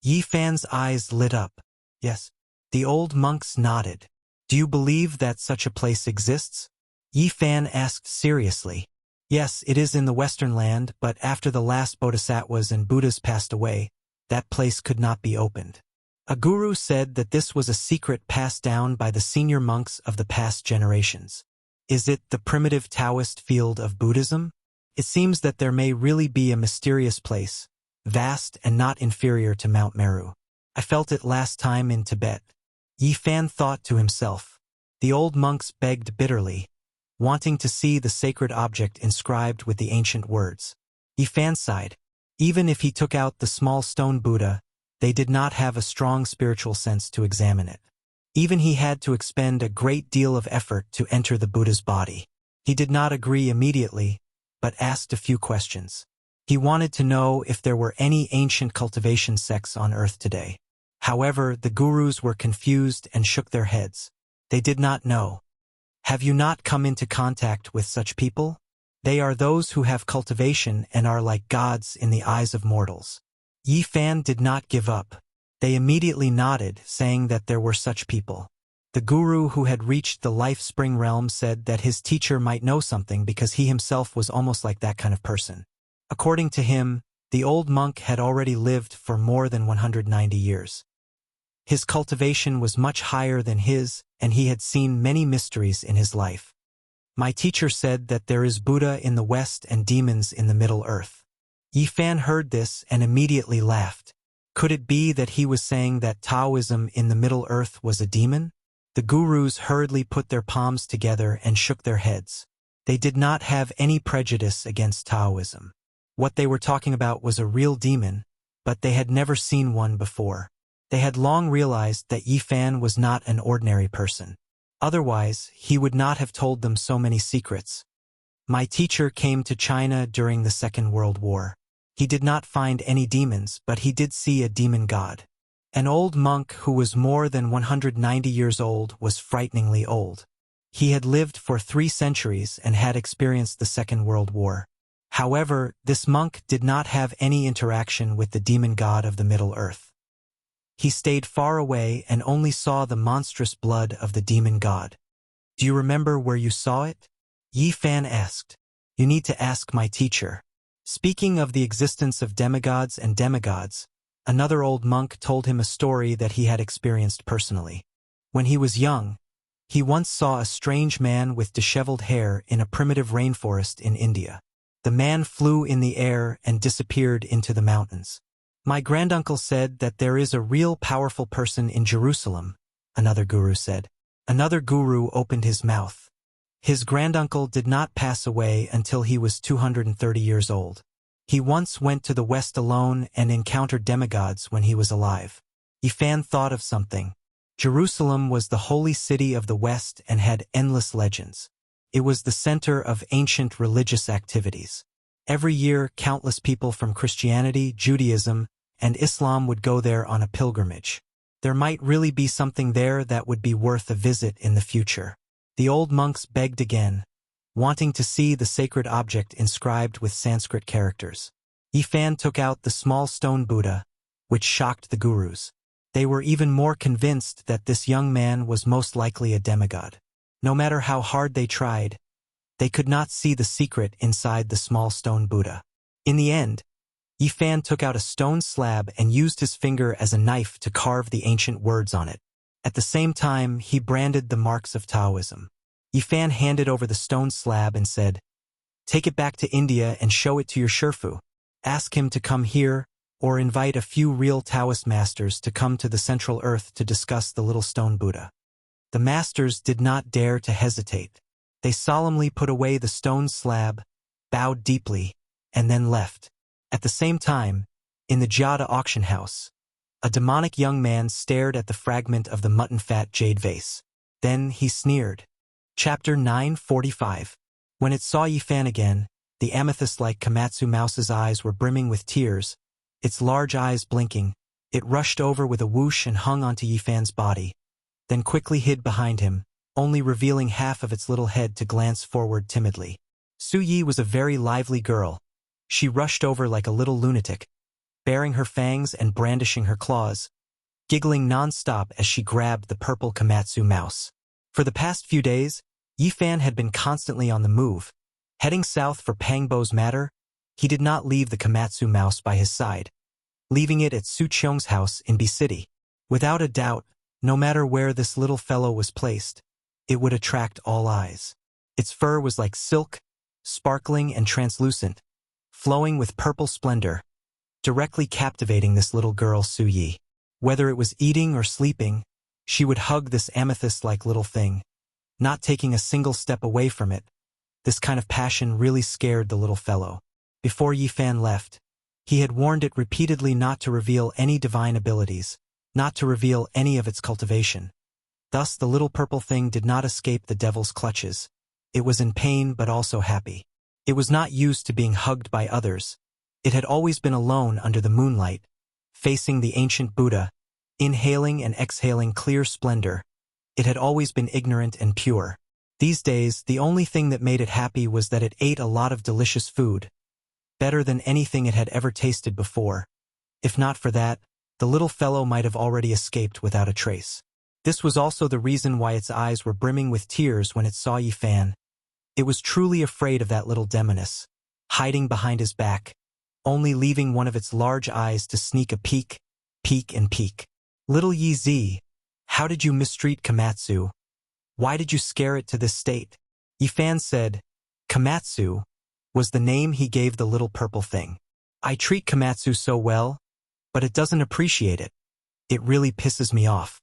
Yifan's eyes lit up. Yes. The old monks nodded. Do you believe that such a place exists? Yifan asked seriously. Yes, it is in the Western land, but after the last bodhisattvas and Buddhas passed away, that place could not be opened. A guru said that this was a secret passed down by the senior monks of the past generations. Is it the primitive Taoist field of Buddhism? It seems that there may really be a mysterious place, vast and not inferior to Mount Meru. I felt it last time in Tibet. Yifan thought to himself. The old monks begged bitterly, wanting to see the sacred object inscribed with the ancient words. Yifan sighed. Even if he took out the small stone Buddha, they did not have a strong spiritual sense to examine it. Even he had to expend a great deal of effort to enter the Buddha's body. He did not agree immediately, but asked a few questions. He wanted to know if there were any ancient cultivation sects on earth today. However, the gurus were confused and shook their heads. They did not know. Have you not come into contact with such people? They are those who have cultivation and are like gods in the eyes of mortals. Yi Fan did not give up. They immediately nodded, saying that there were such people. The guru who had reached the life spring realm said that his teacher might know something because he himself was almost like that kind of person. According to him, the old monk had already lived for more than 190 years. His cultivation was much higher than his, and he had seen many mysteries in his life. My teacher said that there is Buddha in the West and demons in the Middle Earth. Yi Fan heard this and immediately laughed. Could it be that he was saying that Taoism in the Middle Earth was a demon? The gurus hurriedly put their palms together and shook their heads. They did not have any prejudice against Taoism. What they were talking about was a real demon, but they had never seen one before. They had long realized that Yi Fan was not an ordinary person. Otherwise, he would not have told them so many secrets. My teacher came to China during the Second World War. He did not find any demons, but he did see a demon god. An old monk who was more than 190 years old was frighteningly old. He had lived for 3 centuries and had experienced the Second World War. However, this monk did not have any interaction with the demon god of the Middle Earth. He stayed far away and only saw the monstrous blood of the demon god. Do you remember where you saw it? Yi Fan asked. You need to ask my teacher. Speaking of the existence of demigods and demigods, another old monk told him a story that he had experienced personally. When he was young, he once saw a strange man with disheveled hair in a primitive rainforest in India. The man flew in the air and disappeared into the mountains. My granduncle said that there is a real powerful person in Jerusalem, another guru said. Another guru opened his mouth. His granduncle did not pass away until he was 230 years old. He once went to the West alone and encountered demigods when he was alive. Yi Fan thought of something. Jerusalem was the holy city of the West and had endless legends. It was the center of ancient religious activities. Every year, countless people from Christianity, Judaism, and Islam would go there on a pilgrimage. There might really be something there that would be worth a visit in the future. The old monks begged again, wanting to see the sacred object inscribed with Sanskrit characters. Yi Fan took out the small stone Buddha, which shocked the gurus. They were even more convinced that this young man was most likely a demigod. No matter how hard they tried, they could not see the secret inside the small stone Buddha. In the end, Yi Fan took out a stone slab and used his finger as a knife to carve the ancient words on it. At the same time, he branded the marks of Taoism. Yi Fan handed over the stone slab and said, "Take it back to India and show it to your Shifu. Ask him to come here, or invite a few real Taoist masters to come to the Central Earth to discuss the little stone Buddha." The masters did not dare to hesitate. They solemnly put away the stone slab, bowed deeply, and then left. At the same time, in the Jada auction house, a demonic young man stared at the fragment of the mutton-fat jade vase. Then he sneered. Chapter 945. When it saw Yi Fan again, the amethyst-like Komatsu mouse's eyes were brimming with tears, its large eyes blinking. It rushed over with a whoosh and hung onto Yi Fan's body, then quickly hid behind him, only revealing half of its little head to glance forward timidly. Su Yi was a very lively girl. She rushed over like a little lunatic, baring her fangs and brandishing her claws, giggling non-stop as she grabbed the purple Komatsu mouse. For the past few days, Yi Fan had been constantly on the move. Heading south for Pangbo's matter, he did not leave the Komatsu mouse by his side, leaving it at Su Qiong's house in B City. Without a doubt, no matter where this little fellow was placed, it would attract all eyes. Its fur was like silk, sparkling and translucent, flowing with purple splendor, directly captivating this little girl Su Yi. Whether it was eating or sleeping, she would hug this amethyst-like little thing, not taking a single step away from it. This kind of passion really scared the little fellow. Before Yi Fan left, he had warned it repeatedly not to reveal any divine abilities, not to reveal any of its cultivation. Thus the little purple thing did not escape the devil's clutches. It was in pain but also happy. It was not used to being hugged by others. It had always been alone under the moonlight, facing the ancient Buddha, inhaling and exhaling clear splendor. It had always been ignorant and pure. These days, the only thing that made it happy was that it ate a lot of delicious food, better than anything it had ever tasted before. If not for that, the little fellow might have already escaped without a trace. This was also the reason why its eyes were brimming with tears when it saw Yifan. It was truly afraid of that little demoness, hiding behind his back, only leaving one of its large eyes to sneak a peek, and peek. Little Yi Zi, how did you mistreat Komatsu? Why did you scare it to this state? Yifan said, Komatsu was the name he gave the little purple thing. I treat Komatsu so well, but it doesn't appreciate it. It really pisses me off.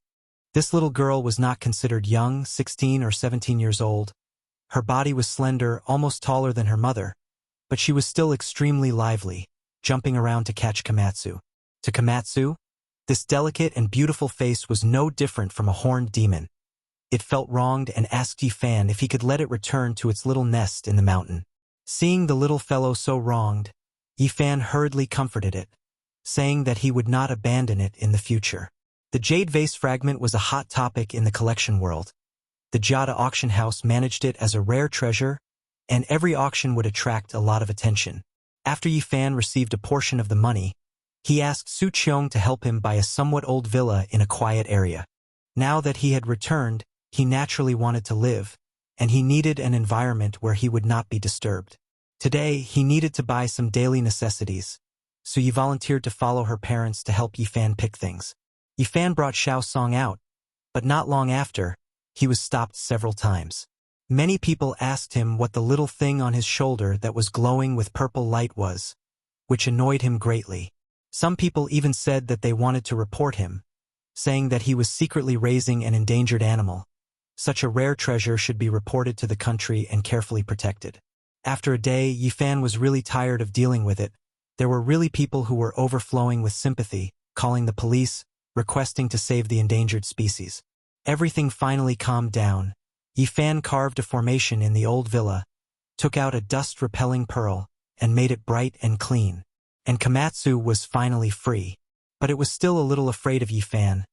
This little girl was not considered young, 16 or 17 years old. Her body was slender, almost taller than her mother, but she was still extremely lively, jumping around to catch Komatsu. To Komatsu, this delicate and beautiful face was no different from a horned demon. It felt wronged and asked Yifan if he could let it return to its little nest in the mountain. Seeing the little fellow so wronged, Yifan hurriedly comforted it, saying that he would not abandon it in the future. The jade vase fragment was a hot topic in the collection world. The Jada auction house managed it as a rare treasure, and every auction would attract a lot of attention. After Yifan received a portion of the money, he asked Su Qiong to help him buy a somewhat old villa in a quiet area. Now that he had returned, he naturally wanted to live, and he needed an environment where he would not be disturbed. Today, he needed to buy some daily necessities, so Yi volunteered to follow her parents to help Yifan pick things. Yifan brought Xiao Song out, but not long after, he was stopped several times. Many people asked him what the little thing on his shoulder that was glowing with purple light was, which annoyed him greatly. Some people even said that they wanted to report him, saying that he was secretly raising an endangered animal. Such a rare treasure should be reported to the country and carefully protected. After a day, Yifan was really tired of dealing with it. There were really people who were overflowing with sympathy, calling the police, requesting to save the endangered species. Everything finally calmed down. Yifan carved a formation in the old villa, took out a dust-repelling pearl, and made it bright and clean. And Komatsu was finally free. But it was still a little afraid of Yifan,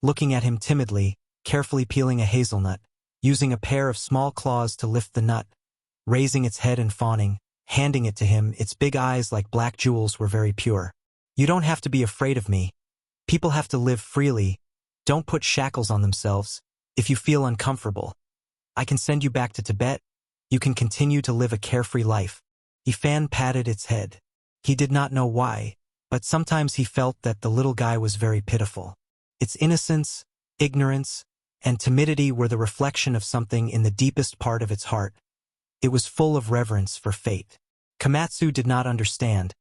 looking at him timidly, carefully peeling a hazelnut, using a pair of small claws to lift the nut, raising its head and fawning, handing it to him. Its big eyes like black jewels were very pure. You don't have to be afraid of me. People have to live freely. Don't put shackles on themselves. If you feel uncomfortable, I can send you back to Tibet. You can continue to live a carefree life. Yifan patted its head. He did not know why, but sometimes he felt that the little guy was very pitiful. Its innocence, ignorance, and timidity were the reflection of something in the deepest part of its heart. It was full of reverence for fate. Komatsu did not understand,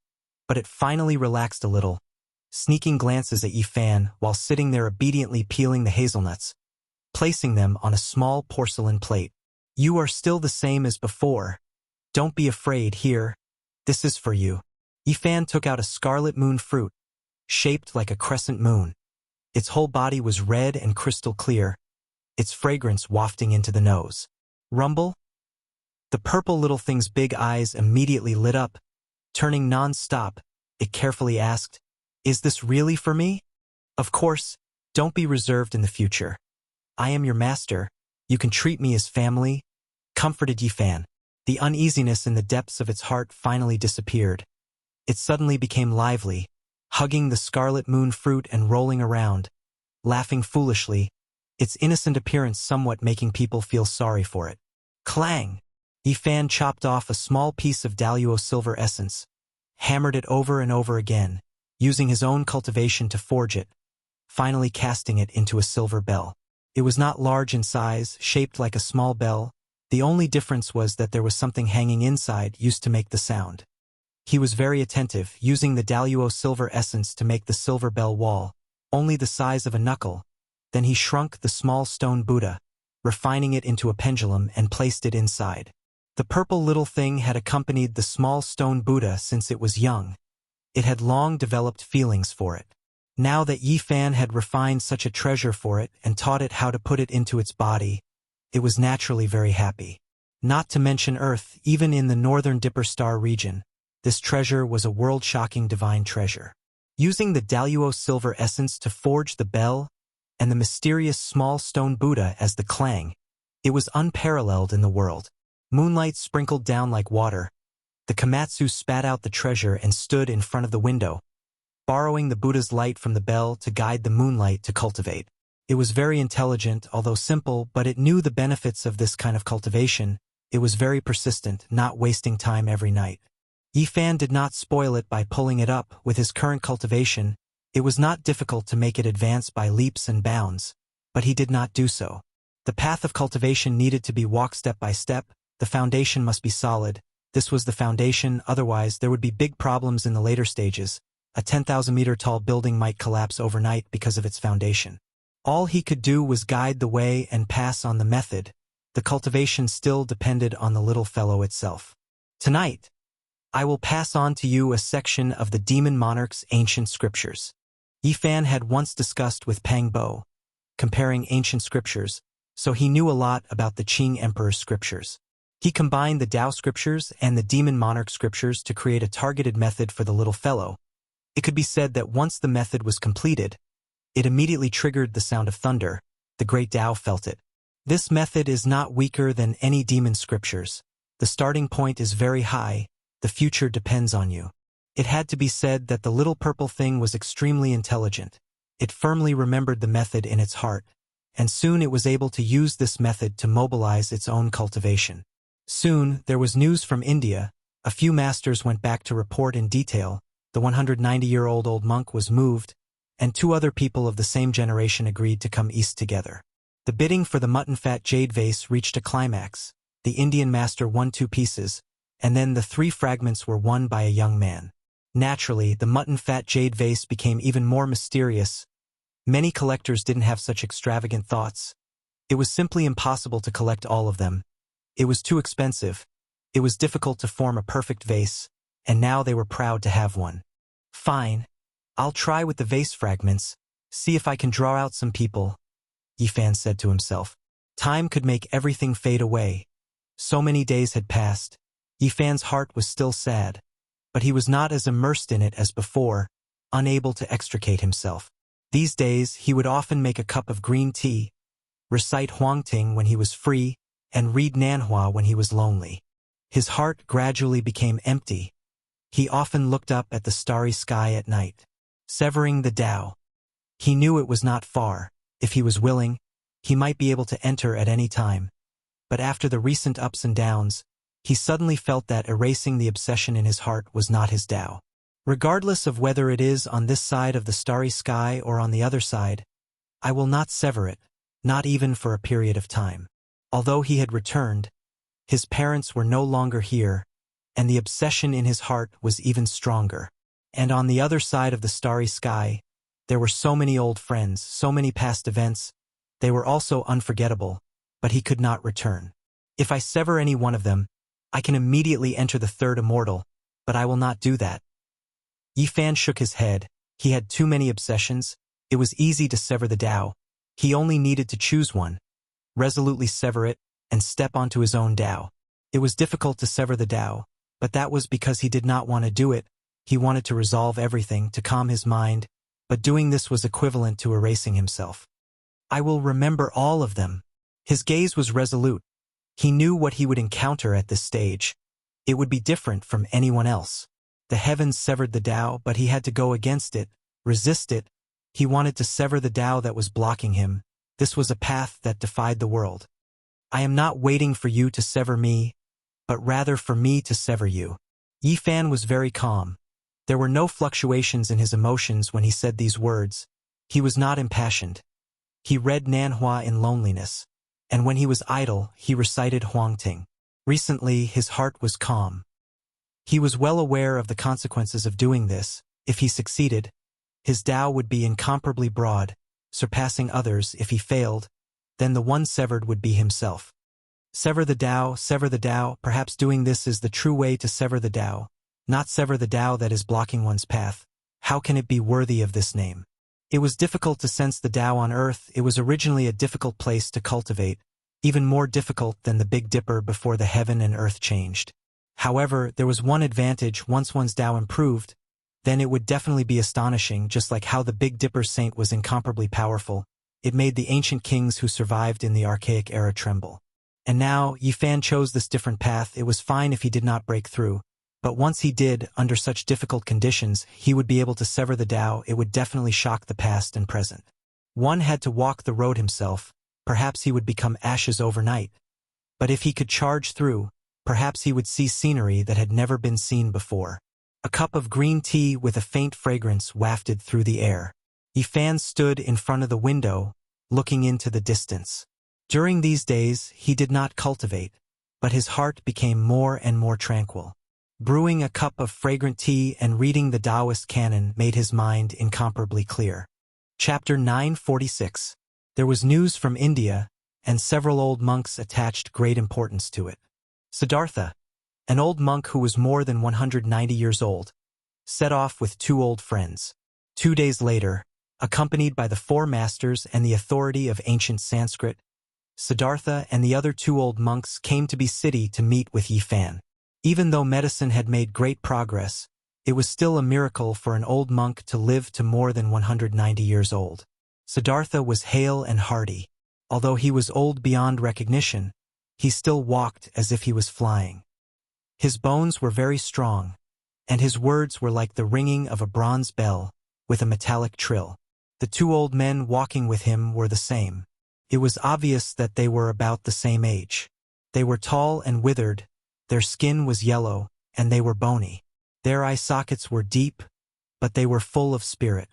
but it finally relaxed a little, sneaking glances at Yifan while sitting there obediently peeling the hazelnuts, placing them on a small porcelain plate. You are still the same as before. Don't be afraid. Here. This is for you. Yifan took out a scarlet moon fruit, shaped like a crescent moon. Its whole body was red and crystal clear, its fragrance wafting into the nose. Rumble? The purple little thing's big eyes immediately lit up. Turning non-stop, it carefully asked, Is this really for me? Of course, don't be reserved in the future. I am your master. You can treat me as family, comforted Yifan. The uneasiness in the depths of its heart finally disappeared. It suddenly became lively, hugging the scarlet moon fruit and rolling around, laughing foolishly, its innocent appearance somewhat making people feel sorry for it. Clang! Yifan chopped off a small piece of Daluo silver essence, hammered it over and over again, using his own cultivation to forge it, finally casting it into a silver bell. It was not large in size, shaped like a small bell. The only difference was that there was something hanging inside used to make the sound. He was very attentive, using the Daluo silver essence to make the silver bell wall, only the size of a knuckle. Then he shrunk the small stone Buddha, refining it into a pendulum and placed it inside. The purple little thing had accompanied the small stone Buddha since it was young. It had long developed feelings for it. Now that Yifan had refined such a treasure for it and taught it how to put it into its body, it was naturally very happy. Not to mention Earth, even in the northern Dipper Star region, this treasure was a world-shocking divine treasure. Using the Daluo silver essence to forge the bell and the mysterious small stone Buddha as the clang, it was unparalleled in the world. Moonlight sprinkled down like water. The Komatsu spat out the treasure and stood in front of the window, borrowing the Buddha's light from the bell to guide the moonlight to cultivate. It was very intelligent, although simple, but it knew the benefits of this kind of cultivation. It was very persistent, not wasting time every night. Yifan did not spoil it by pulling it up. With his current cultivation, it was not difficult to make it advance by leaps and bounds, but he did not do so. The path of cultivation needed to be walked step by step. The foundation must be solid. This was the foundation, otherwise there would be big problems in the later stages. A 10,000-meter tall building might collapse overnight because of its foundation. All he could do was guide the way and pass on the method. The cultivation still depended on the little fellow itself. Tonight, I will pass on to you a section of the demon monarch's ancient scriptures. Yifan had once discussed with Pang Bo, comparing ancient scriptures, so he knew a lot about the Qing Emperor's scriptures. He combined the Tao scriptures and the demon monarch scriptures to create a targeted method for the little fellow. It could be said that once the method was completed, it immediately triggered the sound of thunder. The great Tao felt it. This method is not weaker than any demon scriptures. The starting point is very high. The future depends on you. It had to be said that the little purple thing was extremely intelligent. It firmly remembered the method in its heart, and soon it was able to use this method to mobilize its own cultivation. Soon, there was news from India. A few masters went back to report in detail. The 190-year-old old monk was moved, and 2 other people of the same generation agreed to come east together. The bidding for the mutton-fat jade vase reached a climax. The Indian master won 2 pieces, and then the 3 fragments were won by a young man. Naturally, the mutton-fat jade vase became even more mysterious. Many collectors didn't have such extravagant thoughts. It was simply impossible to collect all of them. It was too expensive. It was difficult to form a perfect vase, and now they were proud to have one. Fine. I'll try with the vase fragments, see if I can draw out some people, Yifan said to himself. Time could make everything fade away. So many days had passed. Yifan's heart was still sad, but he was not as immersed in it as before, unable to extricate himself. These days, he would often make a cup of green tea, recite Huangting when he was free, and read Nanhua when he was lonely. His heart gradually became empty. He often looked up at the starry sky at night, severing the Tao. He knew it was not far. If he was willing, he might be able to enter at any time. But after the recent ups and downs, he suddenly felt that erasing the obsession in his heart was not his Tao. Regardless of whether it is on this side of the starry sky or on the other side, I will not sever it, not even for a period of time. Although he had returned, his parents were no longer here, and the obsession in his heart was even stronger. And on the other side of the starry sky, there were so many old friends, so many past events. They were also unforgettable, but he could not return. If I sever any one of them, I can immediately enter the third immortal, but I will not do that. Yifan shook his head. He had too many obsessions. It was easy to sever the Tao. He only needed to choose one, resolutely sever it, and step onto his own Tao. It was difficult to sever the Tao, but that was because he did not want to do it. He wanted to resolve everything, to calm his mind, but doing this was equivalent to erasing himself. I will remember all of them. His gaze was resolute. He knew what he would encounter at this stage. It would be different from anyone else. The heavens severed the Tao, but he had to go against it, resist it. He wanted to sever the Tao that was blocking him. This was a path that defied the world. I am not waiting for you to sever me, but rather for me to sever you. Yifan was very calm. There were no fluctuations in his emotions when he said these words. He was not impassioned. He read Nanhua in loneliness, and when he was idle, he recited Huangting. Recently, his heart was calm. He was well aware of the consequences of doing this. If he succeeded, his Tao would be incomparably broad, surpassing others. If he failed, then the one severed would be himself. Sever the Tao, perhaps doing this is the true way to sever the Tao, not sever the Tao that is blocking one's path. How can it be worthy of this name? It was difficult to sense the Tao on earth. It was originally a difficult place to cultivate, even more difficult than the Big Dipper before the heaven and earth changed. However, there was one advantage: once one's Tao improved, then it would definitely be astonishing. Just like how the Big Dipper saint was incomparably powerful, it made the ancient kings who survived in the archaic era tremble. And now, Yifan chose this different path. It was fine if he did not break through. But once he did, under such difficult conditions, he would be able to sever the Tao. It would definitely shock the past and present. One had to walk the road himself. Perhaps he would become ashes overnight. But if he could charge through, perhaps he would see scenery that had never been seen before. A cup of green tea with a faint fragrance wafted through the air. Yifan stood in front of the window, looking into the distance. During these days, he did not cultivate, but his heart became more and more tranquil. Brewing a cup of fragrant tea and reading the Taoist canon made his mind incomparably clear. Chapter 946. There was news from India, and several old monks attached great importance to it. Siddhartha, an old monk who was more than 190 years old, set off with two old friends. 2 days later, accompanied by the four masters and the authority of ancient Sanskrit, Siddhartha and the other two old monks came to the city to meet with Yifan. Even though medicine had made great progress, it was still a miracle for an old monk to live to more than 190 years old. Siddhartha was hale and hearty. Although he was old beyond recognition, he still walked as if he was flying. His bones were very strong, and his words were like the ringing of a bronze bell with a metallic trill. The two old men walking with him were the same. It was obvious that they were about the same age. They were tall and withered, their skin was yellow, and they were bony. Their eye sockets were deep, but they were full of spirit.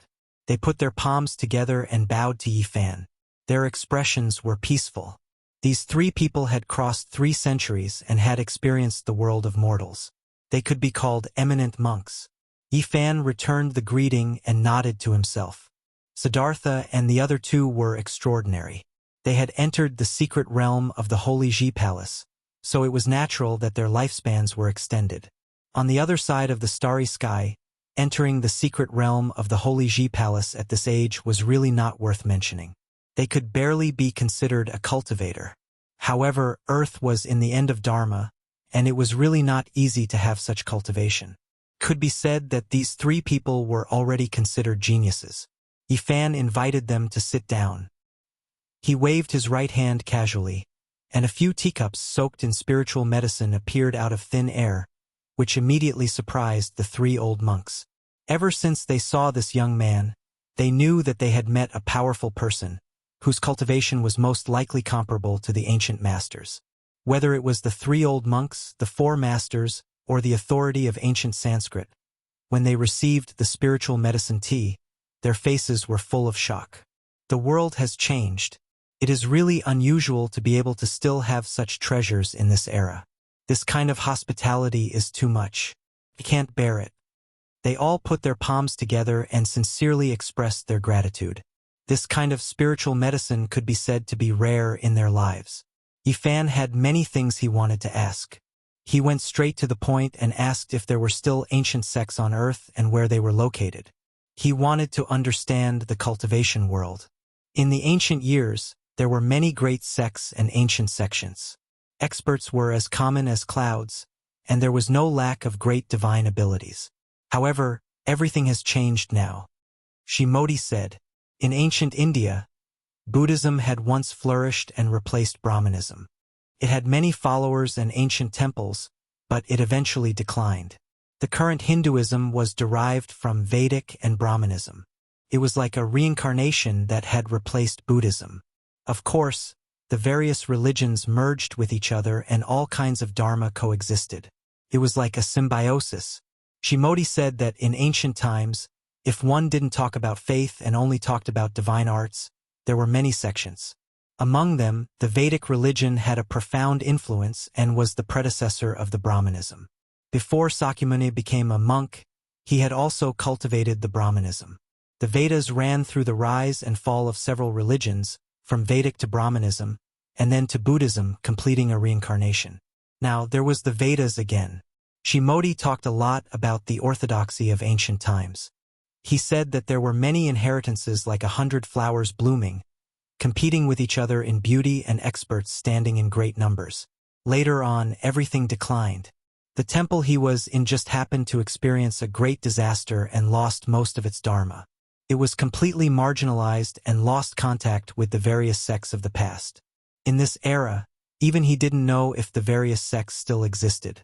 They put their palms together and bowed to Yifan. Their expressions were peaceful. These three people had crossed 3 centuries and had experienced the world of mortals. They could be called eminent monks. Yifan returned the greeting and nodded to himself. Siddhartha and the other two were extraordinary. They had entered the secret realm of the Holy Ji Palace, so it was natural that their lifespans were extended. On the other side of the starry sky, entering the secret realm of the Holy Ji Palace at this age was really not worth mentioning. They could barely be considered a cultivator. However, Earth was in the end of Dharma, and it was really not easy to have such cultivation. Could be said that these 3 people were already considered geniuses. Yifan invited them to sit down. He waved his right hand casually, and a few teacups soaked in spiritual medicine appeared out of thin air, which immediately surprised the 3 old monks. Ever since they saw this young man, they knew that they had met a powerful person, whose cultivation was most likely comparable to the ancient masters. Whether it was the 3 old monks, the 4 masters, or the authority of ancient Sanskrit, when they received the spiritual medicine tea, their faces were full of shock. The world has changed. It is really unusual to be able to still have such treasures in this era. This kind of hospitality is too much. I can't bear it. They all put their palms together and sincerely expressed their gratitude. This kind of spiritual medicine could be said to be rare in their lives. Yifan had many things he wanted to ask. He went straight to the point and asked if there were still ancient sects on Earth and where they were located. He wanted to understand the cultivation world. In the ancient years, there were many great sects and ancient sections. Experts were as common as clouds, and there was no lack of great divine abilities. However, everything has changed now. Shimoti said, in ancient India, Buddhism had once flourished and replaced Brahmanism. It had many followers and ancient temples, but it eventually declined. The current Hinduism was derived from Vedic and Brahmanism. It was like a reincarnation that had replaced Buddhism. Of course, the various religions merged with each other and all kinds of dharma coexisted. It was like a symbiosis. Shimoti said that in ancient times, if one didn't talk about faith and only talked about divine arts, there were many sections. Among them, the Vedic religion had a profound influence and was the predecessor of the Brahmanism. Before Sakyamuni became a monk, he had also cultivated the Brahmanism. The Vedas ran through the rise and fall of several religions, from Vedic to Brahmanism, and then to Buddhism, completing a reincarnation. Now, there was the Vedas again. Shimoti talked a lot about the orthodoxy of ancient times. He said that there were many inheritances like 100 flowers blooming, competing with each other in beauty and experts standing in great numbers. Later on, everything declined. The temple he was in just happened to experience a great disaster and lost most of its dharma. It was completely marginalized and lost contact with the various sects of the past. In this era, even he didn't know if the various sects still existed.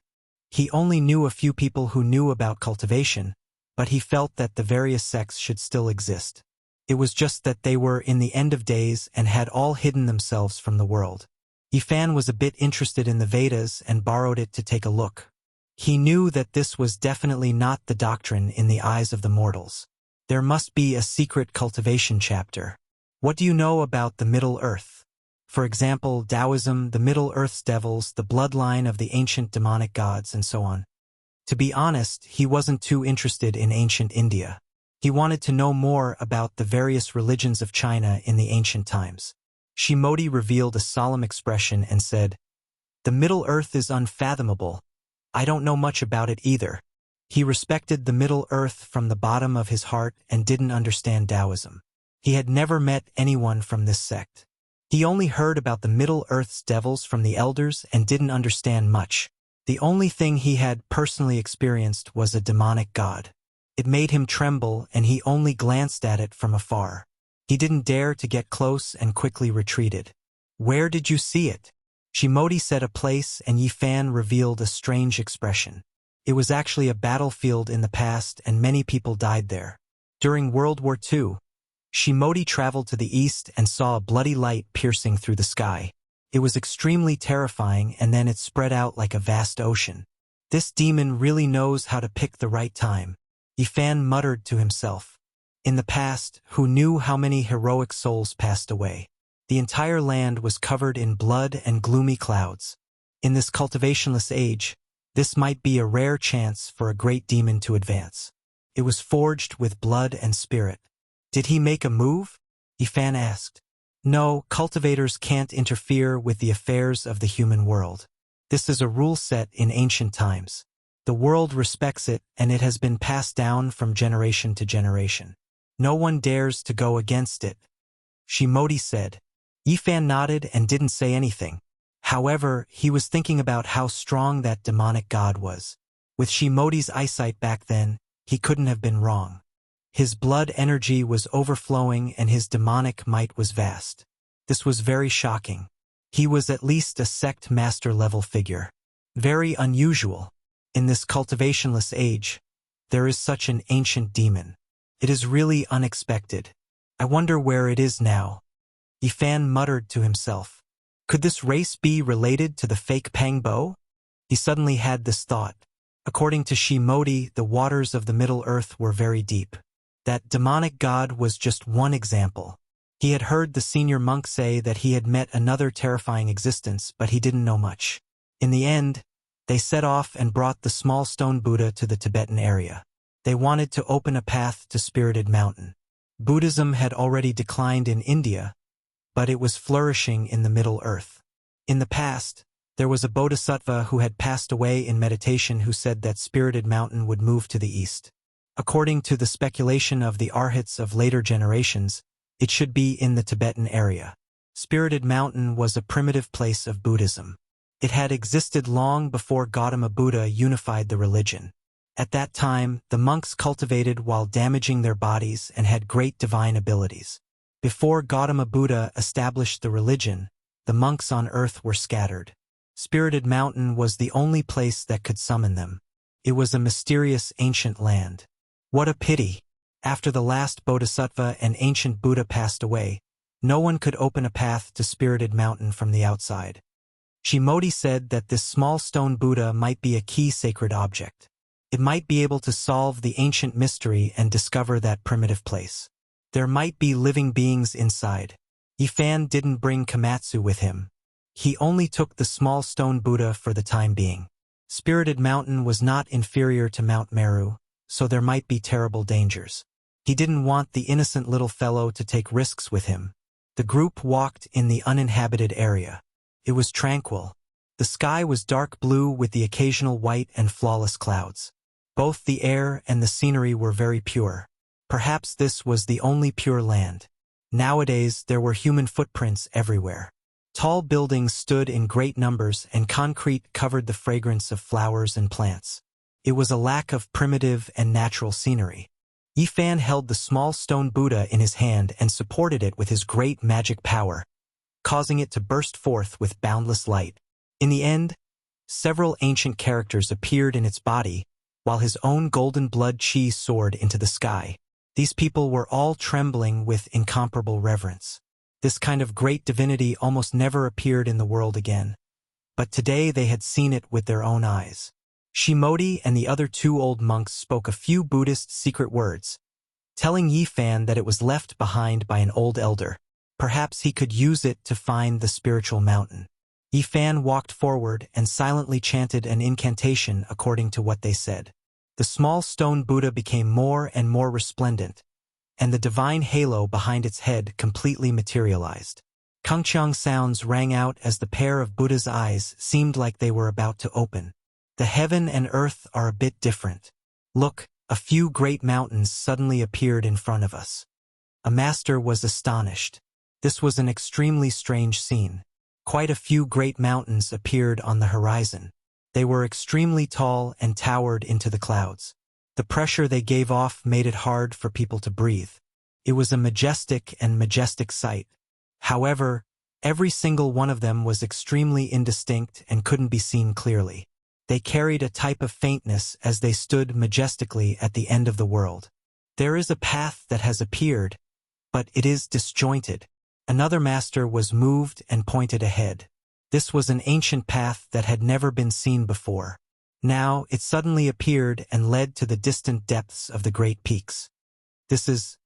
He only knew a few people who knew about cultivation, but he felt that the various sects should still exist. It was just that they were in the end of days and had all hidden themselves from the world. Ifan was a bit interested in the Vedas and borrowed it to take a look. He knew that this was definitely not the doctrine in the eyes of the mortals. There must be a secret cultivation chapter. What do you know about the Middle Earth? For example, Taoism, the Middle Earth's devils, the bloodline of the ancient demonic gods, and so on. To be honest, he wasn't too interested in ancient India. He wanted to know more about the various religions of China in the ancient times. Shimodi revealed a solemn expression and said, "The Middle Earth is unfathomable. I don't know much about it either." He respected the Middle Earth from the bottom of his heart and didn't understand Taoism. He had never met anyone from this sect. He only heard about the Middle Earth's devils from the elders and didn't understand much. The only thing he had personally experienced was a demonic god. It made him tremble and he only glanced at it from afar. He didn't dare to get close and quickly retreated. "Where did you see it?" Shimodi said a place and Yifan revealed a strange expression. It was actually a battlefield in the past and many people died there. During World War II, Shimodi traveled to the east and saw a bloody light piercing through the sky. It was extremely terrifying and then it spread out like a vast ocean. This demon really knows how to pick the right time. Ifan muttered to himself. In the past, who knew how many heroic souls passed away? The entire land was covered in blood and gloomy clouds. In this cultivationless age, this might be a rare chance for a great demon to advance. It was forged with blood and spirit. Did he make a move? Ifan asked. No, cultivators can't interfere with the affairs of the human world. This is a rule set in ancient times. The world respects it and it has been passed down from generation to generation. No one dares to go against it. Shimodi said. Yifan nodded and didn't say anything. However, he was thinking about how strong that demonic god was. With Shimodi's eyesight back then, he couldn't have been wrong. His blood energy was overflowing and his demonic might was vast. This was very shocking. He was at least a sect master level figure. Very unusual. In this cultivationless age, there is such an ancient demon. It is really unexpected. I wonder where it is now. Ifan muttered to himself. Could this race be related to the fake Pangbo? He suddenly had this thought. According to Shimodi, the waters of the Middle Earth were very deep. That demonic god was just one example. He had heard the senior monk say that he had met another terrifying existence, but he didn't know much. In the end, they set off and brought the small stone Buddha to the Tibetan area. They wanted to open a path to Spirited Mountain. Buddhism had already declined in India, but it was flourishing in the Middle Earth. In the past, there was a bodhisattva who had passed away in meditation who said that Spirited Mountain would move to the east. According to the speculation of the arhats of later generations, it should be in the Tibetan area. Spirited Mountain was a primitive place of Buddhism. It had existed long before Gautama Buddha unified the religion. At that time, the monks cultivated while damaging their bodies and had great divine abilities. Before Gautama Buddha established the religion, the monks on earth were scattered. Spirited Mountain was the only place that could summon them. It was a mysterious ancient land. What a pity! After the last bodhisattva and ancient Buddha passed away, no one could open a path to Spirited Mountain from the outside. Shimodi said that this small stone Buddha might be a key sacred object. It might be able to solve the ancient mystery and discover that primitive place. There might be living beings inside. Ifan didn't bring Komatsu with him. He only took the small stone Buddha for the time being. Spirited Mountain was not inferior to Mount Meru, so there might be terrible dangers. He didn't want the innocent little fellow to take risks with him. The group walked in the uninhabited area. It was tranquil. The sky was dark blue with the occasional white and flawless clouds. Both the air and the scenery were very pure. Perhaps this was the only pure land. Nowadays, there were human footprints everywhere. Tall buildings stood in great numbers and concrete covered the fragrance of flowers and plants. It was a lack of primitive and natural scenery. Yifan held the small stone Buddha in his hand and supported it with his great magic power, causing it to burst forth with boundless light. In the end, Several ancient characters appeared in its body, while his own golden blood chi soared into the sky. These people were all trembling with incomparable reverence. This kind of great divinity almost never appeared in the world again. But today they had seen it with their own eyes. Shimodi and the other two old monks spoke a few Buddhist secret words, telling Yifan that it was left behind by an old elder. Perhaps he could use it to find the spiritual mountain. Yifan walked forward and silently chanted an incantation according to what they said. The small stone Buddha became more and more resplendent, and the divine halo behind its head completely materialized. Kungchang sounds rang out as the pair of Buddha's eyes seemed like they were about to open. The heaven and earth are a bit different. Look, a few great mountains suddenly appeared in front of us. A master was astonished. This was an extremely strange scene. Quite a few great mountains appeared on the horizon. They were extremely tall and towered into the clouds. The pressure they gave off made it hard for people to breathe. It was a majestic sight. However, every single one of them was extremely indistinct and couldn't be seen clearly. They carried a type of faintness as they stood majestically at the end of the world. There is a path that has appeared, but it is disjointed. Another master was moved and pointed ahead. This was an ancient path that had never been seen before. Now it suddenly appeared and led to the distant depths of the great peaks. This is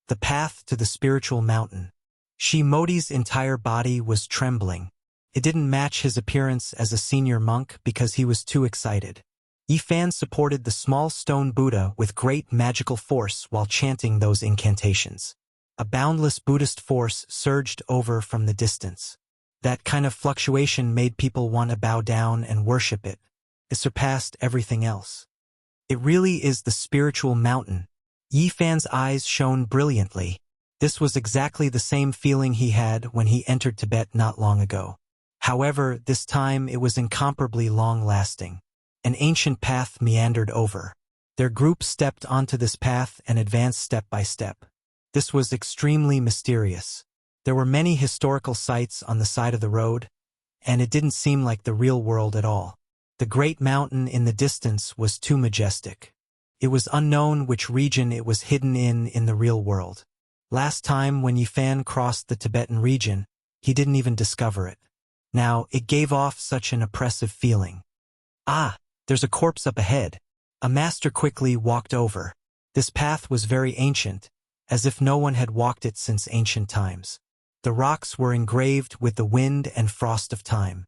the path to the spiritual mountain. Shimodi's entire body was trembling. It didn't match his appearance as a senior monk because he was too excited. Yifan supported the small stone Buddha with great magical force while chanting those incantations. A boundless Buddhist force surged over from the distance. That kind of fluctuation made people want to bow down and worship it. It surpassed everything else. It really is the spiritual mountain. Yifan's eyes shone brilliantly. This was exactly the same feeling he had when he entered Tibet not long ago. However, this time it was incomparably long-lasting. An ancient path meandered over. Their group stepped onto this path and advanced step by step. This was extremely mysterious. There were many historical sites on the side of the road, and it didn't seem like the real world at all. The great mountain in the distance was too majestic. It was unknown which region it was hidden in the real world. Last time when Yifan crossed the Tibetan region, he didn't even discover it. Now, it gave off such an oppressive feeling. Ah, there's a corpse up ahead. A master quickly walked over. This path was very ancient, as if no one had walked it since ancient times. The rocks were engraved with the wind and frost of time.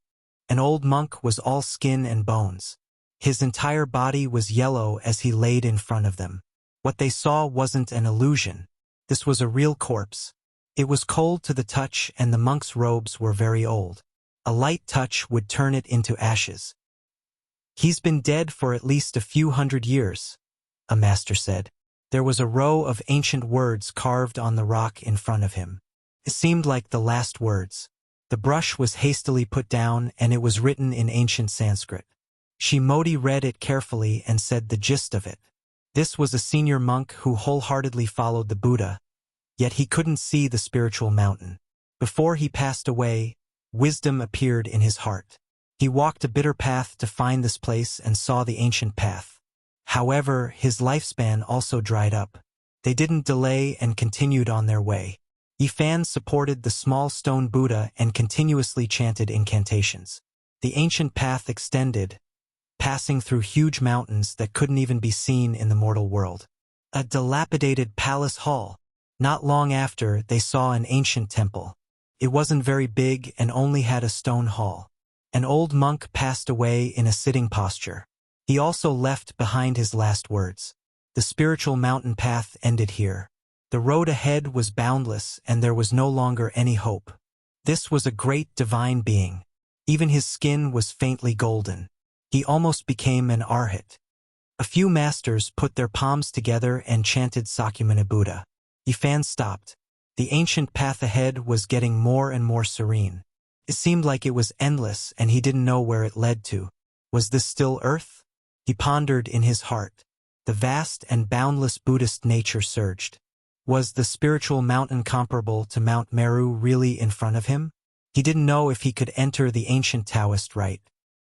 An old monk was all skin and bones. His entire body was yellow as he laid in front of them. What they saw wasn't an illusion. This was a real corpse. It was cold to the touch and the monk's robes were very old. A light touch would turn it into ashes. He's been dead for at least a few hundred years, a master said. There was a row of ancient words carved on the rock in front of him. It seemed like the last words. The brush was hastily put down and it was written in ancient Sanskrit. Shimodi read it carefully and said the gist of it. This was a senior monk who wholeheartedly followed the Buddha, yet he couldn't see the spiritual mountain. Before he passed away, wisdom appeared in his heart. He walked a bitter path to find this place and saw the ancient path. However, his lifespan also dried up. They didn't delay and continued on their way. Yifan supported the small stone Buddha and continuously chanted incantations. The ancient path extended, passing through huge mountains that couldn't even be seen in the mortal world. A dilapidated palace hall. Not long after, they saw an ancient temple. It wasn't very big and only had a stone hall. An old monk passed away in a sitting posture. He also left behind his last words. The spiritual mountain path ended here. The road ahead was boundless and there was no longer any hope. This was a great divine being. Even his skin was faintly golden. He almost became an arhat. A few masters put their palms together and chanted Sakyamuni Buddha. Yifan stopped. The ancient path ahead was getting more and more serene. It seemed like it was endless and he didn't know where it led to. Was this still Earth? He pondered in his heart. The vast and boundless Buddhist nature surged. Was the spiritual mountain comparable to Mount Meru really in front of him? He didn't know if he could enter the ancient Taoist rite.